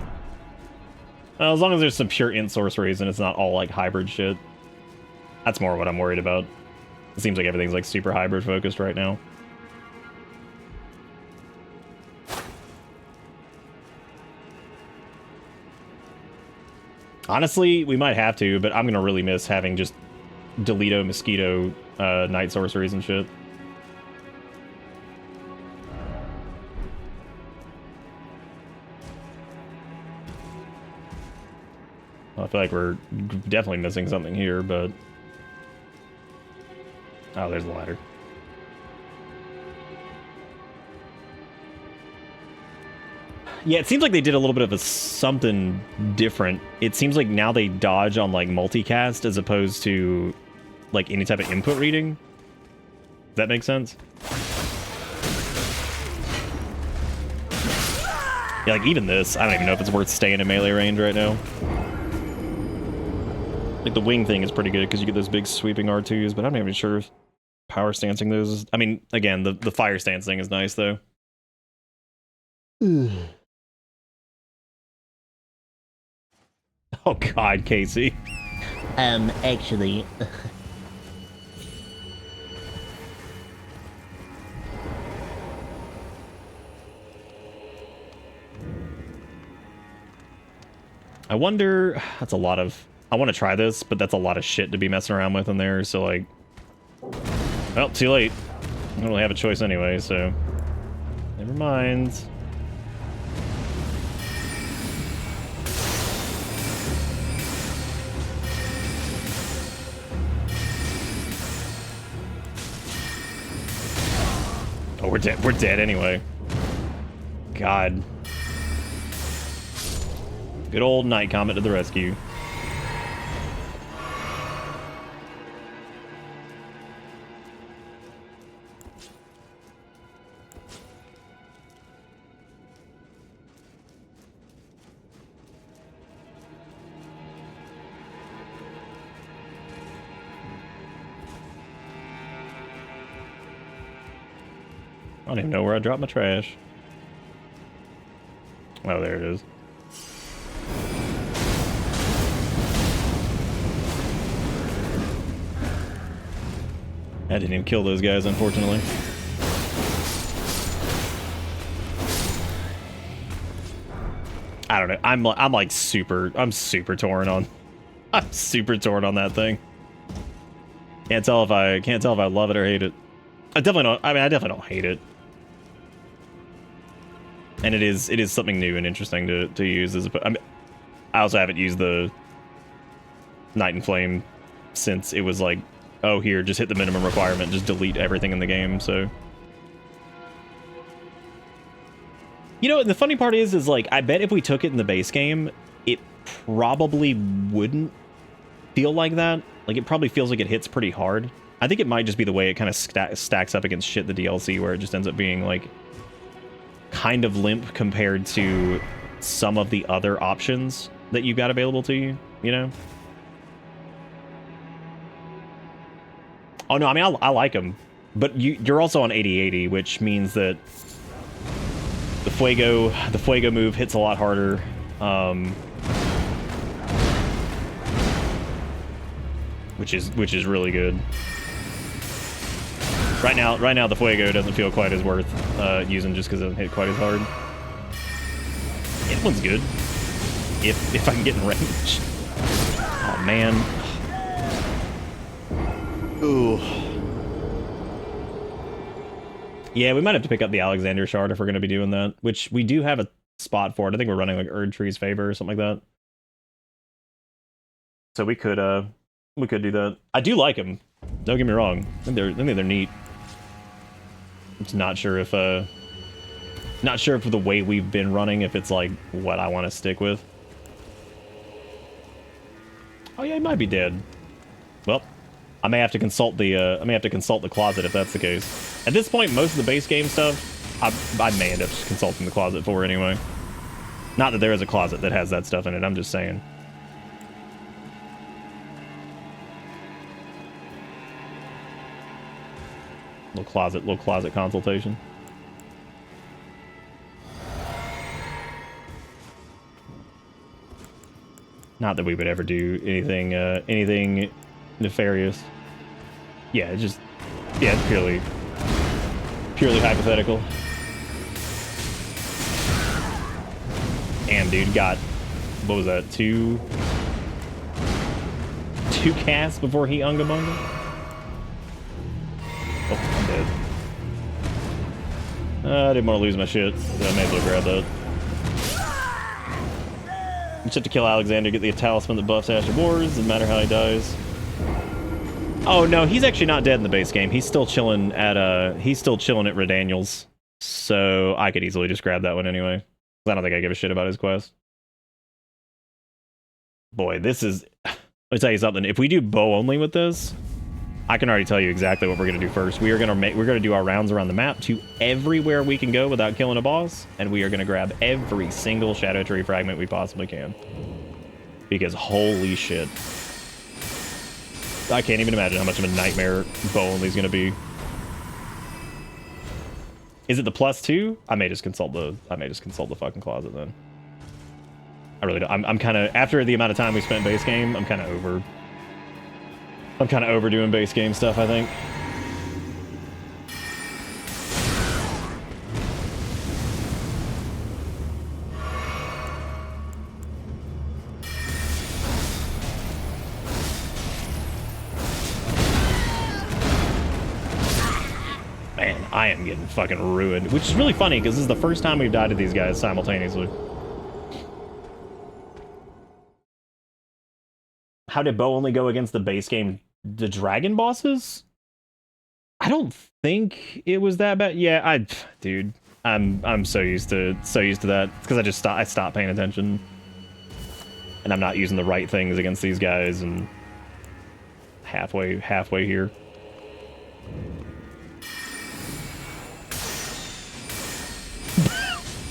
Well, as long as there's some pure int sorceries and it's not all like hybrid shit. That's more what I'm worried about. It seems like everything's like super hybrid focused right now. Honestly, we might have to, but I'm gonna really miss having just Delito, Mosquito, Night Sorceries and shit. Well, I feel like we're definitely missing something here, but... Oh, there's a ladder. Yeah, it seems like they did a little bit of a something different. It seems like now they dodge on like multicast as opposed to like any type of input reading. Does that make sense? Yeah, like even this, I don't even know if it's worth staying in melee range right now. Like the wing thing is pretty good because you get those big sweeping R2s, but I'm not even sure if power stancing those is... I mean, again, the fire stance thing is nice though. Ugh. Oh god, Casey. Actually... I wonder... That's a lot of... I want to try this, but that's a lot of shit to be messing around with in there, so like... Well, too late. I don't really have a choice anyway, so... Never mind. Oh, we're dead. We're dead anyway. God. Good old Night Comet to the rescue. I don't even know where I dropped my trash. Oh, there it is. I didn't even kill those guys, unfortunately. I don't know. I'm super torn on. I'm super torn on that thing. Can't tell if I love it or hate it. I definitely don't. I mean, I definitely don't hate it. And it is something new and interesting to use as a. I also haven't used the Night and Flame since it was like, oh, here, just hit the minimum requirement, just delete everything in the game. So, you know, the funny part is like, I bet if we took it in the base game, it probably wouldn't feel like that. Like, it probably feels like it hits pretty hard. I think it might just be the way it kind of stacks up against shit the DLC, where it just ends up being like kind of limp compared to some of the other options that you've got available to you, you know? Oh no, I mean, I like them, but you're also on 80/80, which means that the Fuego move hits a lot harder. Which is really good. Right now the Fuego doesn't feel quite as worth using just because it doesn't hit quite as hard. It one's good if I can get in range. Oh man. Ooh. Yeah, we might have to pick up the Alexander Shard if we're going to be doing that, which we do have a spot for it. I think we're running like Erdtree's Favor or something like that. So we could do that. I do like them. Don't get me wrong. I think they're neat. I'm just not sure if the way we've been running, if it's like what I want to stick with. Oh yeah, he might be dead. Well, I may have to consult the closet if that's the case. At this point, most of the base game stuff, I may end up just consulting the closet for anyway. Not that there is a closet that has that stuff in it. I'm just saying. Little closet consultation. Not that we would ever do anything nefarious. Yeah, it's purely hypothetical. Damn, dude, got, what was that, two casts before he Unga Bunga? Oh, I'm dead. I didn't want to lose my shit, so I may as well grab that. Just have to kill Alexander, get the talisman that buffs Ash of Wars, doesn't matter how he dies. Oh no, he's actually not dead in the base game. He's still chilling at Redaniel's. So I could easily just grab that one anyway. I don't think I give a shit about his quest. Boy, this is, let me tell you something. If we do bow only with this, I can already tell you exactly what we're gonna do first. We're gonna do our rounds around the map to everywhere we can go without killing a boss, and we are gonna grab every single Shadow Tree fragment we possibly can. Because holy shit. I can't even imagine how much of a nightmare bow only is gonna be. Is it the +2? I may just consult the fucking closet then. I really don't. I'm kind of, after the amount of time we spent base game, I'm kind of overdoing base game stuff, I think. Man, I am getting fucking ruined, which is really funny because this is the first time we've died to these guys simultaneously. How did bow only go against the base game, the dragon bosses? I don't think it was that bad. Yeah, dude. I'm so used to that. It's because I stopped paying attention, and I'm not using the right things against these guys. And halfway here.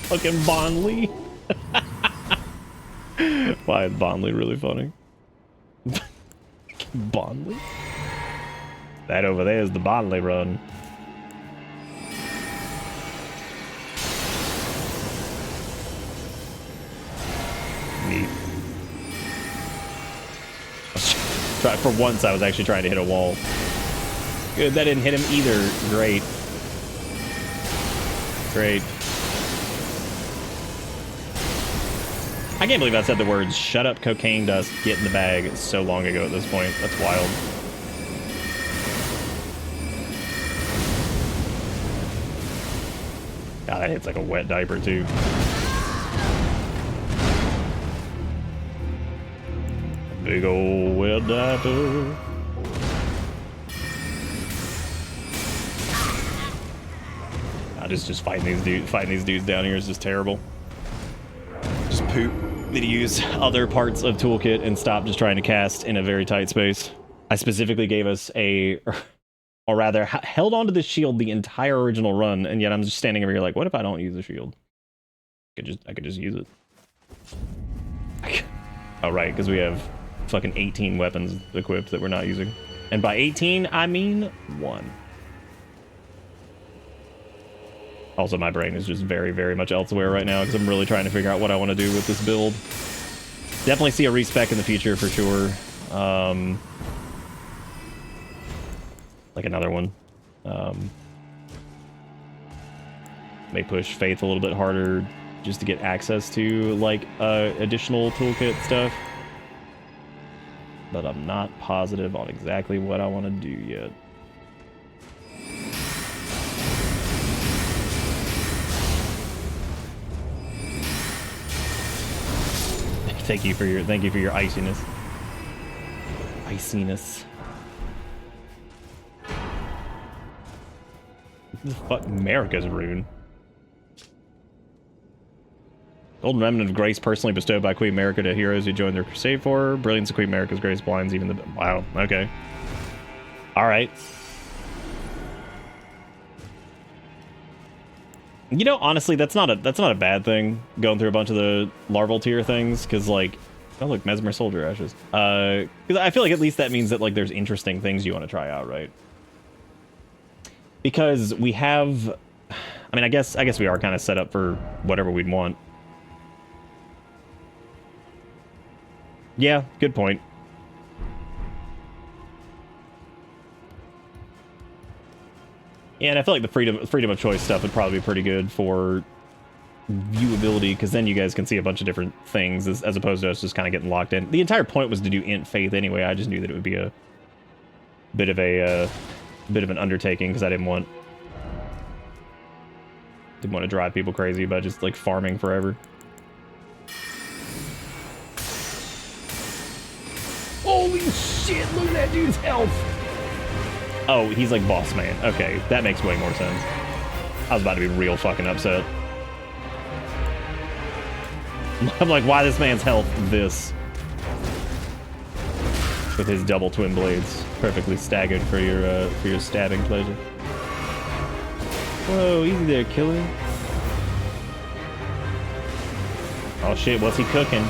Fucking Bondley. Why is Bondley really funny? Bondley? That over there is the Bondley run. Neat. For once, I was actually trying to hit a wall. Good, that didn't hit him either. Great. Great. I can't believe I said the words, shut up, cocaine dust, get in the bag, so long ago at this point. That's wild. God, that hits like a wet diaper, too. Big old wet diaper. Just fighting these dudes down here is just terrible. Just poop. Need to use other parts of toolkit and stop just trying to cast in a very tight space. I specifically gave us or rather held onto the shield the entire original run, and yet I'm just standing over here like, what if I don't use the shield? I could just use it. Oh right, because we have fucking 18 weapons equipped that we're not using, and by 18 I mean 1. Also, my brain is just very, very much elsewhere right now because I'm really trying to figure out what I want to do with this build. Definitely see a respec in the future for sure. Like another one. May push Faith a little bit harder just to get access to like additional toolkit stuff. But I'm not positive on exactly what I want to do yet. Thank you for your iciness. Iciness. What the fuck? America's rune. Golden Remnant of Grace personally bestowed by Queen America to heroes who joined their crusade for her. Brilliance of Queen America's grace blinds even the... Wow, okay. Alright. You know, honestly, that's not a bad thing, going through a bunch of the larval tier things, because, like... Oh, look, Mesmer Soldier Ashes. Because I feel like at least that means that, like, there's interesting things you want to try out, right? Because we have... I mean, I guess we are kind of set up for whatever we'd want. Yeah, good point. Yeah, and I feel like the freedom of choice stuff would probably be pretty good for viewability, because then you guys can see a bunch of different things as opposed to us just kind of getting locked in. The entire point was to do int faith anyway. I just knew that it would be a bit of an undertaking because I didn't want to drive people crazy by just like farming forever. Holy shit, look at that dude's health! Oh, he's like boss man. Okay, that makes way more sense. I was about to be real fucking upset. I'm like, why this man's health this? With his double twin blades. Perfectly staggered for your stabbing pleasure. Whoa, easy there, killer. Oh shit, what's he cooking?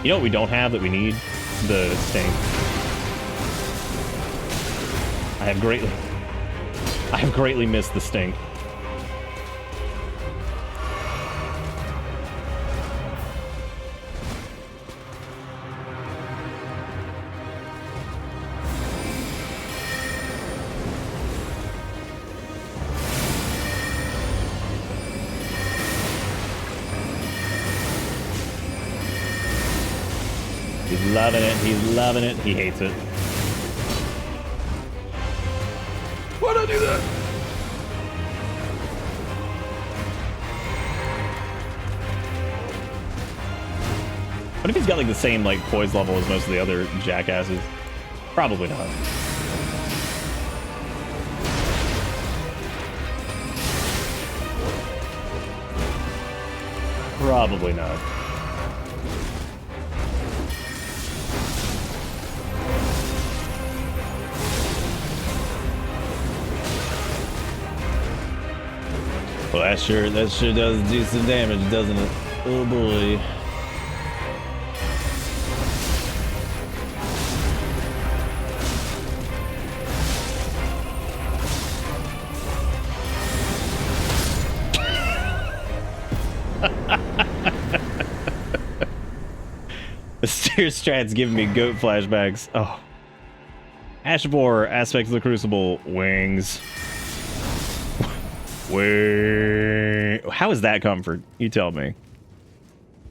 You know what we don't have that we need? The stink. I have greatly missed the stink. He's loving it, he hates it. Why'd I do that? What if he's got like the same like poise level as most of the other jackasses? Probably not. Probably not. Well, that sure does do some damage, doesn't it? Oh boy. The steer strat's giving me goat flashbacks. Oh. Ash of War, aspects of the Crucible, wings. How is that comfort? You tell me.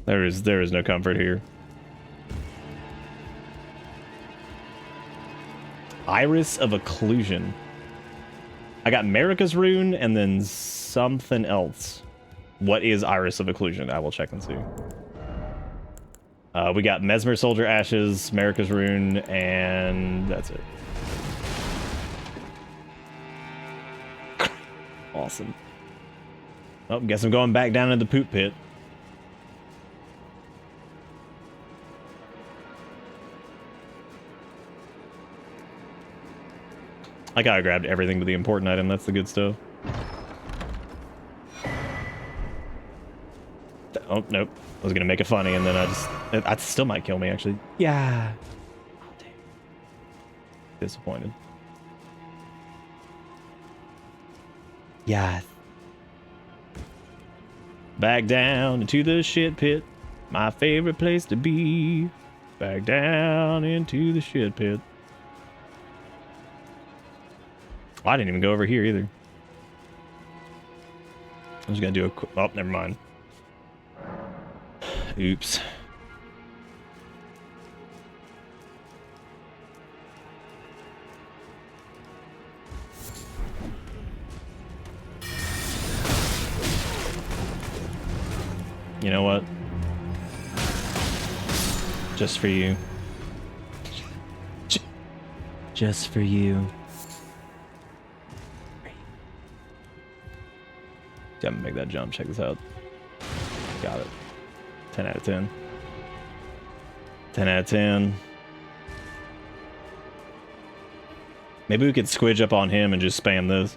There is no comfort here. Iris of Occlusion. I got Marika's rune and then something else. What is Iris of Occlusion? I will check and see. We got Mesmer Soldier Ashes, Marika's rune, and that's it. Awesome. Oh, guess I'm going back down into the poop pit. I gotta grab everything but the important item. That's the good stuff. Oh, nope. I was gonna make it funny, and then I still might kill me, actually. Yeah. Oh, damn. Disappointed. Yeah. Back down into the shit pit. My favorite place to be. Back down into the shit pit. Oh, I didn't even go over here either. I'm just gonna do a quick... Oh, never mind. Oops. You know what? Just for you. Just for you. I'm gonna make that jump. Check this out. Got it. 10 out of 10. 10 out of 10. Maybe we could squidge up on him and just spam this.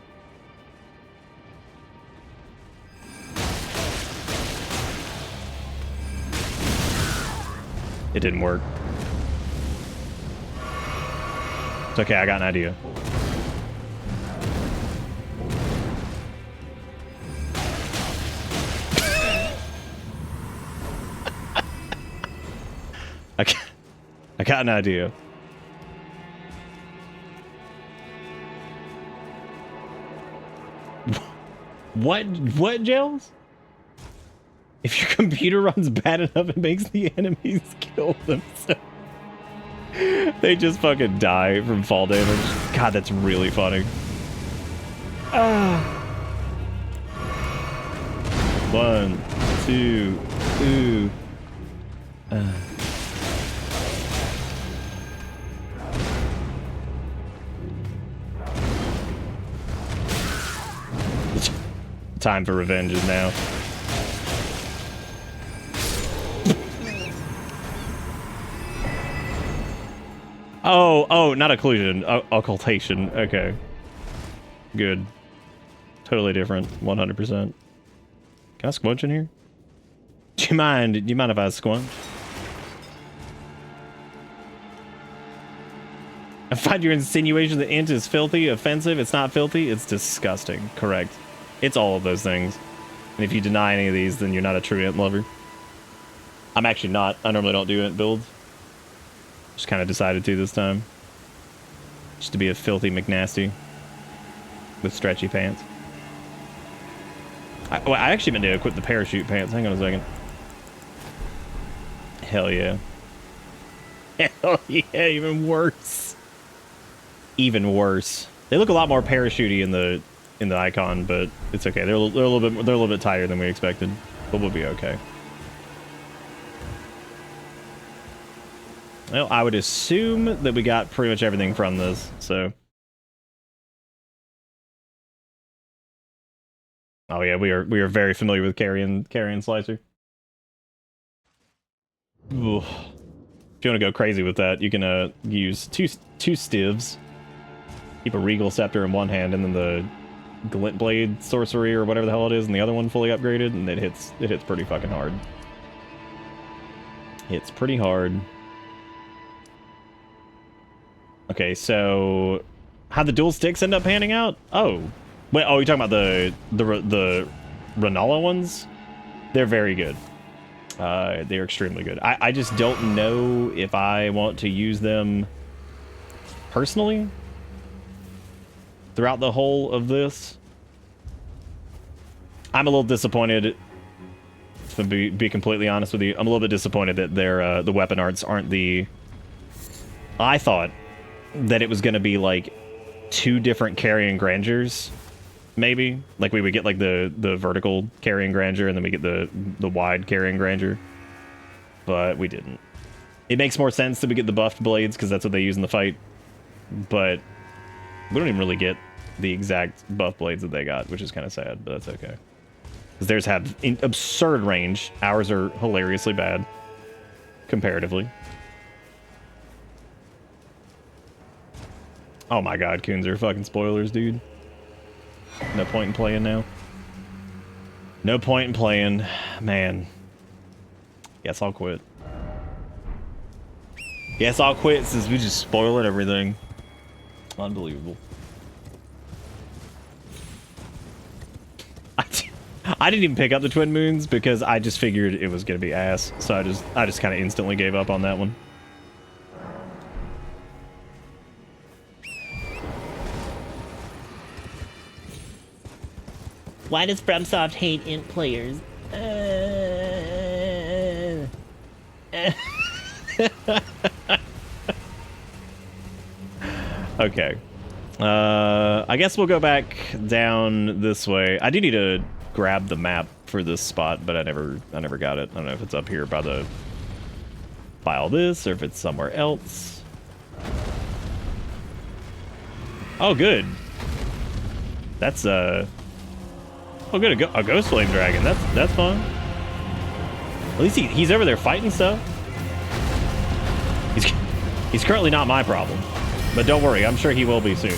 It didn't work. It's okay, I got an idea. I got an idea. What, Gels? If your computer runs bad enough, it makes the enemies kill themselves. They just fucking die from fall damage. God, that's really funny. One, two, ooh. Time for revenge is now. Oh, not occlusion. Occultation. Okay. Good. Totally different. 100%. Can I squunch in here? Do you mind if I squunch? I find your insinuation that int is filthy, offensive. It's not filthy. It's disgusting. Correct. It's all of those things. And if you deny any of these, then you're not a true int lover. I'm actually not. I normally don't do int builds. Just kind of decided to this time. Just to be a filthy McNasty. With stretchy pants. I actually meant to equip the parachute pants. Hang on a second. Hell yeah. Hell yeah, even worse. Even worse. They look a lot more parachutey in the icon, but it's okay. They're a little bit tighter than we expected, but we'll be okay. Well, I would assume that we got pretty much everything from this, so. Oh yeah, we are very familiar with carrion slicer. Ooh. If you want to go crazy with that, you can use two stivs. Keep a regal scepter in one hand, and then the glint blade sorcery or whatever the hell it is, and the other one fully upgraded, and it hits pretty fucking hard. It's pretty hard. Okay, so how'd the dual sticks end up panning out? Oh, wait. Oh, you're talking about the Renala ones? They're very good. They're extremely good. I just don't know if I want to use them personally throughout the whole of this. I'm a little disappointed, to be completely honest with you. I'm a little bit disappointed that their the weapon arts aren't the... I thought that it was going to be like 2 different carrying grandeurs, maybe. Like we would get like the vertical carrying grandeur, and then we get the wide carrying grandeur. But we didn't. It makes more sense that we get the buffed blades, because that's what they use in the fight. But we don't even really get the exact buff blades that they got, which is kind of sad, but that's okay. Because theirs have absurd range. Ours are hilariously bad, comparatively. Oh my god, Coons are fucking spoilers, dude. No point in playing now. No point in playing. Man. Guess I'll quit. Guess I'll quit since we just spoiled everything. Unbelievable. I didn't even pick up the Twin Moons because I just figured it was gonna be ass. So I just kind of instantly gave up on that one. Why does FromSoft hate int players? Okay. I guess we'll go back down this way. I do need to grab the map for this spot, but I never got it. I don't know if it's up here by all this, or if it's somewhere else. Oh, good. That's oh, good, a ghost flame dragon. That's fun. At least he's over there fighting stuff. He's currently not my problem, but don't worry, I'm sure he will be soon.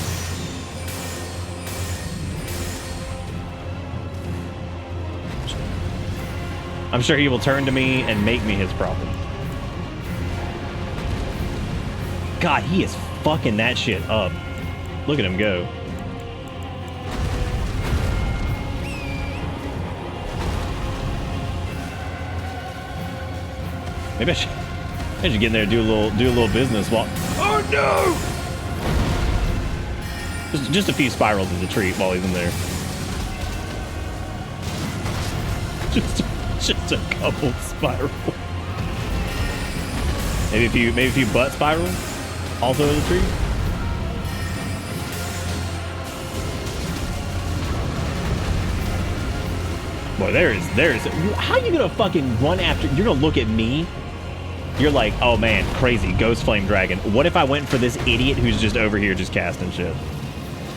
I'm sure he will turn to me and make me his problem. God, he is fucking that shit up. Look at him go. Maybe I should get in there and do a little business while... Oh no! Just a few spirals is a treat while he's in there. Just a couple spirals. Maybe a few butt spirals also is a treat. Boy, there is. How are you gonna fucking run after? You're gonna look at me. You're like, oh man, crazy, Ghost Flame Dragon. What if I went for this idiot who's just over here just casting shit?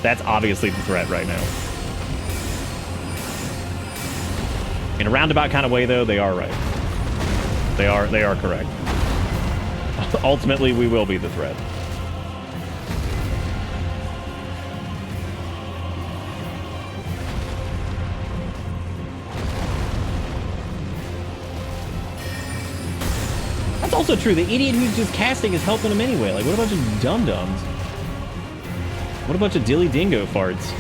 That's obviously the threat right now. In a roundabout kind of way, though, they are right. They are correct. Ultimately, we will be the threat. That's also true. The idiot who's just casting is helping him anyway. Like, what a bunch of dum-dums. What a bunch of dilly-dingo farts.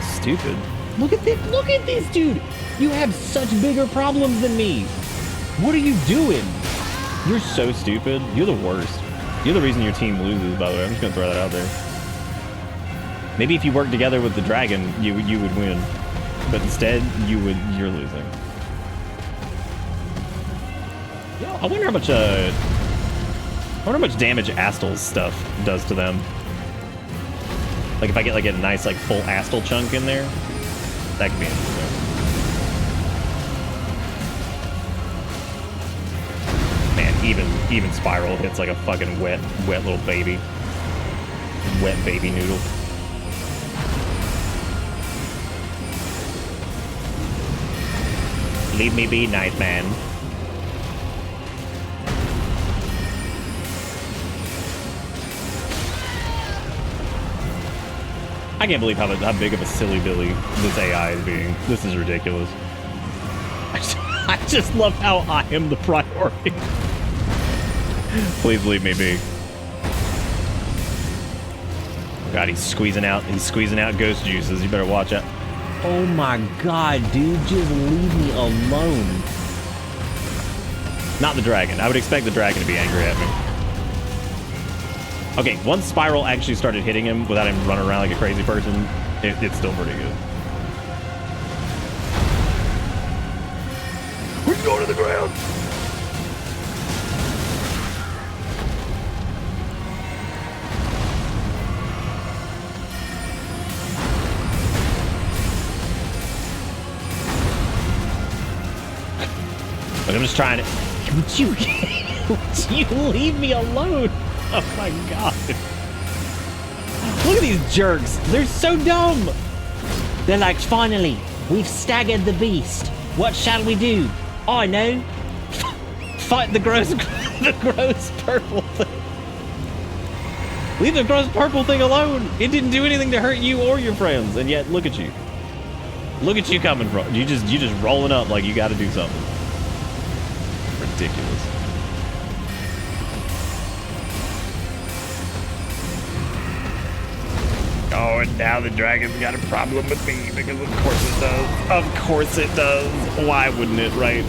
Stupid. Look at this, dude. You have such bigger problems than me. What are you doing? You're so stupid. You're the worst. You're the reason your team loses, by the way. I'm just gonna throw that out there. Maybe if you work together with the dragon, you would win. But instead, you're losing. Yeah, I wonder how much damage Astal's stuff does to them. Like if I get like a nice like full Astal chunk in there, that could be interesting. Man, even Spiral hits like a fucking wet little baby. Wet baby noodle. Leave me be, night man. I can't believe how big of a silly Billy this AI is being. This is ridiculous. I just love how I am the priority. Please leave me be. God, he's squeezing out ghost juices. You better watch out. Oh my god, dude, just leave me alone. Not the dragon. I would expect the dragon to be angry at me. Okay, once Spiral actually started hitting him without him running around like a crazy person, it's still pretty good. We're going to the ground. Look, I'm just trying to... Would you leave me alone? Oh my god. Look at these jerks. They're so dumb. They're like, finally, we've staggered the beast. What shall we do? I know. Fight the gross purple thing. Leave the gross purple thing alone. It didn't do anything to hurt you or your friends. And yet, look at you. Look at you coming from. You just rolling up like you got to do something. Ridiculous. Oh, and now the dragon's got a problem with me because of course it does. Of course it does. Why wouldn't it, right?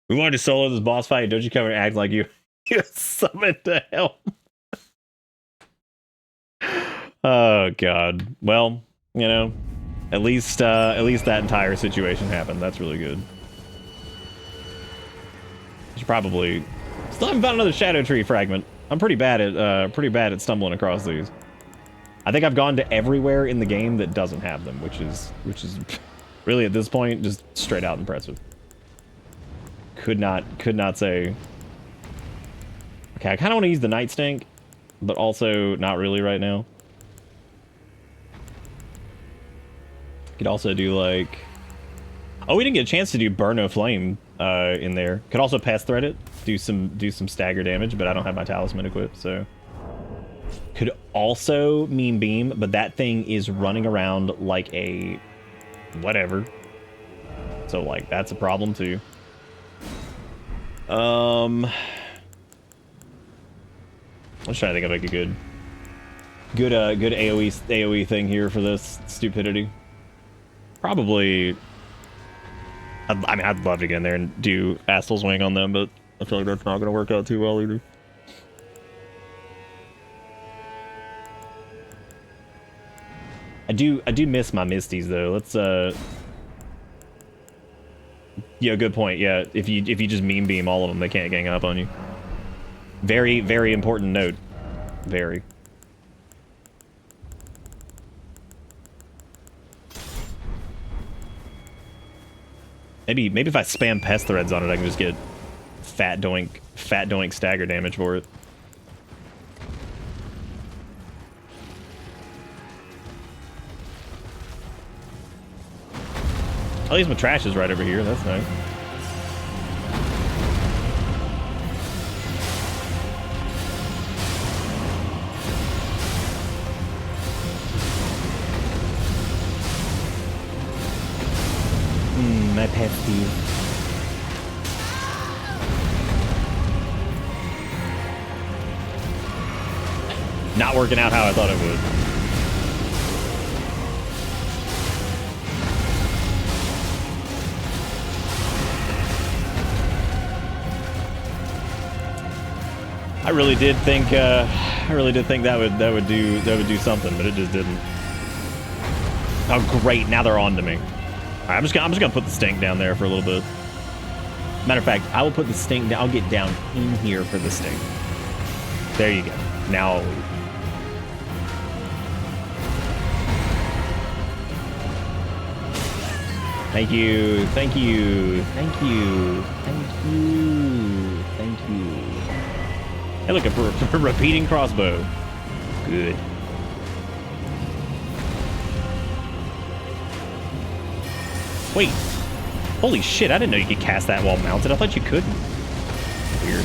We wanted to solo this boss fight. Don't you come and act like you summoned to help? Oh God. Well, you know, at least that entire situation happened. That's really good. Should probably still haven't found another Shadow Tree fragment. I'm pretty bad at stumbling across these. I think I've gone to everywhere in the game that doesn't have them, which is really at this point just straight out impressive. Could not say. Okay, I kind of want to use the Night Stink, but also not really right now. Could also do like, oh, we didn't get a chance to do Burn No Flame in there. Could also pass thread it, do some stagger damage, but I don't have my talisman equipped, so. Could also Mean Beam, but that thing is running around like a whatever. So like that's a problem too. I'm just trying to think of like a good AoE thing here for this stupidity. Probably. I mean, I'd love to get in there and do Astal's Wing on them, but I feel like that's not going to work out too well either. I do miss my Misties though. Let's yeah, good point. Yeah, if you just Mean Beam all of them, they can't gang up on you. Very, very important note. Very. Maybe if I spam Pest Threads on it, I can just get fat doink stagger damage for it. At least my trash is right over here. That's nice. My pet peeve. Not working out how I thought it would. I really did think that would do something, but it just didn't. Oh great, now they're on to me. All right, I'm just gonna put the stink down there for a little bit. Matter of fact, I will put the stink down. I'll get down in here for the stink. There you go. Now I'll leave. Thank you, thank you, thank you, thank you, thank you. Hey, look, a repeating crossbow. Good. Wait. Holy shit, I didn't know you could cast that while mounted. I thought you couldn't. Weird.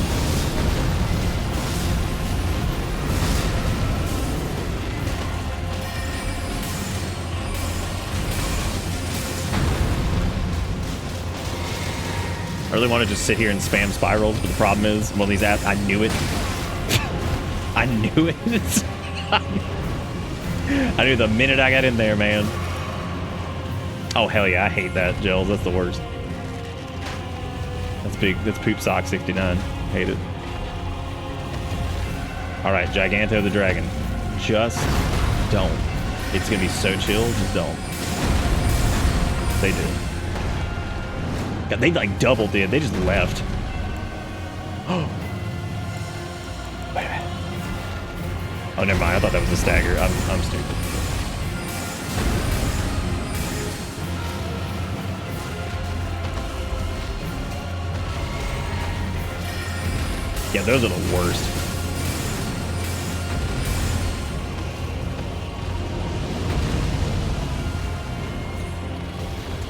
I really want to just sit here and spam spirals, but the problem is, well, these I knew it. I knew it. I knew the minute I got in there, man. Oh, hell yeah, I hate that, Gels. That's the worst. That's big. That's Poop Sock 69. Hate it. All right, Giganto the Dragon. Just don't. It's going to be so chill. Just don't. They did. God, they like double did. They just left. Oh. Oh, never mind. I thought that was a stagger. I'm stupid. Yeah, those are the worst.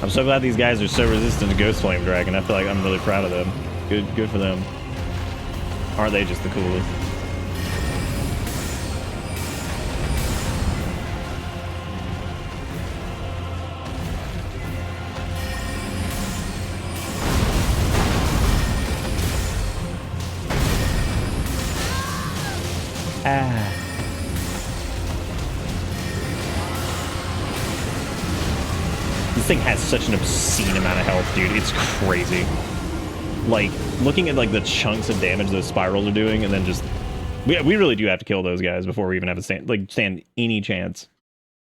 I'm so glad these guys are so resistant to Ghost Flame Dragon. I feel like I'm really proud of them. Good for them. Aren't they just the coolest? This thing has such an obscene amount of health, dude. It's crazy. Like, looking at like the chunks of damage those spirals are doing, and then just we really do have to kill those guys before we even have a stand any chance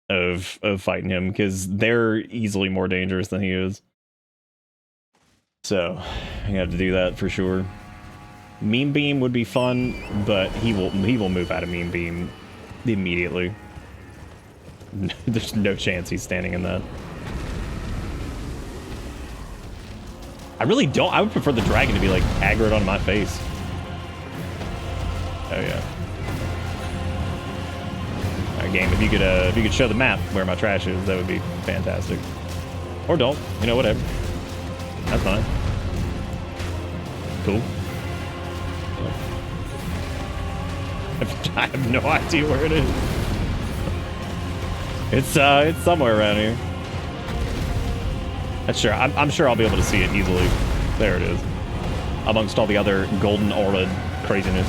of fighting him, because they're easily more dangerous than he is. So I have to do that for sure. Meme Beam would be fun, but he will move out of Meme Beam immediately. There's no chance he's standing in that. I really don't. I would prefer the dragon to be like aggroed on my face. Oh yeah. Alright, game. If you could show the map where my trash is, that would be fantastic. Or don't. You know, whatever. That's fine. Cool. I have no idea where it is. It's somewhere around here. That's sure. I'm sure I'll be able to see it easily. There it is. Amongst all the other golden aura craziness.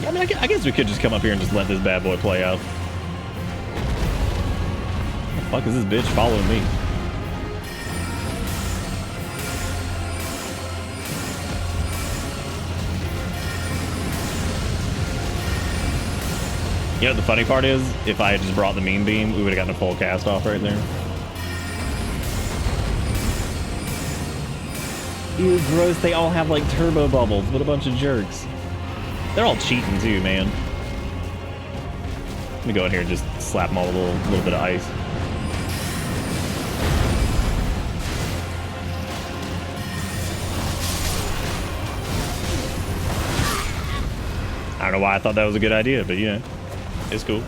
Yeah, I mean, I guess we could just come up here and just let this bad boy play out. What the fuck is this bitch following me? You know what the funny part is? If I had just brought the Meme Beam, we would have gotten a full cast off right there. Ew, gross. They all have like turbo bubbles. What a bunch of jerks. They're all cheating too, man. Let me go in here and just slap them all with a little bit of ice. I don't know why I thought that was a good idea, but yeah. It's cool.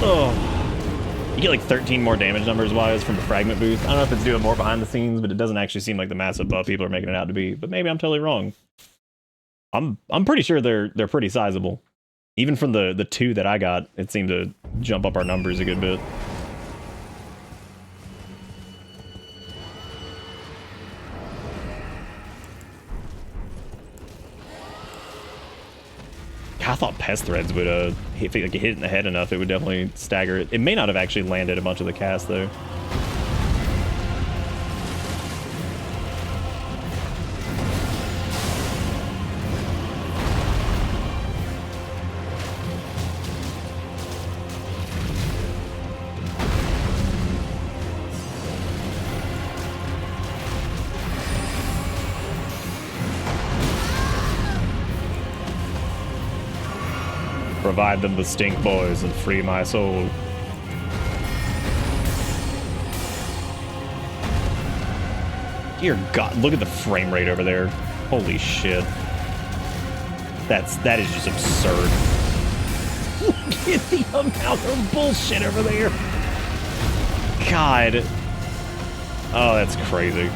Oh. You get like 13 more damage numbers wise from the fragment boost. I don't know if it's doing more behind the scenes, but it doesn't actually seem like the massive buff people are making it out to be. But maybe I'm totally wrong. I'm pretty sure they're pretty sizable. Even from the two that I got, it seemed to jump up our numbers a good bit. I thought pest threads would if it hit in the head enough, it would definitely stagger it. It may not have actually landed a bunch of the cast though. Provide them the stink boys and free my soul. Dear God, look at the frame rate over there. Holy shit. That is just absurd. Look at the amount of bullshit over there. God. Oh, that's crazy.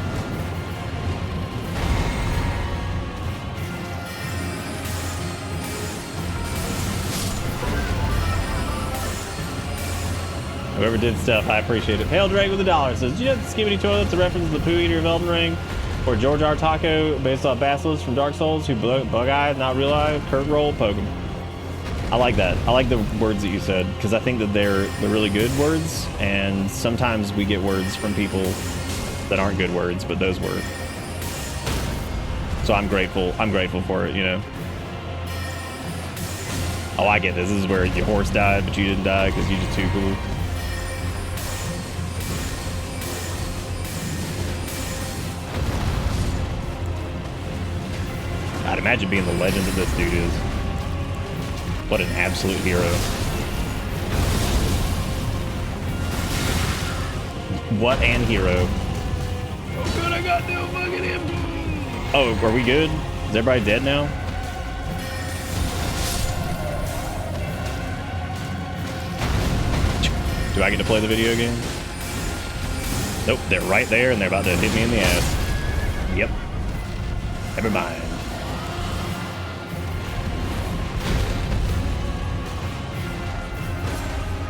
Whoever did stuff, I appreciate it. Hail Drake with $1 says, "Did you know that Skibidi Toilet's a reference to the Poo Eater of Elden Ring? Or George R. Taco, based off Basilisk from Dark Souls, who bug-eyed, not real-eyed, Kurt roll, poke him." I like that. I like the words that you said, because I think that they're really good words, and sometimes we get words from people that aren't good words, but those were. So I'm grateful for it, you know. Oh, I get this. This is where your horse died, but you didn't die because you're just too cool. I'd imagine being the legend that this dude is. What an absolute hero. What an hero. Oh good, I got no fucking him. Oh, are we good? Is everybody dead now? Do I get to play the video game? Nope, they're right there and they're about to hit me in the ass. Yep. Never mind.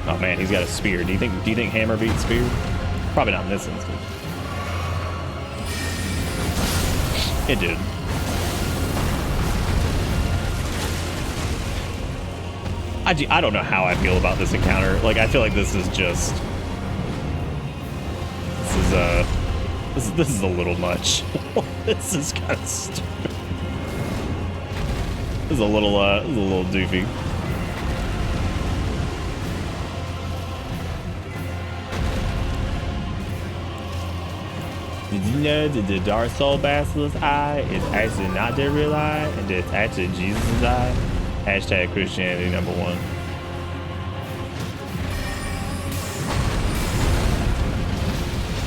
Oh man, he's got a spear. Do you think hammer beats spear? Probably not in this instance. It did. I don't know how I feel about this encounter. Like, I feel like this is just... This is a little much. This is kind of stupid. This is a little doofy. Did you know that the Dark Soul Basilisk eye is actually not their real eye, and that it's actually Jesus' eye? Hashtag Christianity #1.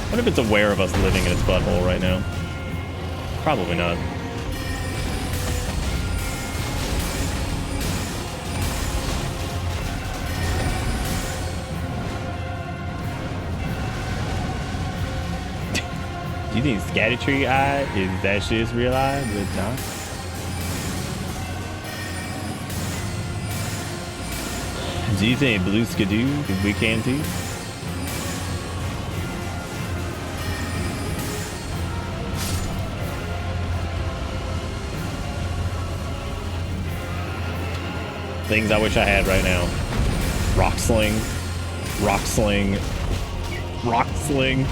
What if it's aware of us living in its butthole right now? Probably not. Do you think Scattertree eye is actually its real eye, but it's not? Do you think Blue Skidoo is we can too? Things I wish I had right now. Rock sling. Rock sling. Rock sling.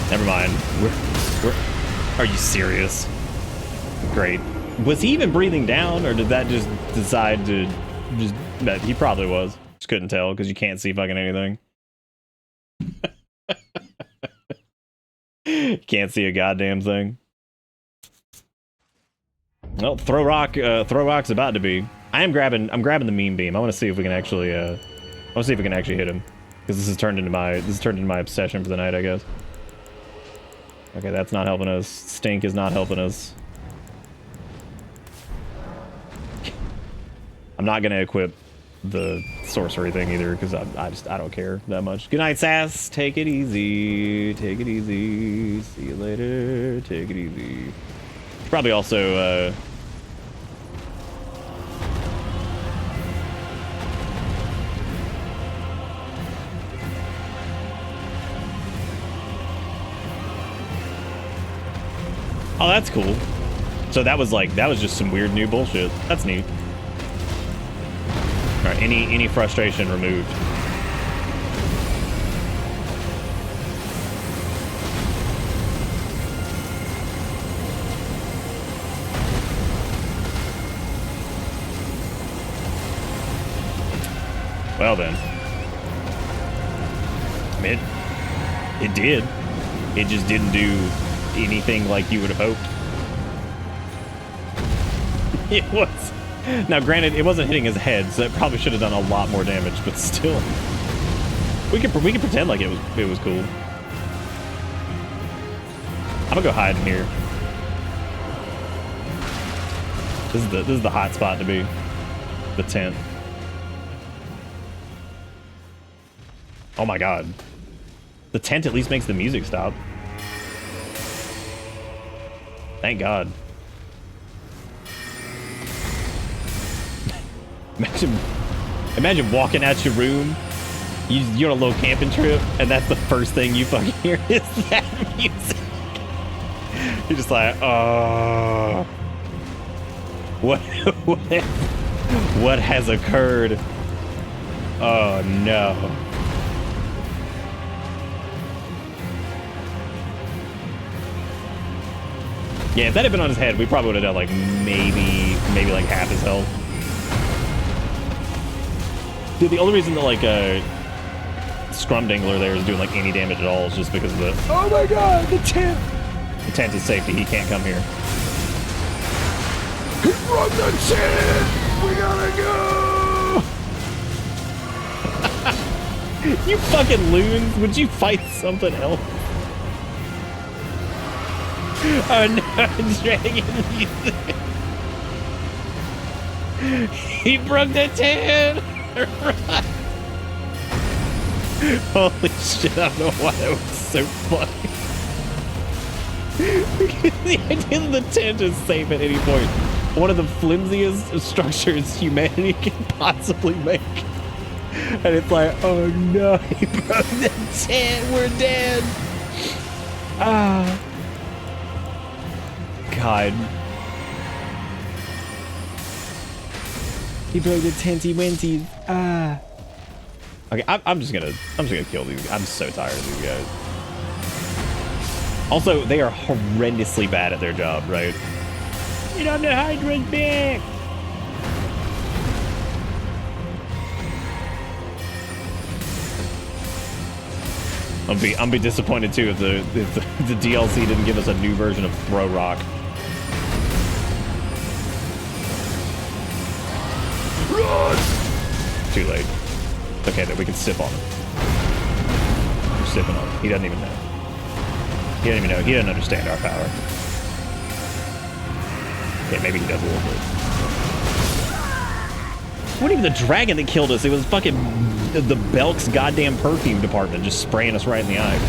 Never mind. We're are you serious? Great. Was he even breathing down, or did that just decide to just... He probably was. Just couldn't tell because you can't see fucking anything. Can't see a goddamn thing. Well, throw rock's about to be. I'm grabbing the meme beam. I want to see if we can actually I want to see if we can actually hit him, because this has turned into my obsession for the night, I guess. Okay, that's not helping us. Stink is not helping us. I'm not gonna equip the sorcery thing either, because I don't care that much. Good night, Sass. Take it easy. Take it easy. See you later. Take it easy. Probably also oh, that's cool. So that was just some weird new bullshit. That's neat. All right, any frustration removed. Well then, I mean, it did. It just didn't do anything like you would have hoped. It was. Now, granted, it wasn't hitting his head, so it probably should have done a lot more damage. But still, we can pretend like it was cool. I'm gonna go hide in here. This is the hot spot to be. The tent. Oh my god. The tent at least makes the music stop. Imagine walking out your room, you're on a little camping trip, and that's the first thing you fucking hear is that music. You're just like, oh, what has occurred? Oh no. Yeah, if that had been on his head, we probably would have done like maybe like half his health. Dude, the only reason that like Scrumdingler there is doing like any damage at all is just because of the, oh my god, the tent. The tent is safety, he can't come here. He broke the tent! We gotta go! You fucking loons, would you fight something else? Oh no, dragon music. He broke the tent! Holy shit, I don't know why that was so funny. The idea that the tent is safe at any point. One of the flimsiest structures humanity can possibly make. And it's like, oh no, he broke the tent, we're dead. Ah. God. He broke the tenty wenties. Ah. Okay, I'm just gonna kill these. I'm so tired of these guys. Also, they are horrendously bad at their job, right? Get on the Hydra's back. I'm be disappointed too if the DLC didn't give us a new version of Throw Rock. Run! Too late. Okay, then we can sip on him. We're sipping on him. He doesn't even know. He doesn't even know. He doesn't understand our power. Okay, maybe he does a little bit. It wasn't even the dragon that killed us. It was fucking the Belk's goddamn perfume department just spraying us right in the eye.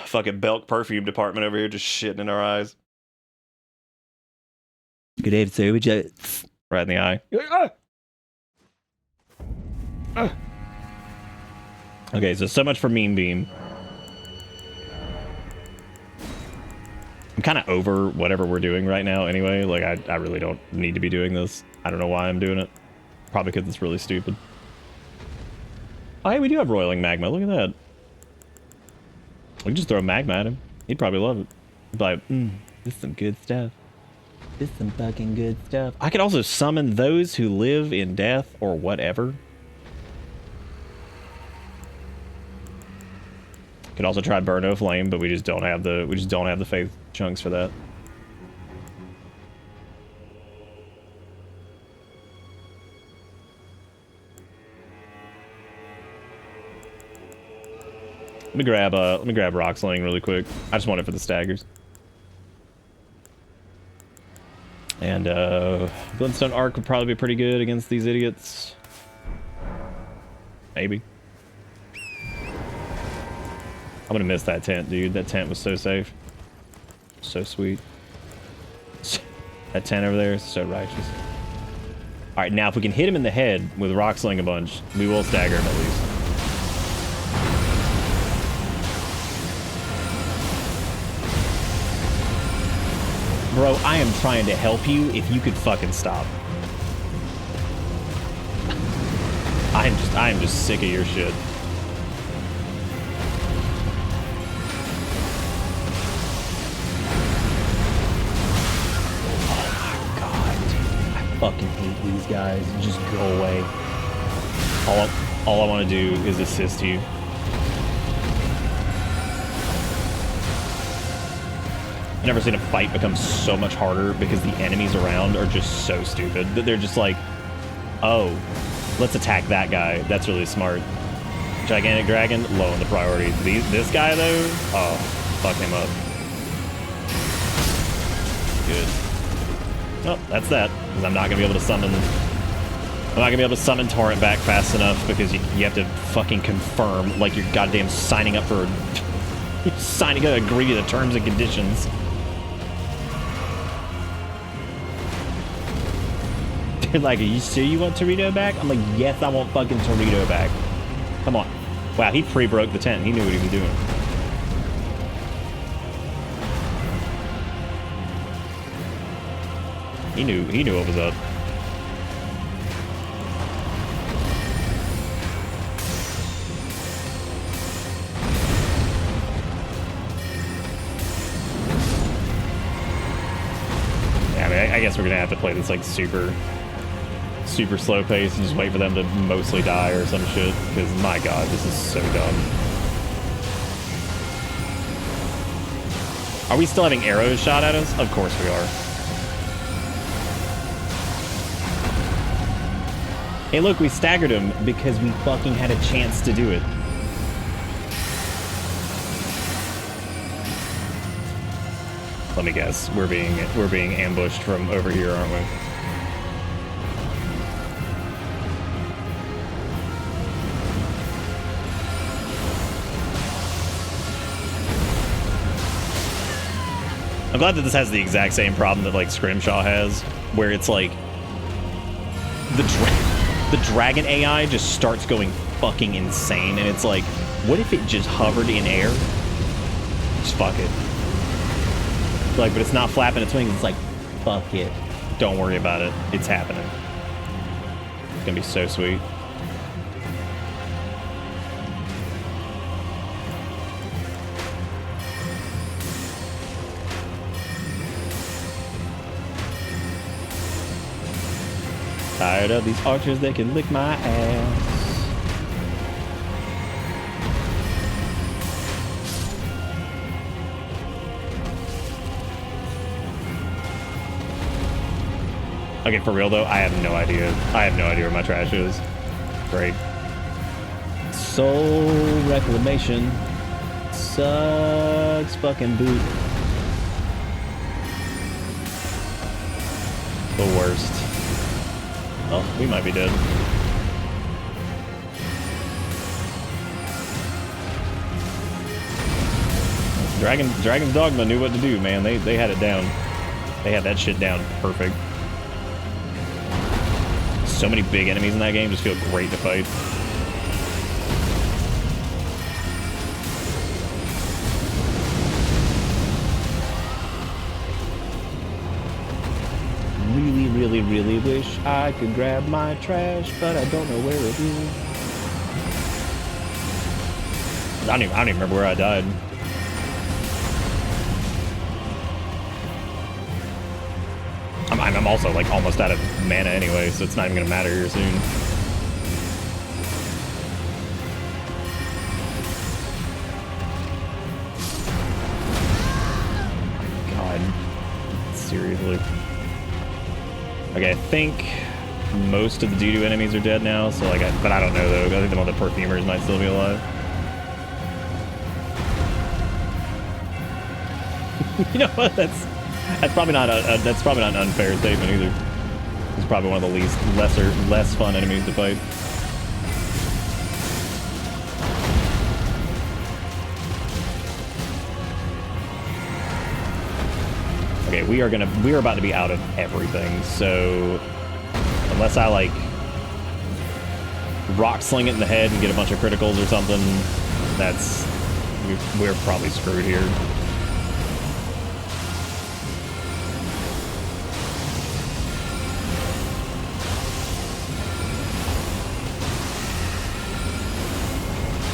Fucking Belk perfume department over here just shitting in our eyes. Good day, sir. Would you... Right in the eye. Okay, so much for Meme Beam. I'm kind of over whatever we're doing right now anyway. Like, I really don't need to be doing this. I don't know why I'm doing it. Probably because it's really stupid. Oh, hey, we do have roiling magma. Look at that. We can just throw magma at him. He'd probably love it. He'd be like, this is some good stuff. This is some fucking good stuff. I could also summon those who live in death or whatever. Could also try Burno Flame, but we just don't have the faith chunks for that. Let me grab Rock Sling really quick. I just want it for the staggers. And Glintstone Arc would probably be pretty good against these idiots. Maybe. I'm gonna miss that tent, dude. That tent was so safe. So sweet. That tent over there is so righteous. Alright, now if we can hit him in the head with Rock Sling a bunch, we will stagger him at least. Bro, I am trying to help you if you could fucking stop. I am just sick of your shit. Fucking hate these guys. Just go away. All I want to do is assist you. I've never seen a fight become so much harder because the enemies around are just so stupid. They're just like, oh, let's attack that guy. That's really smart. Gigantic Dragon, low on the priority. This guy though, oh, fuck him up. Good. Oh, that's that. Because I'm not gonna be able to summon. I'm not gonna be able to summon Torrent back fast enough because you have to fucking confirm, like you're goddamn signing up for. You're signing up to agree to the terms and conditions. You're like, are you sure you want Torito back? I'm like, yes, I want fucking Torito back. Come on. Wow, he pre-broke the tent. He knew what he was doing. He knew what was up. Yeah, I mean, I guess we're gonna have to play this like super slow pace and just wait for them to mostly die or some shit. Because my god, this is so dumb. Are we still having arrows shot at us? Of course we are. Hey look, we staggered him because we fucking had a chance to do it. Let me guess, we're being ambushed from over here, aren't we? I'm glad that this has the exact same problem that like Scrimshaw has, where it's like the dragon AI just starts going fucking insane, and it's like, what if it just hovered in air? Just fuck it. Like, but it's not flapping its wings. It's like, fuck it. Don't worry about it. It's happening. It's gonna be so sweet. Tired of these archers that can lick my ass. Okay, for real though, I have no idea. I have no idea where my trash is. Great. Soul Reclamation sucks fucking boot. The worst. Oh, we might be dead. Dragon's Dogma knew what to do, man. They had it down. They had that shit down perfect. So many big enemies in that game just feel great to fight. Really wish I could grab my trash, but I don't know where it is. I don't even remember where I died. I'm also like almost out of mana anyway, so it's not even gonna matter here soon. God, seriously. Okay, I think most of the doo-doo enemies are dead now, so like, but I don't know though. I think the one of the perfumers might still be alive. You know what? That's probably not an unfair statement either. It's probably one of the less fun enemies to fight. Okay, we are about to be out of everything, so unless I like rock sling it in the head and get a bunch of criticals or something, we're probably screwed here.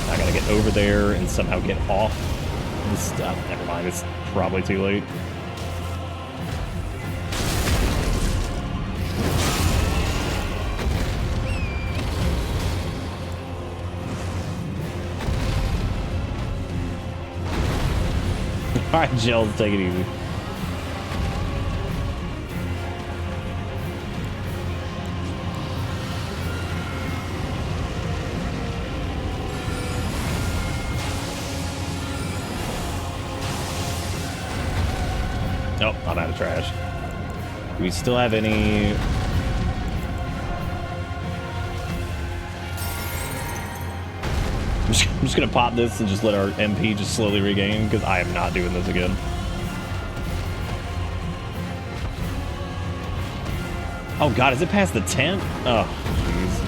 I gotta get over there and somehow get off this stuff. Never mind, it's probably too late. Alright, Jill, take it easy. Nope, I'm out of trash. Do we still have any... I'm just gonna pop this and just let our MP just slowly regain, because I am not doing this again. Oh god, is it past the 10th? Oh, jeez.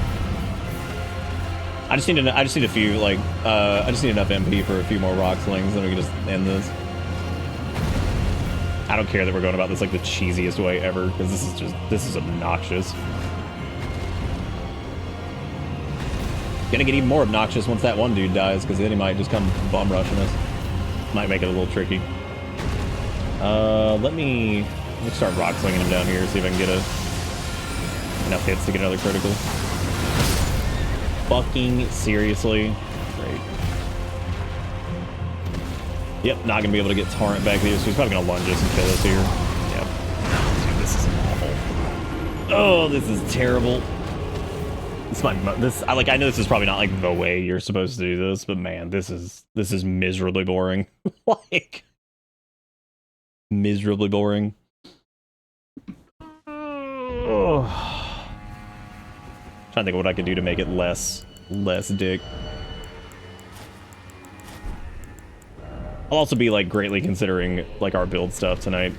I just need a few, like, I just need enough MP for a few more rock slings, then we can just end this. I don't care that we're going about this like the cheesiest way ever, because this is obnoxious. Gonna get even more obnoxious once that one dude dies, because then he might just come bum rushing us. Might make it a little tricky. Let me start rock slinging him down here, see if I can get enough hits to get another critical. Fucking seriously? Great. Yep, not gonna be able to get Torrent back here, so he's probably gonna lunge us and kill us here. Yep. Dude, this is awful. Oh, this is terrible. I know this is probably not like the way you're supposed to do this, but man, this is miserably boring. Like, miserably boring. Oh. Trying to think of what I could do to make it less dick. I'll also be like greatly considering like our build stuff tonight.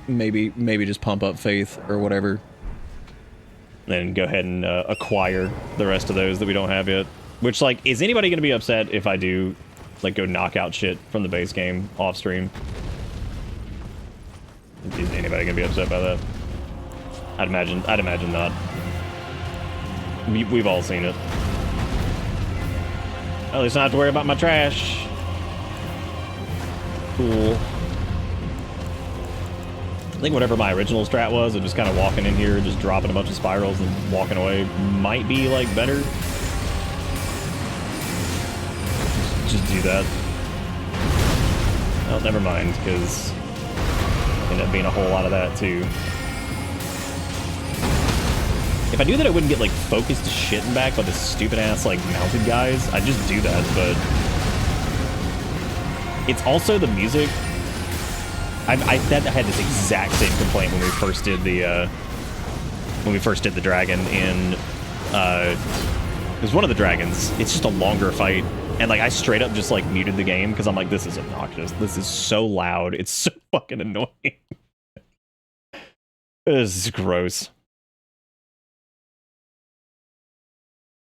Maybe just pump up Faith or whatever. Then go ahead and acquire the rest of those that we don't have yet. Which, like, is anybody going to be upset if I do, like, go knock out shit from the base game off stream? Is anybody going to be upset by that? I'd imagine not. We've all seen it. At least I don't have to worry about my trash. Cool. I think whatever my original strat was of just kind of walking in here, just dropping a bunch of spirals and walking away might be, like, better. Just do that. Oh, never mind, because end up being a whole lot of that, too. If I knew that I wouldn't get, like, focused to shitting back by the stupid-ass, like, mounted guys, I'd just do that, but... It's also the music... I had this exact same complaint when we first did the dragon in it was one of the dragons. It's just a longer fight, and like I straight up just like muted the game because I'm like, this is obnoxious. This is so loud. It's so fucking annoying. This is gross.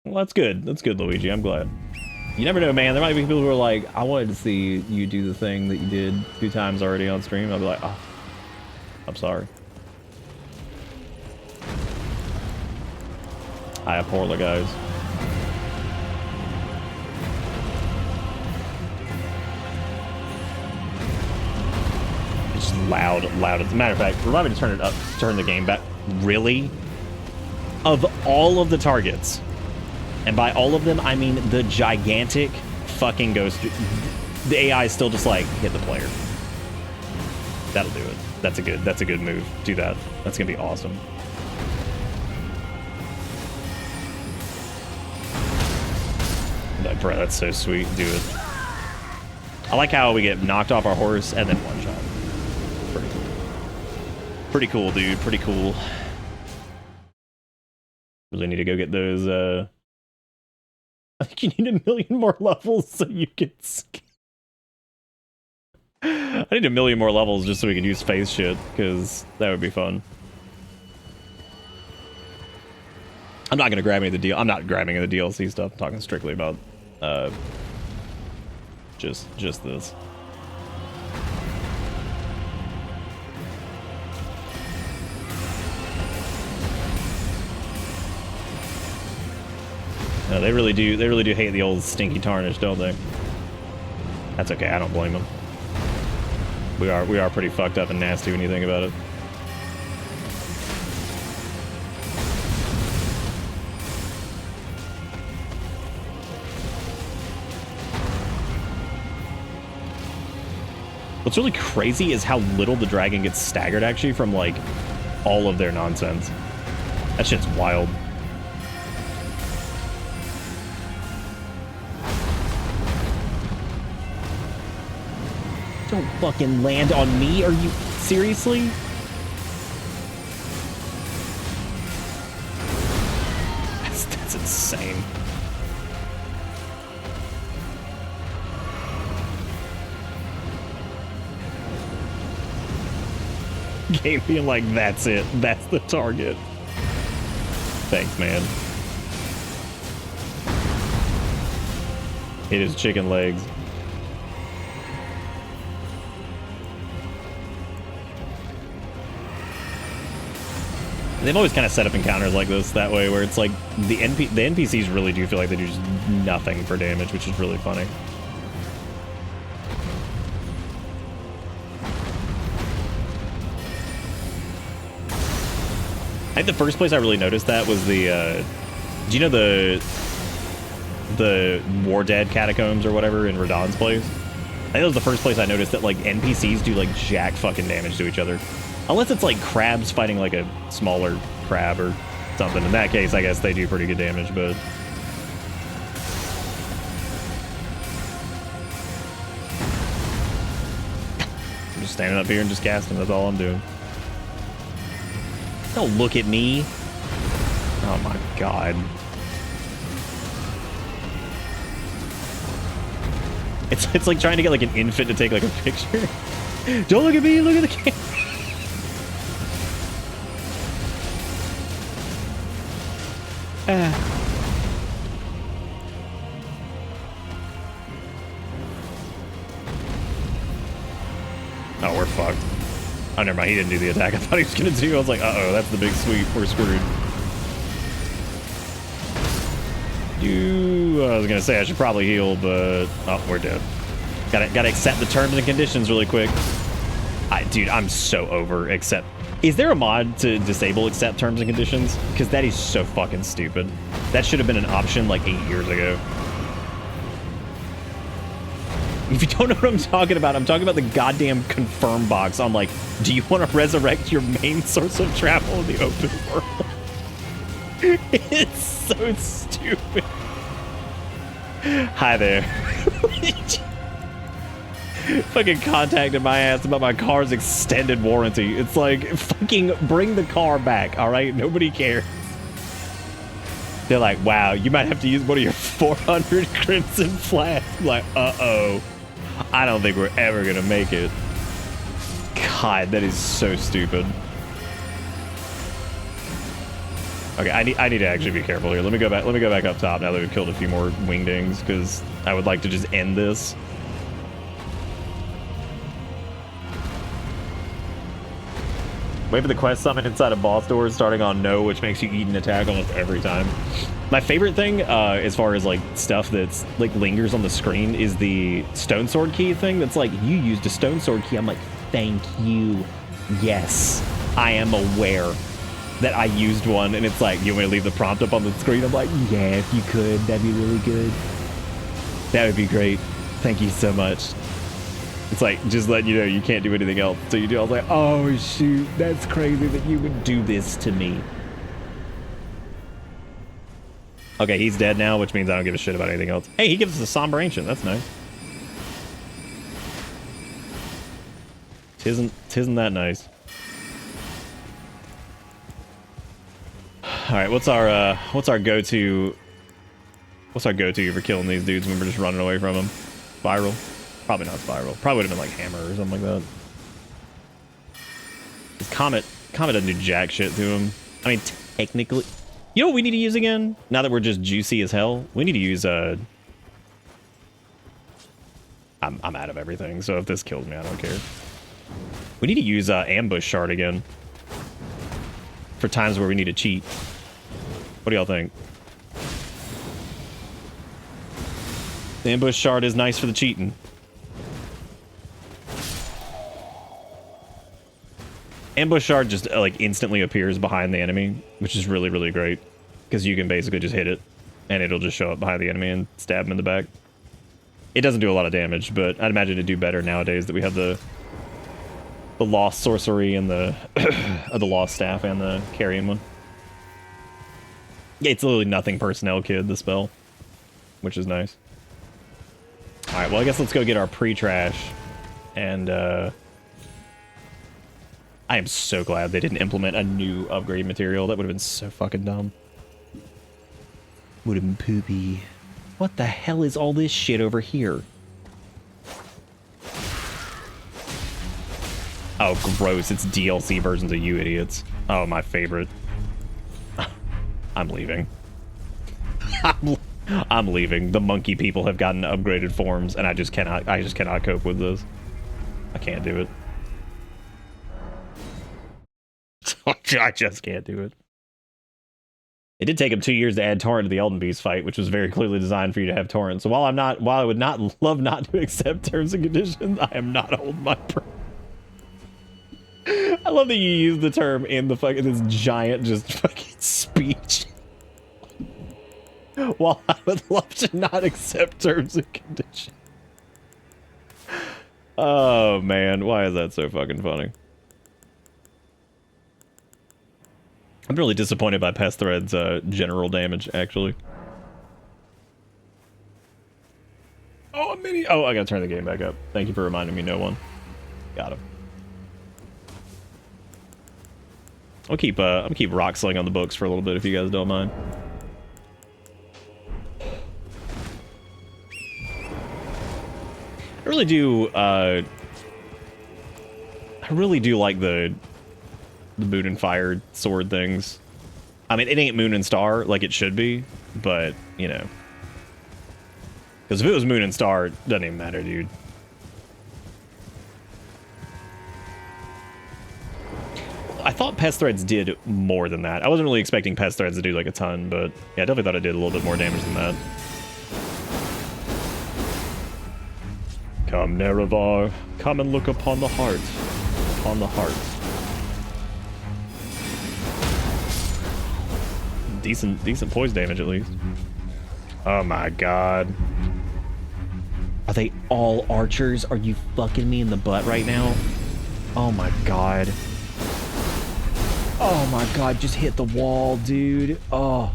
Well, that's good. That's good, Luigi. I'm glad. You never know, man. There might be people who are like, I wanted to see you do the thing that you did 2 times already on stream. I'll be like, oh, I'm sorry. I abhor guys. It's just loud. As a matter of fact, remind me to turn it up, turn the game back. Really? Of all of the targets, and by all of them, I mean the gigantic fucking ghost. The AI is still just like, hit the player. That'll do it. That's a good move. Do that. That's gonna be awesome. Bro, that's so sweet. Do it. I like how we get knocked off our horse and then one shot. Pretty cool. Pretty cool, dude. Pretty cool. Really need to go get those, I think you need 1 million more levels so you can skip. I need 1 million more levels just so we can use face shit, because that would be fun. I'm not gonna grab any of the deal. I'm not grabbing any of the DLC stuff. I'm talking strictly about just this. No, they really do hate the old stinky tarnish, don't they? That's okay, I don't blame them. We are pretty fucked up and nasty when you think about it. What's really crazy is how little the dragon gets staggered actually from like all of their nonsense. That shit's wild. Don't fucking land on me, are you seriously? That's insane. Game being like, that's it, that's the target. Thanks, man. It is chicken legs. They've always kind of set up encounters like this that way, where it's like the NPCs really do feel like they do just nothing for damage, which is really funny. I think the first place I really noticed that was the, do you know the War Dead catacombs or whatever in Radahn's place? I think that was the first place I noticed that like NPCs do like jack fucking damage to each other. Unless it's like crabs fighting like a smaller crab or something. In that case, I guess they do pretty good damage, but... I'm just standing up here and just casting, that's all I'm doing. Don't look at me. Oh my god. It's like trying to get like an infant to take like a picture. Don't look at me, look at the camera. Oh, we're fucked. Oh, never mind. He didn't do the attack I thought he was going to do. I was like, uh-oh, that's the big sweep. We're screwed. I was going to say I should probably heal, but... Oh, we're dead. Gotta accept the terms and conditions really quick. Dude, I'm so over accept. Is there a mod to disable accept terms and conditions? Because that is so fucking stupid. That should have been an option like 8 years ago. If you don't know what I'm talking about the goddamn confirm box on like, do you want to resurrect your main source of travel in the open world? It's so stupid. Hi there. Fucking contacted my ass about my car's extended warranty. It's like, fucking bring the car back, all right? Nobody cares. They're like, wow, you might have to use one of your 400 Crimson Flash. I'm like, uh-oh. I don't think we're ever gonna make it. God, that is so stupid. Okay, I need to actually be careful here. Let me go back up top now that we've killed a few more wingdings, because I would like to just end this. Wait for the quest summon inside of boss doors starting on no, which makes you eat an attack almost every time. My favorite thing, as far as like stuff that's like lingers on the screen, is the stone sword key thing. That's like, you used a stone sword key. I'm like, thank you. Yes, I am aware that I used one, and it's like, you want me to leave the prompt up on the screen? I'm like, yeah, if you could, that'd be really good. That would be great. Thank you so much. It's like, just letting you know you can't do anything else. So you do. I was like, oh shoot, that's crazy that you would do this to me. Okay, he's dead now, which means I don't give a shit about anything else. Hey, he gives us a somber ancient. That's nice. Tisn't that nice? All right, what's our go-to? What's our go-to for killing these dudes when we're just running away from them? Spiral? Probably not spiral. Probably would have been like hammer or something like that. Comet doesn't do jack shit to him. I mean, technically, you know what we need to use again? Now that we're just juicy as hell, we need to use I'm out of everything, so if this kills me, I don't care. We need to use ambush shard again for times where we need to cheat. What do y'all think? The ambush shard is nice for the cheating. Ambush shard just like instantly appears behind the enemy, which is really, really great, because you can basically just hit it and it'll just show up behind the enemy and stab him in the back. It doesn't do a lot of damage, but I'd imagine it'd do better nowadays that we have the lost sorcery and the the lost staff and the carrying one. Yeah, it's literally nothing personnel kid, the spell, which is nice. All right, well, I guess let's go get our pre-trash, and I am so glad they didn't implement a new upgrade material. That would have been so fucking dumb. Would have been poopy. What the hell is all this shit over here? Oh, gross. It's DLC versions of you idiots. Oh, my favorite. I'm leaving. I'm leaving. The monkey people have gotten upgraded forms, and I just cannot cope with this. I can't do it. I just can't do it. It did take him 2 years to add torrent to the Elden Beast fight, which was very clearly designed for you to have torrent. So while I would not love not to accept terms and conditions, I am not holding my breath. I love that you use the term in the fucking this giant just fucking speech. While I would love to not accept terms and conditions. Oh man, why is that so fucking funny? I'm really disappointed by Pest Thread's general damage, actually. Oh, a mini. Oh, I gotta turn the game back up. Thank you for reminding me, no one. Got him. I'll keep rock sling on the books for a little bit if you guys don't mind. I really do like the Moon and Fire sword things. I mean, it ain't Moon and Star like it should be, but, you know. Because if it was Moon and Star, it doesn't even matter, dude. I thought Pest Threads did more than that. I wasn't really expecting Pest Threads to do, like, a ton, but yeah, I definitely thought it did a little bit more damage than that. Come, Nerevar. Come and look upon the heart. Upon the heart. Decent poise damage, at least. Oh my god. Are they all archers? Are you fucking me in the butt right now? Oh my god. Oh my god, just hit the wall, dude. Oh.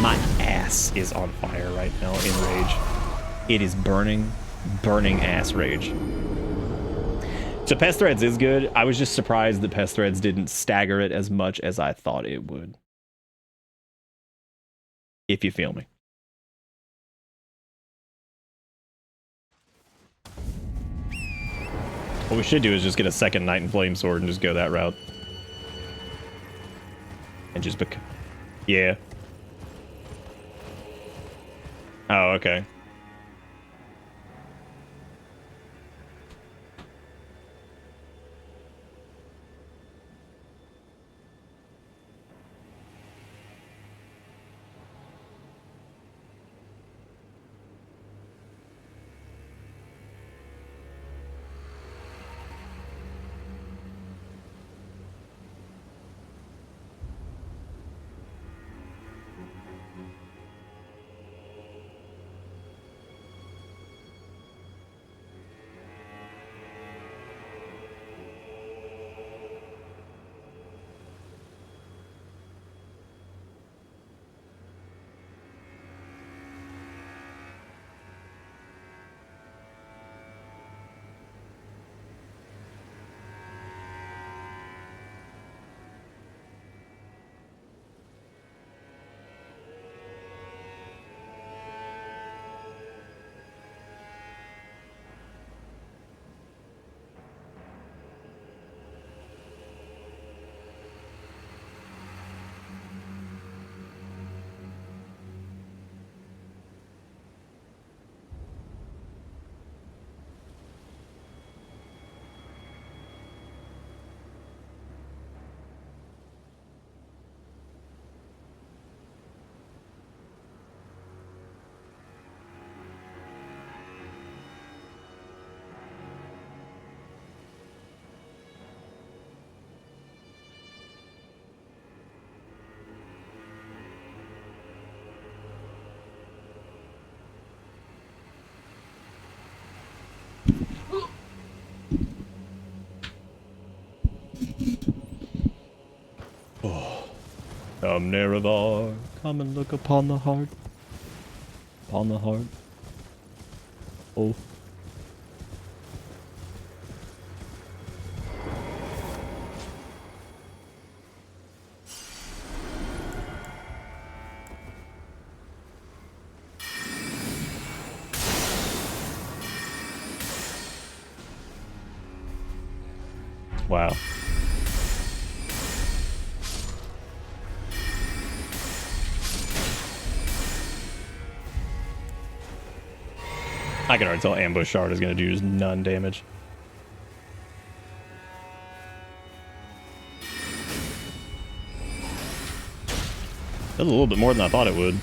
My ass is on fire right now in rage. It is burning ass rage. So Pest Threads is good. I was just surprised that Pest Threads didn't stagger it as much as I thought it would. If you feel me. What we should do is just get a second Night and Flame sword and just go that route. And just yeah. Oh, okay. Come, Nerevar, come and look upon the heart. Upon the heart. Oh. Wow. I can already tell ambush shard is going to do just none damage. Does a little bit more than I thought it would.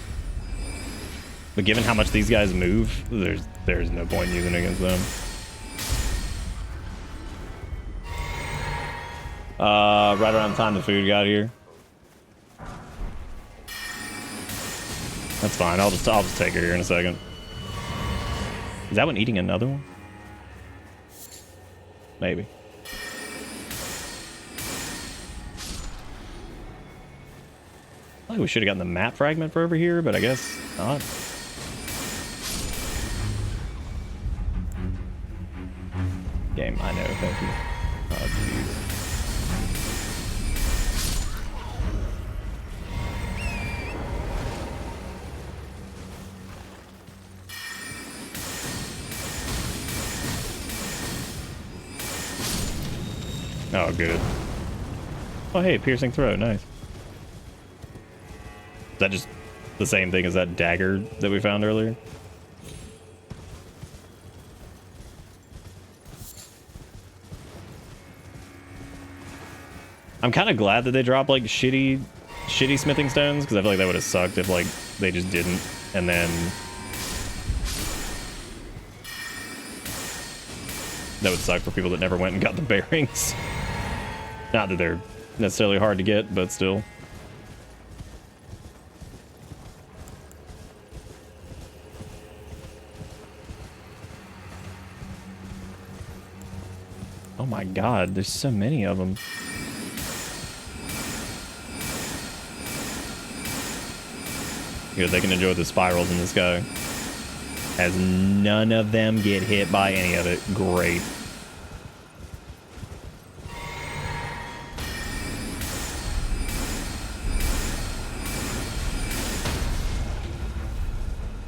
But given how much these guys move, there's no point in using it against them. Right around the time the food got here. That's fine. I'll just take her here in a second. Is that one eating another one? Maybe. I think we should have gotten the map fragment for over here, but I guess not. Game, I know, thank you. Oh, jeez. Oh, good. Oh, hey, piercing throat, nice. Is that just the same thing as that dagger that we found earlier? I'm kind of glad that they dropped like shitty smithing stones, because I feel like that would have sucked if like they just didn't, and then that would suck for people that never went and got the bearings. Not that they're necessarily hard to get, but still. Oh my god, there's so many of them. Good, they can enjoy the spirals in the sky. As none of them get hit by any of it. Great.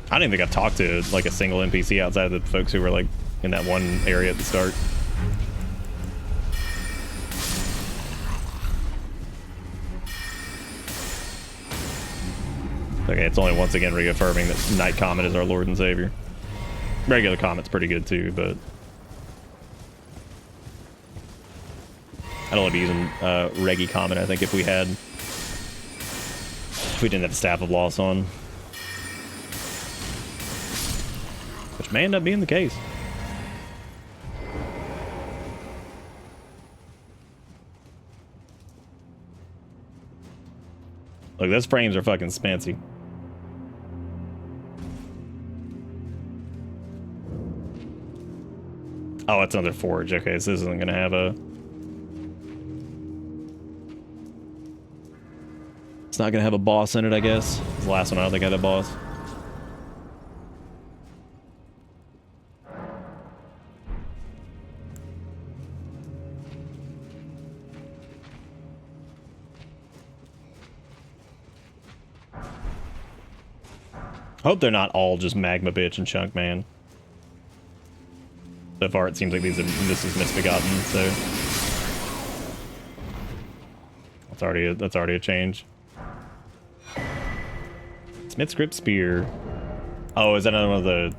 I don't even think I've talked to like a single NPC outside of the folks who were like in that one area at the start. Okay, it's only once again reaffirming that Night Comet is our Lord and Savior. Regular Comet's pretty good too, but I'd only be using Reggie Comet, I think, if we didn't have the Staff of Loss on. Which may end up being the case. Look, those frames are fucking spancy. Oh, it's another forge. Okay, so this isn't gonna have a... It's not gonna have a boss in it, I guess. The last one I don't think had a boss. I hope they're not all just Magma Bitch and Chunk Man. So far it seems like this is misbegotten, so that's already a change. Smith's Grip Spear. Oh, is that another one of the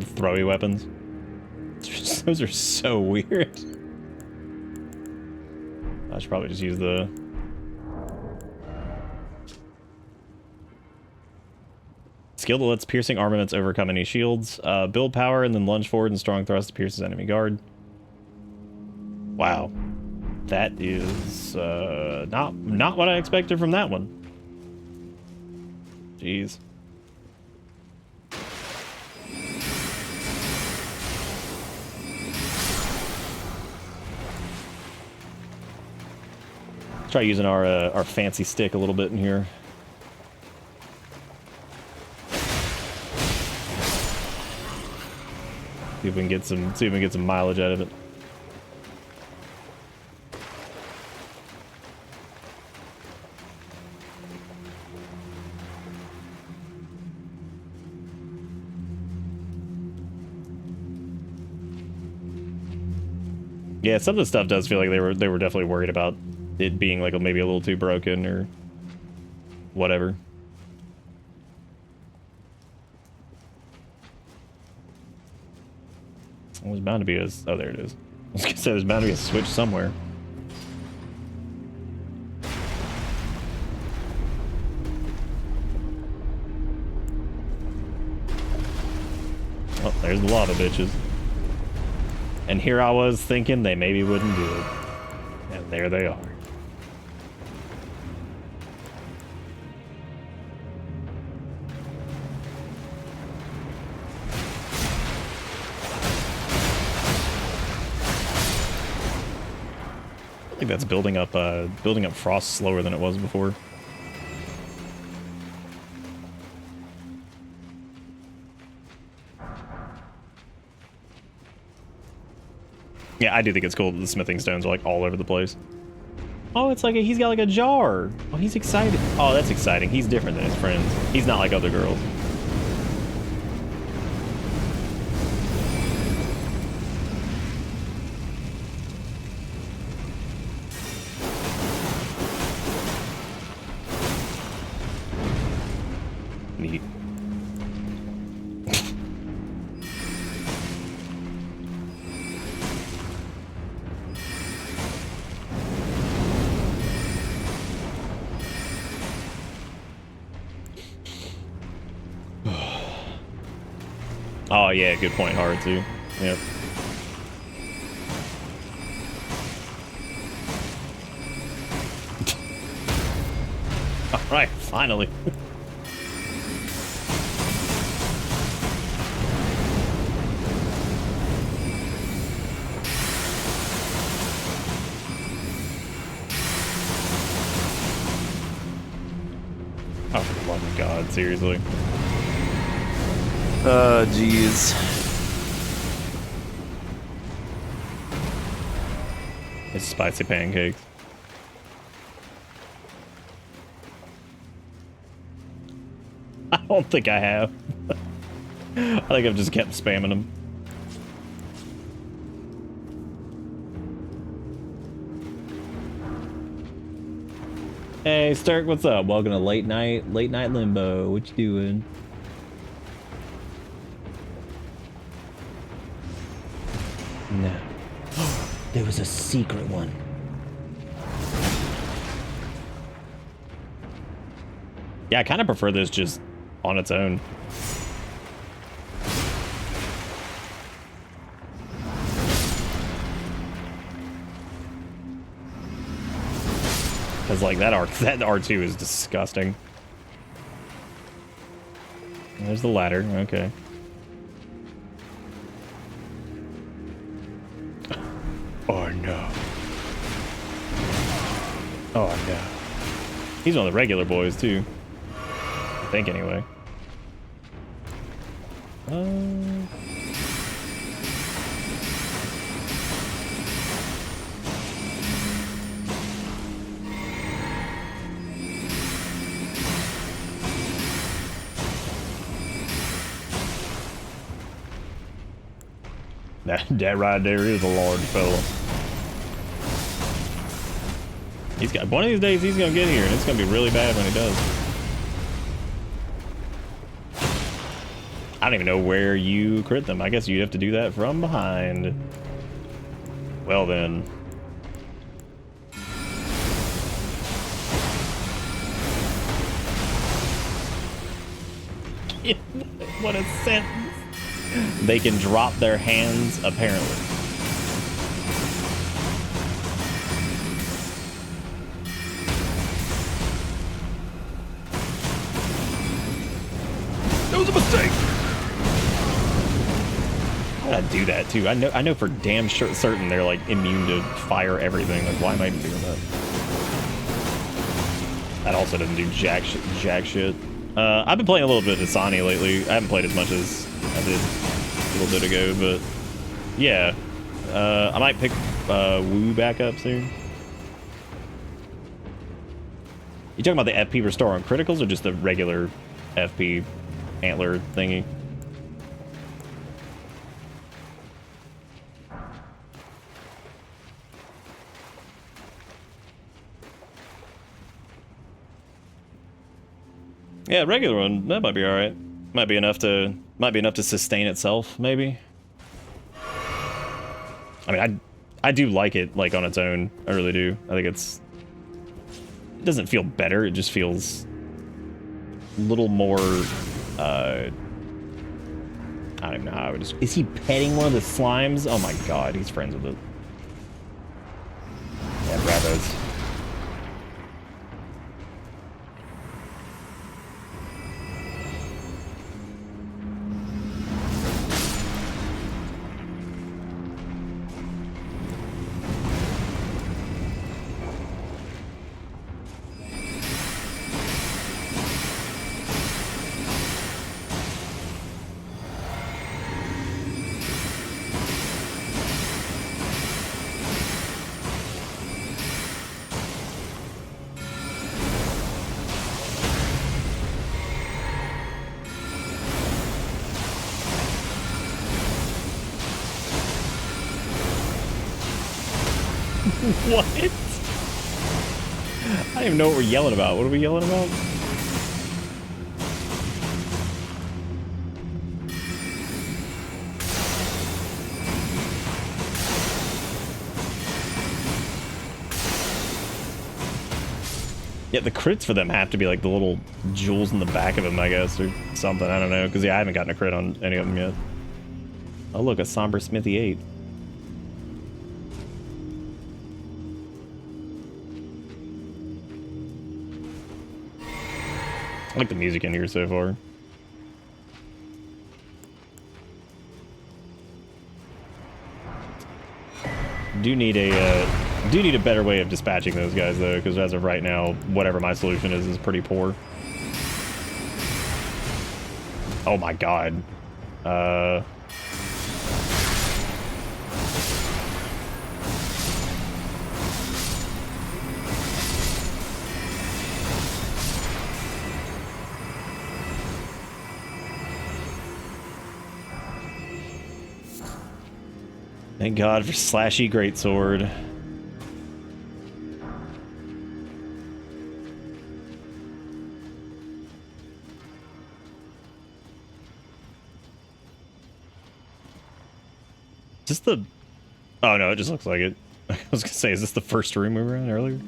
throwy weapons? Those are so weird. I should probably just use the... Skill that lets piercing armaments overcome any shields. Build power and then lunge forward and strong thrust pierces enemy guard. Wow. That is not what I expected from that one. Jeez. Try using our fancy stick a little bit in here. See if we can get some mileage out of it. Yeah, some of the stuff does feel like they were definitely worried about it being like maybe a little too broken or whatever. Well, there's bound to be a... Oh, there it is. I was gonna say there's bound to be a switch somewhere. Oh, there's the lava bitches. And here I was thinking they maybe wouldn't do it. And there they are. I think that's building up frost slower than it was before. Yeah, I do think it's cool that the smithing stones are like all over the place. Oh, it's like he's got like a jar. Oh, he's excited. Oh, that's exciting. He's different than his friends. He's not like other girls. Neat. Oh yeah, good point, hard too. Yep. Alright, finally. Oh, for the love of God, seriously. Jeez. It's spicy pancakes. I don't think I have. I think I've just kept spamming them. Hey, Sturk, what's up? Welcome to late night limbo. What you doing? No. There was a secret one. Yeah, I kind of prefer this just on its own. Because like that R2 is disgusting. There's the ladder. Okay. Oh no. Oh no. He's one of the regular boys too. I think anyway. That right there is a large fella. He's got one of these days he's gonna get here and it's gonna be really bad when he does. I don't even know where you crit them. I guess you'd have to do that from behind. Well then. What a sentence. They can drop their hands, apparently. That was a mistake. I'd do that too. I know for damn sure certain they're like immune to fire everything. Like, why am I even doing that? That also doesn't do jack shit. I've been playing a little bit of Asani lately. I haven't played as much as I did a little bit ago, but yeah. I might pick Wu back up soon. You talking about the FP restore on criticals or just the regular FP antler thingy? Yeah, regular one, that might be alright. Might be enough to sustain itself, maybe. I mean, I do like it, like, on its own. I really do. I think it doesn't feel better, it just feels a little more, I don't even know how I would just... Is he petting one of the slimes? Oh my god, he's friends with it. Yeah, Bravos. What? I don't even know what we're yelling about. What are we yelling about? Yeah, the crits for them have to be like the little jewels in the back of them, I guess, or something. I don't know, because yeah, I haven't gotten a crit on any of them yet. Oh look, a Somber Smithy 8. I like the music in here so far. Do need a better way of dispatching those guys though, because as of right now, whatever my solution is pretty poor. Oh my god. Thank God for Slashy Greatsword. Is this the... Oh no, it just looks like it. I was gonna say, is this the first room we were in earlier?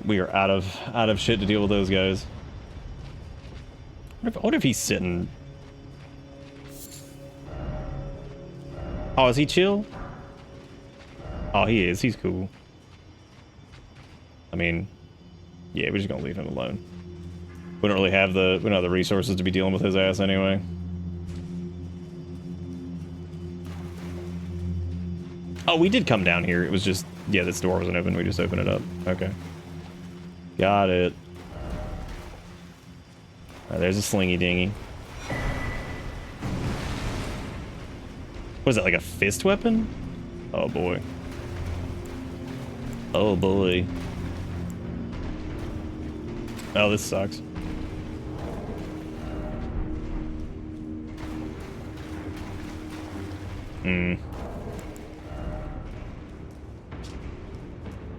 We are out of shit to deal with those guys. What if he's sitting? Oh, is he chill? Oh, he is. He's cool. I mean, yeah, we're just gonna leave him alone. We don't really have the resources to be dealing with his ass anyway. Oh, we did come down here. It was just, yeah, this door wasn't open. We just opened it up. Okay. Got it. There's a slingy dingy. Was it like a fist weapon? Oh boy. Oh boy. Oh, this sucks.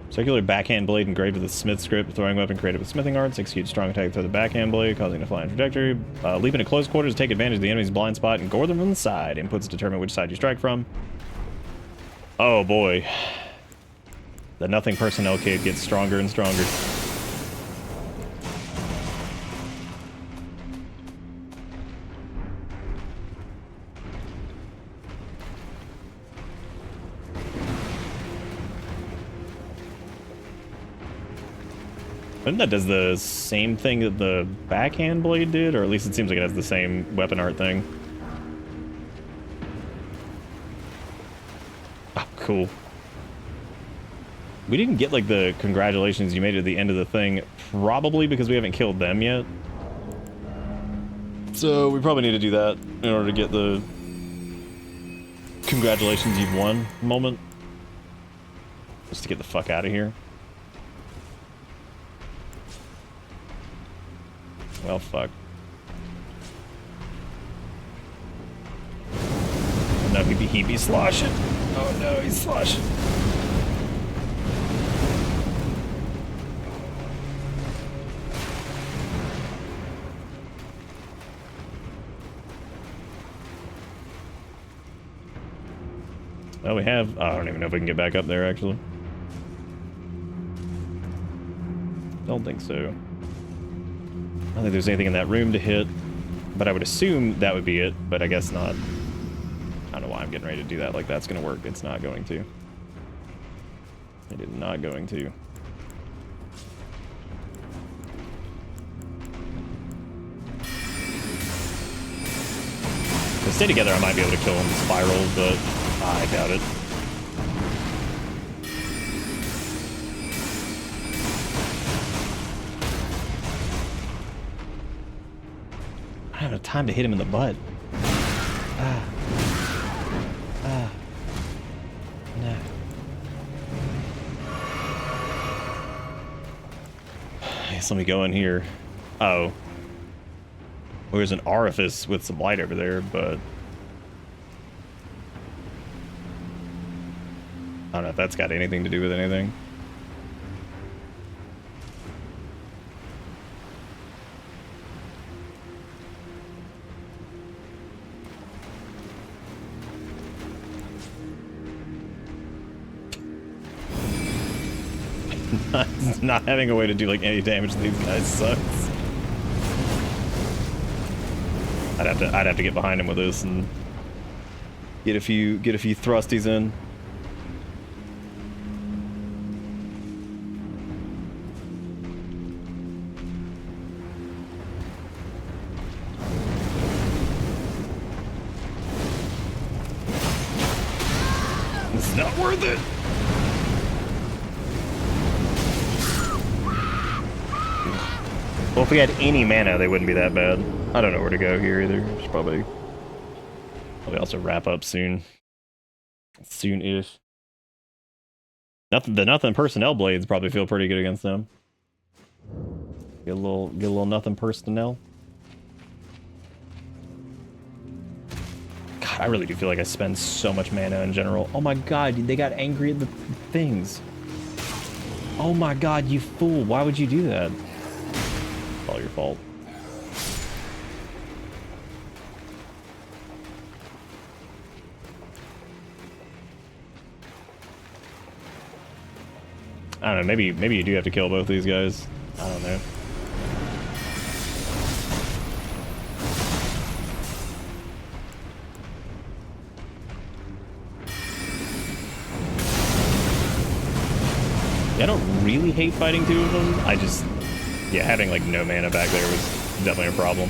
Circular backhand blade engraved with a smith script. Throwing weapon created with smithing arts. Execute strong attack through the backhand blade, causing a flying trajectory. Leap into close quarters, take advantage of the enemy's blind spot, and gore them from the side. Inputs determine which side you strike from. Oh boy. The nothing personnel kit gets stronger and stronger. I think that does the same thing that the backhand blade did, or at least it seems like it has the same weapon art thing. Oh, cool. We didn't get, like, the congratulations you made at the end of the thing, probably because we haven't killed them yet. So we probably need to do that in order to get the congratulations you've won moment. Just to get the fuck out of here. Well, fuck. He be sloshing. Oh no, he's sloshing. Well, we have... Oh, I don't even know if we can get back up there, actually. Don't think so. I don't think there's anything in that room to hit, but I would assume that would be it, but I guess not. I don't know why I'm getting ready to do that like that's going to work. It's not going to. It is not going to. If they stay together, I might be able to kill him with Spiral, but I doubt it. I don't have time to hit him in the butt. No. I guess let me go in here. Oh. Well, there's an orifice with some light over there, but... I don't know if that's got anything to do with anything. Not having a way to do like any damage to these guys sucks. I'd have to get behind him with this and get a few thrusties in. It's not worth it. Well, if we had any mana, they wouldn't be that bad. I don't know where to go here either. Should probably also wrap up soon. Soon-ish. The nothing personnel blades probably feel pretty good against them. Get a little nothing personnel. God, I really do feel like I spend so much mana in general. Oh my god, they got angry at the things. Oh my god, you fool. Why would you do that? All your fault. I don't know, maybe you do have to kill both these guys. I don't know. Yeah, I don't really hate fighting two of them. I just... Yeah, having like no mana back there was definitely a problem.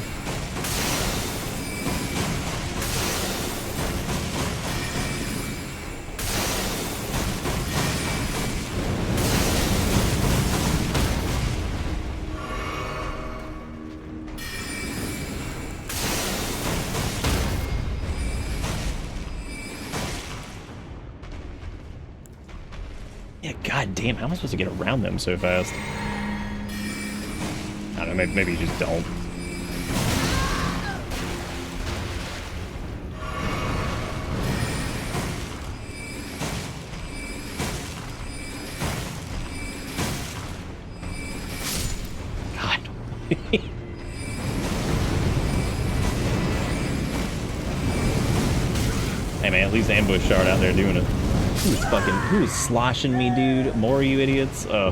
Yeah, god damn, how am I supposed to get around them so fast? I don't know, maybe you just don't. God. Hey man, at least ambush shard out there doing it. Who's sloshing me, dude? More of you idiots? I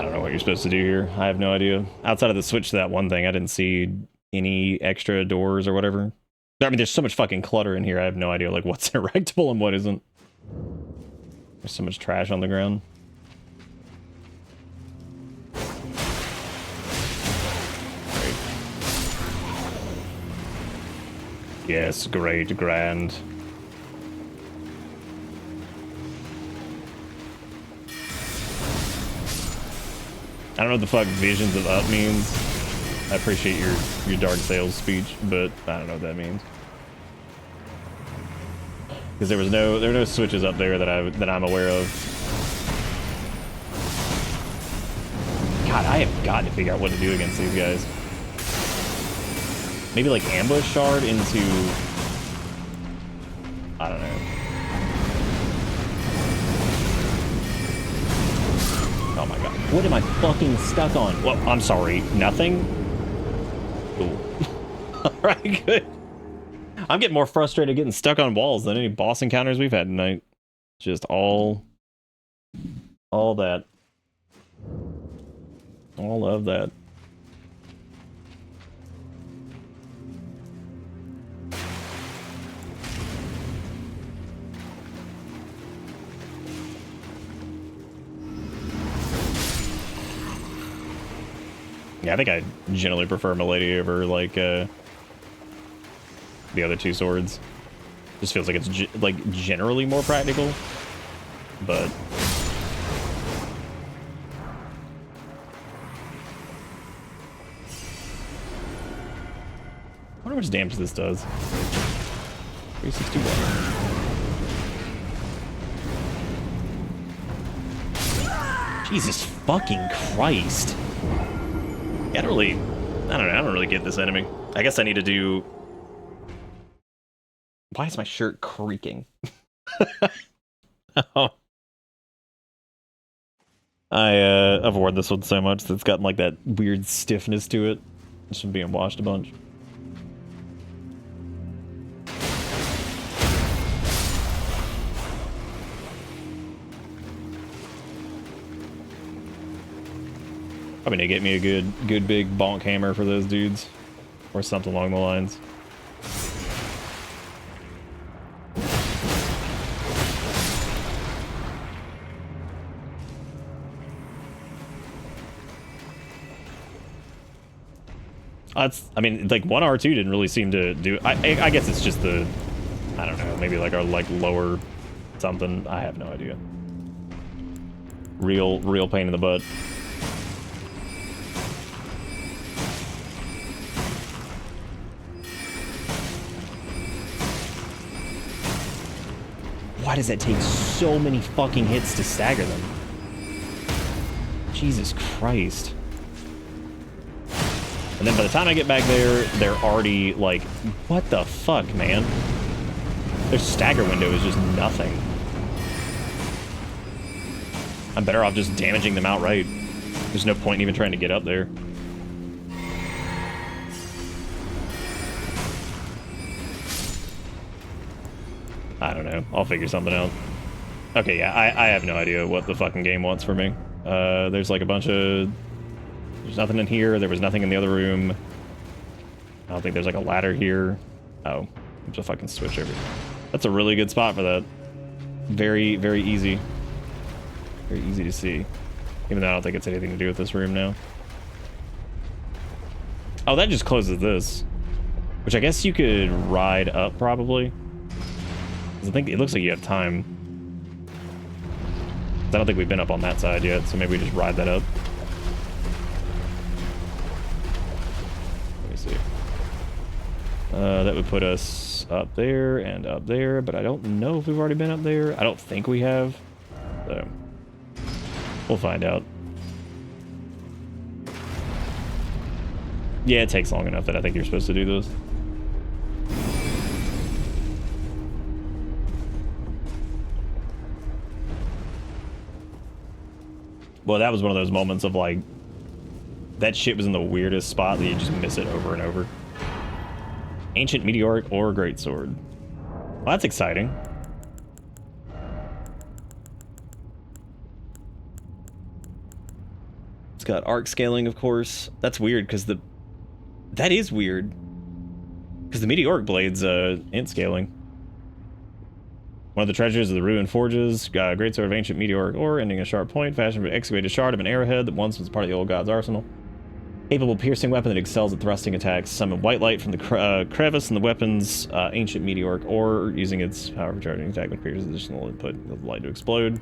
don't know what you're supposed to do here. I have no idea. Outside of the switch to that one thing, I didn't see any extra doors or whatever. I mean, there's so much fucking clutter in here. I have no idea like what's erectable and what isn't. There's so much trash on the ground. Great. Yes, great, grand. I don't know what the fuck Visions of Up means. I appreciate your Dark Sales speech, but I don't know what that means. Because there were no switches up there that I'm aware of. God, I have got to figure out what to do against these guys. Maybe like ambush shard into I don't know. Oh my god. What am I fucking stuck on? Well, I'm sorry. Nothing? Cool. Alright, good. I'm getting more frustrated getting stuck on walls than any boss encounters we've had tonight. Just all that. All of that. Yeah, I think I generally prefer Milady over, like, the other two swords. Just feels like it's, like, generally more practical. But... I wonder how much damage this does. 361. Jesus fucking Christ. Yeah, I don't know, I don't really get this enemy. I guess I need to do... Why is my shirt creaking? Oh. I avoid this one so much that it's gotten like that weird stiffness to it. Just from being washed a bunch. Probably need to get me a good big bonk hammer for those dudes. Or something along the lines. I mean, like, 1R2 didn't really seem to do... I guess it's just the... I don't know, maybe like our lower something. I have no idea. Real pain in the butt. Why does that take so many fucking hits to stagger them? Jesus Christ. And then by the time I get back there, they're already like, what the fuck, man? Their stagger window is just nothing. I'm better off just damaging them outright. There's no point in even trying to get up there. I don't know. I'll figure something out. Okay, yeah, I have no idea what the fucking game wants for me. There's like a bunch of... There's nothing in here. There was nothing in the other room. I don't think there's like a ladder here. Oh, there's a fucking switch over here. That's a really good spot for that. Very, very easy. Very easy to see. Even though I don't think it's anything to do with this room now. Oh, that just closes this. Which I guess you could ride up, probably. 'Cause I think it looks like you have time. I don't think we've been up on that side yet, so maybe we just ride that up. Let me see. That would put us up there and up there, but I don't know if we've already been up there. I don't think we have. So, we'll find out. Yeah, it takes long enough that I think you're supposed to do this. Well, that was one of those moments of like, that shit was in the weirdest spot that you just miss it over and over. Ancient Meteoric or Greatsword. Well, that's exciting. It's got arc scaling, of course. That's weird, because that is weird. Because the Meteoric Blade's int scaling. One of the treasures of the ruined forges, great sword of ancient meteoric ore, ending a sharp point, fashioned from an excavated shard of an arrowhead that once was part of the old god's arsenal. Capable piercing weapon that excels at thrusting attacks. Summon white light from the crevice in the weapon's ancient meteoric ore, using its power for charging attack with pierces additional input of light to explode.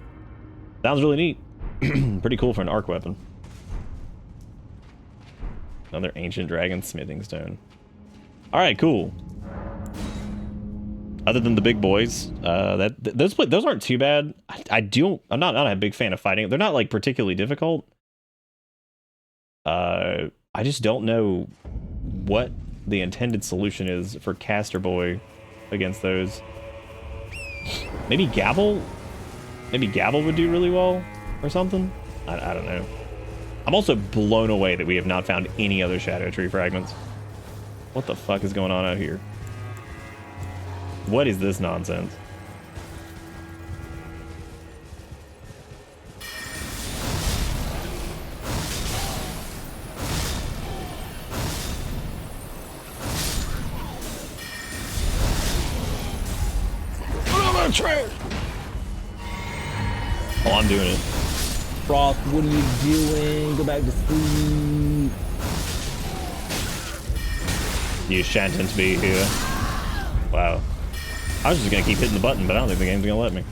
Sounds really neat. Pretty cool for an arc weapon. Another ancient dragon smithing stone. Alright, cool. Other than the big boys, those aren't too bad. I'm not a big fan of fighting. They're not like particularly difficult. I just don't know what the intended solution is for Caster Boy against those. Maybe Gavel? Maybe Gavel would do really well or something? I don't know. I'm also blown away that we have not found any other Shadow Tree fragments. What the fuck is going on out here? What is this nonsense? Oh, I'm doing it. Frost, what are you doing? Go back to sleep. You shan't be here. Wow. I was just gonna keep hitting the button, but I don't think the game's gonna let me.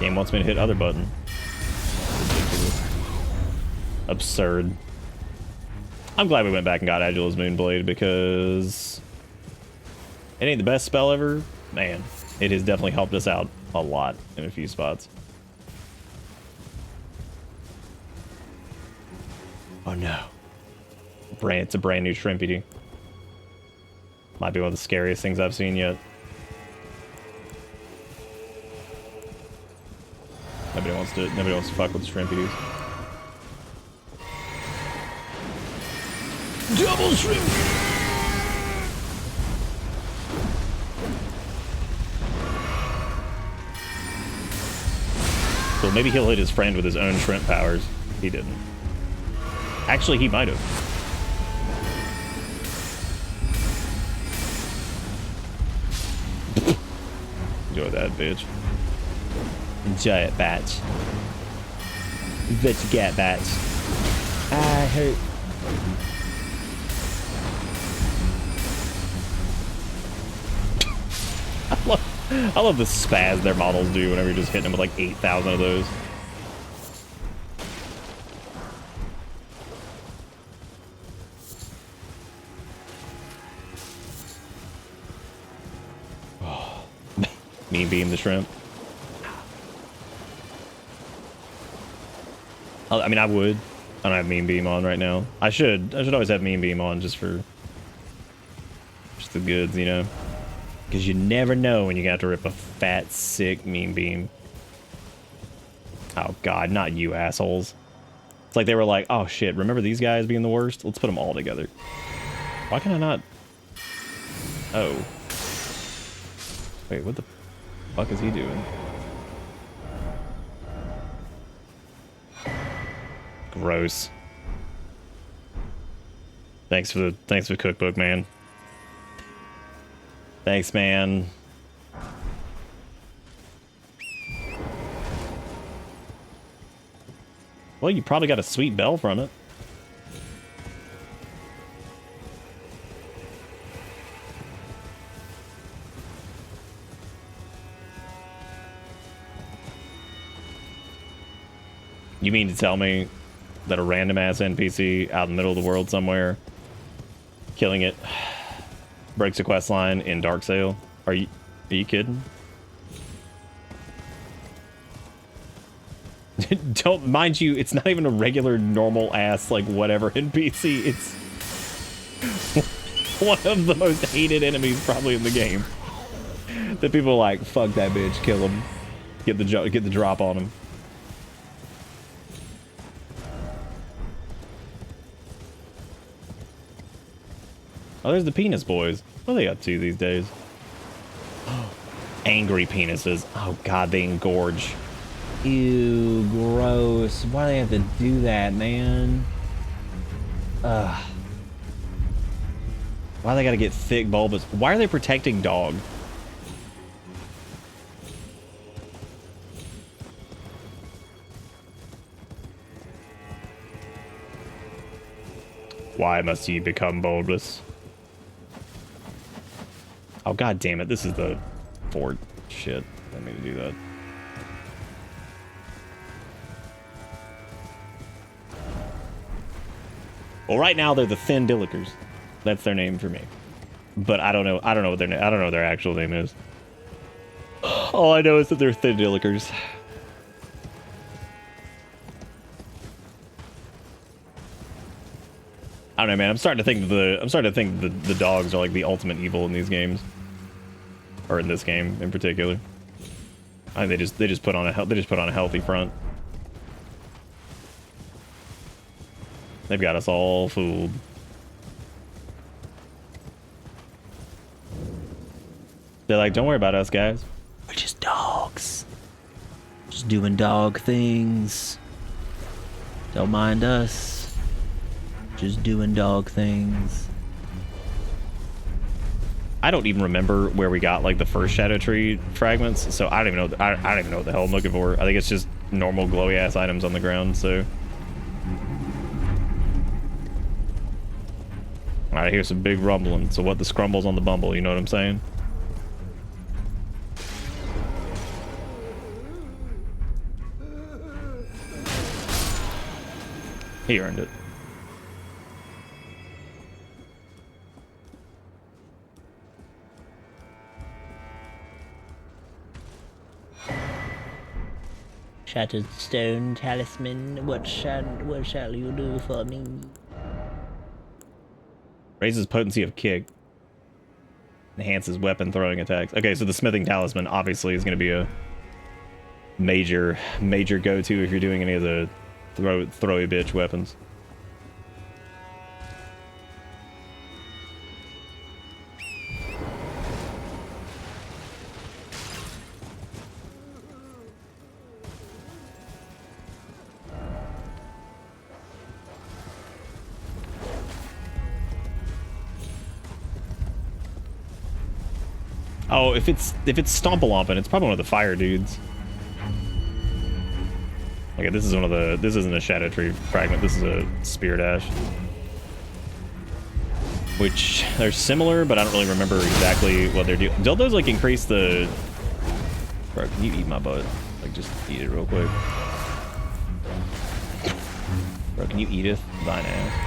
Game wants me to hit other button. Ridiculous. Absurd. I'm glad we went back and got Agil's Moonblade because it ain't the best spell ever. Man, it has definitely helped us out a lot in a few spots. Oh no. It's a brand new Shrimpity. Might be one of the scariest things I've seen yet. Nobody wants to fuck with Shrimpities. Double Shrimp! So maybe he'll hit his friend with his own shrimp powers. He didn't. Actually, he might have. Enjoy that, bitch. Enjoy it, batch. What you get, batch? I hurt. I love the spaz their models do whenever you're just hitting them with like 8,000 of those. Mean beam the shrimp. I mean, I would. I don't have mean beam on right now. I should always have mean beam on just for the goods, you know. Because you never know when you have to rip a fat, sick mean beam. Oh god, not you assholes. It's like they were like, oh shit, remember these guys being the worst? Let's put them all together. Why can I not? Oh. Wait, what the fuck is he doing? Gross. Thanks for the cookbook, man. Thanks, man. Well, you probably got a sweet bell from it. You mean to tell me that a random ass NPC out in the middle of the world somewhere, killing it, breaks a quest line in Darksail? Are you kidding? Don't mind you, it's not even a regular normal ass like whatever NPC. It's one of the most hated enemies probably in the game. That people are like, fuck that bitch, kill him, get the drop on him. Oh, there's the penis boys. What are they up to these days? Angry penises. Oh god, they engorge. Ew, gross. Why do they have to do that, man? Ugh. Why they gotta get thick bulbous? Why are they protecting dog? Why must he become bulbous? Oh god damn it, this is the fort. Shit, I need to do that. Well, right now they're the Thin Dillikers. That's their name for me. But I don't know what their I don't know what their actual name is. All I know is that they're Thin Dillikers. I don't know, man. I'm starting to think the dogs are like the ultimate evil in these games. or in this game in particular. I think they just put on a healthy front. They've got us all fooled. They're like, don't worry about us, guys. We're just dogs. Just doing dog things. Don't mind us. Just doing dog things. I don't even remember where we got like the first Shadow Tree fragments, so I don't even know. I don't even know what the hell I'm looking for. I think it's just normal glowy ass items on the ground. So, all right, here's some big rumbling. So what the scrumbles on the bumble? You know what I'm saying? He earned it. Shattered stone talisman, what shall you do for me? Raises potency of kick. Enhances weapon throwing attacks. Okay, so the smithing talisman obviously is going to be a major go-to if you're doing any of the throwy bitch weapons. Oh, if it's Stompalompin, it's probably one of the fire dudes. Okay, this isn't a Shadow Tree fragment, this is a Spirit Ash. Which, they're similar, but I don't really remember exactly what they're doing. Don't those, like, increase the... Bro, can you eat my butt? Like, just eat it real quick. Bro, can you eat it? Thine ass.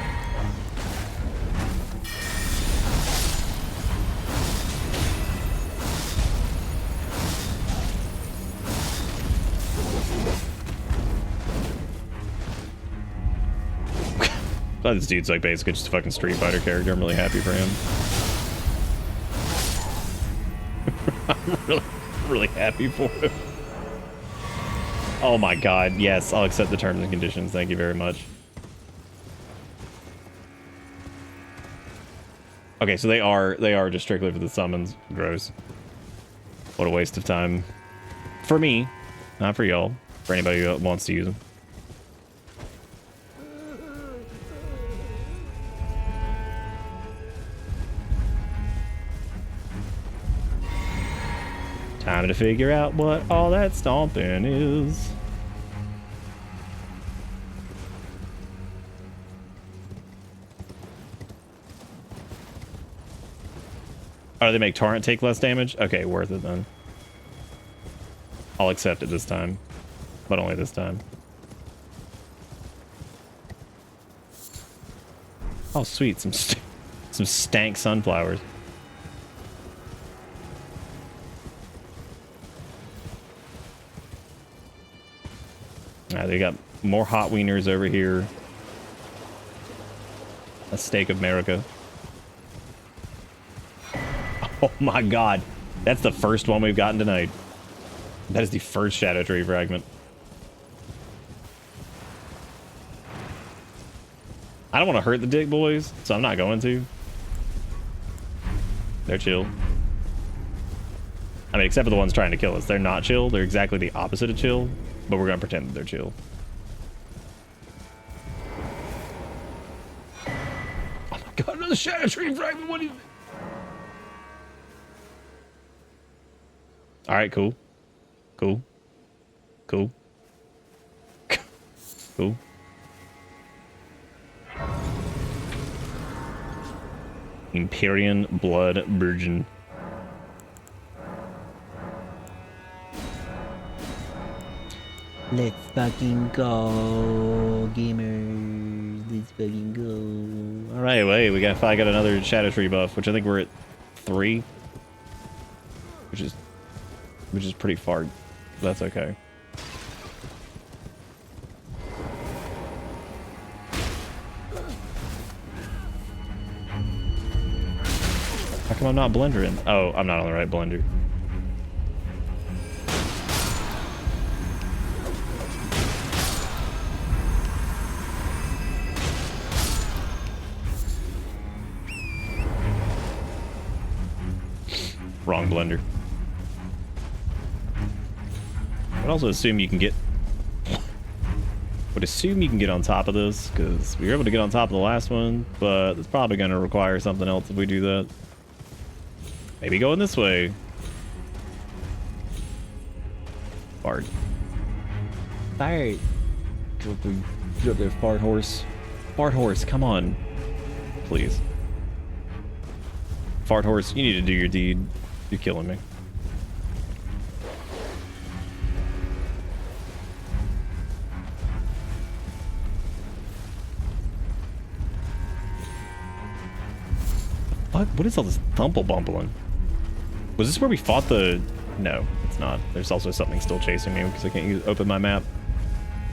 Oh, this dude's like basically just a fucking Street Fighter character. I'm really happy for him. I'm really happy for him. Oh my god, yes, I'll accept the terms and conditions. Thank you very much. Okay, so they are just strictly for the summons. Gross. What a waste of time. For me, not for y'all. For anybody who wants to use them. Time to figure out what all that stomping is. Oh, they make Torrent take less damage? Okay, worth it then. I'll accept it this time. But only this time. Oh, sweet. Some stank sunflowers. They got more hot wieners over here. A steak of America. Oh my god. That's the first one we've gotten tonight. That is the first Shadow Tree fragment. I don't want to hurt the dick boys, so I'm not going to. They're chill. I mean, except for the ones trying to kill us. They're not chill. They're exactly the opposite of chill. But we're gonna pretend that they're chill. Oh my god, another Shadow Tree fragment, what is it? Alright, cool. Cool. Cool. Cool. Empyrean Blood Virgin. Let's fucking go, gamers. Let's fucking go. All right, wait, I got another Shadow Tree buff, which I think we're at 3, which is pretty far. That's okay. How come I'm not blendering? Oh, I'm not on the right blender. Wrong blender. I'd also assume you can get... would assume you can get on top of this, because we were able to get on top of the last one, but it's probably going to require something else if we do that. Maybe going this way. Fart. Fart. Get up there, fart horse. Fart horse, come on. Please. Fart horse, you need to do your deed. You're killing me. What is all this thumple-bumpling? Was this where we fought the... No, it's not. There's also something still chasing me because I can't open my map.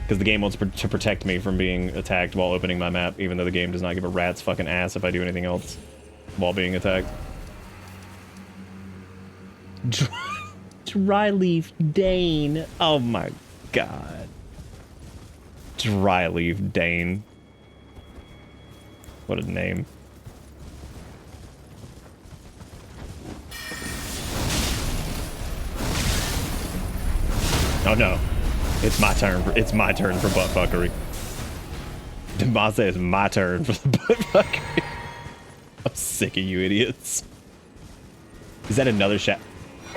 Because the game wants to protect me from being attacked while opening my map, even though the game does not give a rat's fucking ass if I do anything else while being attacked. Dryleaf Dane. Oh my god. Dryleaf Dane. What a name. Oh no. It's my turn. It's my turn for butt fuckery. I say it's my turn for the butt fuckery. I'm sick of you idiots. Is that another shot?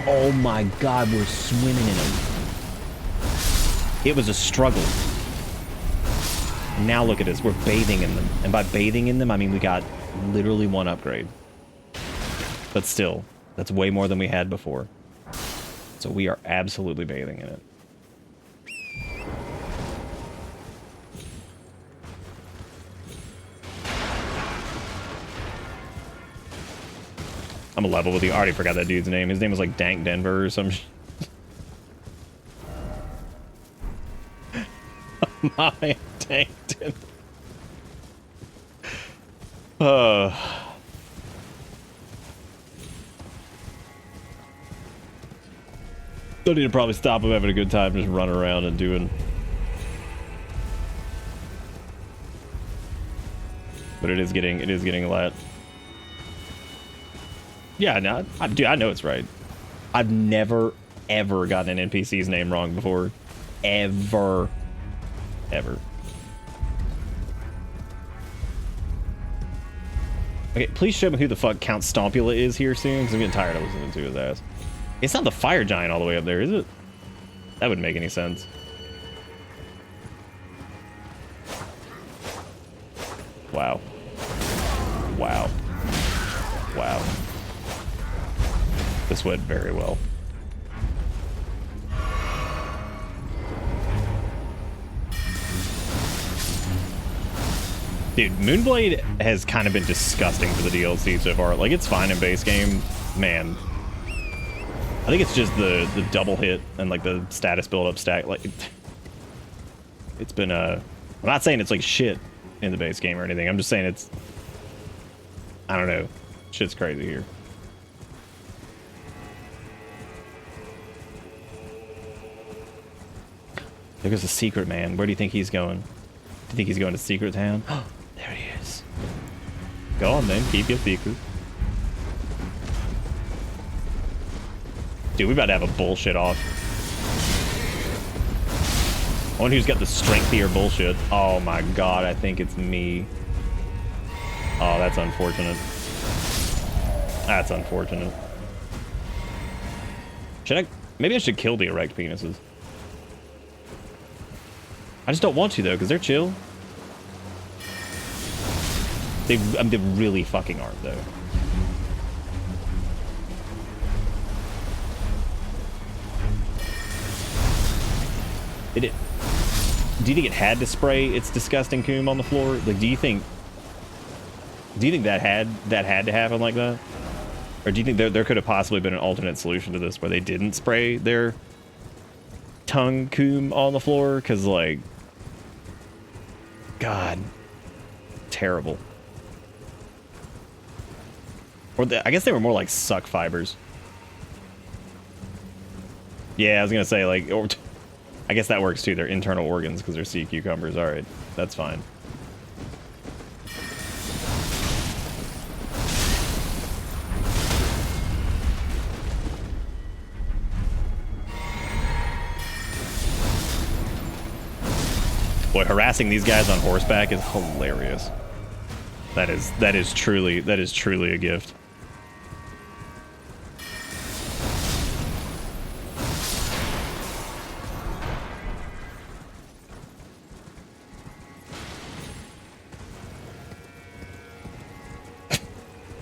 Oh my god, we're swimming in them. It was a struggle. Now look at us. We're bathing in them. And by bathing in them, I mean we got literally one upgrade. But still, that's way more than we had before. So we are absolutely bathing in it. I'm a level with you. I already forgot that dude's name. His name was like Dank Denver or some shit. My man, Dank Denver. Don't need to probably stop him having a good time just running around and doing. But it is getting a lot. Yeah, no, dude, I know it's right. I've never, ever gotten an NPC's name wrong before. Ever. Ever. Okay, please show me who the fuck Count Stompula is here soon, because I'm getting tired of listening to his ass. It's not the fire giant all the way up there, is it? That wouldn't make any sense. Wow. Wow. Wow. This went very well. Dude, Moonblade has kind of been disgusting for the DLC so far. Like, it's fine in base game. Man. I think it's just the double hit and, like, the status build-up stack. Like, it's been, I'm not saying it's, like, shit in the base game or anything. I'm just saying it's... I don't know. Shit's crazy here. There goes the secret man. Where do you think he's going? Do you think he's going to Secret Town? Oh, there he is. Go on then, keep your secret. Dude, we about to have a bullshit off. I wonder who's got the strengthier bullshit. Oh my god, I think it's me. Oh, that's unfortunate. That's unfortunate. Should I... Maybe I should kill the erect penises. I just don't want to, though, because they're chill. They really fucking aren't, though. Do you think it had to spray its disgusting coom on the floor? Like, do you think that had to happen like that? Or do you think there could have possibly been an alternate solution to this where they didn't spray their tongue coom on the floor? Because, like, God, terrible. Or I guess they were more like suck fibers. Yeah, I was gonna say, like, or I guess that works too. They're internal organs because they're sea cucumbers. All right, that's fine. boy, harassing these guys on horseback is hilarious. That is truly a gift.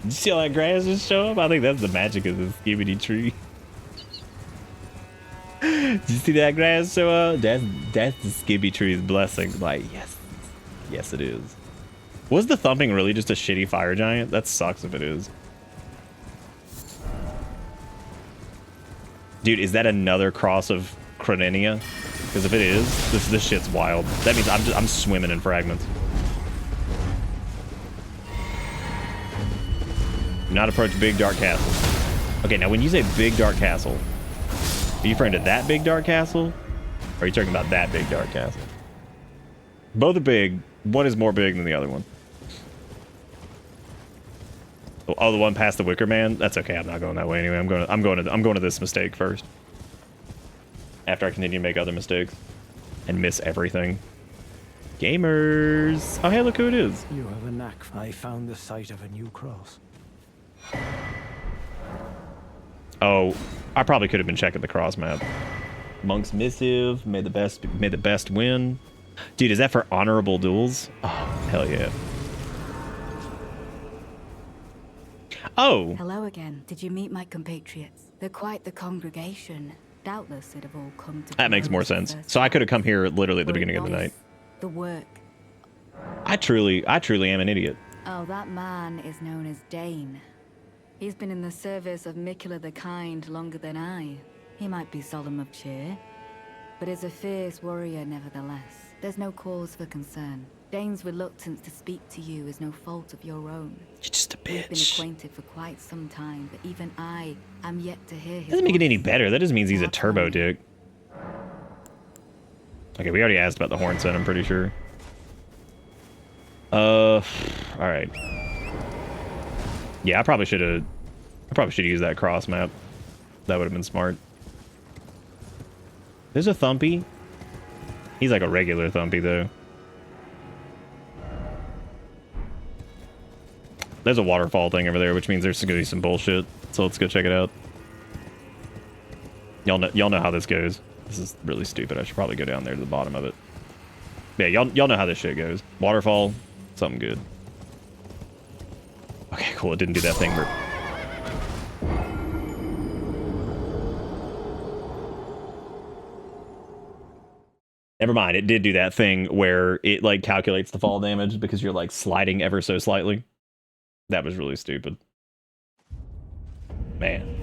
Did you see all that grass just show up? I think that's the magic of this skibidi tree. Did you see that grass show up? That's the skibidi tree's blessing. Like, yes it is. Was the thumping really just a shitty fire giant? That sucks if it is. Dude, is that another cross of Cronenia? Because if it is, this shit's wild. That means I'm swimming in fragments. Do not approach Big Dark Castle. Okay, now when you say Big Dark Castle, are you referring to that Big Dark Castle? Or are you talking about that Big Dark Castle? Both are big. One is more big than the other one. Oh, the one past the Wicker Man? That's okay. I'm not going that way anyway. I'm going to this mistake first. After I continue to make other mistakes and miss everything. Gamers. Oh, hey, look who it is. You have a knack. I found the site of a new cross. Oh, I probably could have been checking the cross map. Monk's Missive, may the best win. Dude, is that for honorable duels? Oh, hell yeah. Oh. Hello again. Did you meet my compatriots? They're quite the congregation. Doubtless they'd have all come to. That makes more sense. So I could have come here literally at the beginning of the night. The work. I truly am an idiot. Oh, that man is known as Dane. He's been in the service of Mikula the Kind longer than I. He might be solemn of cheer, but is a fierce warrior nevertheless. There's no cause for concern. Dane's reluctance to speak to you is no fault of your own. You're just a bitch. We've been acquainted for quite some time, but even I am yet to hear his Doesn't make it any voice. better. That just means he's a turbo dick. Okay, we already asked about the horn set, I'm pretty sure. Alright. Yeah, I probably should have used that cross map. That would have been smart. There's a Thumpy. He's like a regular Thumpy, though. There's a waterfall thing over there, which means there's gonna be some bullshit. So let's go check it out. Y'all know how this goes. This is really stupid. I should probably go down there to the bottom of it. Yeah, y'all know how this shit goes. Waterfall, something good. Okay, cool. It didn't do that thing where... Never mind. It did do that thing where it like calculates the fall damage because you're like sliding ever so slightly. That was really stupid. Man.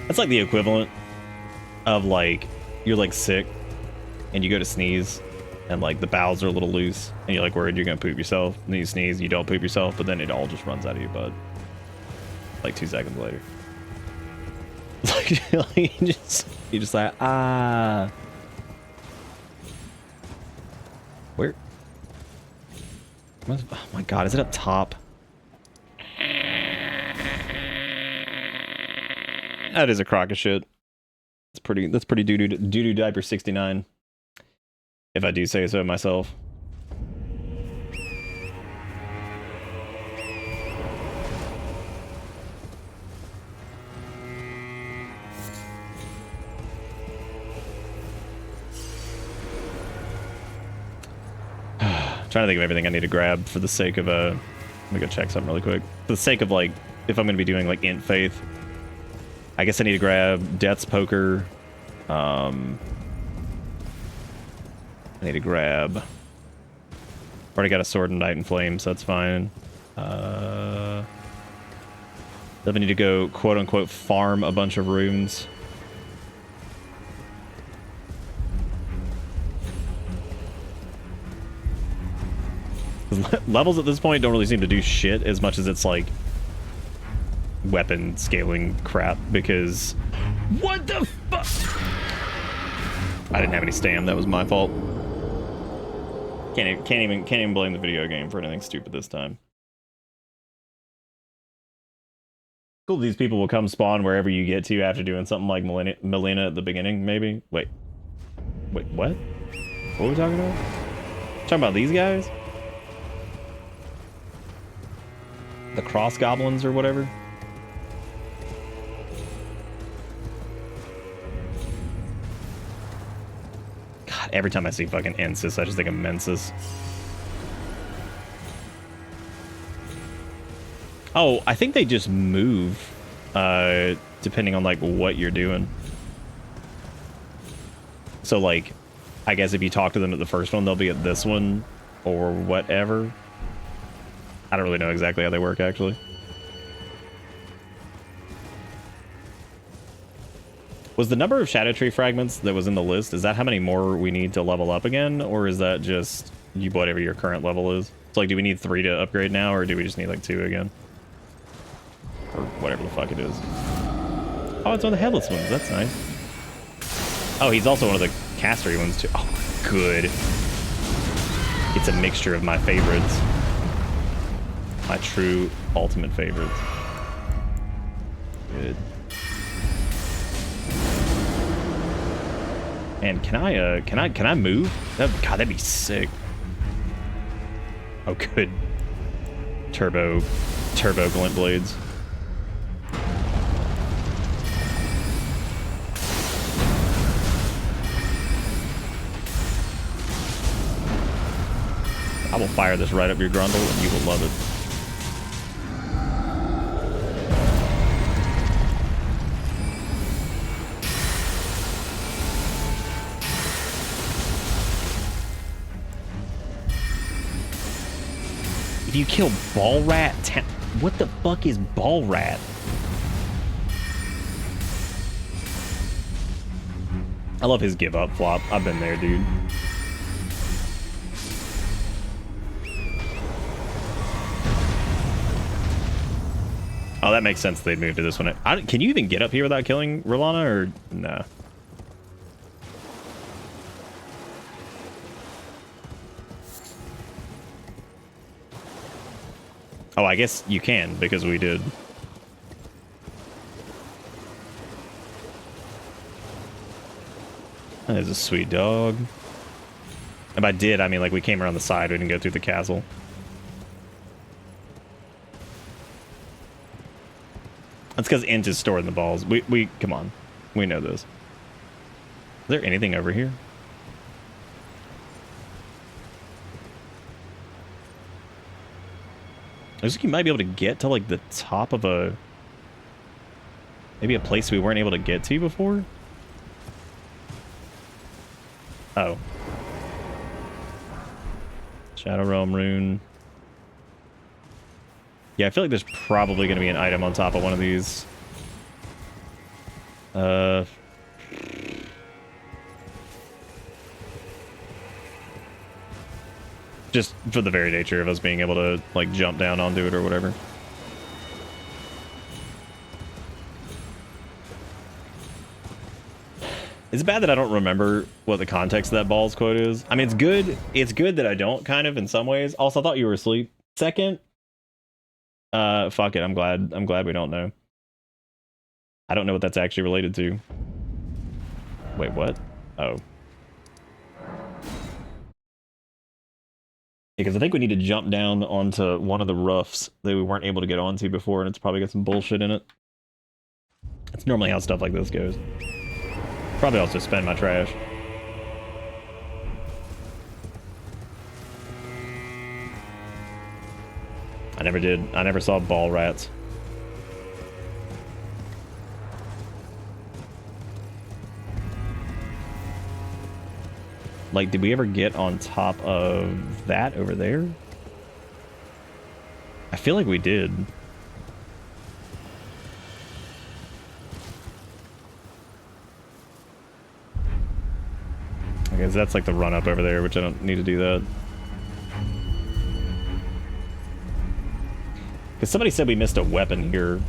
That's like the equivalent of like, you're like sick and you go to sneeze and like the bowels are a little loose and you're like worried you're gonna poop yourself, and then you sneeze and you don't poop yourself, but then it all just runs out of your butt like 2 seconds later. Like you just like, ah. Where? Oh my god, is it up top? That is a crock of shit. That's pretty doo-doo diaper 69. If I do say so myself. Trying to think of everything I need to grab for the sake of let me go check something really quick. For the sake of like, if I'm gonna be doing like Int Faith, I guess I need to grab Death's Poker. I need to grab. Already got a Sword and Night and Flame, so that's fine. Then I need to go quote unquote farm a bunch of runes. Levels at this point don't really seem to do shit as much as it's like weapon scaling crap, because what the fuck? I didn't have any stam. That was my fault. Can't even blame the video game for anything stupid this time. Cool, these people will come spawn wherever you get to after doing something like Melina at the beginning, maybe? Wait, what? What are we talking about? Talking about these guys? The cross goblins or whatever? God, every time I see fucking Ensis, I just think of Mensis. Oh, I think they just move, depending on, like, what you're doing. So, like, I guess if you talk to them at the first one, they'll be at this one, or whatever. I don't really know exactly how they work, actually. Was the number of Shadow Tree fragments that was in the list, is that how many more we need to level up again, or is that just you whatever your current level is? So, like, do we need 3 to upgrade now, or do we just need, like, 2 again? Or whatever the fuck it is. Oh, it's one of the headless ones. That's nice. Oh, he's also one of the castery ones, too. Oh, good. It's a mixture of my favorites. My true ultimate favorites. Good. And can I move? God, that'd be sick. Oh, good. Turbo glint blades. I will fire this right up your grundle and you will love it. If you kill Ball Rat, what the fuck is Ball Rat? I love his give up flop. I've been there, dude. Oh, that makes sense they'd move to this one. Can you even get up here without killing Rolana, or no? Oh, I guess you can, because we did. That is a sweet dog. And by did, I mean, like, we came around the side. We didn't go through the castle. That's because Int is stored in the balls. We come on. We know this. Is there anything over here? Looks like you might be able to get to, like, the top of a... Maybe a place we weren't able to get to before? Oh. Shadow Realm rune. Yeah, I feel like there's probably going to be an item on top of one of these. Just for the very nature of us being able to, like, jump down onto it or whatever. It's bad that I don't remember what the context of that balls quote is. I mean, it's good. It's good that I don't, kind of, in some ways. Also, I thought you were asleep. Second, fuck it. I'm glad we don't know. I don't know what that's actually related to. Wait, what? Oh. Because I think we need to jump down onto one of the roofs that we weren't able to get onto before, and it's probably got some bullshit in it. That's normally how stuff like this goes. Probably also spend my trash. I never did. I never saw ball rats. Like, did we ever get on top of that over there? I feel like we did. I guess that's like the run up over there, which I don't need to do that. Because somebody said we missed a weapon here.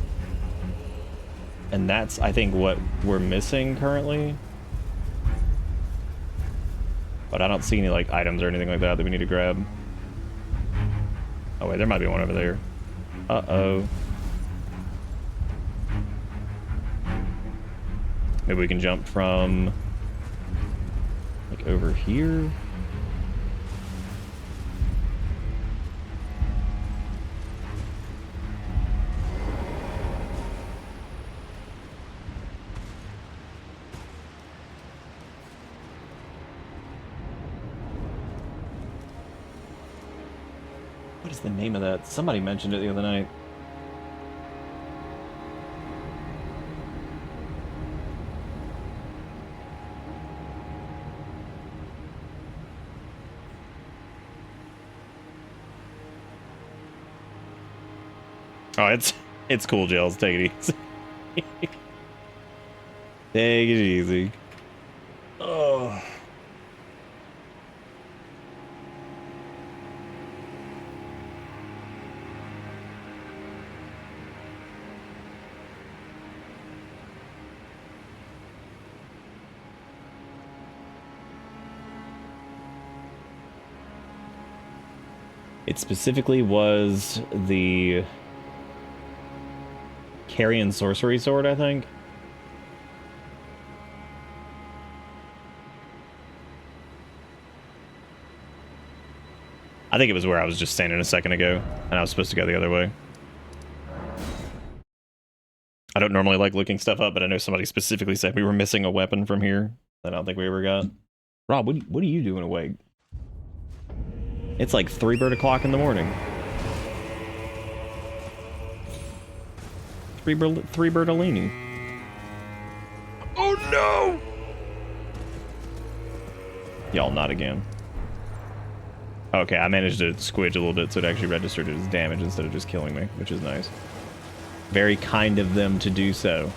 And that's, I think, what we're missing currently. But I don't see any, like, items or anything like that that we need to grab. Oh, wait, there might be one over there. Uh-oh. Maybe we can jump from like over here. What is the name of that? Somebody mentioned it the other night. Oh, it's cool, Gels. Take it easy. Take it easy. Oh. It specifically was the Carrion Sorcery Sword, I think. I think it was where I was just standing a second ago, and I was supposed to go the other way. I don't normally like looking stuff up, but I know somebody specifically said we were missing a weapon from here that I don't think we ever got. Rob, what are you doing awake? It's like 3 bird o'clock in the morning. 3 Bertolini. Oh no! Y'all, not again. Okay, I managed to squidge a little bit so it actually registered it as damage instead of just killing me, which is nice. Very kind of them to do so.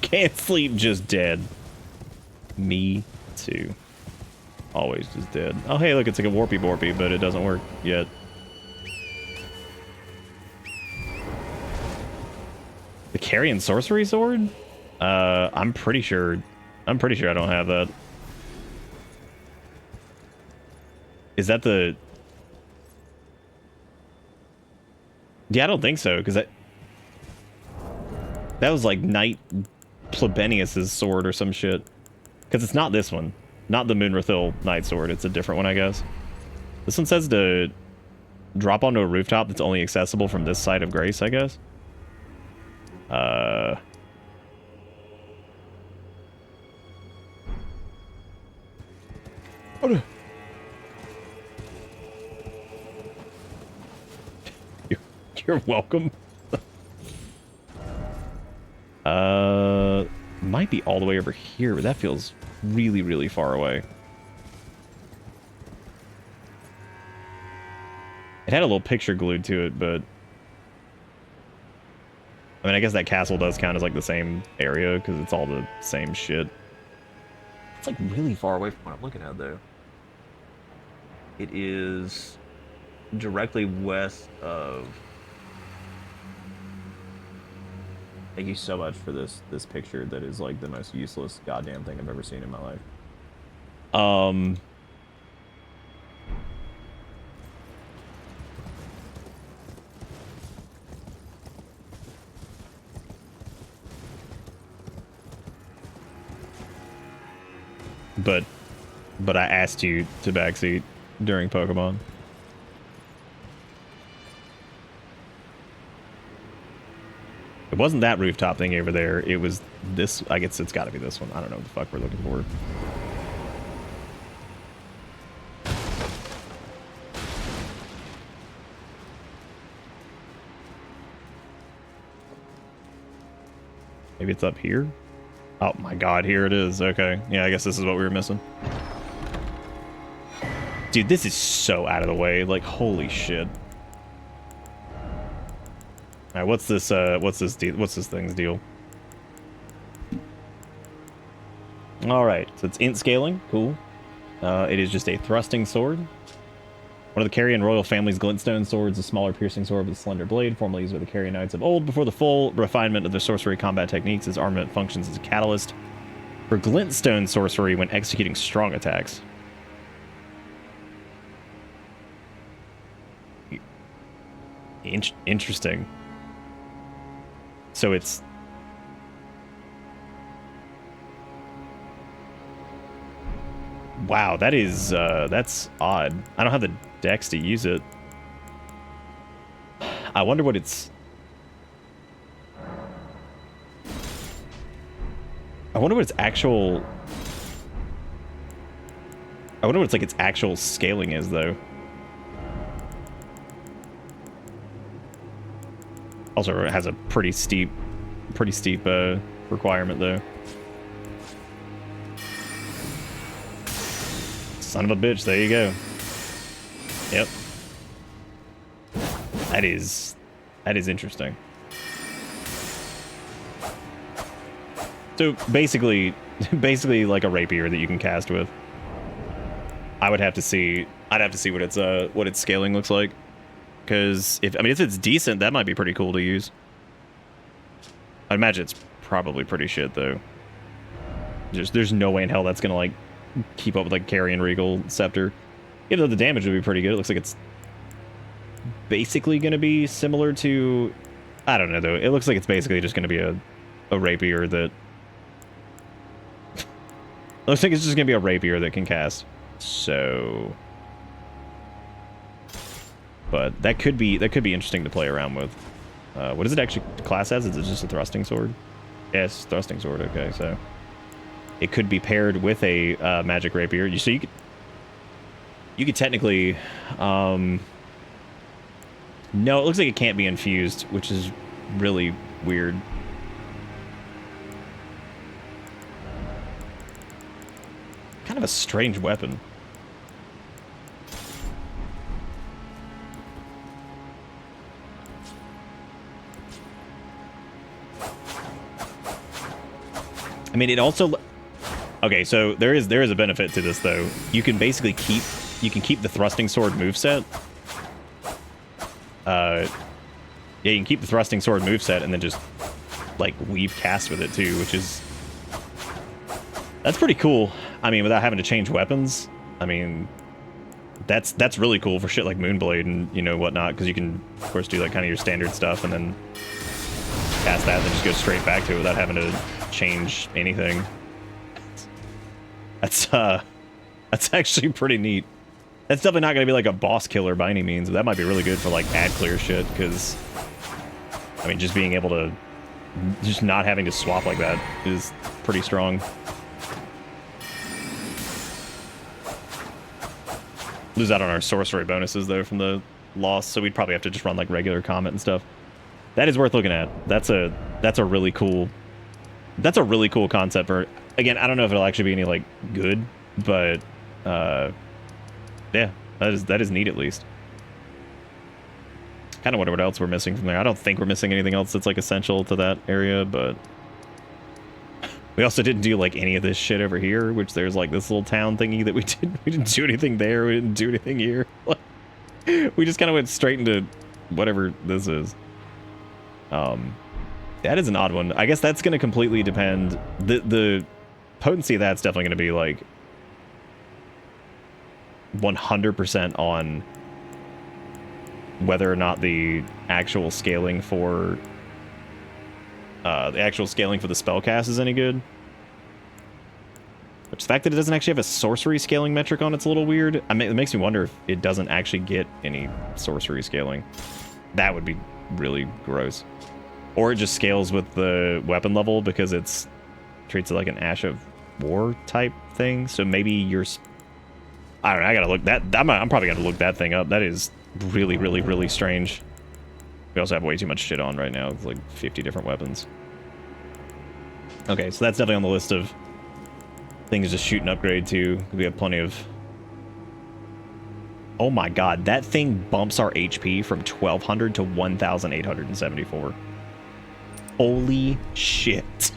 Can't sleep, just dead. Me too. Always just dead. Oh, hey, look, it's like a warpy borpy, but it doesn't work yet. The Carrion Sorcery Sword? I'm pretty sure I don't have that. Is that the... Yeah, I don't think so, because that was like Knight Plebenius's sword or some shit. Because it's not this one. Not the Moonrathil Knight Sword. It's a different one, I guess. This one says to drop onto a rooftop that's only accessible from this side of Grace, I guess. You're welcome. Might be all the way over here, but that feels really, really far away. It had a little picture glued to it, but... I mean, I guess that castle does count as, like, the same area, because it's all the same shit. It's, like, really far away from what I'm looking at, though. It is directly west of... Thank you so much for this picture that is, like, the most useless goddamn thing I've ever seen in my life. But I asked you to backseat during Pokemon. It wasn't that rooftop thing over there. It was this. I guess it's got to be this one. I don't know what the fuck we're looking for. Maybe it's up here? Oh my god, here it is. Okay. Yeah, I guess this is what we were missing. Dude, this is so out of the way. Like, holy shit. Alright, what's this thing's deal? Alright, so it's int scaling. Cool. It is just a thrusting sword. One of the Carrion royal family's glintstone swords, a smaller piercing sword with a slender blade, formerly used by the Carrion Knights of old. Before the full refinement of their sorcery combat techniques, this armament functions as a catalyst for glintstone sorcery when executing strong attacks. Interesting. So it's... Wow, that is, that's odd. I don't have the dex to use it. I wonder what it's... I wonder what its actual... I wonder what it's like its actual scaling is, though. Also, it has a pretty steep requirement, though. Son of a bitch, there you go. Yep. That is interesting. So basically like a rapier that you can cast with. I'd have to see what its scaling looks like. Because if it's decent, that might be pretty cool to use. I'd imagine it's probably pretty shit though. There's no way in hell that's gonna like keep up with like Carrion Regal Scepter. Even though the damage would be pretty good, it looks like it's basically gonna be similar to, I don't know though. It looks like it's basically just gonna be a rapier that looks like it's just gonna be a rapier that can cast. So, but that could be interesting to play around with. What is it actually class as? Is it just a thrusting sword? Yes, thrusting sword. Okay, so it could be paired with a magic rapier. So you could technically, no, it looks like it can't be infused, which is really weird. Kind of a strange weapon. I mean, it also... Okay, so there is a benefit to this, though. You can basically keep the thrusting sword moveset. Yeah, you can keep the thrusting sword moveset and then just, like, weave cast with it, too, which is... That's pretty cool. I mean, without having to change weapons. I mean, that's really cool for shit like Moonblade and, you know, whatnot, because you can, of course, do, like, kind of your standard stuff and then cast that and then just go straight back to it without having to change anything. That's actually pretty neat. That's definitely not going to be like a boss killer by any means, but that might be really good for like ad clear shit, because I mean, just being able to just not having to swap like that is pretty strong. Lose out on our sorcery bonuses though from the loss, so we'd probably have to just run like regular Comet and stuff. That is worth looking at. That's a really cool concept for, again, I don't know if it'll actually be any like good, but yeah, that is neat at least. Kind of wonder what else we're missing from there. I don't think we're missing anything else that's like essential to that area, but we also didn't do like any of this shit over here, which there's like this little town thingy that we didn't do anything there. We didn't do anything here. We just kind of went straight into whatever this is. That is an odd one. I guess that's going to completely depend. The potency of that's definitely going to be like 100% on whether or not the actual scaling for the spellcast is any good. Which, the fact that it doesn't actually have a sorcery scaling metric on it's a little weird. I mean, it makes me wonder if it doesn't actually get any sorcery scaling. That would be really gross. Or it just scales with the weapon level because it's treats it like an Ash of War type thing. So maybe you're... I don't know, I gotta look that... I'm probably gonna look that thing up. That is really, really, really strange. We also have way too much shit on right now. It's like 50 different weapons. Okay, so that's definitely on the list of things to shoot and upgrade to. We have plenty of... Oh my god, that thing bumps our HP from 1200 to 1874. Holy shit.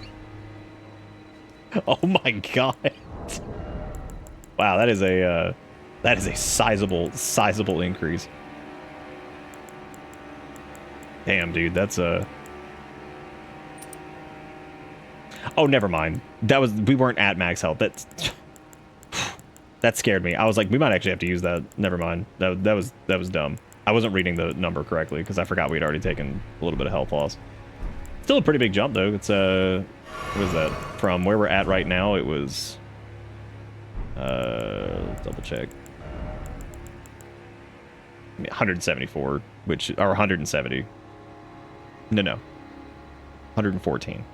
Oh my god. Wow, that is a sizable increase. Damn, dude, that's a... Oh, never mind. We weren't at max health. That scared me. I was like, we might actually have to use that. Never mind. That was dumb. I wasn't reading the number correctly because I forgot we'd already taken a little bit of health loss. Still a pretty big jump though. It's what is that? From where we're at right now, it was double check. 174, which or 170. No. 114.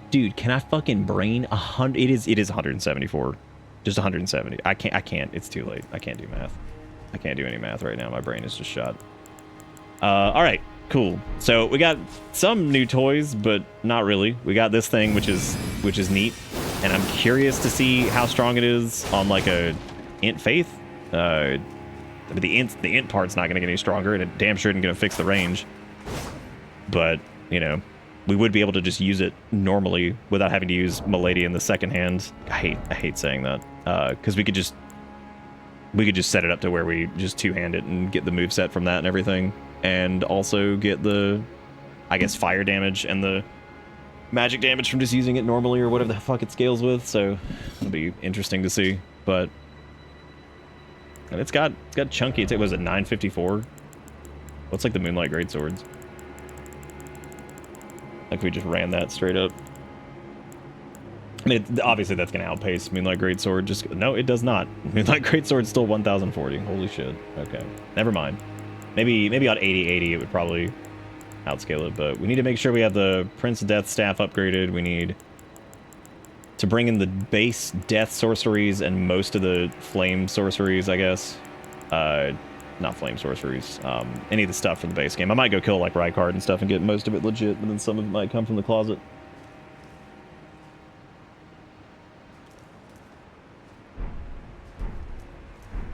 Dude, can I fucking brain 100? It is 174. Just 170. I can't. It's too late. I can't do math. I can't do any math right now. My brain is just shot. All right, cool. So we got some new toys, but not really. We got this thing, which is neat, and I'm curious to see how strong it is on like a int faith. But the int part's not gonna get any stronger, and it damn sure isn't gonna fix the range. But you know, we would be able to just use it normally without having to use Milady in the second hand. I hate saying that, because we could just set it up to where we just two-hand it and get the moveset from that and everything, and also get the, I guess, fire damage and the magic damage from just using it normally or whatever the fuck it scales with. So it'll be interesting to see. But and it's got chunky. It was a 954. What's like the Moonlight Greatswords? Like we just ran that straight up. I mean, obviously that's gonna outpace Moonlight Greatsword. Just no, it does not. Moonlight Greatsword's still 1040. Holy shit. Okay, never mind. Maybe on 8080 it would probably outscale it, but we need to make sure we have the Prince of Death staff upgraded. We need to bring in the base death sorceries and most of the flame sorceries, I guess. Not flame sorceries. Any of the stuff from the base game. I might go kill like Rykard and stuff and get most of it legit, but then some of it might come from the closet.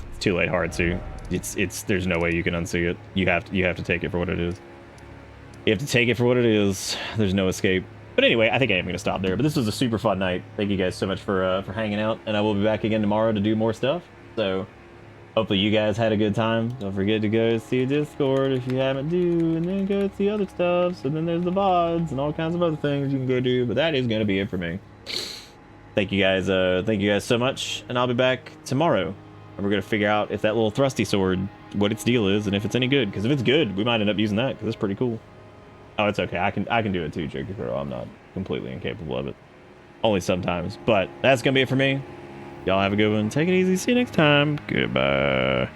It's too late, hard to. It's there's no way you can unsee it. You have to take it for what it is. You have to take it for what it is. There's no escape. But anyway, I think I am going to stop there. But this was a super fun night. Thank you guys so much for hanging out, and I will be back again tomorrow to do more stuff. So hopefully you guys had a good time. Don't forget to go see Discord if you haven't do, and then go see other stuff. So then there's the VoDs and all kinds of other things you can go do. But that is going to be it for me. Thank you guys so much, and I'll be back tomorrow. And we're going to figure out if that little thrusty sword, what its deal is, and if it's any good. Because if it's good, we might end up using that, because it's pretty cool. Oh, it's okay. I can do it too, Jerky Crow. I'm not completely incapable of it. Only sometimes. But that's going to be it for me. Y'all have a good one. Take it easy. See you next time. Goodbye.